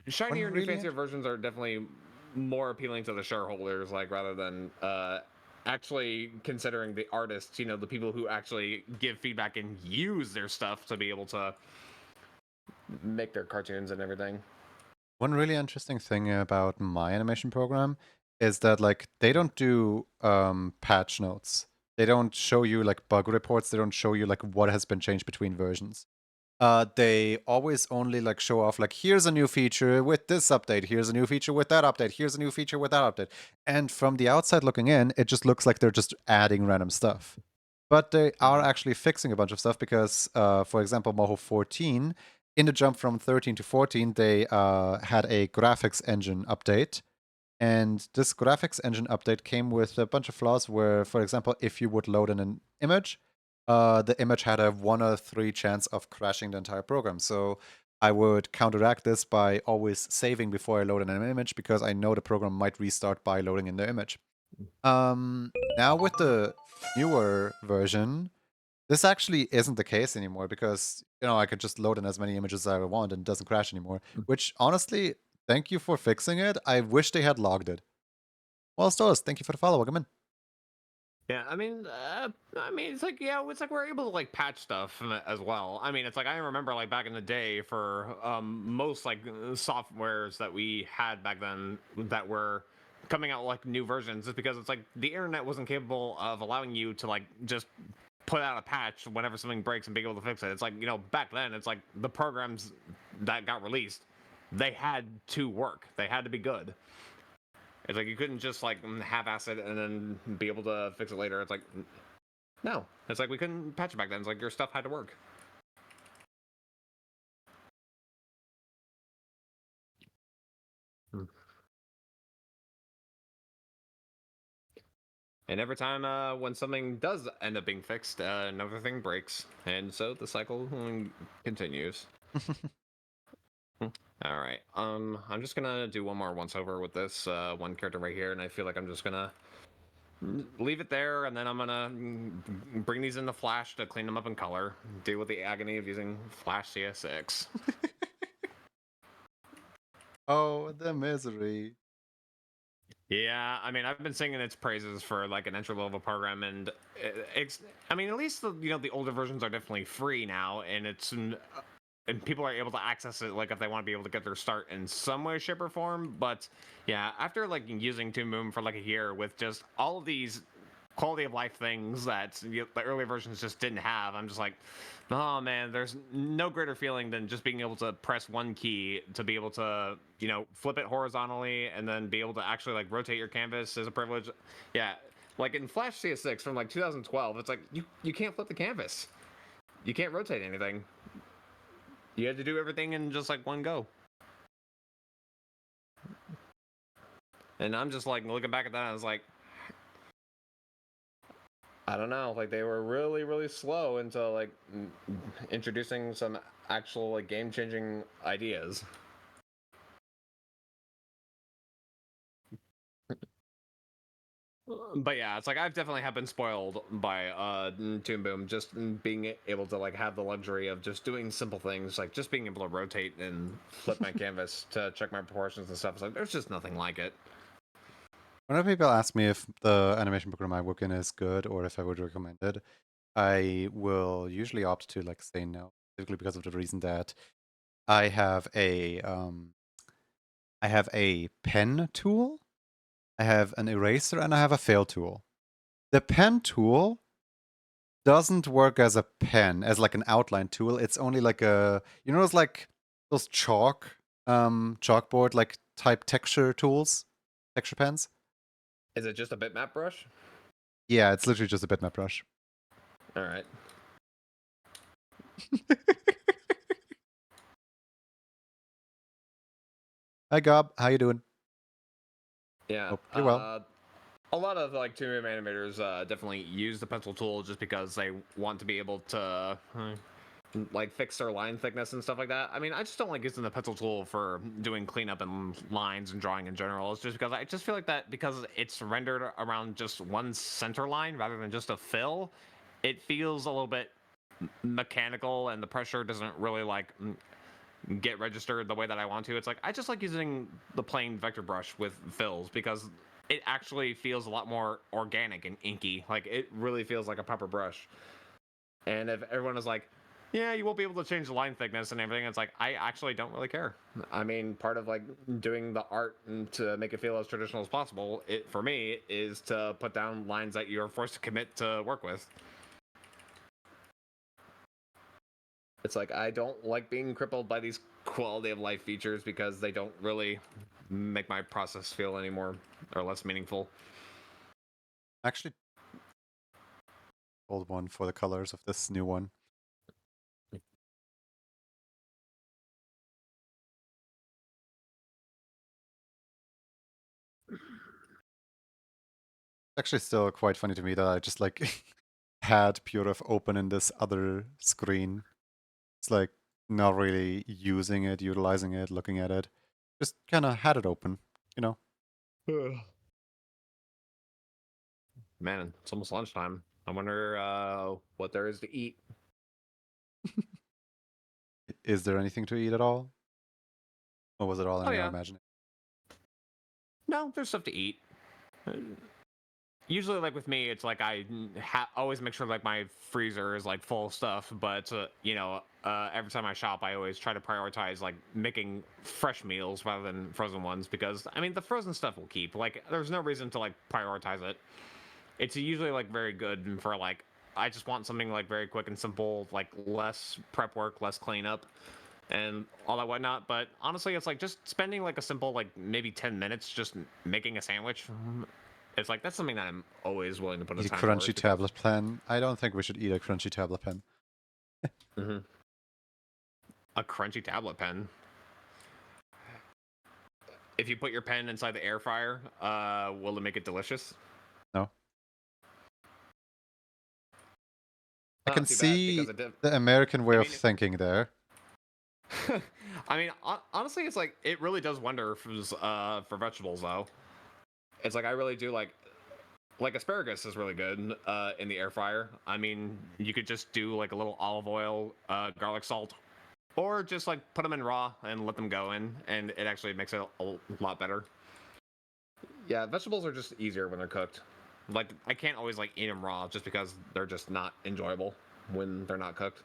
One shinier, new, really fancier versions are definitely more appealing to the shareholders, like rather than actually considering the artists, the people who actually give feedback and use their stuff to be able to make their cartoons and everything. One really interesting thing about my animation program is that like they don't do patch notes. They don't show you like bug reports. They don't show you like what has been changed between versions. They always only like show off like here's a new feature with this update, here's a new feature with that update, here's a new feature with that update. And from the outside looking in, it just looks like they're just adding random stuff. But they are actually fixing a bunch of stuff because, for example, Moho 14, in the jump from 13 to 14, they had a graphics engine update. And this graphics engine update came with a bunch of flaws where, for example, if you would load in an image, the image had a 1 or 3 chance of crashing the entire program. So I would counteract this by always saving before I load in an image because I know the program might restart by loading in the image. Now with the newer version, this actually isn't the case anymore because, I could just load in as many images as I want and it doesn't crash anymore. Which, honestly, thank you for fixing it. I wish they had logged it. Well, Stolas, thank you for the follow. Welcome in. Yeah, it's like it's like we're able to like patch stuff as well. I mean, it's like I remember like back in the day for most like softwares that we had back then that were coming out like new versions, just because it's like the internet wasn't capable of allowing you to like just put out a patch whenever something breaks and be able to fix it. It's like back then it's like the programs that got released, they had to work, they had to be good. It's like you couldn't just like half-ass it and then be able to fix it later. It's like no. It's like we couldn't patch it back then. It's like your stuff had to work. And every time when something does end up being fixed, another thing breaks, and so the cycle continues. All right. I'm just gonna do one more once over with this one character right here, and I feel like I'm just gonna leave it there, and then I'm gonna bring these into Flash to clean them up in color, deal with the agony of using Flash CS6. Oh, the misery. Yeah, I mean, I've been singing its praises for like an entry level program, and I mean, at least the older versions are definitely free now, and and people are able to access it like if they want to be able to get their start in some way, shape, or form. But yeah, after like using Toon Boom for like a year with just all of these quality of life things that the early versions just didn't have, I'm just like, oh man, there's no greater feeling than just being able to press one key to be able to flip it horizontally and then be able to actually like rotate your canvas is a privilege. Yeah, like in Flash CS6 from like 2012, it's like you can't flip the canvas, you can't rotate anything, you had to do everything in just like one go. And I'm just like looking back at that, I was like, I don't know, like they were really, really slow into like introducing some actual like game-changing ideas. But yeah, it's like I've definitely have been spoiled by Toon Boom, just being able to like have the luxury of just doing simple things, like just being able to rotate and flip my canvas to check my proportions and stuff. It's like there's just nothing like it. Whenever people ask me if the animation program I work in is good or if I would recommend it, I will usually opt to like say no, specifically because of the reason that I have a pen tool, I have an eraser, and I have a fill tool. The pen tool doesn't work as a pen, as like an outline tool. It's only like a, you know, it's like those chalkboard like type texture tools, texture pens. Is it just a bitmap brush? Yeah, it's literally just a bitmap brush. All right. Hi Gob, how you doing? Yeah. Hope you're well. A lot of like Toon Boom animators definitely use the pencil tool just because they want to be able to like fix their line thickness and stuff like that. I mean, I just don't like using the pencil tool for doing cleanup and lines and drawing in general. It's just because I just feel like that because it's rendered around just one center line rather than just a fill, it feels a little bit mechanical and the pressure doesn't really like get registered the way that I want to. It's like I just like using the plain vector brush with fills because it actually feels a lot more organic and inky. Like it really feels like a proper brush. And if everyone is like, yeah, you won't be able to change the line thickness and everything, it's like I actually don't really care. I mean, part of like doing the art and to make it feel as traditional as possible, it for me is to put down lines that you're forced to commit to work with. It's like I don't like being crippled by these quality of life features because they don't really make my process feel any more or less meaningful. Actually, old one for the colors of this new one. Actually, still quite funny to me that I just like had PureRef open in this other screen. It's like not really using it, utilizing it, looking at it. Just kind of had it open, you know. Man, it's almost lunchtime. I wonder what there is to eat. Is there anything to eat at all? Or was it all Oh in your yeah, imagination? no, there's stuff to eat. Usually, like with me, it's like I always make sure like my freezer is like full of stuff. But every time I shop, I always try to prioritize like making fresh meals rather than frozen ones because I mean the frozen stuff will keep. Like, there's no reason to like prioritize it. It's usually like very good for like I just want something like very quick and simple, like less prep work, less cleanup, and all that whatnot. But honestly, it's like just spending like a simple like maybe 10 minutes just making a sandwich. It's like that's something that I'm always willing to put in Eat a time for. crunchy It's because tablet pen. I don't think we should eat a crunchy tablet pen. mhm, a crunchy tablet pen. If you put your pen inside the air fryer, will it make it delicious? No. I can Not too bad see because it did. the American way I of mean, thinking there. I mean, honestly, it's like it really does wonder for vegetables though. It's like I really do like asparagus is really good in the air fryer. I mean, you could just do like a little olive oil, garlic salt, or just like put them in raw and let them go in, and it actually makes it a lot better. Yeah, vegetables are just easier when they're cooked. Like I can't always like eat them raw just because they're just not enjoyable when they're not cooked.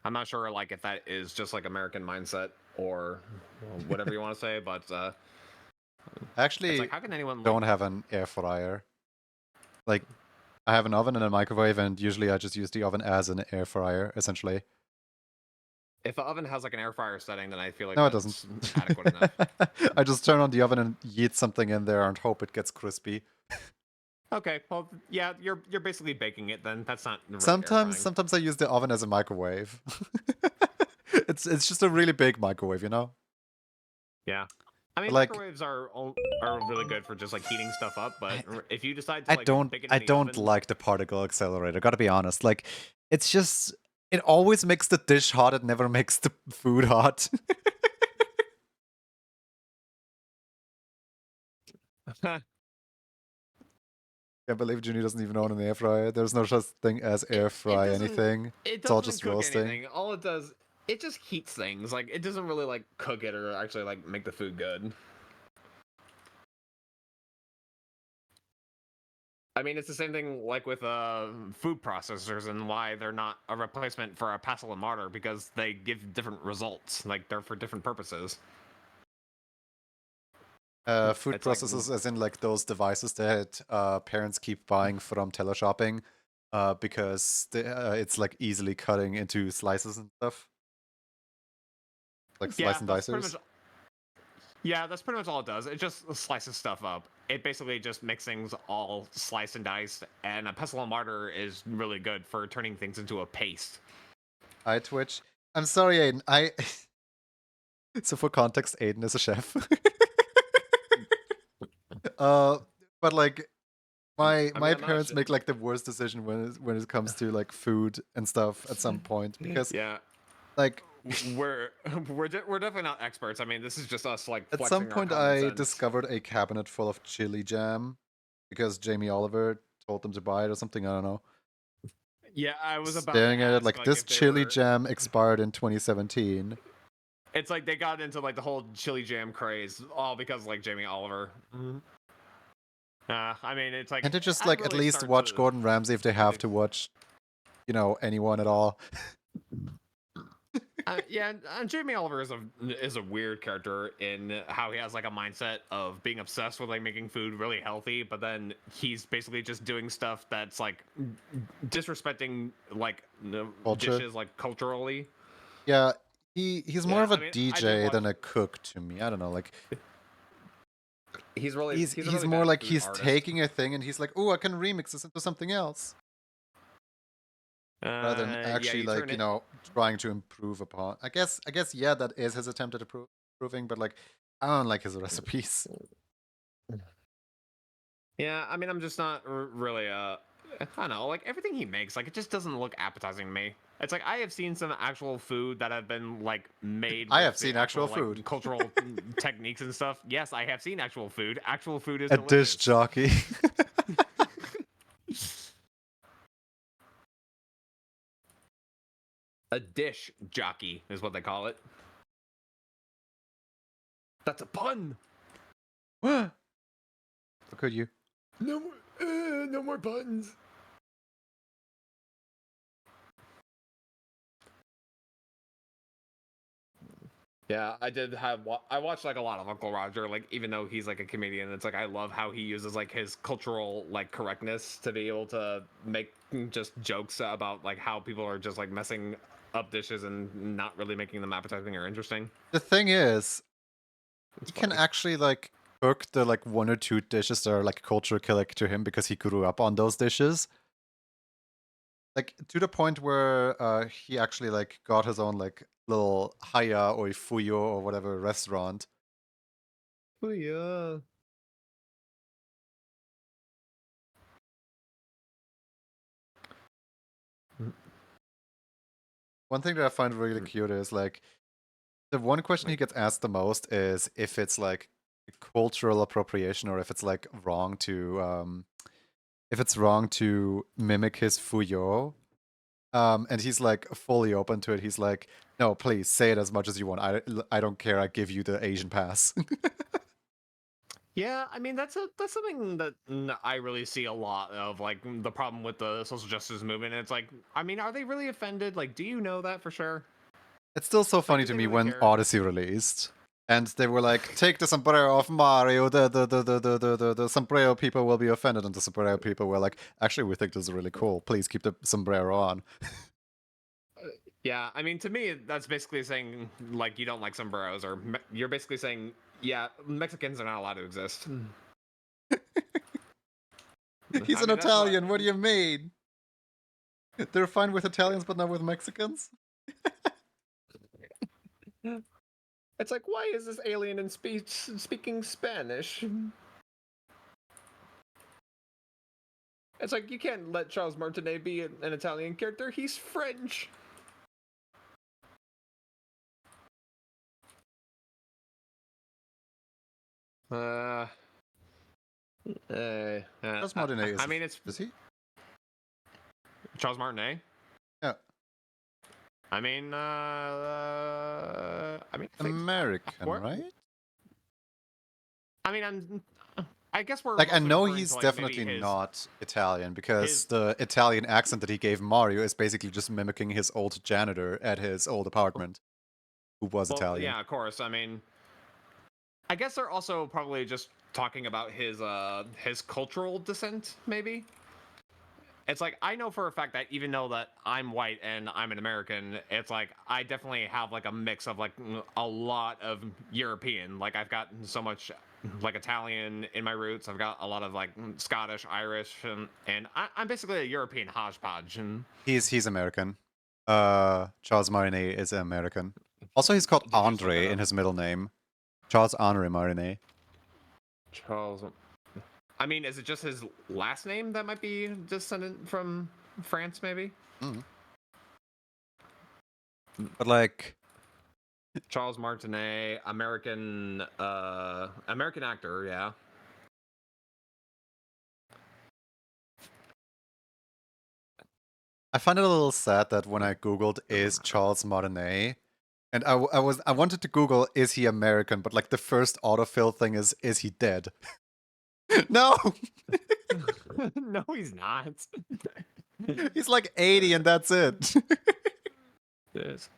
I'm not sure like if that is just like American mindset or whatever you want to say, but I it's like actually how can anyone like don't have an air fryer. Like, I have an oven and a microwave, and usually I just use the oven as an air fryer, essentially. if the oven has like an air fryer setting, then I feel like No, it doesn't. that's adequate enough. I just turn on the oven and yeet something in there and hope it gets crispy. Okay, well, yeah, you're basically baking it then. That's not really air Sometimes, frying. sometimes I use the oven as a microwave. It's just a really big microwave, you know. Yeah, I But mean like, microwaves are really good for just like heating stuff up. But I, if you decide to I like don't, bake it I in the don't oven, like the particle accelerator. Gotta be honest. Like, it's just It always makes the dish hot, it never makes the food hot. Can't believe Junior doesn't even own an air fryer. There's no such thing as air it fry doesn't anything. it It's all doesn't just cook roasting. anything. All it does, it just heats things. Like it doesn't really like cook it or actually like make the food good. I mean, it's the same thing like with food processors and why they're not a replacement for a pestle and mortar because they give different results. Like they're for different purposes. Food It's like processors, as in like those devices that parents keep buying from teleshopping, because it's like easily cutting into slices and stuff, like slice yeah, and that's pretty dicers. much that's pretty much all it does. It just slices stuff up. It basically just makes things all sliced and diced, and a pestle and mortar is really good for turning things into a paste. I Twitch. I'm sorry, Aiden. So for context, Aiden is a chef. uh, but like I mean, my I'm not parents make like the worst decision when it comes to like food and stuff at some point because yeah, like we're definitely not experts. I mean, this is just us like at some flexing our point common I sense. discovered a cabinet full of chili jam because Jamie Oliver told them to buy it or something. I don't know. Yeah, I was about to Staring at it ask like like this if they chili were. jam expired in 2017. It's like they got into like the whole chili jam craze all because like Jamie Oliver. I mean, it's like Can't they just I like at really least start watch to. Gordon Ramsay if they have to watch, anyone at all? Yeah, Jamie Oliver is a weird character in how he has like a mindset of being obsessed with like making food really healthy, but then he's basically just doing stuff that's like disrespecting like Culture. dishes like culturally. Yeah, he's more Yeah, of a I mean, I did DJ watch. than a cook to me. I don't know, like He's a he's really more bad like food he's artist. taking a thing and he's like, "Oh, I can remix this into something else." Rather than Yeah, actually you like, turn it. trying to improve upon. I guess yeah, that is his attempt at improving, but like I don't like his recipes. Yeah, I mean, I'm just not really I don't know, like everything he makes, like it just doesn't look appetizing to me. It's like I have seen some actual food that have been like made I have with the seen actual actual like food. cultural techniques and stuff. Yes, I have seen actual food. Actual food is A dish delicious. jockey. A dish jockey is what they call it. That's a pun. How could you? No more puns. Yeah, I did have. I watched like a lot of Uncle Roger. Like, even though he's like a comedian, it's like I love how he uses like his cultural like correctness to be able to make just jokes about like how people are just like messing up dishes and not really making them appetizing or interesting. The thing is, It's he can funny. actually like cook the like one or two dishes that are like culture killer to him because he grew up on those dishes. Like to the point where he actually like got his own like little haya or fuyo or whatever restaurant. Oh yeah. One thing that I find really cute is like the one question he Like, gets asked the most is if it's like cultural appropriation or if it's like wrong to mimic his fuyo. And he's like fully open to it. He's like, no, please say it as much as you want. I don't care. I give you the Asian pass. yeah, I mean that's something that I really see a lot of like the problem with the social justice movement. It's like, I mean, are they really offended? Like, do you know that for sure? It's still so Like, funny do to they me really when care? Odyssey released. And they were like, take the sombrero off Mario, the sombrero people will be offended. And the sombrero people were like, actually, we think this is really cool. Please keep the sombrero on. Yeah, I mean, to me, that's basically saying like you don't like sombreros, or you're basically saying, yeah, Mexicans are not allowed to exist. He's I an mean, that's what. Italian, what do you mean? They're fine with Italians, but not with Mexicans? It's like, why is this alien in speaking Spanish? It's like you can't let Charles Martinet be an Italian character. He's French. Uh, Charles Martinet I mean, it's is he? Charles Martinet. Yeah, I mean, I think American, where, right? I mean, I guess we're Like, I mostly know referring to he's like maybe definitely not Italian because his the Italian accent that he gave Mario is basically just mimicking his old janitor at his old apartment, who was well, Italian. yeah, of course. I mean, I guess they're also probably just talking about his cultural descent, maybe. It's like I know for a fact that even though that I'm white and I'm an American, it's like I definitely have like a mix of like a lot of European. Like I've got so much like Italian in my roots. I've got a lot of like Scottish, Irish, and I'm basically a European hodgepodge. And He's American. Charles Martinet is American. Also, he's called did you just look that Andre in up, his middle name. Charles Henri Martinet. Charles? I mean, is it just his last name that might be descendant from France, maybe? Mm. But like, Charles Martinet, American actor, yeah. I find it a little sad that when I googled is Charles Martinet, and I wanted to Google is he American, but like the first autofill thing is he dead? No, No, he's not. he's like 80 and that's it. Yes.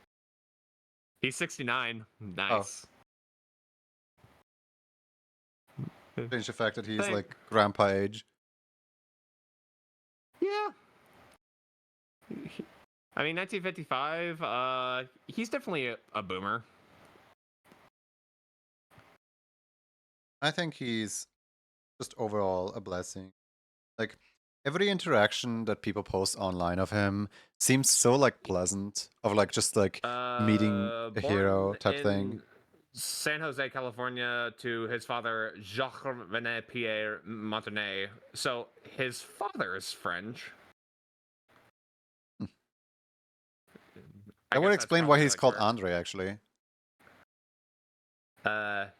He's 69. Oh, Nice. change the fact that he's Thank- like grandpa age. yeah. I mean, 1955, he's definitely a boomer. I think he's just overall a blessing. Like every interaction that people post online of him seems so like pleasant, of like just like meeting a hero Born type thing. in San Jose, California, to his father, Jacques René Pierre Montanet. So his father is French. Hmm. I That would guess that's explain why probably he's like called where. Andre, actually.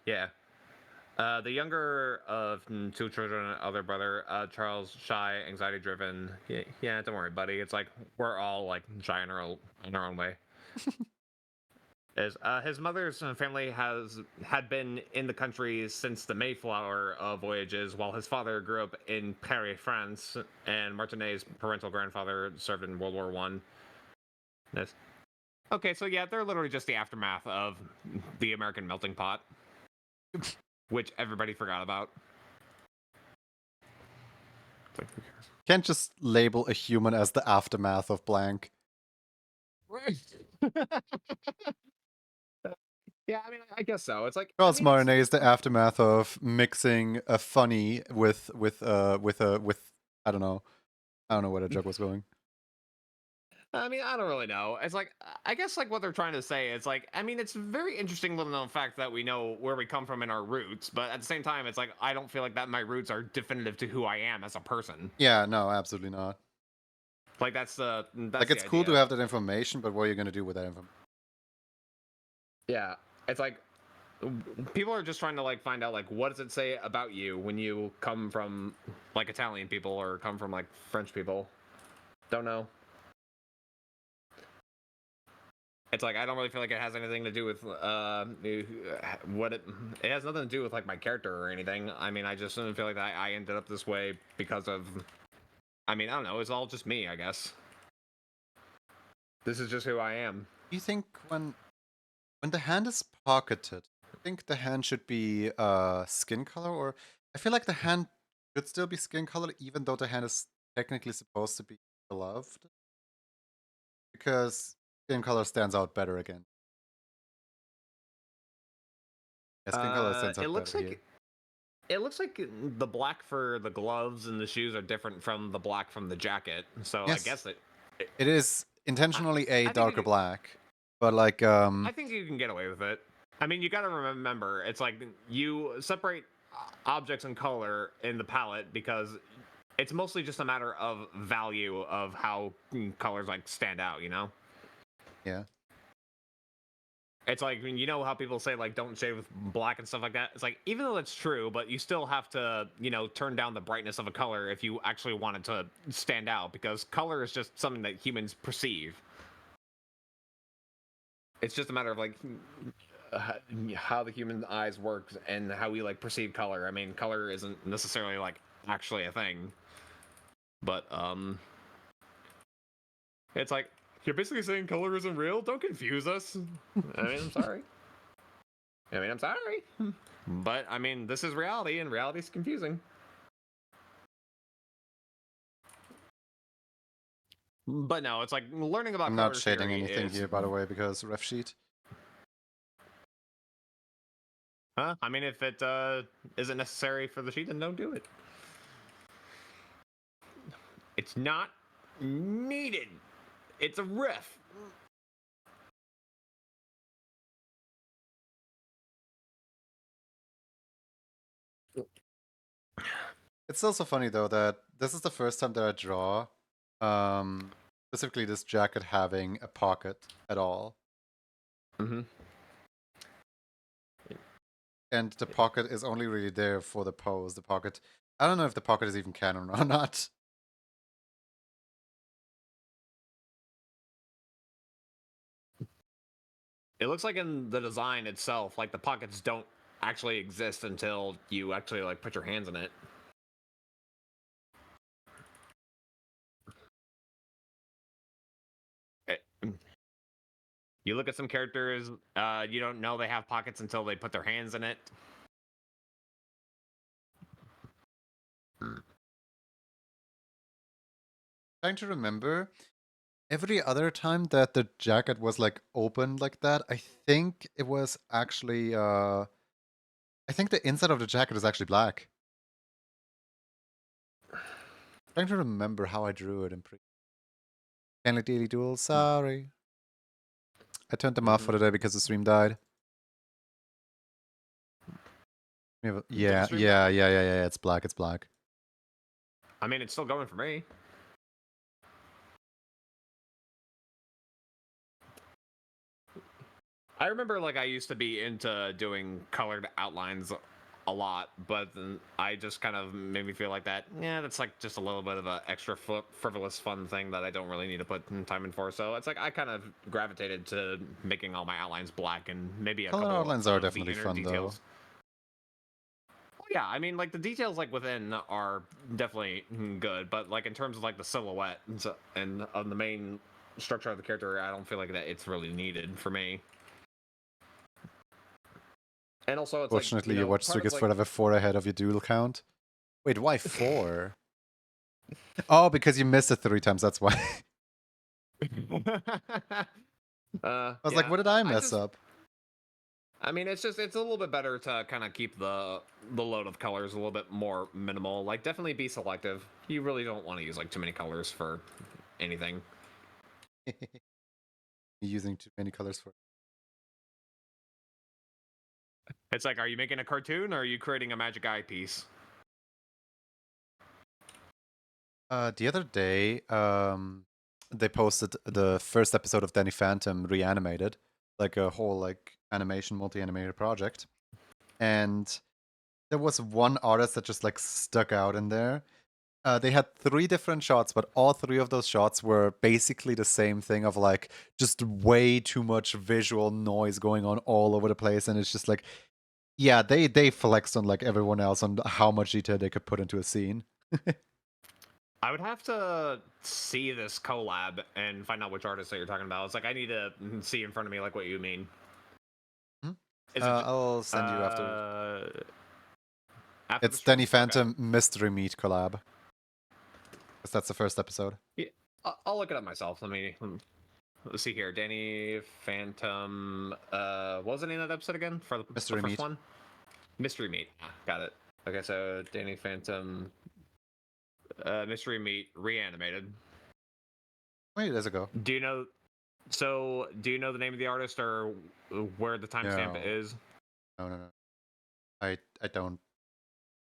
Yeah. The younger of two children and other brother, Charles, shy, anxiety driven. Yeah, don't worry, buddy. It's like we're all like shy in our own way. Is his mother's family had been in the country since the Mayflower voyages, while his father grew up in Paris, France, and Martinet's parental grandfather served in World War One. Yes. Okay, so yeah, they're literally just the aftermath of the American melting pot, which everybody forgot about. Can't just label a human as the aftermath of blank. Yeah, I mean, I guess so. It's like, I Charles mean, it's. Martinet is the aftermath of mixing a funny with I don't know. I don't know where the joke was going. I mean, I don't really know. It's like, I guess, like what they're trying to say is like, I mean, it's very interesting little known fact that we know where we come from in our roots, but at the same time, it's like I don't feel like that my roots are definitive to who I am as a person. Yeah, no, absolutely not. Like that's Like the it's cool to idea. have that information, but what are you gonna do with that information? Yeah, it's like people are just trying to like find out like what does it say about you when you come from like Italian people or come from like French people. Don't know. It's like I don't really feel like it has anything to do with what it has nothing to do with like my character or anything. I mean, I just didn't feel like I ended up this way because of. I mean, I don't know. It's all just me, I guess. This is just who I am. Do you think when the hand is pocketed, I think the hand should be skin color, or I feel like the hand should still be skin color even though the hand is technically supposed to be gloved because skin color stands out better again. Yeah, skin color stands It out looks better here. like it looks like the black for the gloves and the shoes are different from the black from the jacket. So I Yes, guess it it is intentionally a I think darker black, but like I think you can get away with it. I mean, you got to remember, it's like you separate objects in color in the palette because it's mostly just a matter of value of how colors like stand out, you know? yeah. It's like, you know how people say like don't shave with black and stuff like that. It's like, even though it's true, but you still have to, turn down the brightness of a color if you actually want it to stand out, because color is just something that humans perceive. It's just a matter of like how the human eyes works and how we like perceive color. I mean, color isn't necessarily like actually a thing, but it's like, you're basically saying color isn't real. Don't confuse us. I mean, I'm sorry. I'm sorry. But I mean, this is reality, and reality is confusing. But no, it's like learning about I'm not color shading theory anything is. here, by the way, because ref sheet. Huh? I mean, if it isn't necessary for the sheet, then don't do it. It's not needed. It's a riff. It's also funny though that this is the first time that I draw, specifically this jacket having a pocket at all, Mm-hmm. and the pocket is only really there for the pose. The pocket, I don't know if the pocket is even canon or not. It looks like in the design itself, like the pockets don't actually exist until you actually like put your hands in it. It- You look at some characters, you don't know they have pockets until they put their hands in it. Trying to remember, every other time that the jacket was like open like that, I think it was actually I think the inside of the jacket is actually black. Trying to remember how I drew it in pre. Can't Daily Duel, sorry. I turned them off for the day because the stream died. Did the Yeah, stream die? yeah, yeah, yeah, yeah. It's black. It's black. I mean, it's still going for me. I remember like I used to be into doing colored outlines a lot, but then I just kind of made me feel like that. Yeah, that's like just a little bit of an extra frivolous fun thing that I don't really need to put time in for. So it's like I kind of gravitated to making all my outlines black and maybe a Color couple outlines are of the definitely inner fun, though. details. Yeah, I mean, like the details like within are definitely good, but like in terms of like the silhouette and of the main structure of the character, I don't feel like that it's really needed for me. And also, it's like, Fortunately, your watch part streak of is like. forever 4 ahead of your duel count. Wait, why 4? Oh, because you missed it 3 times, that's why. I was like, Yeah, what did I I mess just. up? I mean, it's a little bit better to kind of keep the load of colors a little bit more minimal. Like, definitely be selective. You really don't want to use like too many colors for anything. You're using too many colors for. It's like, are you making a cartoon or are you creating a magic eye piece? The other day, they posted the first episode of Danny Phantom reanimated, like a whole like animation multi-animated project, and there was one artist that just like stuck out in there. They had 3 different shots, but all 3 of those shots were basically the same thing of like just way too much visual noise going on all over the place, and it's just like, yeah, they flexed on like everyone else on how much detail they could put into a scene. I would have to see this collab and find out which artist that you're talking about. It's like I need to see in front of me like what you mean. Hmm? Is it I'll send you after. after the It's stream? Danny Okay. Phantom Mystery Meat collab. Because that's the first episode. Yeah, I'll look it up myself. Let's see here. Danny Phantom. What was the name of that episode again for the Mystery first Meat. one? Mystery Meat. Got it. Okay, so Danny Phantom, Mystery Meat reanimated. Wait, there's a go. Do you know? So, do you know the name of the artist or where the timestamp No. is? No. I don't.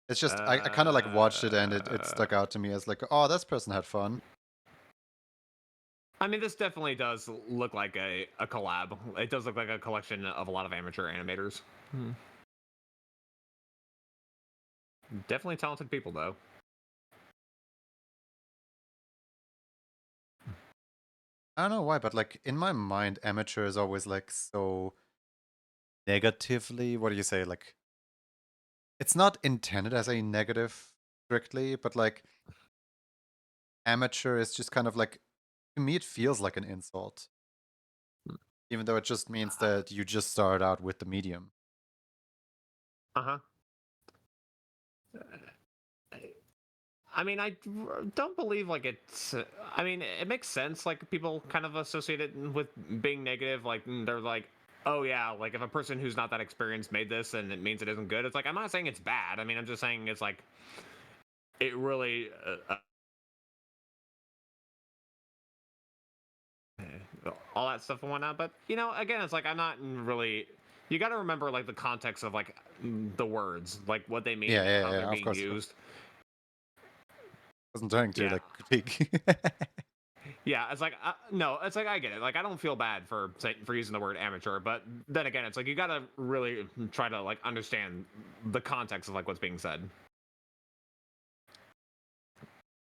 It's just I kind of like watched it and it stuck Uh, out to me as like, oh, this person had fun. I mean, this definitely does look like a collab. It does look like a collection of a lot of amateur animators. Hmm. Definitely talented people, though. I don't know why, but like in my mind, amateur is always like so negatively. What do you say? Like it's not intended as a negative strictly, but like amateur is just kind of like to me it feels like an insult, even though it just means that you just started out with the medium. Uh huh. I mean, don't believe like it's. I mean, it makes sense. Like people kind of associate it with being negative. Like they're like, oh yeah, like if a person who's not that experienced made this, and it means it isn't good. It's like I'm not saying it's bad. I mean, I'm just saying it's like it really all that stuff and whatnot. But you know, again, it's like I'm not really. You got to remember like the context of like the words, like what they Yeah, mean, yeah, how they're yeah. Of being course, of course. used. Wasn't trying to Yeah, like critique. yeah. It's like no, it's like I get it. Like I don't feel bad for using the word amateur, but then again, it's like you got to really try to like understand the context of like what's being said.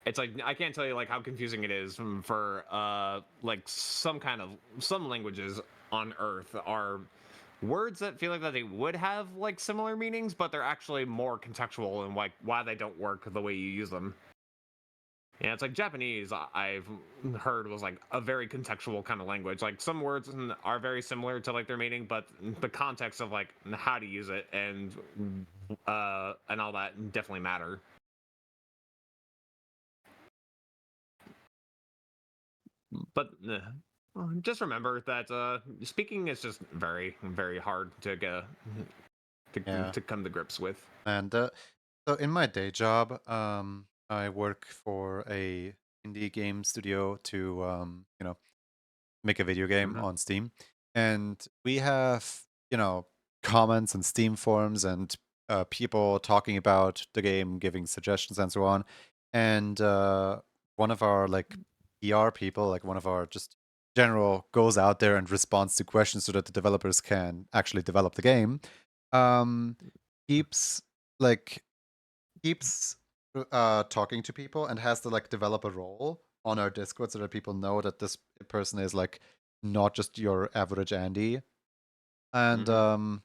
It's like I can't tell you like how confusing it is for like some languages on Earth are words that feel like that they would have like similar meanings, but they're actually more contextual and like why they don't work the way you use them. Yeah, it's like Japanese. I've heard was like a very contextual kind of language. Like some words are very similar to like their meaning, but the context of like how to use it and all that definitely matter. But just remember that speaking is just very hard to get Yeah, to come to grips with. and so in my day job, I work for a indie game studio to make a video game Hmm. on Steam. And we have, comments and Steam forums and people talking about the game, giving suggestions and so on. And one of our like PR people, like one of our just general, goes out there and responds to questions so that the developers can actually develop the game. Um, keeps like keeps talking to people and has to like develop a role on our Discord so that people know that this person is like not just your average Andy. And Hmm.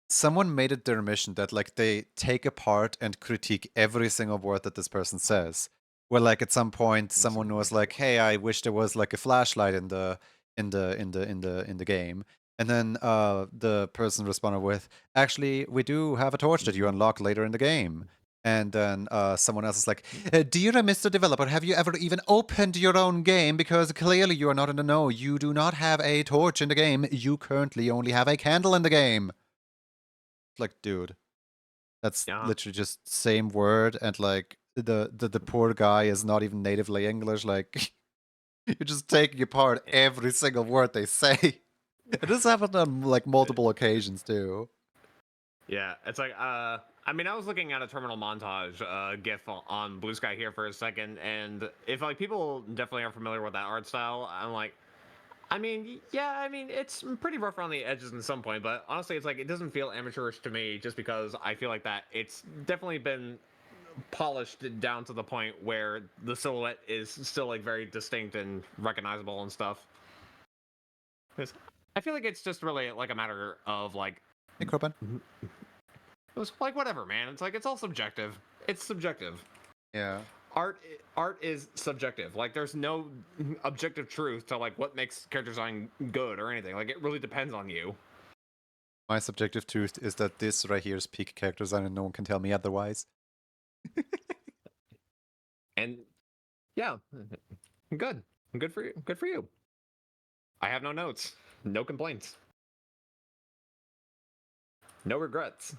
someone made it their mission that like they take apart and critique every single word that this person says. Where like at some point someone was like, "Hey, I wish there was like a flashlight in the game." And then the person responded with, "Actually, we do have a torch that you unlock later in the game." And then someone else is like, "Dear Mr. Developer, have you ever even opened your own game? Because clearly you are not in the know. You do not have a torch in the game. You currently only have a candle in the game." Like, dude, that's Yeah. literally just same word, and like the poor guy is not even natively English. Like, you're just taking apart every single word they say. And this happened on like multiple occasions too. Yeah, it's like I mean I was looking at a terminal montage gif on Blue Sky here for a second, and if like people definitely are familiar with that art style, I'm like I mean, yeah, I mean, it's pretty rough around the edges in some point, but honestly, it's like it doesn't feel amateurish to me just because I feel like that it's definitely been polished down to the point where the silhouette is still like very distinct and recognizable and stuff. 'Cause I feel like it's just really like a matter of like Hey, Corbin. it was like whatever, man. It's like it's all subjective. It's subjective. Yeah. Art is subjective. Like there's no objective truth to like what makes character design good or anything. Like it really depends on you. My subjective truth is that this right here is peak character design, and no one can tell me otherwise. And yeah, good. Good for you. Good for you. I have no notes. No complaints. No regrets.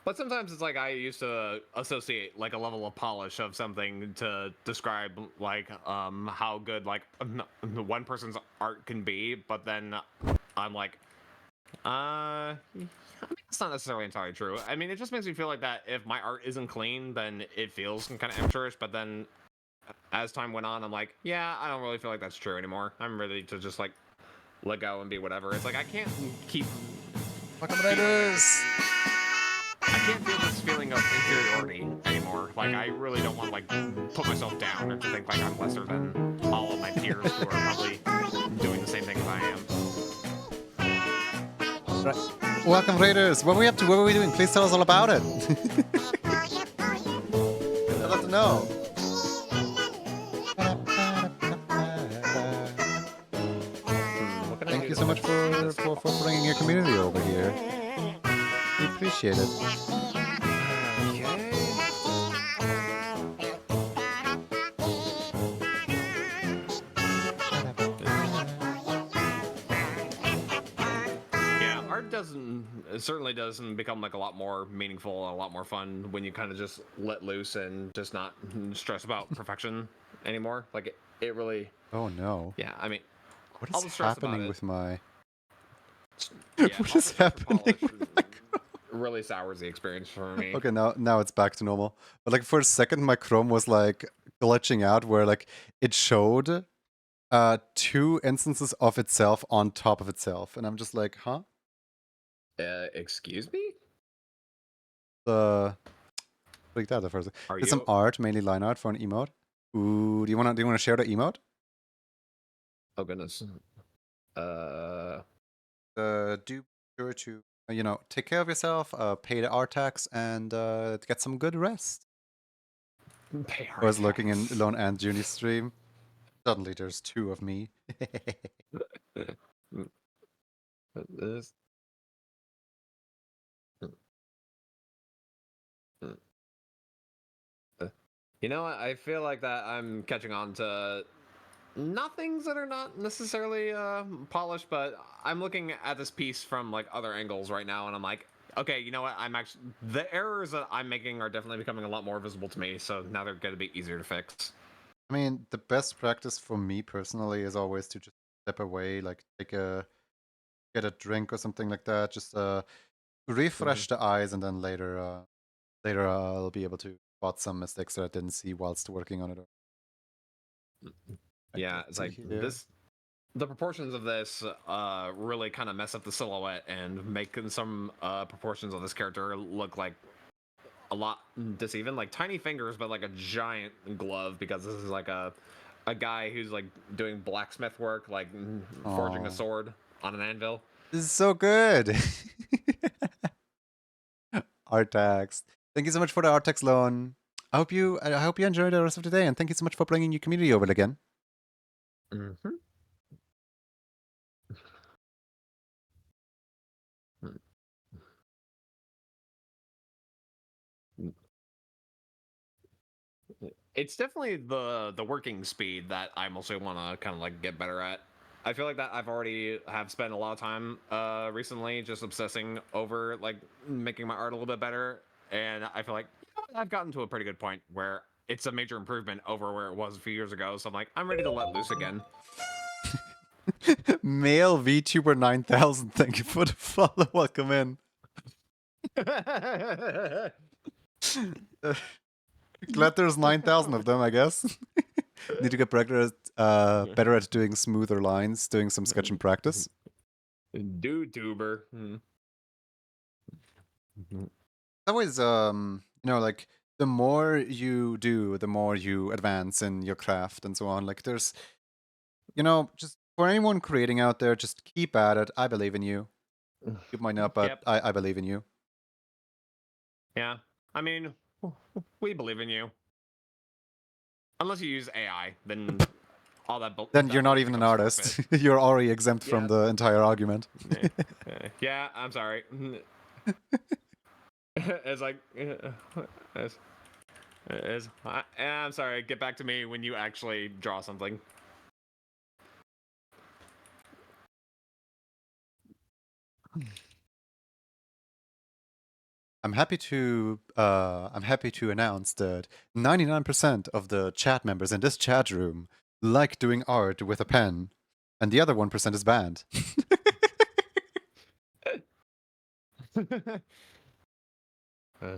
But sometimes it's like I used to associate like a level of polish of something to describe like how good like one person's art can be, but then I'm like, I mean, It's not necessarily entirely true. I mean, it just makes me feel like that if my art isn't clean, then it feels kind of amateurish. But then, as time went on, I'm like, yeah, I don't really feel like that's true anymore. I'm ready to just like let go and be whatever. It's like I can't keep Welcome, feeling like Raiders! this. I can't feel this feeling of inferiority anymore. Like I really don't want to like put myself down or to think like I'm lesser than all of my peers who are probably doing the same thing as I am. Right. Welcome, Raiders! What were we up to? What were we doing? Please tell us all about it! I'd love to know. Thank you so much for bringing your community over here. We appreciate it. Yeah, art doesn't it certainly doesn't become like a lot more meaningful and a lot more fun when you kind of just let loose and just not stress about perfection anymore. Like it really, Oh no. yeah. I mean, What all is the stress about happening it. with my... Yeah, What all is the stress for happening? polish really sours the experience for me. Okay, now it's back to normal. But like for a second my Chrome was like glitching out where like it showed two instances of itself on top of itself. And I'm just like, huh? Excuse me? Freaked out the first. Are Did some you? art, mainly line art for an emote. Ooh, do you wanna share the emote? Oh goodness. Do sure to take care of yourself, pay the art tax, and get some good rest. Pay I our was looking in tax. Lone and Junie's stream. Suddenly there's two of me. This- You know what? I feel like that I'm catching on to not things that are not necessarily polished, but I'm looking at this piece from like other angles right now, and I'm like, okay, you know what? I'm actually the errors that I'm making are definitely becoming a lot more visible to me. So now they're going to be easier to fix. I mean, the best practice for me personally is always to just step away, like get a drink or something like that. Just Mhm. refresh the eyes, and then later I'll be able to spot some mistakes that I didn't see whilst working on it. Right, Yeah, let's it's see like here. this. The proportions of this really kind of mess up the silhouette and make some proportions of this character look like a lot diseven, like tiny fingers, but like a giant glove because this is like a guy who's like doing blacksmith work, like forging a Oh, sword on an anvil. this is so good. Art tax. Thank you so much for the art tax loan. I hope you enjoy the rest of the day, and thank you so much for bringing your community over again. Mm-hmm. It's definitely the working speed that I mostly want to kind of like get better at. I feel like that I've already have spent a lot of time recently just obsessing over like making my art a little bit better, and I feel like I've gotten to a pretty good point where it's a major improvement over where it was a few years ago. So I'm like, I'm ready to let loose again. Male VTuber 9000, thank you for the follow. Welcome in. Glad there's 9,000 of them, I guess. Need to get better at doing smoother lines, doing some sketch and practice. Dude tuber. Always, like the more you do, the more you advance in your craft and so on. Like there's, just for anyone creating out there, just keep at it. I believe in you. You might not, but Yep. I believe in you. Yeah. I mean, we believe in you. Unless you use AI, then all that Then you're that not belief even an becomes forfeit. artist. You're already exempt from Yeah. the entire argument. Yeah, I'm sorry. It's like, I'm sorry. Get back to me when you actually draw something. I'm happy to announce that 99% of the chat members in this chat room like doing art with a pen, and the other 1% is banned. Uh,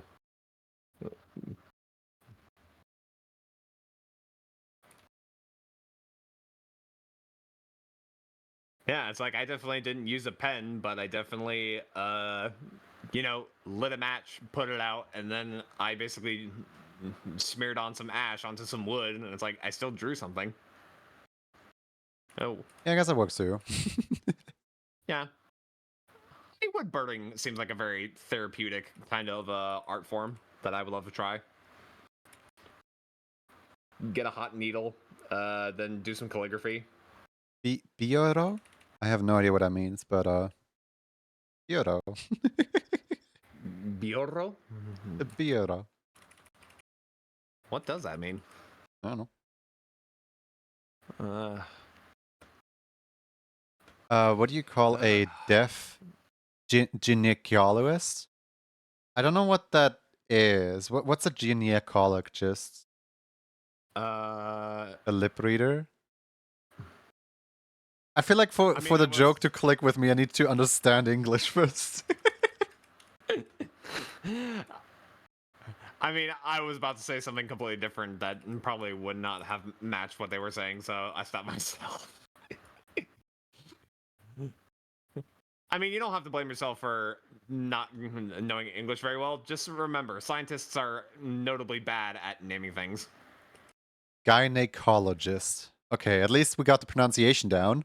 yeah, it's like I definitely didn't use a pen, but I definitely, lit a match, put it out, and then I basically smeared on some ash onto some wood, and it's like I still drew something. Oh, Yeah, I guess that works too. yeah. I think wood burning seems like a very therapeutic kind of art form that I would love to try. Get a hot needle, then do some calligraphy. Bioro? I have no idea what that means, but Bioro. Biorro? Bioro. What does that mean? I don't know. What do you call a deaf gynecologist? I don't know what that is. What's a gynecologist? A lip reader? I feel like for I mean, the that was. joke to click with me, I need to understand English first. I mean, I was about to say something completely different that probably would not have matched what they were saying, so I stopped myself. I mean, you don't have to blame yourself for not knowing English very well. Just remember, scientists are notably bad at naming things. Gynecologist. Okay, at least we got the pronunciation down.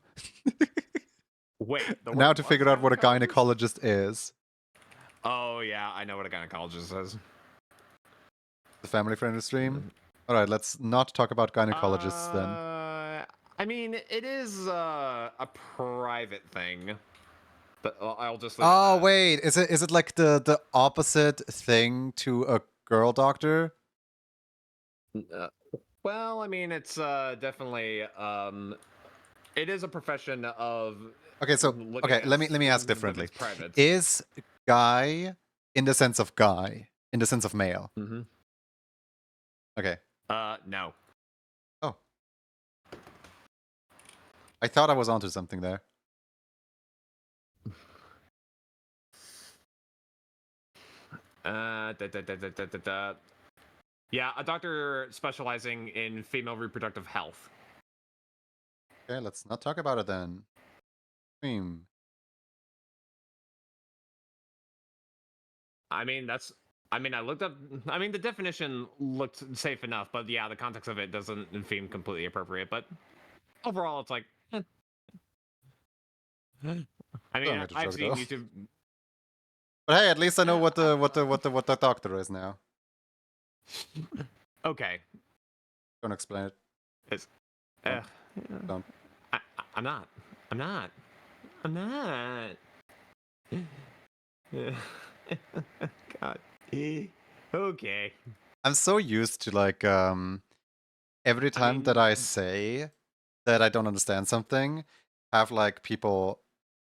Wait, the Now word to was figure out what a gynecologist? gynecologist is. Oh yeah, I know what a gynecologist is. The family-friendly stream? Alright, let's not talk about gynecologists then. I mean, it is a private thing. But I'll just leave it Oh at that. wait, is it like the opposite thing to a girl doctor? Uh, well, I mean, it's definitely it is a profession of Okay, so looking at let me ask differently. women's privates. Is guy in the sense of guy, in the sense of male? Mm-hmm. Okay. No. Oh. I thought I was onto something there. Yeah, a doctor specializing in female reproductive health. Okay, let's not talk about it then. I mean, that's. I mean, I looked up. I mean, the definition looked safe enough, but yeah, the context of it doesn't seem completely appropriate. But overall, it's like. I mean, Don't make the I've joke seen though. YouTube. But hey, at least I know what I, the doctor is now. okay. Don't explain it. It's. Don't. Don't. I'm not. I'm not. I'm not. God. Okay. I'm so used to like every I time that mean, I say that I don't understand something, have like people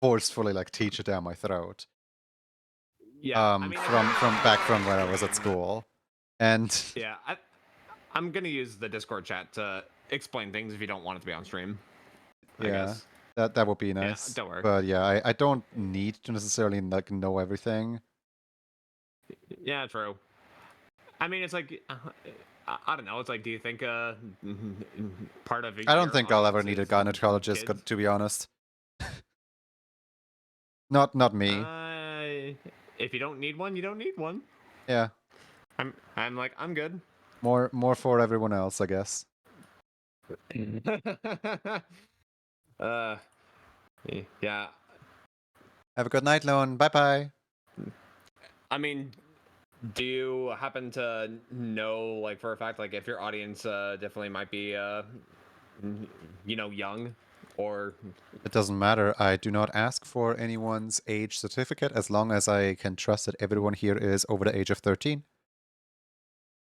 forcefully like teach it down my throat. yeah. I mean, From back from when I was at stream, school. And yeah, I'm gonna use the Discord chat to explain things if you don't want it to be on stream. I yeah, guess. that would be Yeah, nice. don't worry. But yeah, I don't need to necessarily like know everything. Yeah, true. I mean, it's like I don't know. It's like, do you think part of I don't your think I'll ever audience need a is gynecologist, kids? to be honest. Not me. If you don't need one, you don't need one. Yeah. I'm like I'm good. More for everyone else, I guess. uh, yeah. Have a good night, Lone. Bye bye. I mean, do you happen to know, like, for a fact, like, if your audience definitely might be, young, or It doesn't matter. I do not ask for anyone's age certificate as long as I can trust that everyone here is over the age of 13.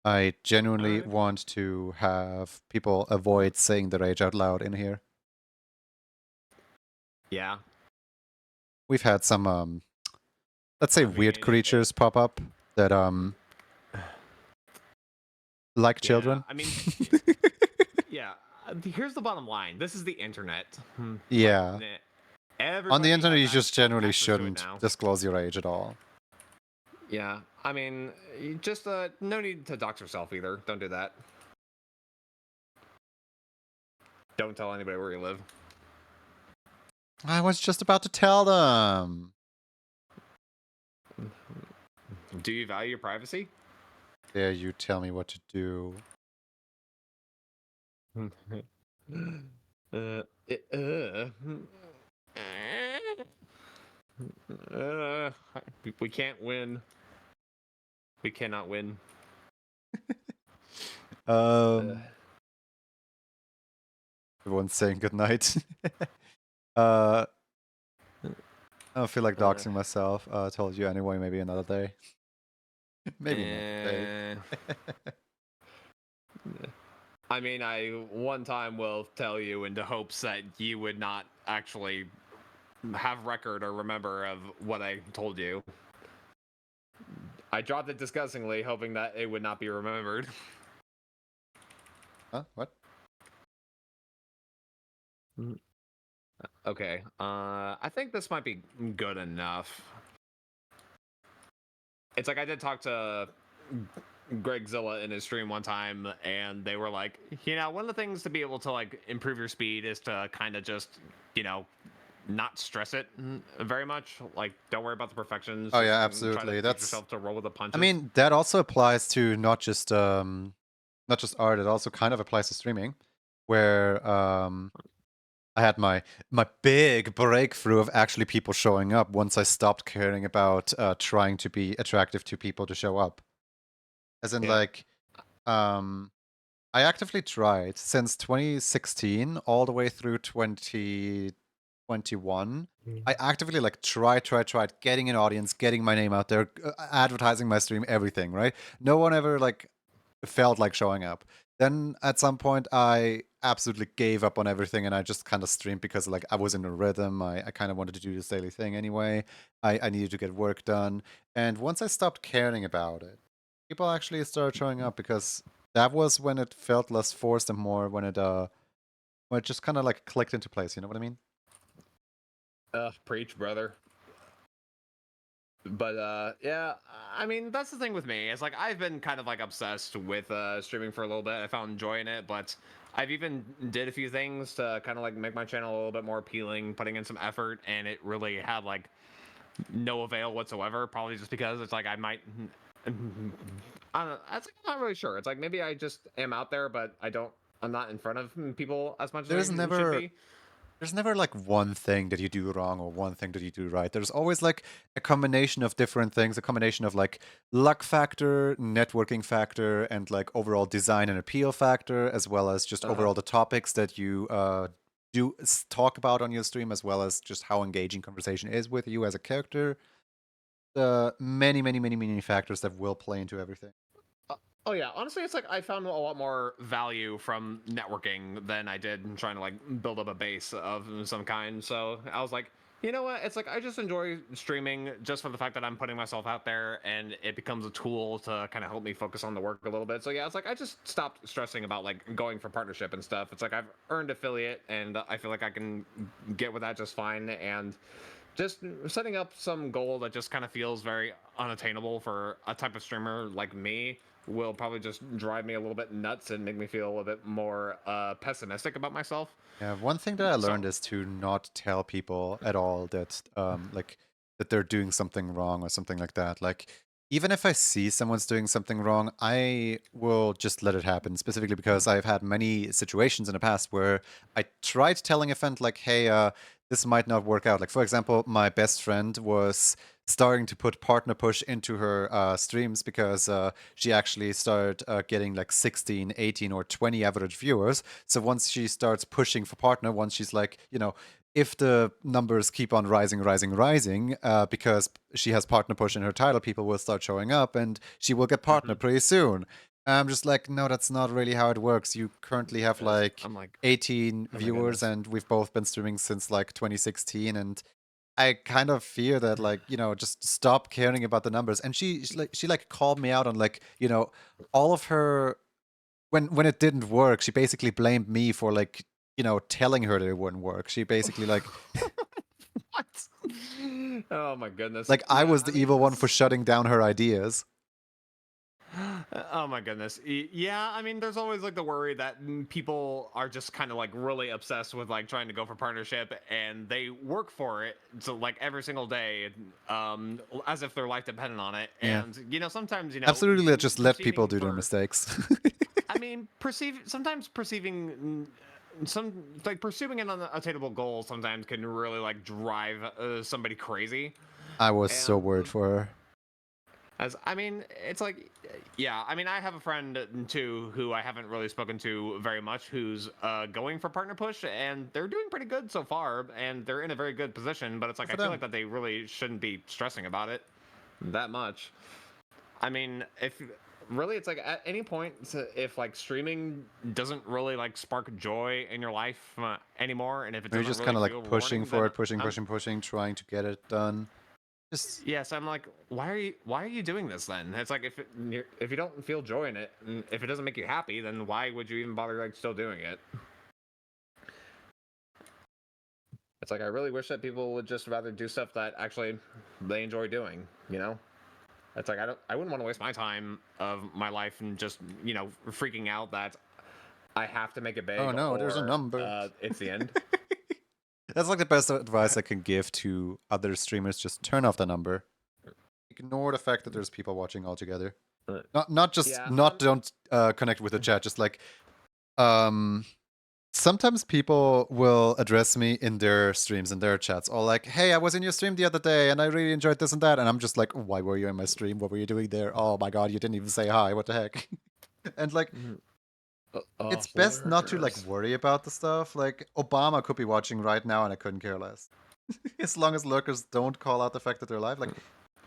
I genuinely Alright. want to have people avoid saying their age out loud in here. Yeah. We've had some let's say I weird mean, creatures pop up that like yeah. children. I mean, yeah. Here's the bottom line. This is the internet. Like, Yeah. On the everybody internet, you has just generally access to it shouldn't now. disclose your age at all. Yeah, I mean, just no need to dox yourself either. Don't do that. Don't tell anybody where you live. I was just about to tell them. Do you value your privacy? Dare you tell me what to do? uh, it, uh, uh, we can't win. We cannot win. Uh, Everyone's saying goodnight. uh, I don't feel like uh, doxing myself. I told you anyway, maybe another day. Maybe another day. eh. I mean, I one time will tell you in the hopes that you would not actually have record or remember of what I told you. I dropped it disgustingly, hoping that it would not be remembered. Huh? What? Okay, I think this might be good enough. It's like I did talk to Gregzilla in his stream one time, and they were like, one of the things to be able to like improve your speed is to kind of just, not stress it very much. Like, don't worry about the perfections. Oh Just yeah, try to absolutely. teach That's. yourself to roll with the I punches. mean, that also applies to not just art. It also kind of applies to streaming, where I had my big breakthrough of actually people showing up once I stopped caring about trying to be attractive to people to show up. As in, Yeah. like, I actively tried since 2016 all the way through 2021. I actively like tried getting an audience, getting my name out there, advertising my stream, everything, right? No one ever like felt like showing up. Then at some point I absolutely gave up on everything and I just kind of streamed because like I was in a rhythm. I kind of wanted to do this daily thing anyway. I needed to get work done. And once I stopped caring about it, people actually started showing up because that was when it felt less forced and more when it just kind of like clicked into place. You know what I mean? Preach, brother. But yeah, I mean that's the thing with me. It's like I've been kind of like obsessed with streaming for a little bit. I found enjoying it, but I've even did a few things to kind of like make my channel a little bit more appealing, putting in some effort, and it really had like no avail whatsoever. Probably just because it's like I might. I don't know. That's like, I'm not really sure. It's like maybe I just am out there, but I don't. I'm not in front of people as much as There's I should never be. there's never like one thing that you do wrong or one thing that you do right. There's always like a combination of different things, a combination of like luck factor, networking factor, and like overall design and appeal factor, as well as just Uh huh. overall the topics that you do talk about on your stream, as well as just how engaging conversation is with you as a character. Many factors that will play into everything. Oh yeah, honestly, it's like I found a lot more value from networking than I did in trying to like build up a base of some kind. So I was like, you know what? It's like I just enjoy streaming just for the fact that I'm putting myself out there, and it becomes a tool to kind of help me focus on the work a little bit. So yeah, it's like I just stopped stressing about like going for partnership and stuff. It's like I've earned affiliate, and I feel like I can get with that just fine. And just setting up some goal that just kind of feels very unattainable for a type of streamer like me will probably just drive me a little bit nuts and make me feel a little bit more pessimistic about myself. Yeah, one thing that I So, learned is to not tell people at all that like that they're doing something wrong or something like that. Like even if I see someone's doing something wrong, I will just let it happen, specifically because I've had many situations in the past where I tried telling a friend like, "Hey, this might not work out." Like for example, my best friend was starting to put partner push into her streams because she actually started getting like 16, 18 or 20 average viewers. So once she starts pushing for partner, once she's like, if the numbers keep on rising, because she has partner push in her title, people will start showing up and she will get partner mhm. pretty soon. I'm just like, no, that's not really how it works. You currently have like I'm like, 18 oh my viewers goodness. and we've both been streaming since like 2016 and I kind of fear that like, just stop caring about the numbers. And she called me out on like, all of her when it didn't work, she basically blamed me for like, telling her that it wouldn't work. She basically like What? Oh my goodness. Like I Yeah, was I the mean, evil one this for is. shutting down her ideas. Oh my goodness. Yeah, I mean, there's always like the worry that people are just kind of like really obsessed with like trying to go for partnership, and they work for it so like every single day, as if their life depended on it. Yeah. And sometimes Absolutely, just let people perceiving do their for. mistakes. I mean, sometimes perceiving some like pursuing an unattainable goal sometimes can really like drive somebody crazy. I was so And worried for her. as I mean, it's like, yeah. I mean, I have a friend too who I haven't really spoken to very much, who's going for partner push, and they're doing pretty good so far, and they're in a very good position. But it's Good like for I feel like them. that they really shouldn't be stressing about it that much. I mean, if really, it's like at any point, if like streaming doesn't really like spark joy in your life anymore, and if it We're doesn't just really kind of feel like pushing rewarding, for then it, pushing, I'm pushing, pushing, trying to get it done. Just yes, I'm like, why are you doing this then? It's like if you don't feel joy in it, and if it doesn't make you happy, then why would you even bother like still doing it? It's like I really wish that people would just rather do stuff that actually they enjoy doing. It's like I wouldn't want to waste my time of my life and just freaking out that I have to make it oh big no, there's a or number. it's the end. That's like the best advice I can give to other streamers. Just turn off the number. Ignore the fact that there's people watching altogether. Uh, Not just yeah, not don't connect with the chat. Just like um sometimes people will address me in their streams, in their chats, or like, hey, I was in your stream the other day and I really enjoyed this and that. And I'm just like, why were you in my stream? What were you doing there? Oh my god, you didn't even say hi. What the heck? And like, oh, it's best not to like lurkers. worry about the stuff. Like, Obama could be watching right now and I couldn't care less. As long as lurkers don't call out the fact that they're live. Like,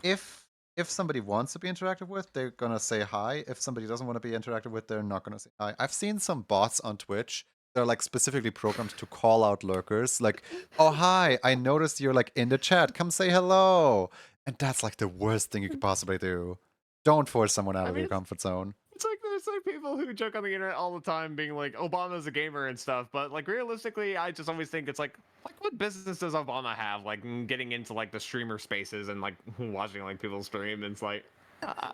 if if somebody wants to be interacted with, they're gonna say hi. If somebody doesn't want to be interacted with, they're not gonna say hi. I've seen some bots on Twitch that are like specifically programmed to call out lurkers, like, "Oh hi, I noticed you're like in the chat. Come say hello." And that's like the worst thing you could possibly do. Don't force someone out I of mean, your comfort zone. it's like there's like people who joke on the internet all the time, being like Obama's a gamer and stuff. But like realistically, I just always think it's like what business does Obama have like getting into like the streamer spaces and like watching like people stream? And it's like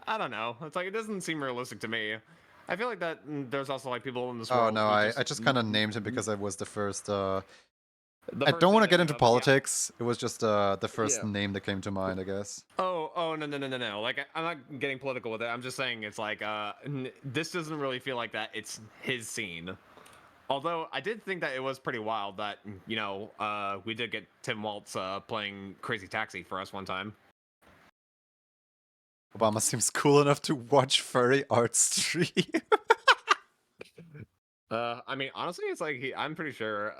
I don't know. It's like it doesn't seem realistic to me. I feel like that there's also like people in this Oh world no, who I just just kind of named him because I was the first. the I first don't want name to that get came into up. Yeah. politics. It was just the first Yeah. name that came to mind, I guess. Oh, no, no, no, no, no. Like, I'm not getting political with it. I'm just saying it's like, this doesn't really feel like that. It's his scene. Although I did think that it was pretty wild that we did get Tim Waltz playing Crazy Taxi for us one time. Obama seems cool enough to watch furry art stream. I mean, honestly, it's like I'm pretty sure,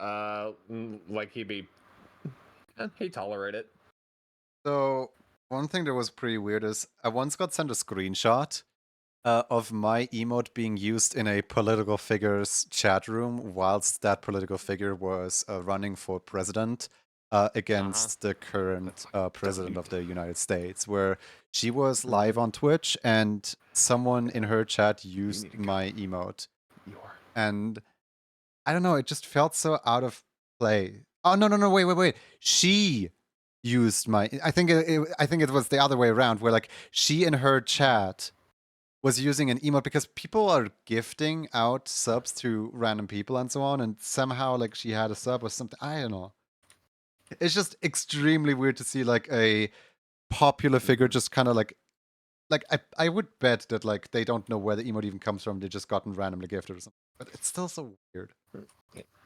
like he'd tolerate it. So one thing that was pretty weird is I once got sent a screenshot of my emote being used in a political figure's chat room whilst that political figure was running for president Uh huh. against the current president of the United States, where she was Mm-hmm. live on Twitch and someone in her chat You need used to go. my emote. You're. And I don't know, it just felt so out of play. Oh no, no, no, wait. She used my I think it was the other way around where like she in her chat was using an emote because people are gifting out subs to random people and so on, and somehow like she had a sub or something. I don't know. It's just extremely weird to see like a popular figure Mm-hmm. just kind of like I would bet that like they don't know where the emote even comes from. They just gotten randomly gifted or something. But it's still so weird.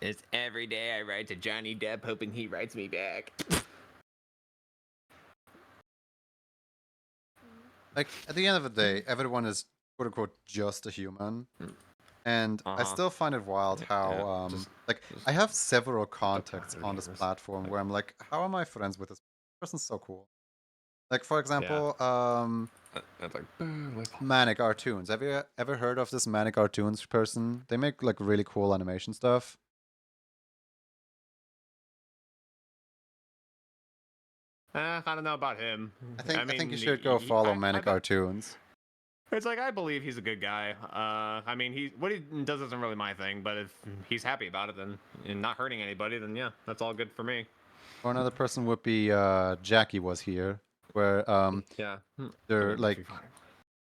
It's every day I write to Johnny Depp hoping he writes me back. Like at the end of the day, everyone is quote unquote just a human. And Uh I huh. still find it wild Yeah. how like Just I have several the contacts popular on this gamers. platform Like, where I'm like, how am I friends with this person's so cool? Like for yeah. example, It's like Manic Cartoons. Have you ever heard of this Manic Cartoons person? They make like really cool animation stuff. I don't know about him. I I think you mean, should go follow I Manic bet Cartoons. it's like I believe he's a good guy. I mean, what he does isn't really my thing, but if he's happy about it, then and not hurting anybody, then yeah, that's all good for me. Or another person would be Jackie was here, where Yeah. Give me they're a like goofy five.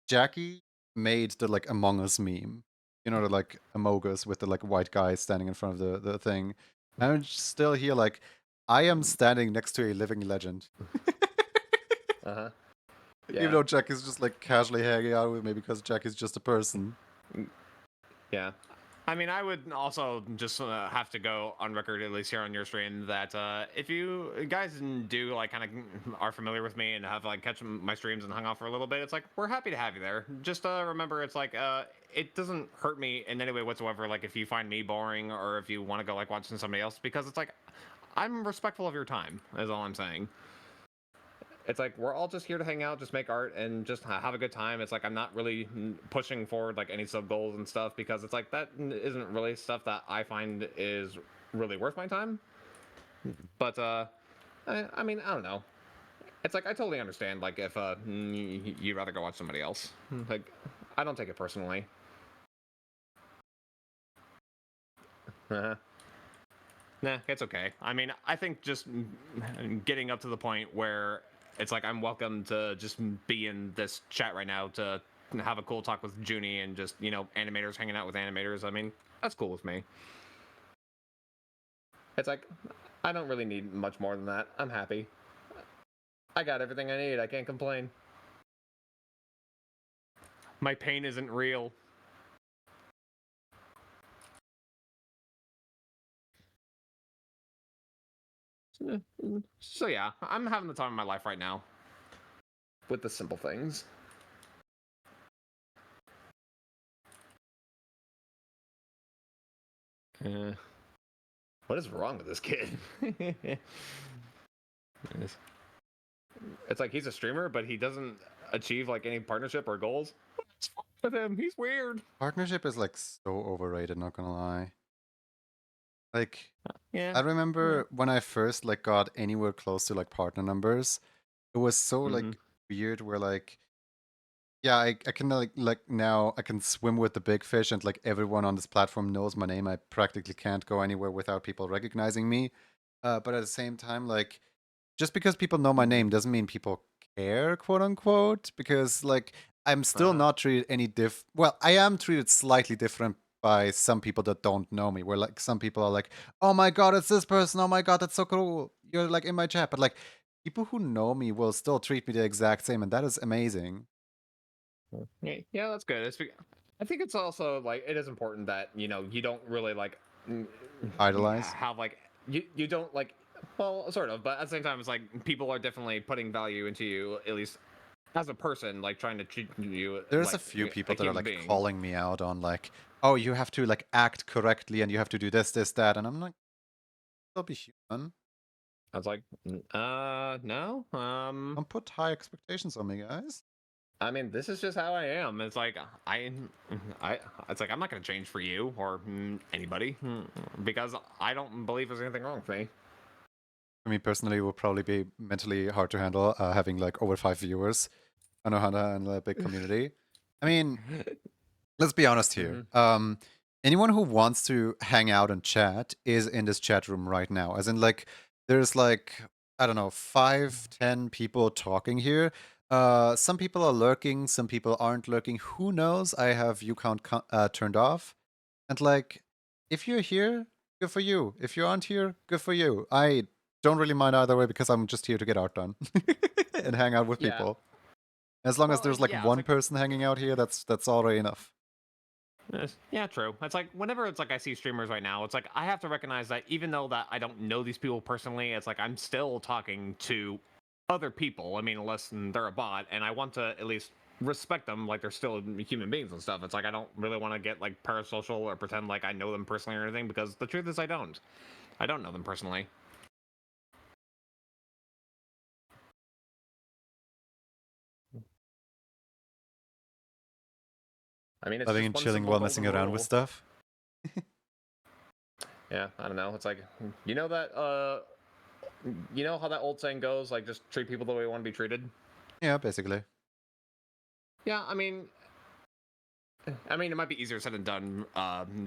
Jackie made the like Among Us meme. You know, the like Among Us with the like white guy standing in front of the thing. And I'm still here like I am standing next to a living legend. Uh-huh. Even Yeah. though Jack is just like casually hanging out with me because Jack is just a person. Yeah. I mean, I would also just have to go on record, at least here on your stream, that if you guys do like kind of are familiar with me and have like catch my streams and hung out for a little bit, it's like we're happy to have you there. Just remember, it's like it doesn't hurt me in any way whatsoever. Like if you find me boring or if you want to go like watching somebody else, because it's like I'm respectful of your time. Is all I'm saying. It's like we're all just here to hang out, just make art, and just have a good time. It's like I'm not really pushing forward like any sub goals and stuff because it's like that isn't really stuff that I find is really worth my time. But I mean, I don't know. It's like I totally understand. Like if you'd rather go watch somebody else, like I don't take it personally. Uh-huh. Nah, it's okay. I mean, I think just getting up to the point where it's like I'm welcome to just be in this chat right now to have a cool talk with Junie and just, animators hanging out with animators. I mean, that's cool with me. It's like I don't really need much more than that. I'm happy. I got everything I need. I can't complain. My pain isn't real. So yeah, I'm having the time of my life right now with the simple things. What is wrong with this kid? It's like he's a streamer, but he doesn't achieve like any partnership or goals. What's wrong with him? He's weird. Partnership is like so overrated, not gonna lie. Like Yeah. I Yeah. remember when I first like got anywhere close to like partner numbers, it was so Mm-hmm. like weird where like yeah, I can like now I can swim with the big fish and like everyone on this platform knows my name. I practically can't go anywhere without people recognizing me. But at the same time, like just because people know my name doesn't mean people care, quote unquote, because like I'm still Uh-huh. not treated any well, I am treated slightly different by some people that don't know me. Where like some people are like, "Oh my god, it's this person. Oh my god, that's so cool. You're like in my chat." But like people who know me will still treat me the exact same and that is amazing. Yeah, yeah, that's good. I think it's also like it is important that you don't really like Idolize. have like you don't like well sort of, but at the same time it's like people are definitely putting value into you at least as a person, like trying to treat you There's a like few a people that are human like being. calling me out on like, "Oh, you have to like act correctly and you have to do this, this, that," and I'm like, "I'll be human. I was like, no. Don't put high expectations on me, guys." I mean, this is just how I am. It's like I, it's like I'm not gonna change for you or anybody because I don't believe there's anything wrong with me. For me personally, it would probably be mentally hard to handle having like over 5 viewers on Ohana and a big community. I mean, let's be honest here. Hmm. Anyone who wants to hang out and chat is in this chat room right now. As in, like, there's like I don't know, 5, 10 people talking here. Some people are lurking, some people aren't lurking. Who knows? I have view count turned off, and like, if you're here, good for you. If you aren't here, good for you. I don't really mind either way because I'm just here to get art done and hang out with Yeah. people. As long as Well, there's like yeah. It's one like person hanging out here, that's already enough. yeah, true. It's like whenever it's like I see streamers right now, it's like I have to recognize that even though that I don't know these people personally, it's like I'm still talking to other people. I mean, unless they're a bot, and I want to at least respect them like they're still human beings and stuff. It's like I don't really want to get like parasocial or pretend like I know them personally or anything because the truth is I don't. I don't know them personally. I mean, it's Living just and one chilling simple while messing golden around with rule. stuff. Yeah, I don't know. It's like that how that old saying goes, like just treat people the way you want to be treated. Yeah, basically. Yeah, I mean, it might be easier said than done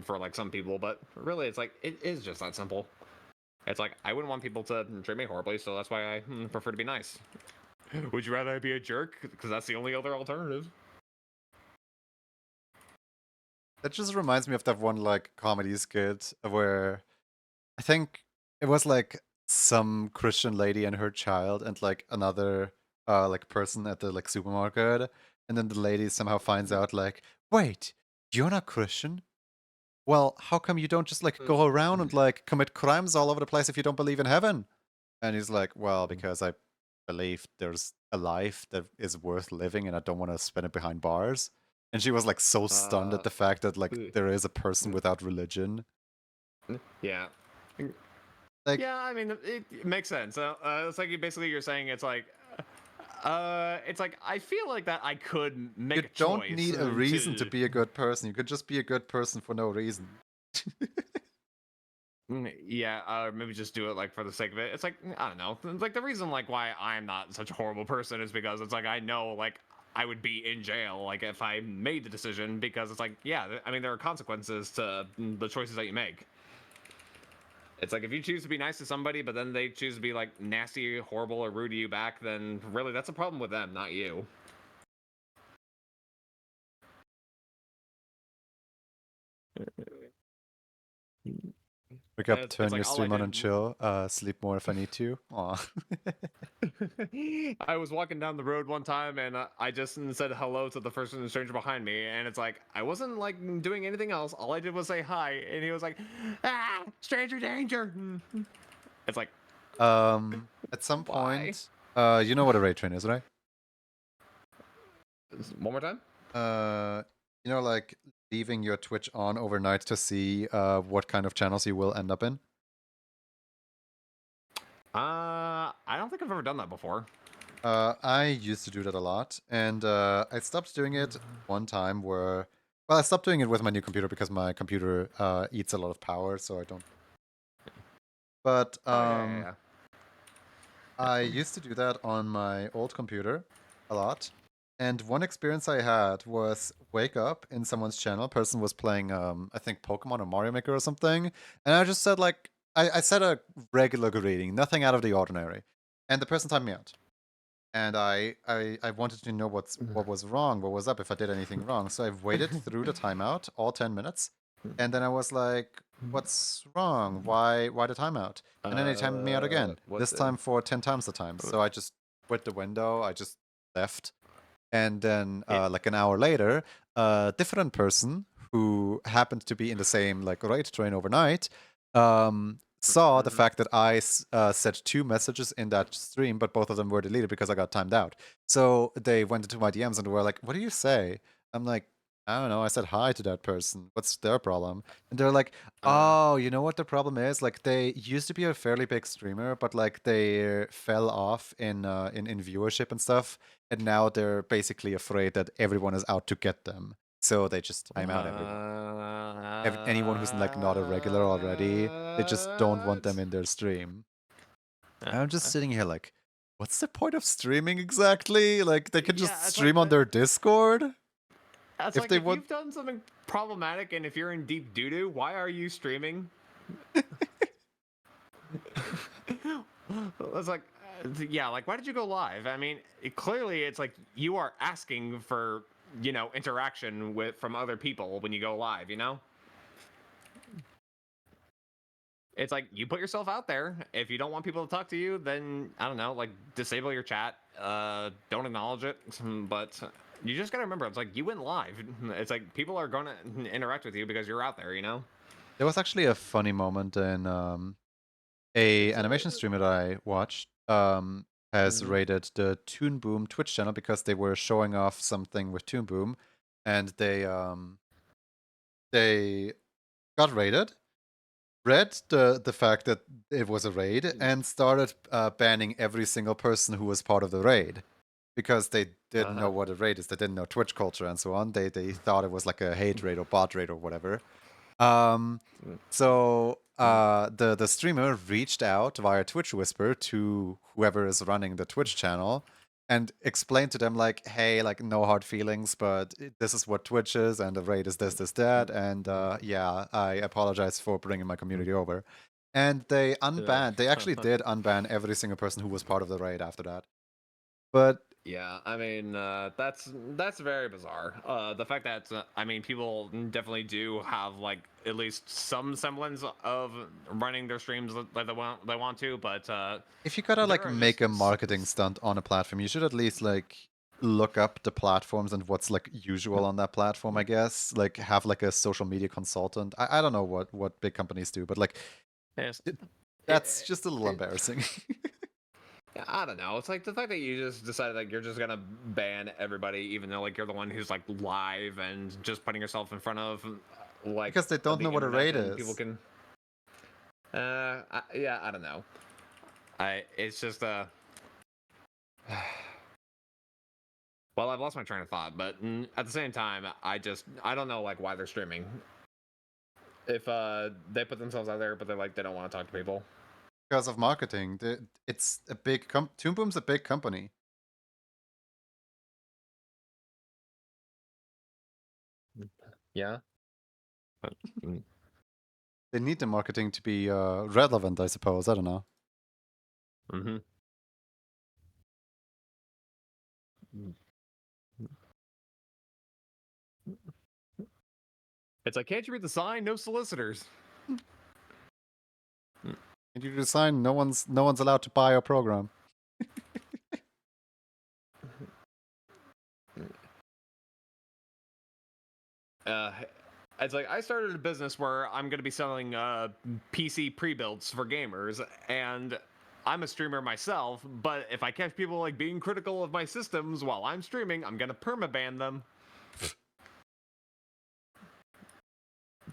for like some people, but really, it's like it is just that simple. It's like I wouldn't want people to treat me horribly, so that's why I prefer to be nice. Would you rather I be a jerk? Because that's the only other alternative. That just reminds me of that one like comedy skit where I think it was like some Christian lady and her child and like another like person at the like supermarket, and then the lady somehow finds out like, wait, you're not Christian? Well, how come you don't just like go around and like commit crimes all over the place if you don't believe in heaven? And he's like, well, because I believe there's a life that is worth living and I don't want to spend it behind bars. And she was like so stunned at Uh, the fact that like there is a person without religion. yeah. Like, Yeah, I mean, it makes sense. It's like basically you're saying it's like I feel like that I could you make a don't choice need a reason to to. be a good person. You could just be a good person for no reason. Yeah, or maybe just do it like for the sake of it. It's like I don't know. Like the reason like why I'm not such a horrible person is because it's like I know like I would be in jail like if I made the decision because it's like yeah, I mean there are consequences to the choices that you make. It's like if you choose to be nice to somebody, but then they choose to be like nasty, horrible, or rude to you back, then really that's a problem with them, not you. Wake up, It's turn your like all I stream on and did. chill. Sleep more if I need to. Aw. I was walking down the road one time and I just said hello to the first stranger behind me, and it's like I wasn't like doing anything else. All I did was say hi, and he was like, "Ah, stranger danger." It's like, At some why? point, you know what a raid train is, right? One more time. Uh, you know, like leaving your Twitch on overnight to see what kind of channels you will end up in. I don't think I've ever done that before. I used to do that a lot, and I stopped doing it one time where, well, I stopped doing it with my new computer because my computer eats a lot of power, so I don't. But Oh yeah. I used to do that on my old computer a lot. And one experience I had was wake up in someone's channel. Person was playing, I think Pokemon or Mario Maker or something, and I just said like, I said a regular greeting, nothing out of the ordinary, and the person timed me out. And I wanted to know what was wrong, what was up, if I did anything wrong. So I waited through the timeout, all 10 minutes, and then I was like, "What's wrong? Why the timeout?" And then they timed me out again. What This the? time for 10 times the time. So I just quit the window. I just left, and then It. like an hour later, a different person who happened to be in the same like raid train overnight saw the fact that I sent two messages in that stream, but both of them were deleted because I got timed out. So they went into my DMs and were like, "What do you say?" I'm like, "I don't know. I said hi to that person. What's their problem?" And they're like, "Oh, you know what the problem is? Like they used to be a fairly big streamer, but like they fell off in viewership and stuff, and now they're basically afraid that everyone is out to get them. So they just time out everyone. Anyone who's like not a regular already, they just don't want them in their stream." And I'm just sitting here like, what's the point of streaming exactly? Like they could just Yeah, it's like stream on their Discord it's if like they if want. you've done something problematic and if you're in deep doo doo, why are you streaming? It's like, yeah, like why did you go live? I mean, clearly it's like you are asking for interaction with from other people when you go live. It's like you put yourself out there. If you don't want people to talk to you, then I don't know, like disable your chat. Don't acknowledge it. But you just gotta remember, it's like you went live. It's like people are gonna interact with you because you're out there. There was actually a funny moment in a animation streamer that I watched has raided the Toon Boom Twitch channel because they were showing off something with Toon Boom, and they got raided, read the fact that it was a raid, and started banning every single person who was part of the raid because they didn't know what a raid is. They didn't know Twitch culture and so on. They thought it was like a hate raid or bot raid or whatever. So the streamer reached out via Twitch Whisper to whoever is running the Twitch channel and explained to them like, hey, like no hard feelings, but this is what Twitch is, and the raid is this, that, and yeah, I apologize for bringing my community over. And they Ugh. unbanned. They actually did unban every single person who was part of the raid after that. But Yeah, I mean, that's very bizarre. The fact that I mean, people definitely do have like at least some semblance of running their streams that they want to, but if you gotta there like are make just a marketing stunt on a platform, you should at least like look up the platforms and what's like usual on that platform, I guess. Like have like a social media consultant. I don't know what big companies do, but like yes, that's it, just a little it, embarrassing. I don't know. It's like the fact that you just decided like you're just gonna ban everybody, even though like you're the one who's like live and just putting yourself in front of like Because they don't the know what a internet raid and people is. can. Yeah, I don't know. It's just well, I've lost my train of thought, but at the same time, I don't know like why they're streaming. If they put themselves out there, but they're like they don't want to talk to people. Because of marketing. It's a big Toon Boom's a big company. Yeah. Mm. They need the marketing to be relevant, I suppose. I don't know. Mm-hmm. It's like, can't you read the sign? No solicitors. And you design no one's allowed to buy your program. Uh, it's like I started a business where I'm going to be selling PC pre-builds for gamers, and I'm a streamer myself. But if I catch people like being critical of my systems while I'm streaming, I'm going to permaban them.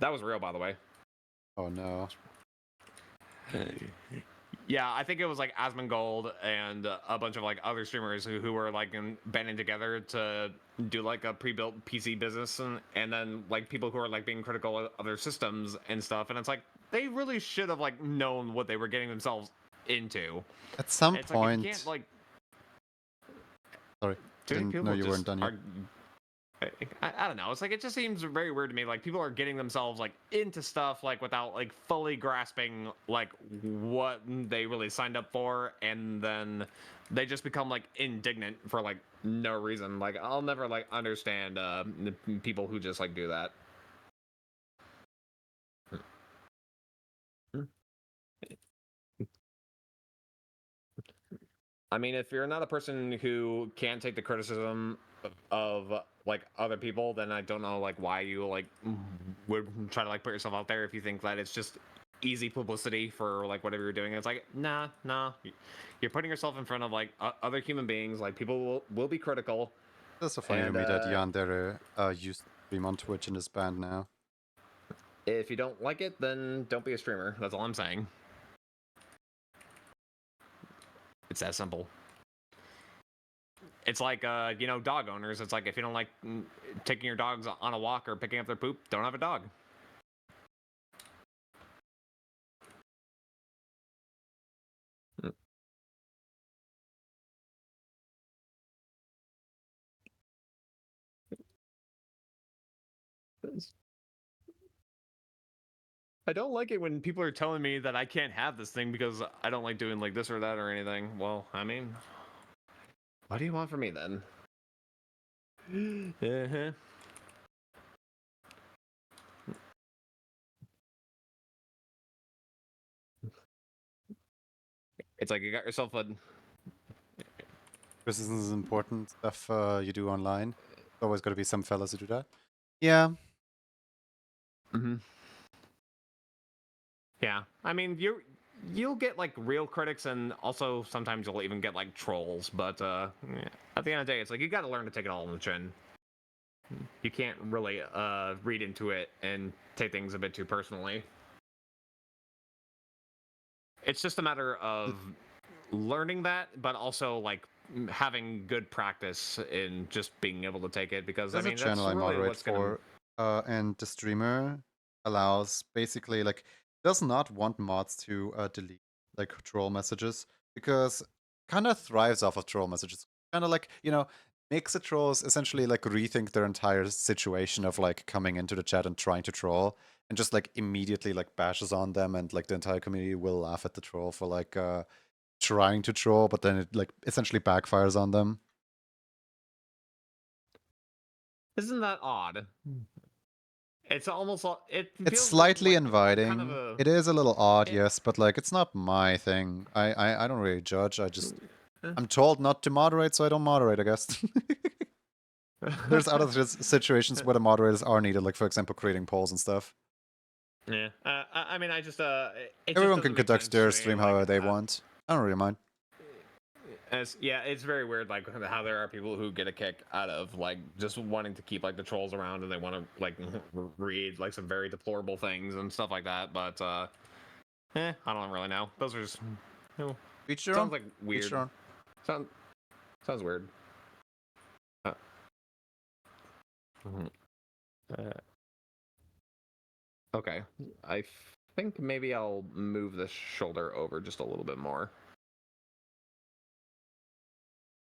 That was real, by the way. Oh no. Yeah, I think it was like Asmongold and a bunch of like other streamers who were like banding together to do like a pre-built PC business, and then like people who are like being critical of other systems and stuff, and it's like they really should have like known what they were getting themselves into. At some And it's like if you can't point, like, sorry, I too many didn't know people you weren't just done yet. are. I don't know. It's like it just seems very weird to me. Like people are getting themselves like into stuff like without like fully grasping like what they really signed up for, and then they just become like indignant for like no reason. Like I'll never like understand people who just like do that. I mean, if you're not a person who can't take the criticism of like other people, then I don't know like why you like would try to like put yourself out there if you think that it's just easy publicity for like whatever you're doing. It's like nah, you're putting yourself in front of like other human beings. Like people will be critical, That's so funny to and me that Yandere used to stream on Twitch in his band now. if you don't like it, then don't be a streamer. That's all I'm saying. It's that simple. It's like dog owners. It's like if you don't like taking your dogs on a walk or picking up their poop, don't have a dog. I don't like it when people are telling me that I can't have this thing because I don't like doing like this or that or anything. Well, I mean, what do you want from me then? Uh-huh. It's like you got yourself a. This is important stuff you do online. There's always got to be some fellas who do that. Yeah. Mm-hmm. Yeah, I mean you'll get like real critics and also sometimes you'll even get like trolls. But yeah, at the end of the day, it's like you got to learn to take it all on the chin. You can't really read into it and take things a bit too personally. It's just a matter of learning that, but also like having good practice in just being able to take it. Because I There's a mean, that's channel I really moderate what's gonna. for, and the streamer allows basically like does not want mods to delete like troll messages because kind of thrives off of troll messages. Kind of like makes the trolls essentially like rethink their entire situation of like coming into the chat and trying to troll, and just like immediately like bashes on them, and like the entire community will laugh at the troll for like trying to troll, but then it like essentially backfires on them. Isn't that odd? It's almost it It's feels slightly like kind of inviting. a It is a little odd, it, yes, but like it's not my thing. I don't really judge. eh. I'm told not to moderate, so I don't moderate, I guess. There's other situations where the moderators are needed, like for example creating polls and stuff. Yeah. I mean, I just it just Everyone can doesn't make conduct sense to their me. stream Like, however they want. I don't really mind. yeah, it's very weird. Like how there are people who get a kick out of like just wanting to keep like the trolls around, and they want to like read like some very deplorable things and stuff like that. But I don't really know. Those are just you know, Each your own. sounds like Each weird. your own. Sounds sounds weird. Uh, mhm. uh, okay, I think maybe I'll move this shoulder over just a little bit more.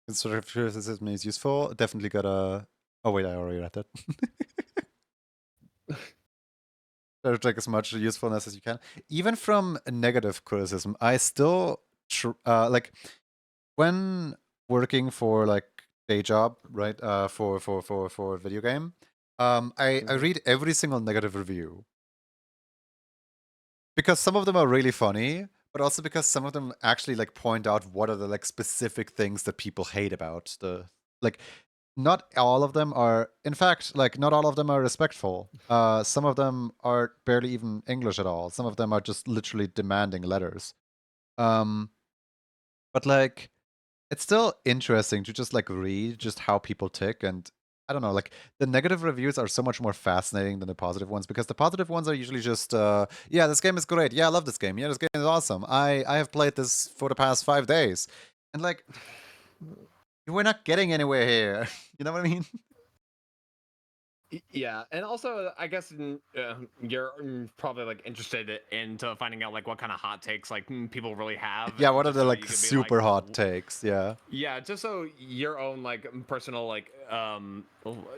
Constructive criticism is useful. Definitely gotta. Oh wait, I already read that. Try to take as much usefulness as you can. Even from negative criticism, I still like when working for like day job, right? For video game. I Mhm. read every single negative review because some of them are really funny, but also because some of them actually like point out what are the like specific things that people hate about the like. Not all of them are, in fact, like not all of them are respectful. Some of them are barely even English at all. Some of them are just literally demanding letters. Um, but like it's still interesting to just like read just how people tick, and I don't know, like the negative reviews are so much more fascinating than the positive ones, because the positive ones are usually just yeah, this game is great, yeah, I love this game, yeah, this game is awesome, I have played this for the past 5 days, and like we're not getting anywhere here. You know what I mean? Yeah, and also I guess you're probably like interested into finding out like what kind of hot takes like people really have, Yeah, what are just the so like you could be like, super hot takes? Yeah. yeah, just so your own like personal like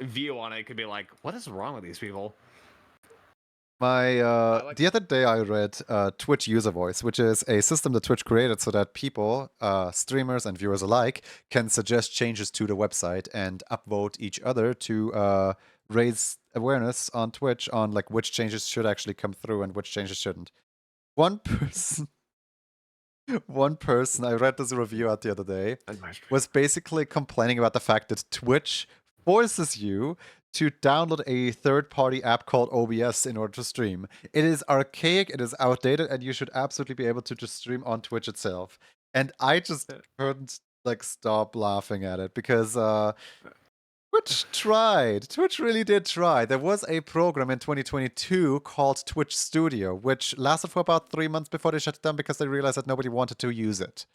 view on it could be like, what is wrong with these people? My I like, the other day I read Twitch User Voice, which is a system that Twitch created so that people, streamers and viewers alike, can suggest changes to the website and upvote each other to raise awareness on Twitch on like which changes should actually come through and which changes shouldn't. One person, one person, I read this review out the other day, my stream. was basically complaining about the fact that Twitch forces you to download a third-party app called OBS in order to stream. It is archaic, it is outdated, and you should absolutely be able to just stream on Twitch itself. And I just couldn't like stop laughing at it because Twitch tried. Twitch really did try. There was a program in 2022 called Twitch Studio, which lasted for about 3 months before they shut it down because they realized that nobody wanted to use it.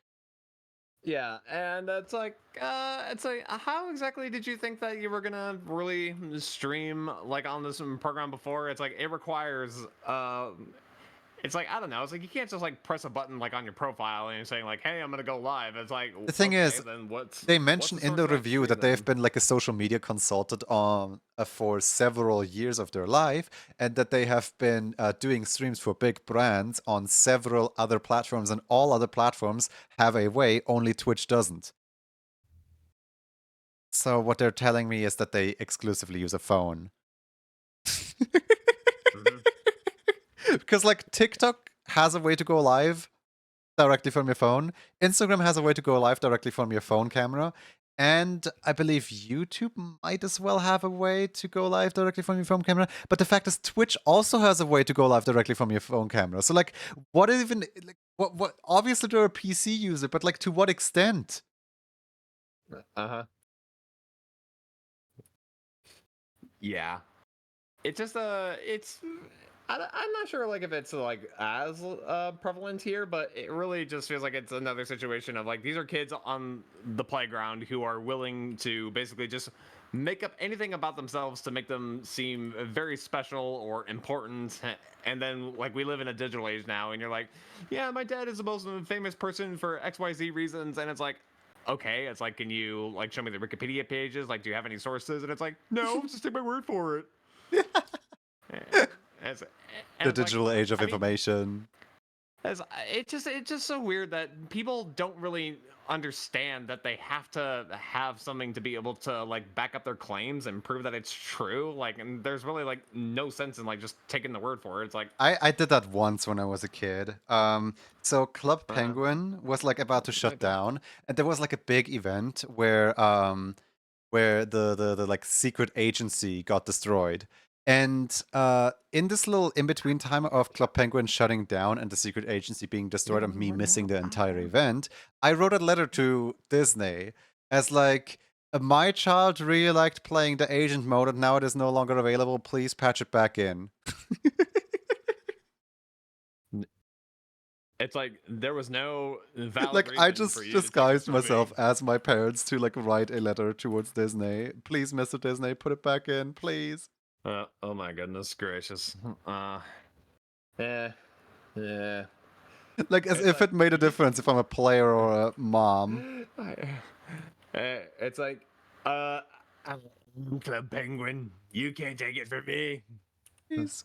Yeah, and it's like, how exactly did you think that you were gonna really stream like on this program before? It's like it requires it's like, I don't know. It's like you can't just like press a button like on your profile and you're saying like, "Hey, I'm gonna go live." It's like, The thing okay, is, then they what's mention the in source the of that review stream that they've then? been like a social media consultant on for several years of their life, and that they have been doing streams for big brands on several other platforms, and all other platforms have a way, only Twitch doesn't. So what they're telling me is that they exclusively use a phone. Mm-hmm. Because like TikTok has a way to go live directly from your phone. Instagram has a way to go live directly from your phone camera. And I believe YouTube might as well have a way to go live directly from your phone camera. But the fact is, Twitch also has a way to go live directly from your phone camera. So, like, what even, like, what, obviously they're a PC user, but, like, to what extent? Uh-huh. Yeah. It's just it's I'm not sure like if it's like as prevalent here, but it really just feels like it's another situation of like these are kids on the playground who are willing to basically just make up anything about themselves to make them seem very special or important. And then like we live in a digital age now, and you're like, yeah, my dad is the most famous person for XYZ reasons, and it's like, okay, it's like, can you like show me the Wikipedia pages? Like, do you have any sources? And it's like, no, just take my word for it. And it's, and The it's like, digital age of I mean, information. it's just so weird that people don't really understand that they have to have something to be able to like back up their claims and prove that it's true. Like, and there's really like no sense in like just taking the word for it. It's like, I did that once when I was a kid. So Club uh, Penguin was like about to shut okay. down, and there was like a big event where the like secret agency got destroyed. And in this little in between time of Club Penguin shutting down and the secret agency being destroyed and me missing the entire event, I wrote a letter to Disney as like, my child really liked playing the agent mode and now it is no longer available. Please patch it back in. It's like there was no valid Like, I reason for just you to take this disguised from me. myself as my parents to like write a letter towards Disney. Please, Mr. Disney, put it back in, please. Oh my goodness gracious. Yeah, yeah. Like, as It's if like it made a difference if I'm a player or a mom. It's like, uh, I'm Club Penguin. You can't take it from me. Please,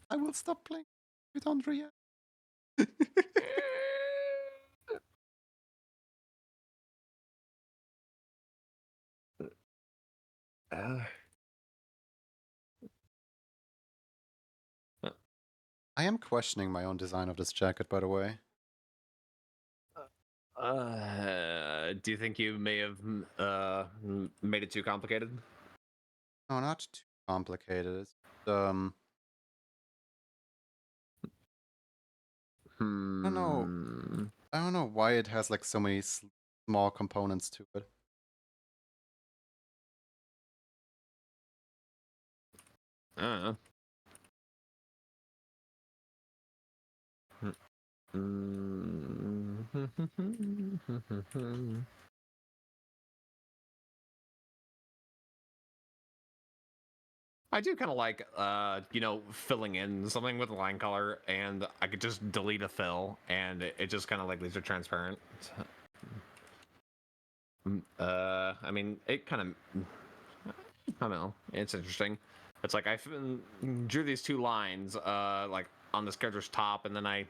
I will stop playing with Andrea. Uh, I am questioning my own design of this jacket, by the way. do you think you may have made it too complicated? No, not too complicated. It's, um, I don't know. Hmm. I don't know why it has like so many small components to it. I don't know. I do kind of like, filling in something with a line color, and I could just delete a fill, and it just kind of like leaves it transparent. I mean, it kind of, I don't know, it's interesting. It's like I drew these two lines, like on this character's top, and then I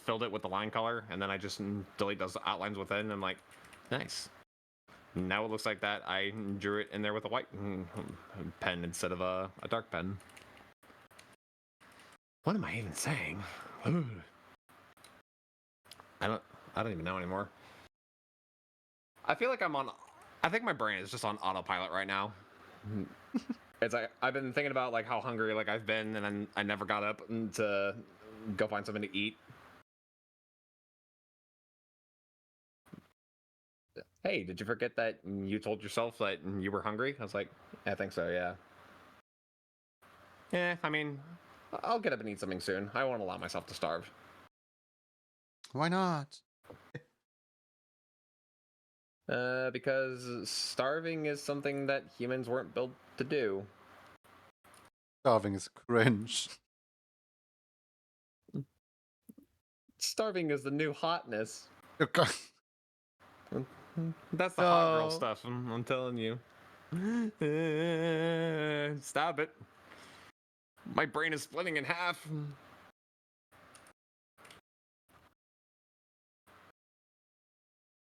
filled it with the line color, and then I just delete those outlines within. And I'm like, nice. Now it looks like that I drew it in there with a white pen instead of a dark pen. What am I even saying? I don't I don't even know anymore. I feel like I think my brain is just on autopilot right now. It's like I've been thinking about like how hungry like I've been, and then I never got up to go find something to eat. Hey, did you forget that you told yourself that you were hungry? I was like, I think so, yeah. Yeah, I mean, I'll get up and eat something soon. I won't allow myself to starve. Why not? Because starving is something that humans weren't built to do. Starving is cringe. Starving is the new hotness. That's the hot girl No. stuff, I'm telling you. Stop it. My brain is splitting in half.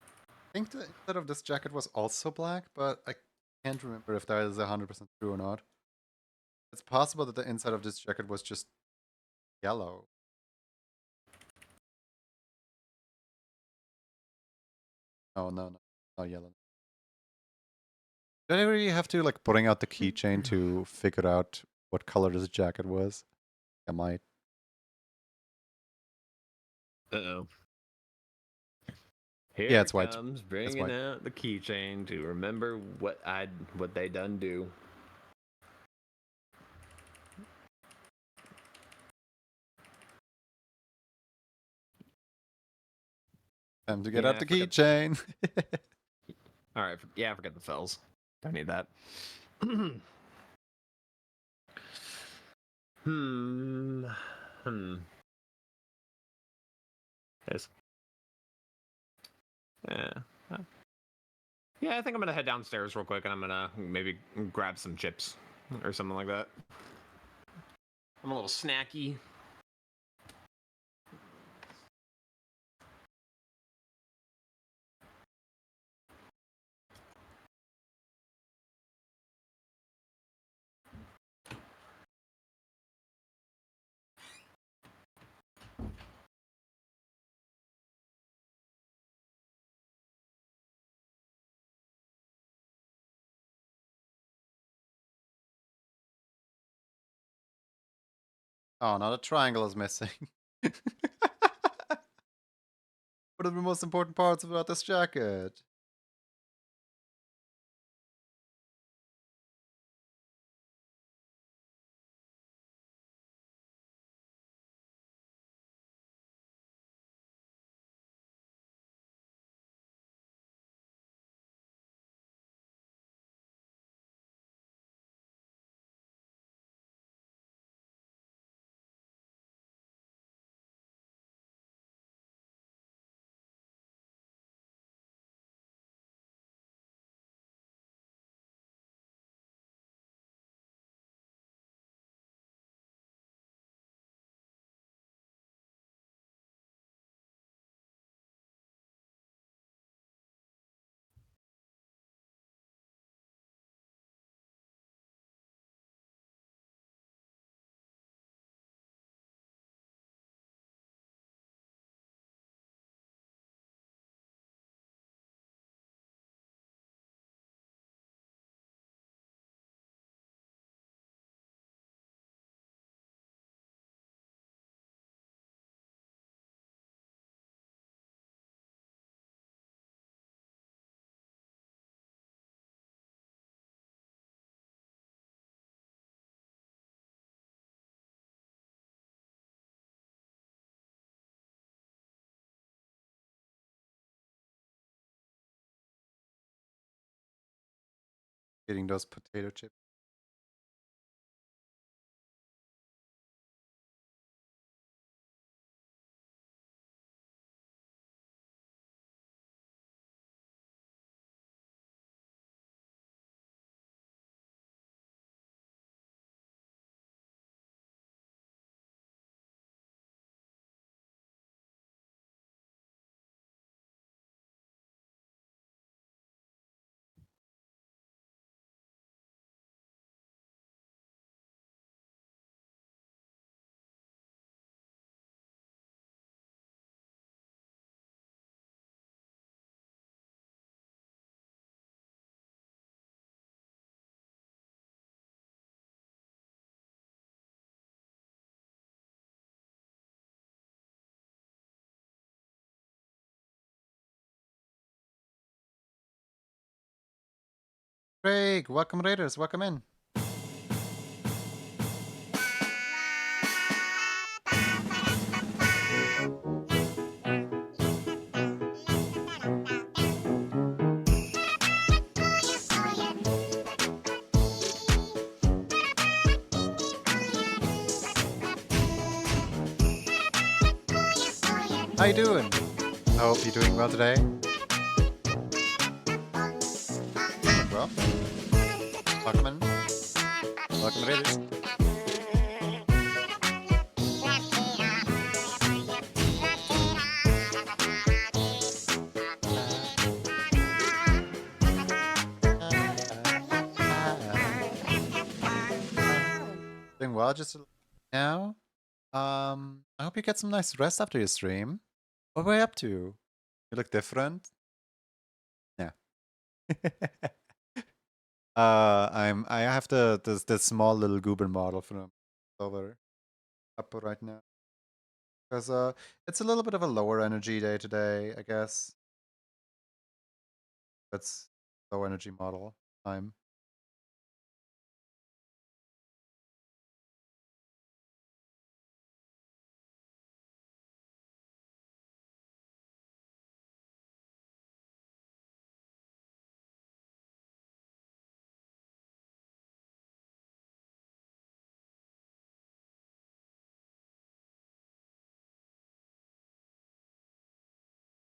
I think the inside of this jacket was also black, but I can't remember if that is 100% true or not. It's possible that the inside of this jacket was just yellow. Oh, no, no, not yellow. Did I really have to like bring out the keychain to figure out what color this jacket was? I might. Uh-oh. Yeah, Here it's it white. comes, It's bringing white. out the keychain to remember what they done do. Time to get out Yeah, the forget. keychain. All right, yeah, forget the fills. Don't need that. Hmm. Hmm. Yes. Yeah. Yeah, I think I'm gonna head downstairs real quick, and I'm gonna maybe grab some chips or something like that. I'm a little snacky. Oh, now the triangle is missing. What are the most important parts about this jacket? Getting those potato chips. Craig, welcome Raiders, welcome in. How you doing? I hope you're doing well today. Doing well. Welcome in. Welcome Raiders. Doing well just now. I hope you get some nice rest after your stream. What were you up to? You look different. Yeah. I have the small little goober model from over up right now. Because it's a little bit of a lower energy day today, I guess. That's low energy model time.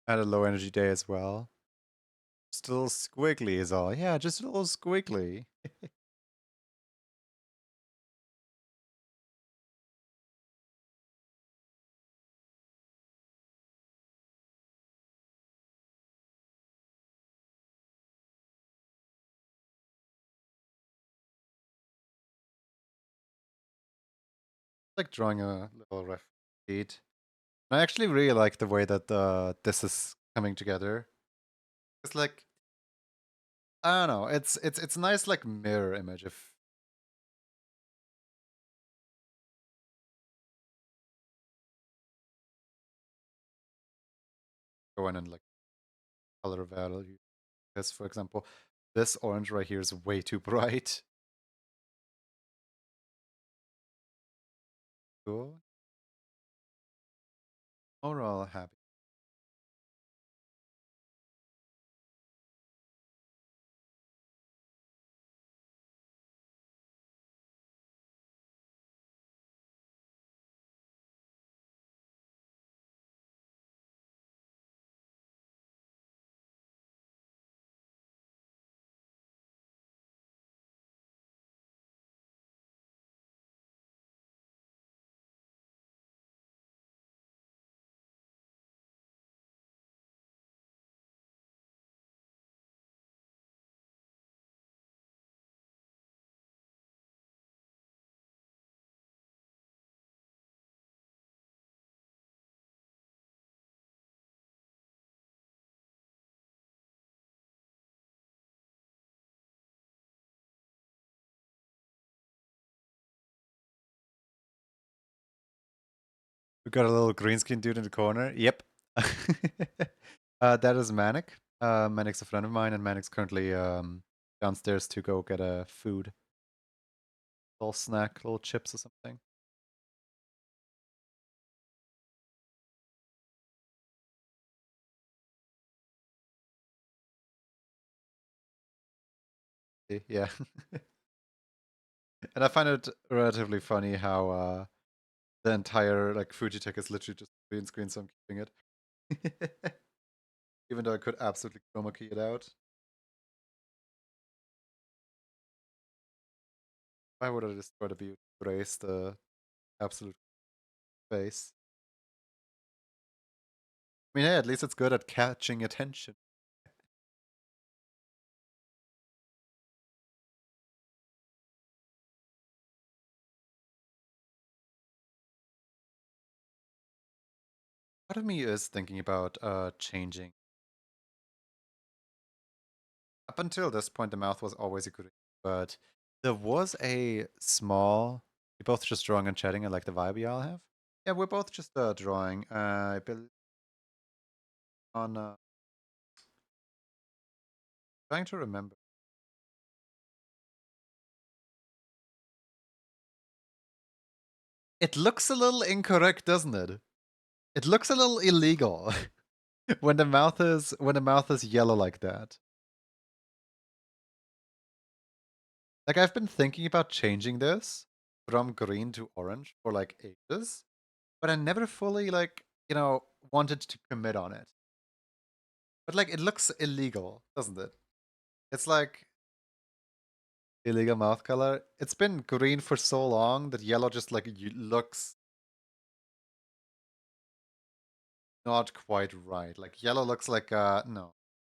I had a low energy day as well. Just a little squiggly is all. Yeah, just a little squiggly. Like drawing a little rough sheet. I actually really like the way that this is coming together. It's like I don't know. It's a nice like mirror image. If go in and like color value, because for example, this orange right here is way too bright. Cool. Overall happy. We got a little green screen dude in the corner. Yep. That is Manic. Manic's a friend of mine, and Manic's currently downstairs to go get a food, little snack, little chips or something. Yeah. And I find it relatively funny how the entire like Fujitech is literally just green screen, so I'm keeping it. Even though I could absolutely chroma key it out. Why would I destroy the beauty? Erase the absolute face. I mean, hey, at least it's good at catching attention. Part of me is thinking about changing. Up until this point, the mouth was always a good, but there was a small. We're both just drawing and chatting. I like the vibe y'all have. Yeah, we're both just drawing. I believe on trying to remember. It looks a little incorrect, doesn't it? It looks a little illegal when the mouth is yellow like that. Like I've been thinking about changing this from green to orange for like ages, but I never fully like, wanted to commit on it. But like it looks illegal, doesn't it? It's like illegal mouth color. It's been green for so long that yellow just like looks not quite right. Like yellow looks like no.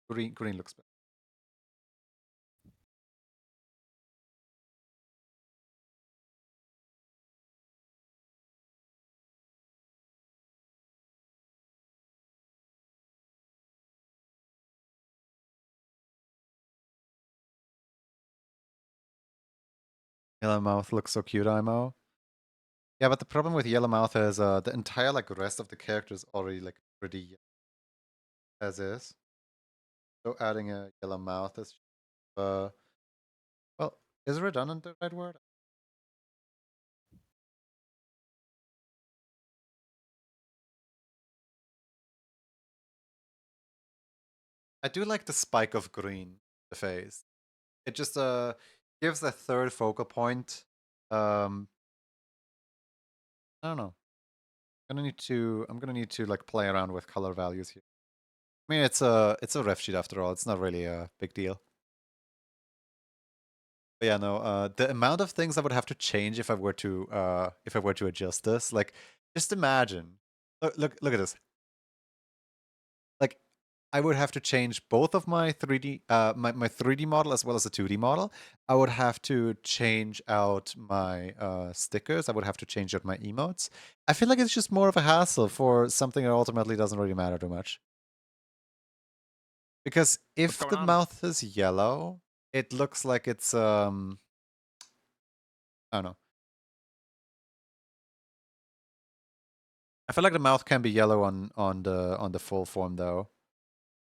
Green looks better. Yellow mouth looks so cute, IMO. Yeah, but the problem with yellow mouth is the entire like rest of the character is already like pretty yellow as is. So adding a yellow mouth is uh well, is redundant the right word? I do like the spike of green in the face. It just gives a third focal point. Um I don't know. I'm gonna need to like play around with color values here. I mean, it's a ref sheet after all. It's not really a big deal. But yeah, no. The amount of things I would have to change if I were to adjust this, like, just imagine. Look at this. Like, I would have to change both of my 3D, my 3D model as well as the 2D model. I would have to change out my stickers. I would have to change out my emotes. I feel like it's just more of a hassle for something that ultimately doesn't really matter too much. Because What's if going the on? mouth is yellow, it looks like it's I don't know. I feel like the mouth can be yellow on the full form though.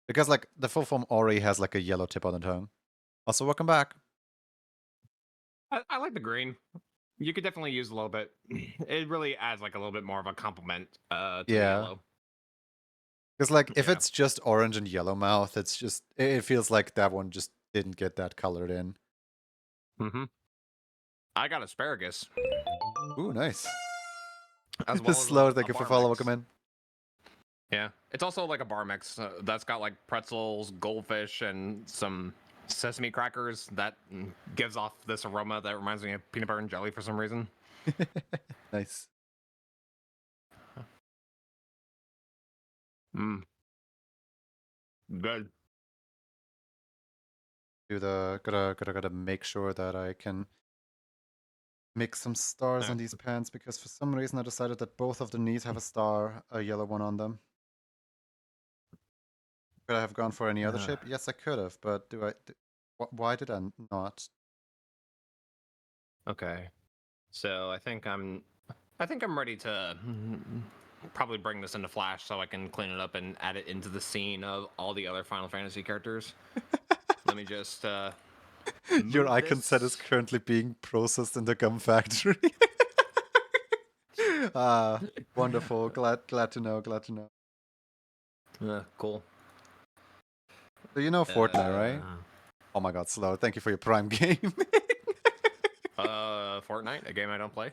Because like the full form already has like a yellow tip on the tongue. Also, welcome back. I like the green. You could definitely use a little bit. It really adds like a little bit more of a complement to the Yeah. yellow. Because like if Yeah. it's just orange and yellow mouth, it feels like that one just didn't get that colored in. Mm-hmm. I got asparagus Ooh, nice. as well as Slow, thank a you for bar follow, welcome mix. in. Yeah, it's also like a bar mix that's got like pretzels, goldfish, and some sesame crackers that gives off this aroma that reminds me of peanut butter and jelly for some reason. Nice. Mm, good. Gotta make sure that I can make some stars Yeah. on these pants because for some reason I decided that both of the knees have a star, a yellow one on them. Could I have gone for any other Uh, shape? Yes, I could have, but why did I not? okay, so I think I'm ready to probably bring this into Flash so I can clean it up and add it into the scene of all the other Final Fantasy characters. Let me just Your move icon set is this. currently being processed in the gum factory. Ah, wonderful. Glad to know. Glad to know. Cool. So you know Fortnite, right? Uh, Oh my god, slow. Thank you for your Prime game. Fortnite, a game I don't play.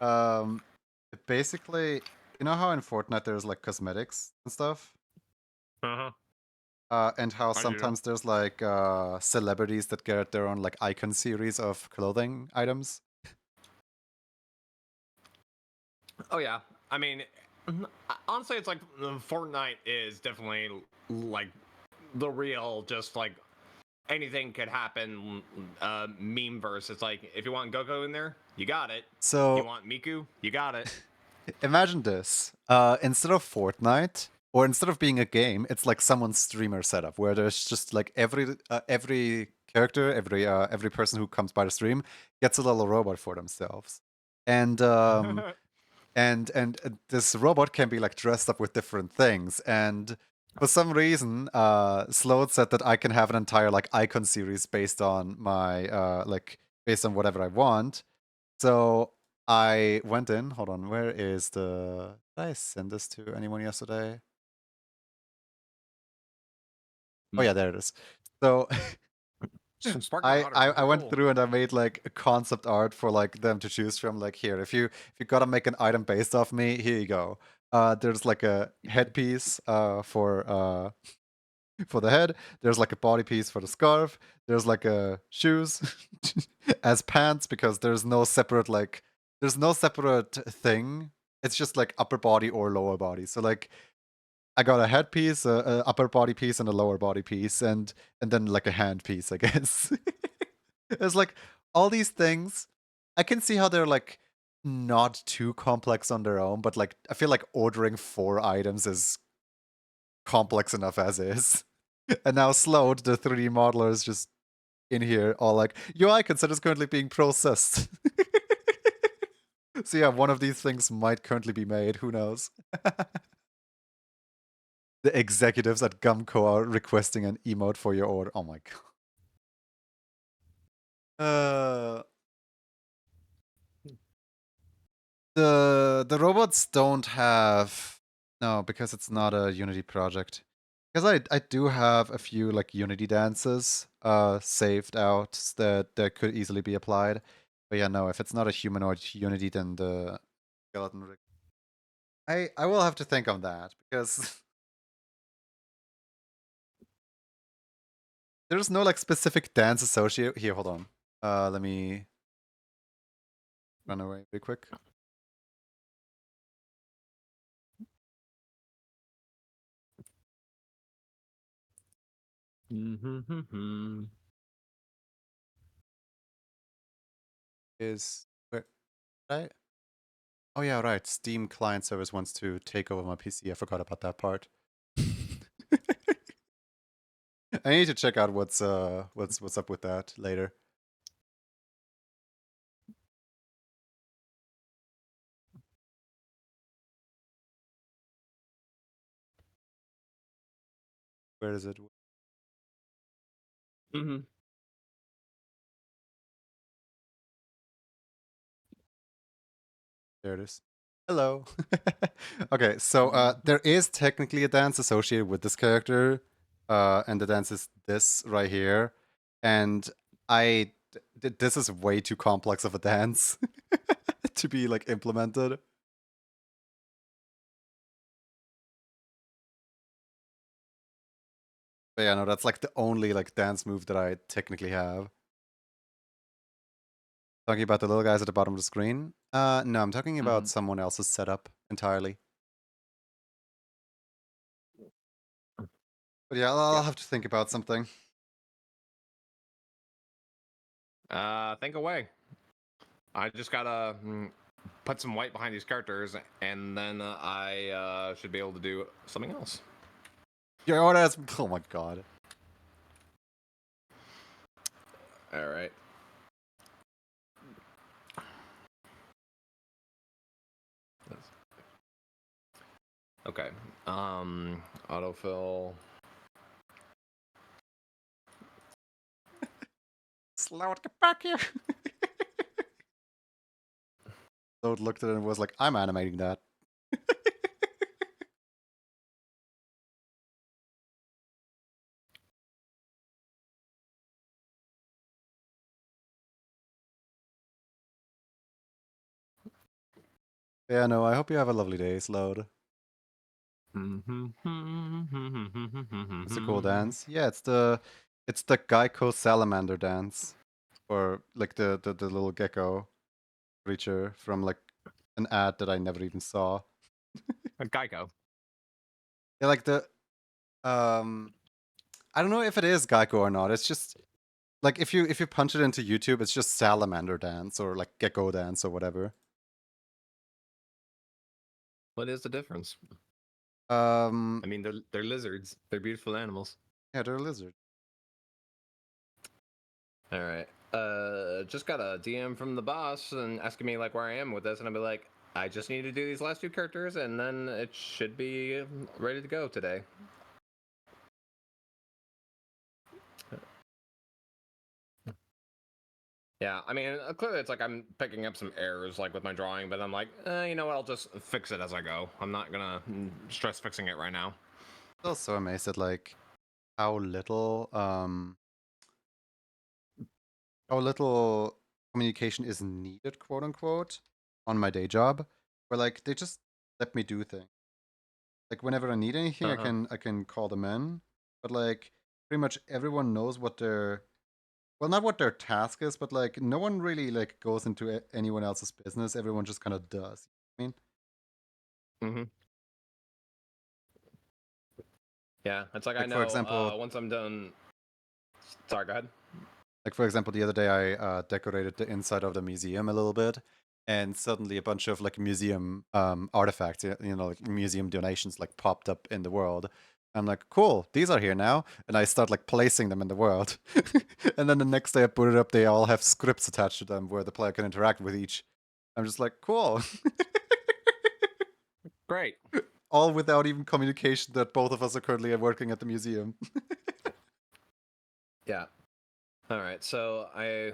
um, basically, you know how in Fortnite there's like cosmetics and stuff, Uh huh. and how I do. sometimes there's like celebrities that get their own like icon series of clothing items. Oh yeah. I mean, honestly, it's like Fortnite is definitely like the real, just like anything could happen. Meme verse. It's like if you want Goku in there, you got it. You So want Miku, you got it. imagine this. Instead of Fortnite, or instead of being a game, it's like someone's streamer setup where there's just like every character, every person who comes by the stream gets a little robot for themselves, and this robot can be like dressed up with different things. And for some reason, Sloat said that I can have an entire like icon series based on my based on whatever I want. So I went in. Hold on, where is the? Did I send this to anyone yesterday? Oh yeah, there it is. So Sparkling I, water, I super I went cool. through and I made like a concept art for like them to choose from. Like here, if you gotta make an item based off me, here you go. There's like a headpiece for the head. There's like a body piece for the scarf. There's like a shoes as pants because there's no separate thing. It's just like upper body or lower body. So like I got a headpiece, a upper body piece, and a lower body piece, and then like a hand piece, I guess. It's like all these things. I can see how they're like not too complex on their own, but like I feel like ordering 4 items is complex enough as is. And now Slowed, the 3D modeler, is just in here all like, your icon set is currently being processed. So yeah, one of these things might currently be made, who knows? The executives at Gumco are requesting an emote for your order. Oh my god. The robots don't have, no, because it's not a Unity project. Because I do have a few like Unity dances saved out that could easily be applied. But yeah, no, if it's not a humanoid Unity, then the skeleton rig. I will have to think on that because There's no like specific dance associated here. Hold on. Let me run away pretty quick. Is where right? Oh yeah, right. Steam client service wants to take over my PC. I forgot about that part. I need to check out what's up with that later. Where is it? Mm-hmm. There it is. Hello. Okay, so there is technically a dance associated with this character, and the dance is this right here, and this is way too complex of a dance to be like implemented. But yeah, no, that's like the only like dance move that I technically have. Talking about the little guys at the bottom of the screen? No, I'm talking about someone else's setup entirely. But yeah, I'll have to think about something. Think away. I just gotta put some white behind these characters, and then I should be able to do something else. Your order oh my god. All right. Okay. Autofill. Slout, get back here. Sloat looked at it and was like, I'm animating that. Yeah, no, I hope you have a lovely day, Sloat. It's a cool dance. Yeah, it's the Geico salamander dance. Or like the little gecko creature from like an ad that I never even saw. Geico. Yeah, like the I don't know if it is Geico or not. It's just like if you punch it into YouTube, it's just salamander dance or like gecko dance or whatever. What is the difference? Um I mean, they're lizards. They're beautiful animals. yeah, they're a lizard. All right. Just got a DM from the boss and asking me like where I am with this, and I'll be like, I just need to do these last two characters, and then it should be ready to go today. Yeah, I mean, clearly it's like I'm picking up some errors like with my drawing, but I'm like, you know what? I'll just fix it as I go. I'm not gonna stress fixing it right now. I'm so amazed at like how little communication is needed, quote unquote, on my day job. Where like they just let me do things. Like whenever I need anything, Uh-huh. I can call them in. But like pretty much everyone knows what their well, not what their task is, but like no one really like goes into anyone else's business. Everyone just kind of does. I mean, Mm-hmm. Yeah, it's like I like for know example, once I'm done. Sorry, go ahead. like for example, the other day I decorated the inside of the museum a little bit, and suddenly a bunch of like museum artifacts, you know, like museum donations, like popped up in the world. I'm like, cool, these are here now, and I start like placing them in the world, and then the next day I put it up, they all have scripts attached to them where the player can interact with each. I'm just like, cool. Great. All without even communication that both of us are currently working at the museum. Yeah. All right. So I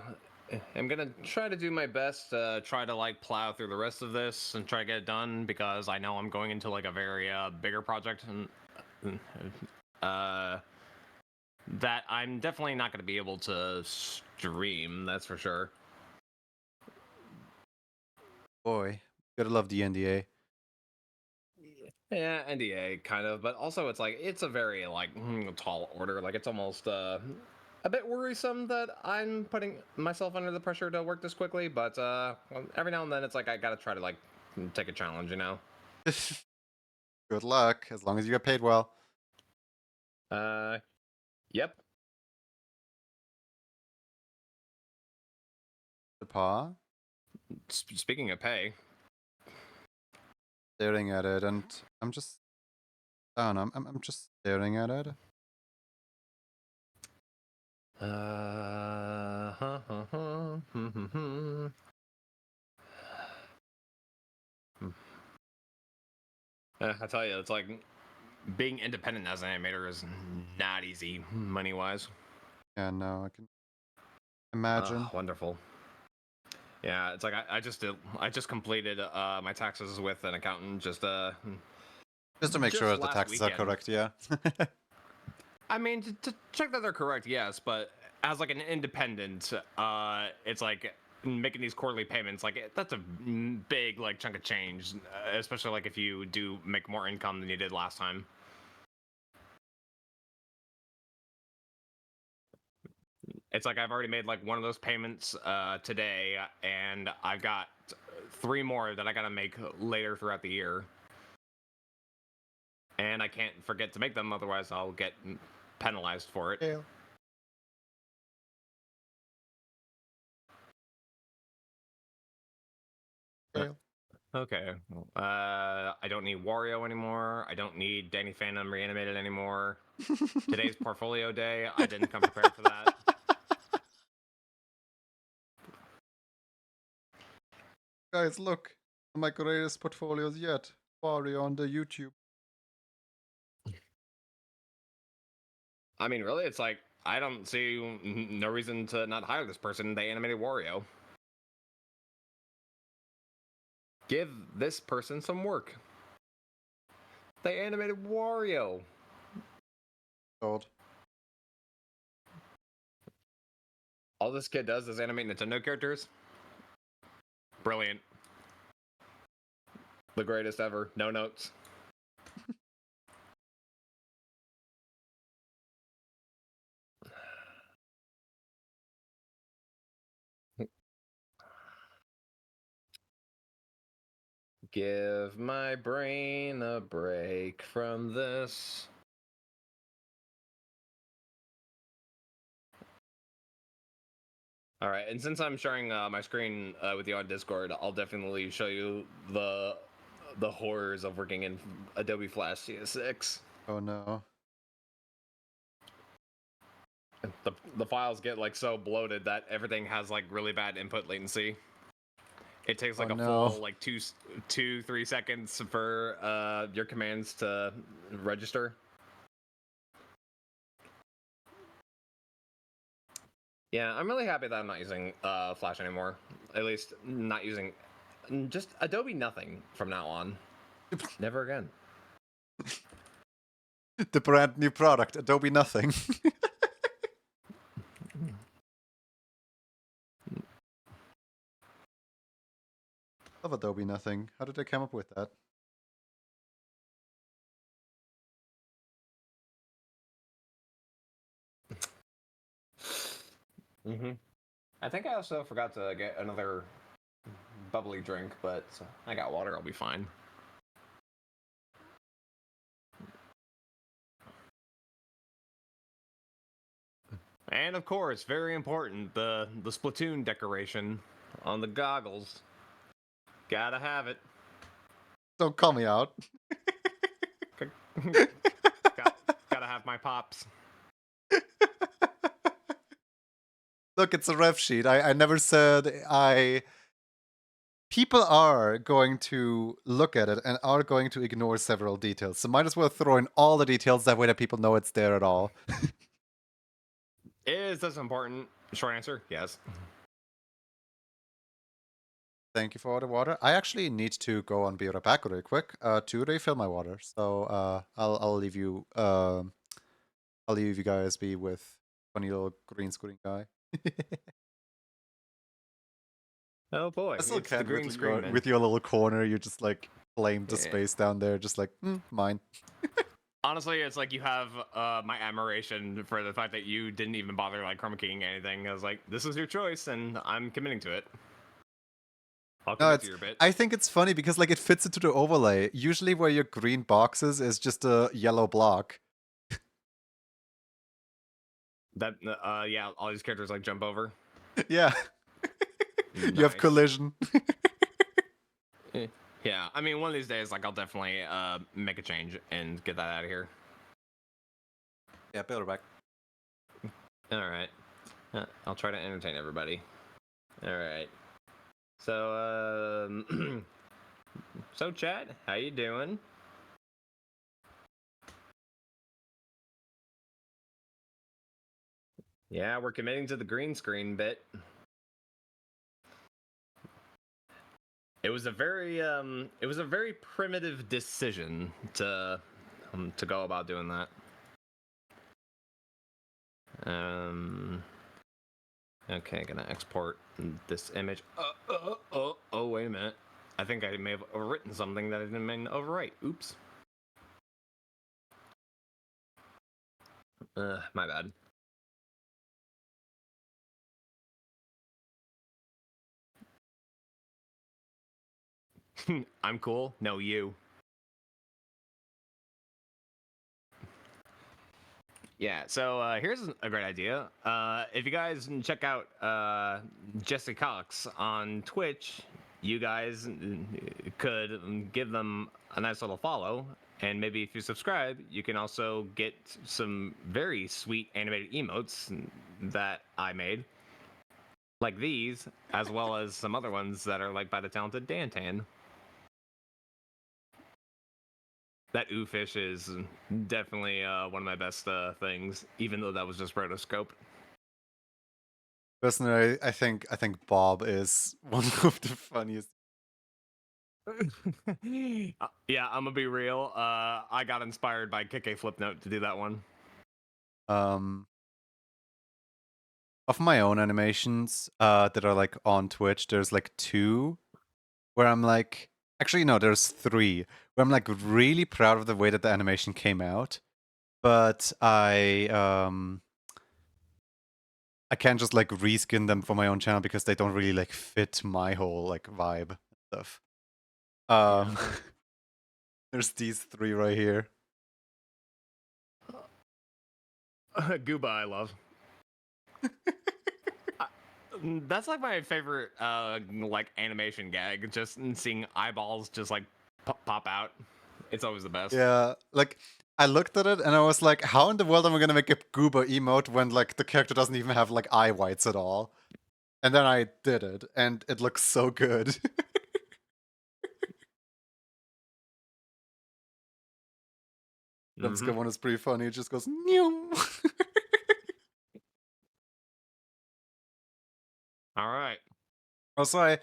am gonna try to do my best. Try to like plow through the rest of this and try to get it done because I know I'm going into like a very bigger project and that I'm definitely not going to be able to stream. That's for sure. Boy, gotta love the NDA. Yeah, NDA kind of, but also it's like it's a very like tall order. Like it's almost a bit worrisome that I'm putting myself under the pressure to work this quickly, but every now and then it's like I gotta try to like take a challenge, you know. Good luck, as long as you get paid well. Yep. The paw, Speaking of pay, staring at it, and I'm just, I don't know, I'm just staring at it. huh, huh, huh, I tell you, it's like being independent as an animator is not easy money wise. Yeah, no, I can imagine. Wonderful. Yeah, it's like I just completed my taxes with an accountant Just to make sure just that the last taxes are weekend. correct, yeah. I mean, to check that they're correct, yes, but as like an independent, it's like making these quarterly payments, like that's a big like chunk of change, especially like if you do make more income than you did last time. It's like I've already made like one of those payments today, and I've got 3 more that I gotta make later throughout the year, and I can't forget to make them, otherwise I'll get penalized for it. Yeah. Uh, Okay. I don't need Wario anymore. I don't need Danny Phantom reanimated anymore. Today's portfolio day. I didn't come prepared for that. Guys, look, my greatest portfolios yet. Wario on the YouTube. I mean, really, it's like I don't see no reason to not hire this person. They animated Wario. Give this person some work. They animated Wario. Sold. All this kid does is animate Nintendo characters. Brilliant. The greatest ever. No notes. Give my brain a break from this. All right, and since I'm sharing my screen with you on Discord, I'll definitely show you the horrors of working in Adobe Flash CS6. Oh no. The files get like so bloated that everything has like really bad input latency. It takes like Oh a no. full like 3 seconds for your commands to register. Yeah, I'm really happy that I'm not using Flash anymore. At least not using just Adobe nothing from now on. Never again. The brand new product, Adobe Nothing. Love Adobe Nothing. How did they come up with that? I think I also forgot to get another bubbly drink, but I got water. I'll be fine. And of course, very important, the Splatoon decoration on the goggles. Gotta have it. Don't call me out. Gotta have my pops. Look, it's a rev sheet. I never said I. People are going to look at it and are going to ignore several details. So might as well throw in all the details that way that people know it's there at all. Is this important? Short answer, yes. Thank you for the water. I actually need to go and be right back really quick to refill my water. So I'll leave you I'll leave you guys be with funny little green screen guy. Oh boy, I still it's the can green with screen man. your little corner. You just like claim the Yeah. space down there, just like mine. Honestly, it's like you have my admiration for the fact that you didn't even bother like chroma keying anything. I was like, this is your choice, and I'm committing to it. I'll No, commit to it's. your bit. I think it's funny because like it fits into the overlay. Usually, where your green boxes is just a yellow block. That yeah, all these characters like jump over. Yeah, you have Nice. collision. Yeah, I mean, one of these days, like I'll definitely make a change and get that out of here. Yeah, build her back. All right, I'll try to entertain everybody. All right. So, so chat, how you doing? Yeah, we're committing to the green screen bit. It was a very primitive decision to go about doing that. Okay, gonna export this image. Oh, wait a minute. I think I may have overwritten something that I didn't mean to overwrite. Oops. My bad. I'm cool. No, you. Yeah, so here's a great idea. If you guys check out Jesse Cox on Twitch, you guys could give them a nice little follow. And maybe if you subscribe, you can also get some very sweet animated emotes that I made, like these, as well as some other ones that are like by the talented Dantan. That oofish is definitely one of my best things, even though that was just rotoscope. Personally, I think Bob is one of the funniest. Yeah, I'm gonna be real. I got inspired by Kick a Flip Note to do that one. Um, of my own animations that are like on Twitch, there's like two where I'm like, actually no, there's three where I'm like really proud of the way that the animation came out, but I can't just like reskin them for my own channel because they don't really like fit my whole like vibe and stuff. Um, Yeah. there's these three right here. Gooba, I love. That's like my favorite like animation gag. Just seeing eyeballs just like pop out. It's always the best. Yeah, like I looked at it and I was like, how in the world am I gonna make a Gooba emote when like the character doesn't even have like eye whites at all? And then I did it, and it looks so good. Jumpscare one is pretty funny. It just goes Neum. All right. Also,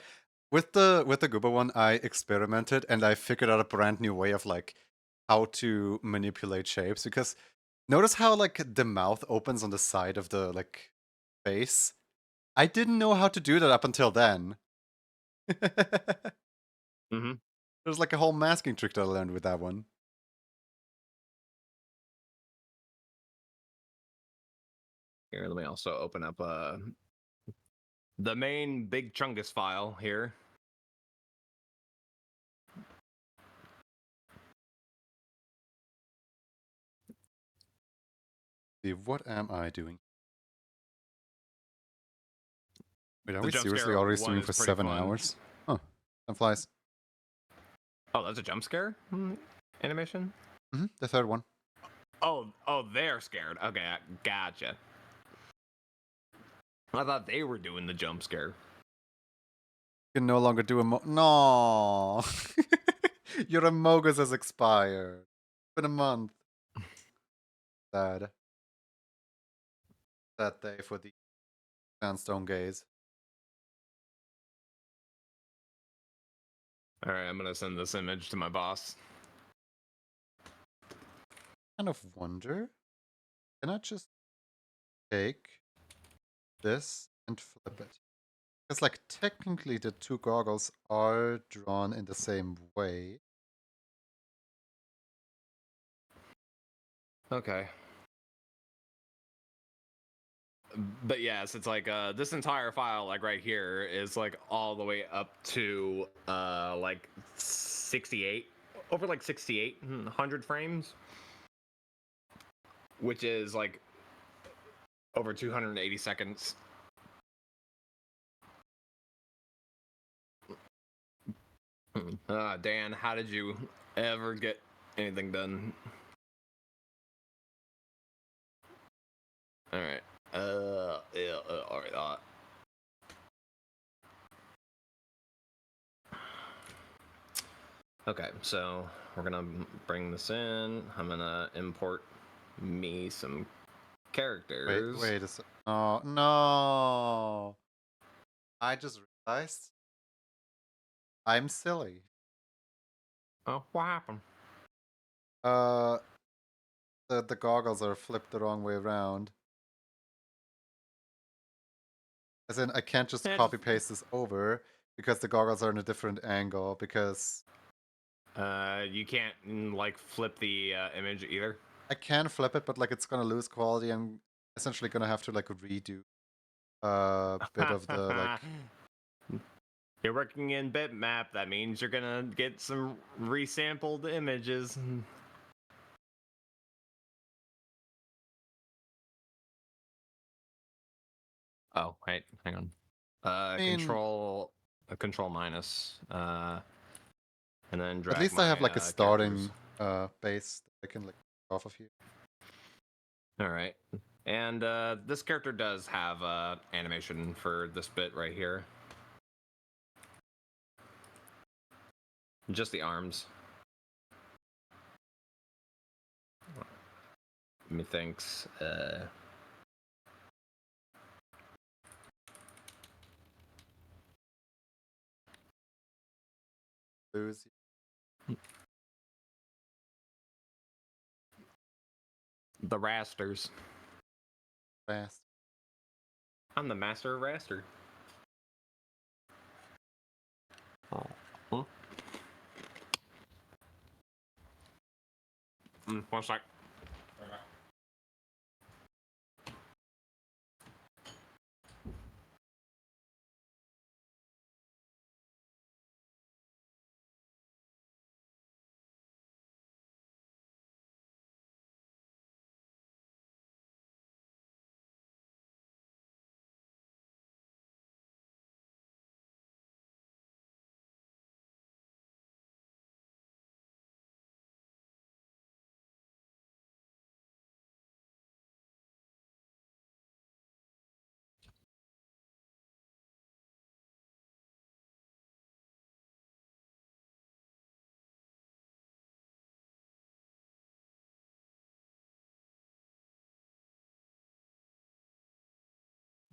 with the Gooba one, I experimented and I figured out a brand new way of like how to manipulate shapes, because notice how like the mouth opens on the side of the like face? I didn't know how to do that up until then. Mm-hmm. There's like a whole masking trick that I learned with that one. Here, let me also open up the main big Chungus file here. See, what am I doing? Wait, are The we jump seriously scare already one streaming is for pretty 7 fun. hours? Huh. Time flies. Oh, that's a jump scare animation. The third one. Oh, they're scared. Okay, gotcha. I thought they were doing the jump scare. You can no longer do a No! Your Amogus has expired. It's been a month. Sad. Sad day for the Sandstone gaze. All right, I'm gonna send this image to my boss. Kind of wonder, can I just take this and flip it? Because like technically the two goggles are drawn in the same way. Okay. But yes, it's like this entire file, like right here, is like all the way up to like 68, over like 6,800 frames, which is like over 280 seconds. Dan, how did you ever get anything done? All right. Yeah. All right. Okay. So we're gonna bring this in. I'm gonna import me some characters. Wait a sec. Oh, no. I just realized I'm silly. Oh, what happened? Uh, the goggles are flipped the wrong way around. As in, I can't just Yeah, copy paste this over because the goggles are in a different angle. Because you can't like flip the image either. I can flip it, but like it's gonna lose quality. I'm essentially gonna have to like redo a bit of the like. You're working in bitmap. That means you're gonna get some resampled images. Oh wait, hang on. I mean, Control minus, and then at drag least I my have like a characters. starting base that I can like off of here. All right, and this character does have animation for this bit right here. Just the arms. Methinks. Lose The rasters. fast. I'm the master of raster. Oh. Huh? 1 sec.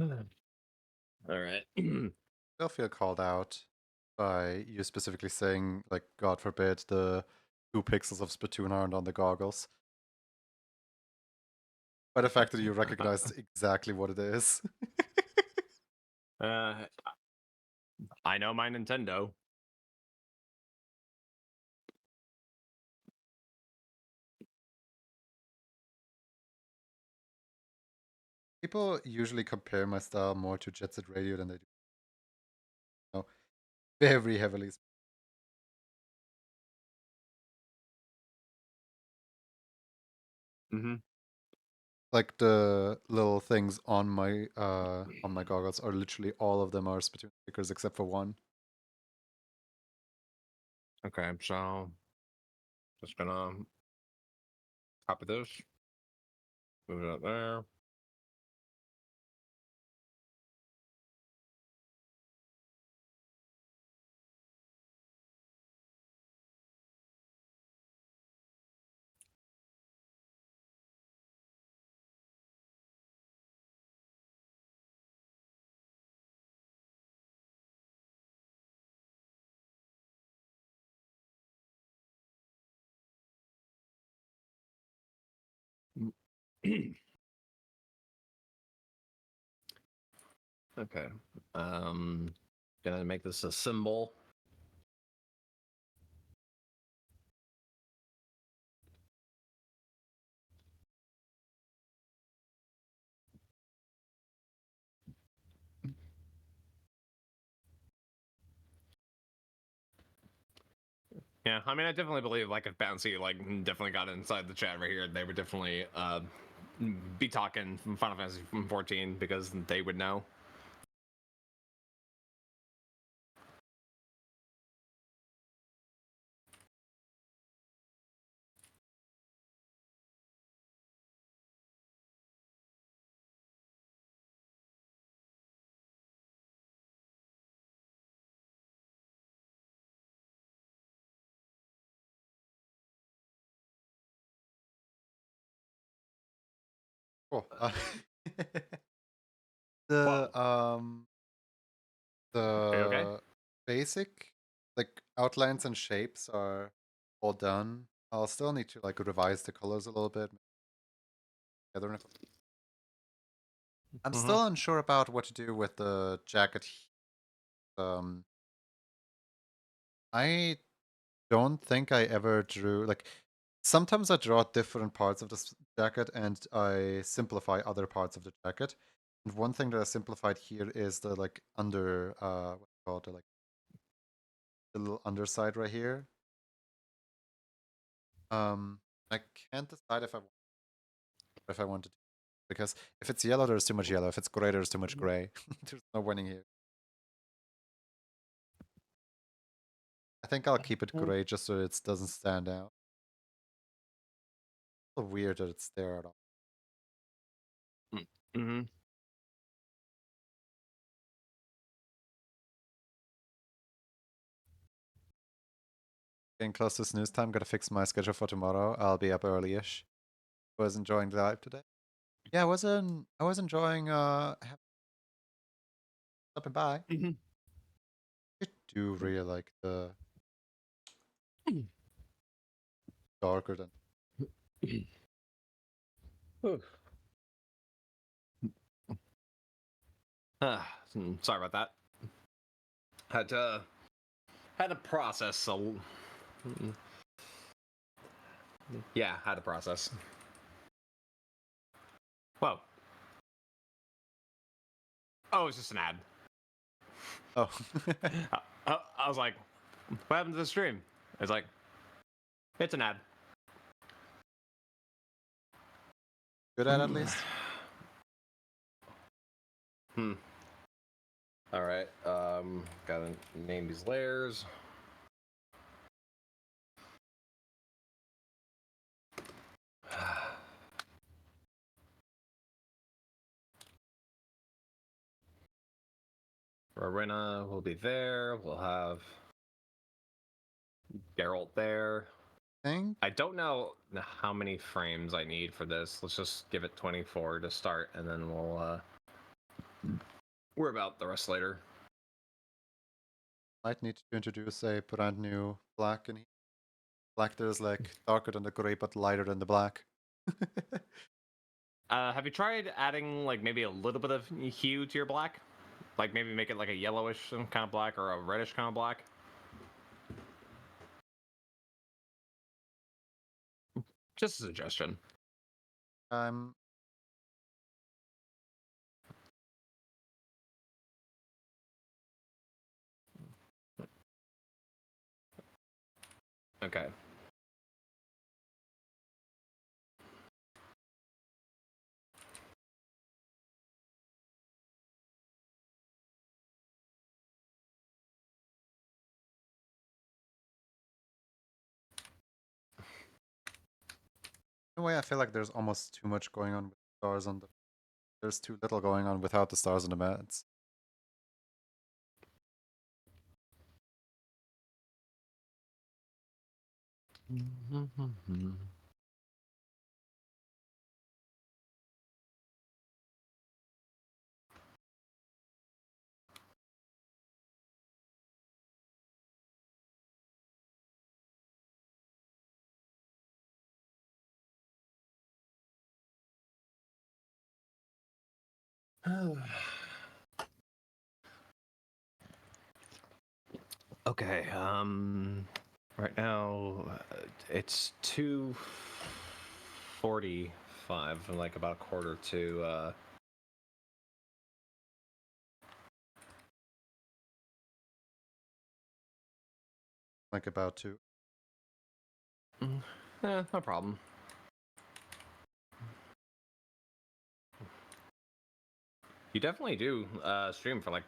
All right. Still feel called out by you specifically saying like, God forbid, the 2 pixels of Splatoon aren't on the goggles. By the fact that you recognized exactly what it is. uh, I know my Nintendo. People usually compare my style more to Jet Set Radio than they do. No, very heavily. Mm-hmm. Like the little things on my goggles are literally all of them are Splatoon stickers except for one. Okay, so just gonna copy this, move it up there. Okay. Um, gonna make this a symbol. Yeah, I mean, I definitely believe like if Bouncy like definitely got inside the chat right here, they would definitely be talking from Final Fantasy 14 because they would know. Cool. Whoa, The are you okay? the basic like outlines and shapes are all done. I'll still need to like revise the colors a little bit. I'm Mm-hmm. still unsure about what to do with the jacket. Um, I don't think I ever drew like sometimes I draw different parts of this jacket and I simplify other parts of the jacket. And one thing that I simplified here is the like under what's it called, the little underside right here. I can't decide if I want to do because if it's yellow, there's too much yellow. If it's gray, there's too much gray. There's no winning here. I think I'll keep it gray just so it doesn't stand out. It's so weird that it's there at all. Mm-hmm. Getting close to snooze time. Gotta fix my schedule for tomorrow. I'll be up early-ish. Was enjoying the live today. Yeah, I was enjoying stopping by. Mm-hmm. I do really like the darker than Sorry about that. Had to process yeah, had to process. Whoa. Oh, it's just an ad. oh. I was like, what happened to the stream? It's like, it's an ad. Good at least. Hmm. All right. Gotta name these layers. Rowena will be there. We'll have Geralt there. Think I don't know how many frames I need for this. Let's just give it 24 to start, and then we'll worry about the rest later. might need to introduce a brand new black in here. Black that is like darker than the gray but lighter than the black. Have you tried adding like maybe a little bit of hue to your black? Like maybe make it like a yellowish kind of black or a reddish kind of black? Just a suggestion. I'm Okay. in a way I feel like there's almost too much going on with stars on the there's too little going on without the stars on the mats. Okay. Right now it's 2:45, and like about a quarter to Like about to No problem. You definitely do stream for like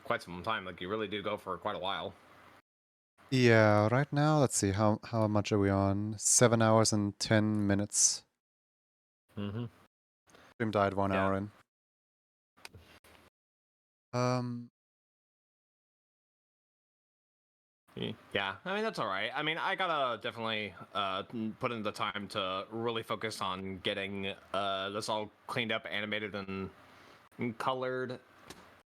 quite some time. Like you really do go for quite a while. Yeah, right now, let's see, how much are we on? 7 hours and 10 minutes. Mm-hmm. Stream died 1 Yeah. hour in. Yeah, I mean that's all right. I mean I gotta definitely put in the time to really focus on getting this all cleaned up, animated, and colored.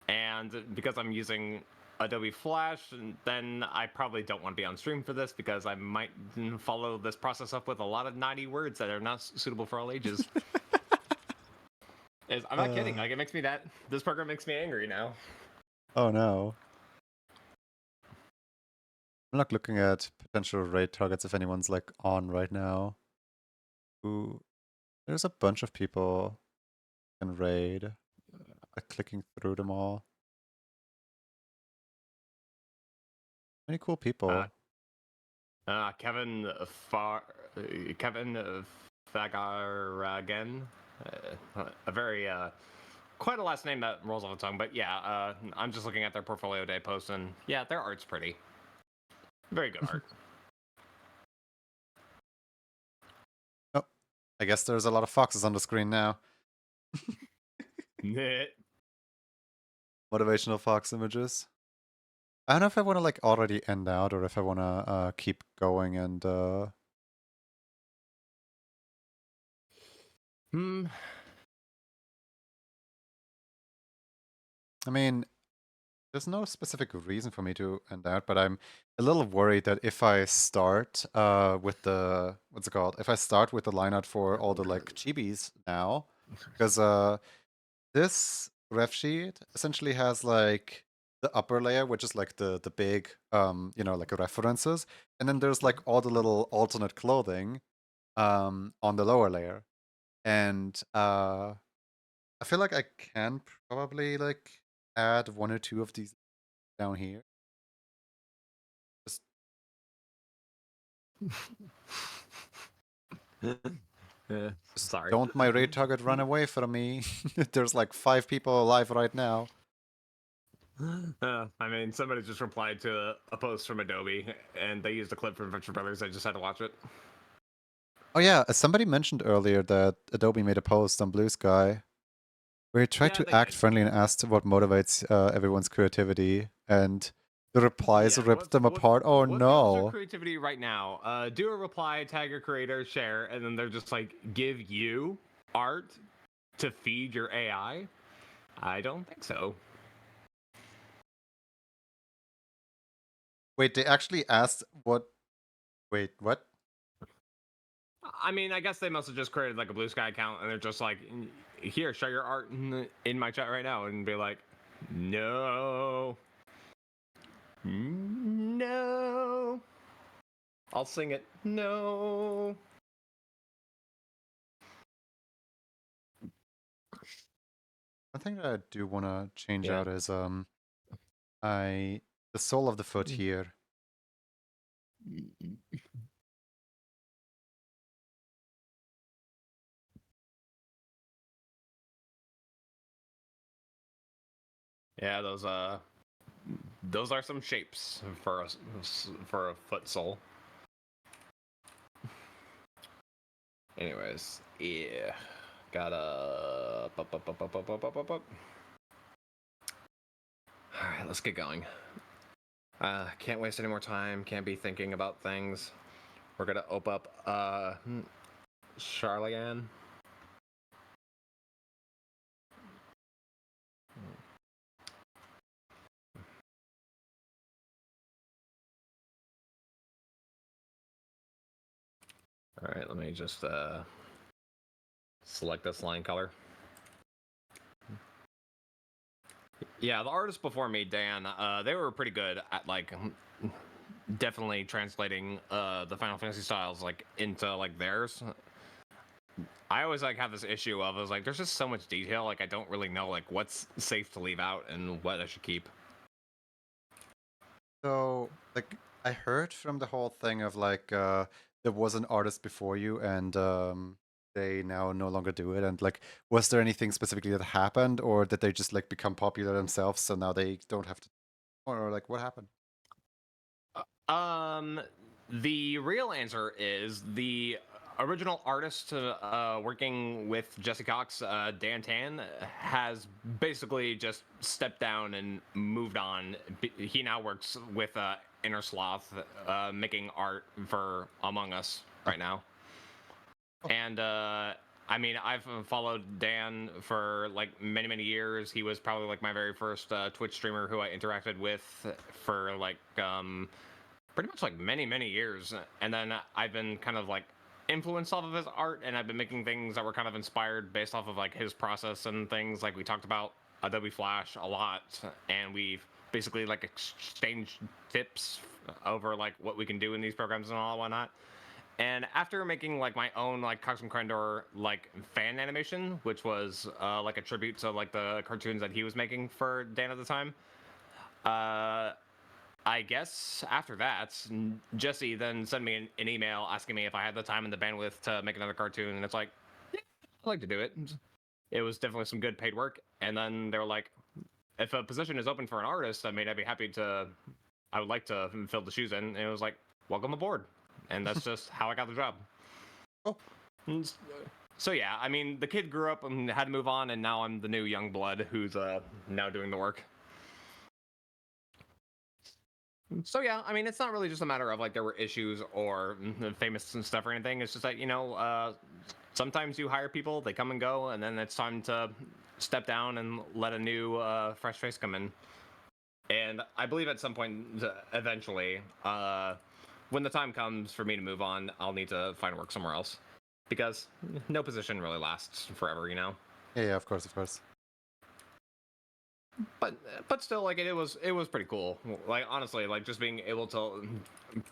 And because I'm using Adobe Flash, then I probably don't want to be on stream for this because I might follow this process up with a lot of naughty words that are not suitable for all ages. I'm not kidding. Like it makes me that this program makes me angry now. Oh no. I'm not looking at potential raid targets if anyone's like on right now. Ooh, there's a bunch of people in raid. Clicking through them all. Many cool Uh, people. Kevin Kevin Fagaragan, a very quite a last name that rolls off the tongue. But yeah, I'm just looking at their portfolio day posts, and yeah, their art's pretty, very good art. Oh, I guess there's a lot of foxes on the screen now. Motivational fox images. I don't know if I want to like already end out or if I want to keep going and Hmm. I mean, there's no specific reason for me to end out, but I'm a little worried that if I start with the what's it called? If I start with the line for all the like chibis now, because this ref sheet essentially has like the upper layer, which is like the big you know, like references, and then there's like all the little alternate clothing on the lower layer. And I feel like I can probably like add 1 or 2 of these down here. Just Just Sorry. don't my raid target run away from me. There's like 5 people alive right now. I mean, somebody just replied to a post from Adobe, and they used a clip from Venture Brothers. I just had to watch it. Oh yeah, somebody mentioned earlier that Adobe made a post on Blue Sky where he tried Yeah, to they act did. friendly and asked what motivates everyone's creativity, and the replies Yeah, ripped them apart. Oh what fuels your no. creativity right now? Do a reply, tag your creator, share, and then they're just like, give you art to feed your AI? I don't think so. Wait, they actually asked what? Wait, what? I mean, I guess they must have just created like a Blue Sky account, and they're just like, here, share your art in my chat right now, and be like, no, no, I'll sing it, no. One thing that I do want to change Yeah. out is I the sole of the foot here. Yeah, those are some shapes for a foot sole. Anyways, yeah, gotta. All right, let's get going. Can't waste any more time. Can't be thinking about things. We're gonna open up Charlian. All right, let me just select this line color. Yeah, the artists before me, Dan, they were pretty good at like definitely translating the Final Fantasy styles like into like theirs. I always like have this issue of I was like, there's just so much detail. Like I don't really know like what's safe to leave out and what I should keep. So, like, I heard from the whole thing of like there was an artist before you and they now no longer do it? And like, was there anything specifically that happened, or did they just like become popular themselves, so now they don't have to, or like what happened? Um, the real answer is the original artist working with Jesse Cox, Dan Tan, has basically just stepped down and moved on. He now works with Inner Sloth, making art for Among Us right now. Oh, And I mean, I've followed Dan for like many years. He was probably like my very first Twitch streamer who I interacted with for like pretty much like many years. And then I've been kind of like influenced off of his art, and I've been making things that were kind of inspired based off of like his process and things. Like we talked about Adobe Flash a lot, and we've basically like exchanged tips over like what we can do in these programs and all whatnot. And after making like my own like Cox and Crendor like fan animation, which was like a tribute to like the cartoons that he was making for Dan at the time, uh, I guess after that, Jesse then sent me an email asking me if I had the time and the bandwidth to make another cartoon, and it's like, yeah, I'd like to do it. It was definitely some good paid work, and then they were like, if a position is open for an artist, I mean, I'd be happy to. I would like to fill the shoes in, and it was like, welcome aboard, and that's just how I got the job. oh, So yeah, I mean, the kid grew up and had to move on, and now I'm the new young blood who's now doing the work. So yeah, I mean, it's not really just a matter of like there were issues or famous and stuff or anything. It's just that sometimes you hire people, they come and go, and then it's time to step down and let a new fresh face come in. And I believe at some point, eventually, when the time comes for me to move on, I'll need to find work somewhere else because no position really lasts forever, you know. yeah, of course, of course. But still, like it was pretty cool. Like honestly, like just being able to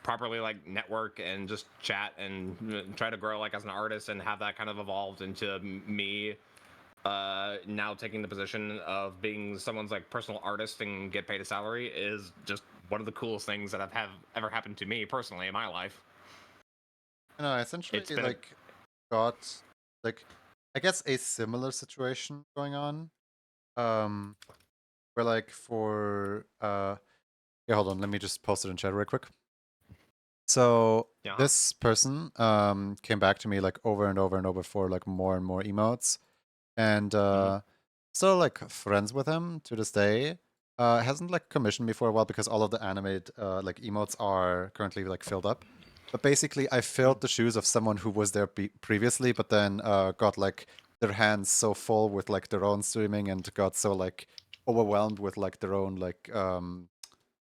properly like network and just chat and try to grow like as an artist and have that kind of evolved into me now taking the position of being someone's like personal artist and get paid a salary is just one of the coolest things that have ever happened to me personally in my life. And I essentially It's been a like got like, I guess, a similar situation going on. Um, where like for yeah, hold on, let me just post it in chat real quick. So yeah. this person came back to me like over and over and over for like more and more emotes, and Mm-hmm. still like friends with him to this day. Hasn't like commissioned me for a while because all of the animated like emotes are currently like filled up. But basically, I filled the shoes of someone who was there previously, but then got like their hands so full with like their own streaming and got so like overwhelmed with like their own like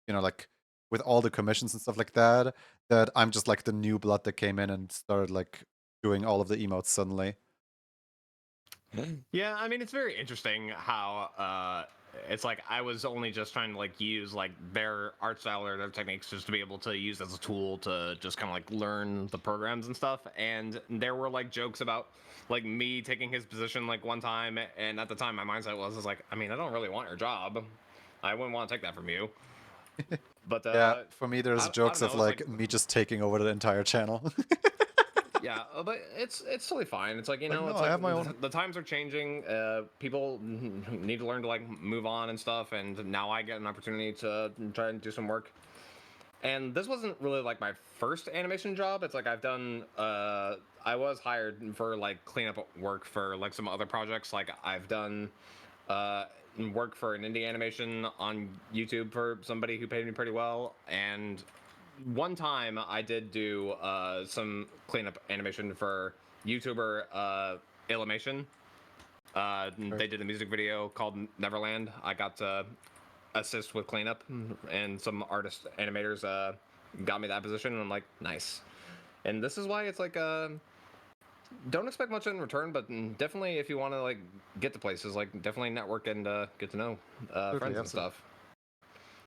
like with all the commissions and stuff like that, that I'm just like the new blood that came in and started like doing all of the emotes suddenly. Yeah, I mean it's very interesting how it's like I was only just trying to like use like their art style or their techniques just to be able to use as a tool to just kind of like learn the programs and stuff. And there were like jokes about like me taking his position like one time, and at the time my mindset was like, I mean, I don't really want your job. I wouldn't want to take that from you. But Yeah, for me, there's I jokes don't of know. It's like like me just taking over the entire channel. yeah, but it's totally fine. It's like Like, no, it's I like have my own. the times are changing. People need to learn to like move on and stuff. And now I get an opportunity to try and do some work. And this wasn't really like my first animation job. It's like I've done. I was hired for like cleanup work for like some other projects. Like I've done uh, work for an indie animation on YouTube for somebody who paid me pretty well, and one time I did do some cleanup animation for YouTuber Illimation. Right. They did a music video called Neverland. I got to assist with cleanup, and some artist animators got me that position, and I'm like, nice. And this is why it's like, don't expect much in return, but definitely if you want to like get to places, like definitely network and get to know Absolutely, friends and absolutely. stuff.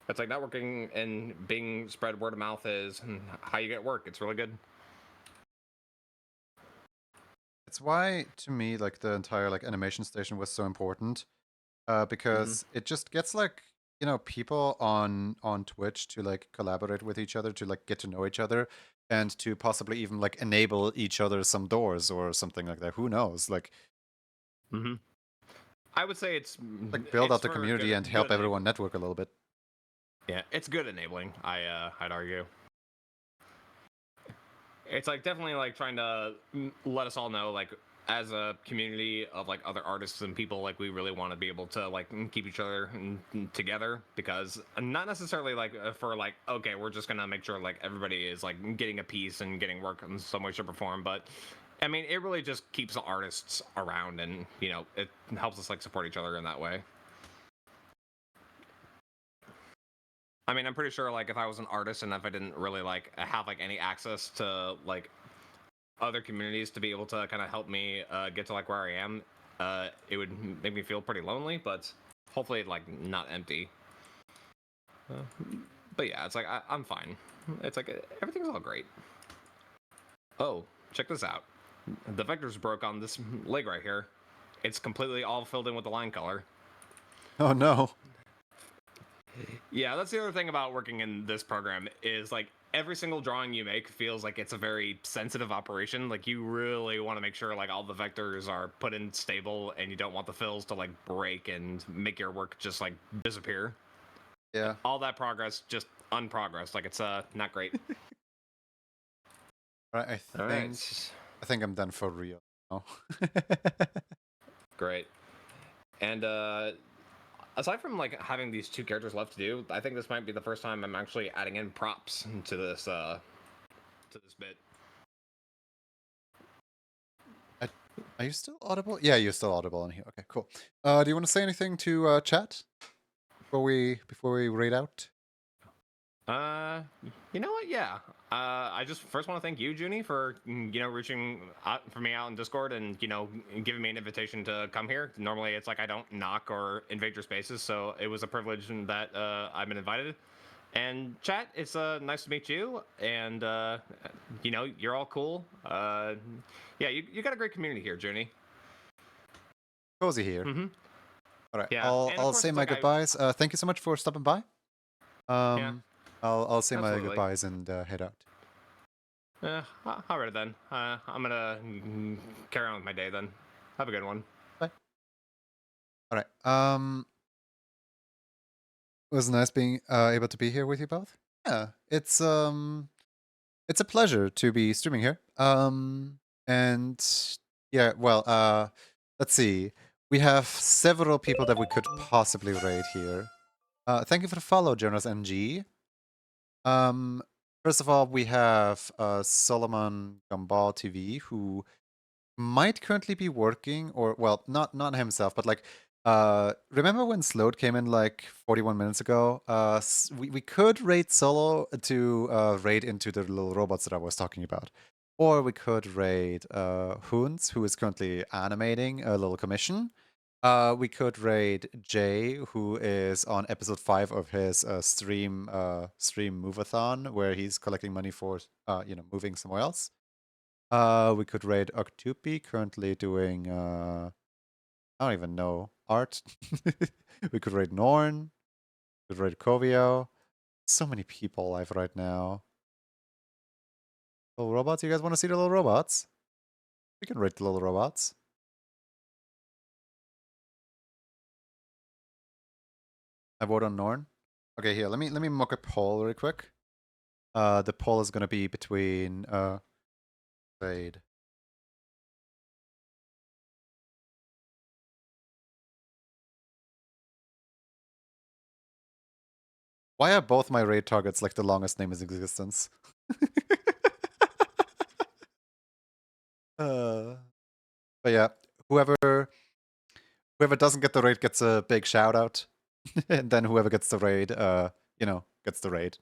It's like networking and being spread word of mouth is how you get work. It's really good. It's why, to me, like the entire like animation station was so important. Mm-hmm. Because it just gets like you know, people on Twitch to like collaborate with each other, to like get to know each other, and to possibly even like enable each other some doors or something like that. Who knows? Hmm. I would say Like build it's out the for community and good help everyone enabling. network a little bit. Yeah, it's good enabling. I'd argue. It's like definitely like trying to let us all know, like, as a community of like other artists and people, like, we really want to be able to like keep each other together, because not necessarily like for like, okay, we're just gonna make sure like everybody is like getting a piece and getting work in some way shape or form, but I mean it really just keeps the artists around, and you know it helps us like support each other in that way. I mean, I'm pretty sure like if I was an artist and if I didn't really like have like any access to like other communities to be able to kind of help me get to like where I am, it would make me feel pretty lonely, but hopefully like not empty. Uh, but yeah, it's like I'm fine. It's like everything's all great. Oh, check this out. The vectors broke on this leg right here. It's completely all filled in with the line color. Oh no. Yeah, that's the other thing about working in this program is like every single drawing you make feels like it's a very sensitive operation. Like you really want to make sure like all the vectors are put in stable and you don't want the fills to like break and make your work just like disappear. Yeah. All that progress just unprogressed. Like it's not great. Right. I All think right. I think I'm done for real now. Great. And aside from like having these two characters left to do, I think this might be the first time I'm actually adding in props to this bit. I, are you still audible? Yeah, you're still audible in here. Okay, cool. Do you want to say anything to chat before we raid out? Uh, you know what? Yeah. I just first want to thank you, Junie, for you know reaching out for me out in Discord and you know giving me an invitation to come here. Normally, it's like I don't knock or invade your spaces, so it was a privilege that I've been invited. And chat, it's nice to meet you, and you know you're all cool. Yeah, you got a great community here, Junie. Cozy here. Mm-hmm. All right, Yeah, I'll and of I'll course say it's my like goodbyes. Thank you so much for stopping by. yeah, I'll say my absolutely. goodbyes and head out. Alright then. I'm gonna carry on with my day then. Have a good one. Bye. All right. It was nice being able to be here with you both. Yeah, it's a pleasure to be streaming here. And yeah, well, let's see. We have several people that we could possibly raid here. Thank you for the follow, Jonas NG. Um, first of all, we have Solomon Gambal TV, who might currently be working, or well, not himself, but like, remember when Slode came in like 41 minutes ago? We could raid Solo to raid into the little robots that I was talking about. Or we could raid Hoons, who is currently animating a little commission. We could raid Jay, who is on episode 5 of his stream moveathon, where he's collecting money for you know, moving somewhere else. We could raid Octupi, currently doing I don't even know, art. We could raid Norn. We could raid Kovio. So many people live right now. Little robots. You guys want to see the little robots? We can raid the little robots. I vote on Norn. Okay, here. Let me mock a poll real quick. The poll is gonna be between raid. Why are both my raid targets like the longest name in existence? uh, but yeah, whoever doesn't get the raid gets a big shout out. And then whoever gets the raid, you know, gets the raid.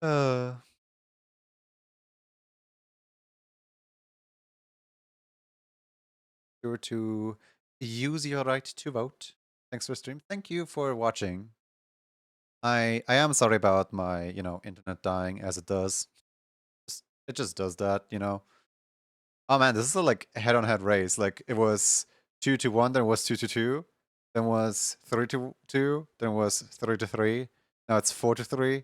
uh, sure to use your right to vote. Thanks for stream. Thank you for watching. I am sorry about my, you know, internet dying as it does. It just does that, you know. Oh man, this is a like head-on-head race. Like it was 2-1, then it was 2-2. then was 3-2, then was 3-3. Now it's 4-3.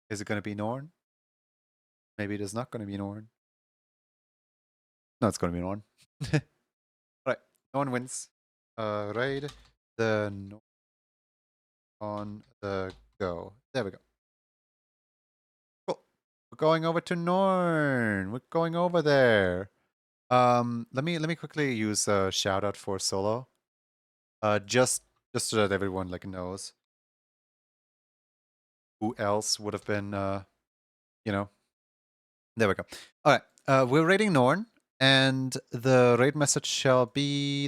Is it going to be Norn? Maybe it is not going to be Norn. No, it's going to be Norn. Right, Norn wins. Raid the Norn on the go. There we go. Cool. We're going over to Norn. We're going over there. Let me quickly use a shout out for solo. Just so that everyone like knows who else would have been you know. There we go. All right. We're raiding Norn, and the raid message shall be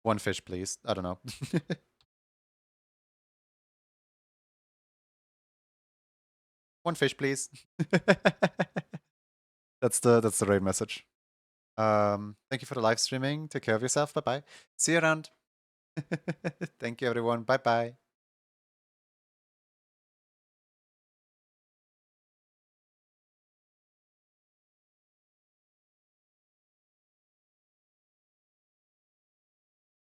one fish, please. I don't know. One fish, please. That's the raid message. Thank you for the live streaming. Take care of yourself. Bye bye. See you around. Thank you, everyone. Bye bye.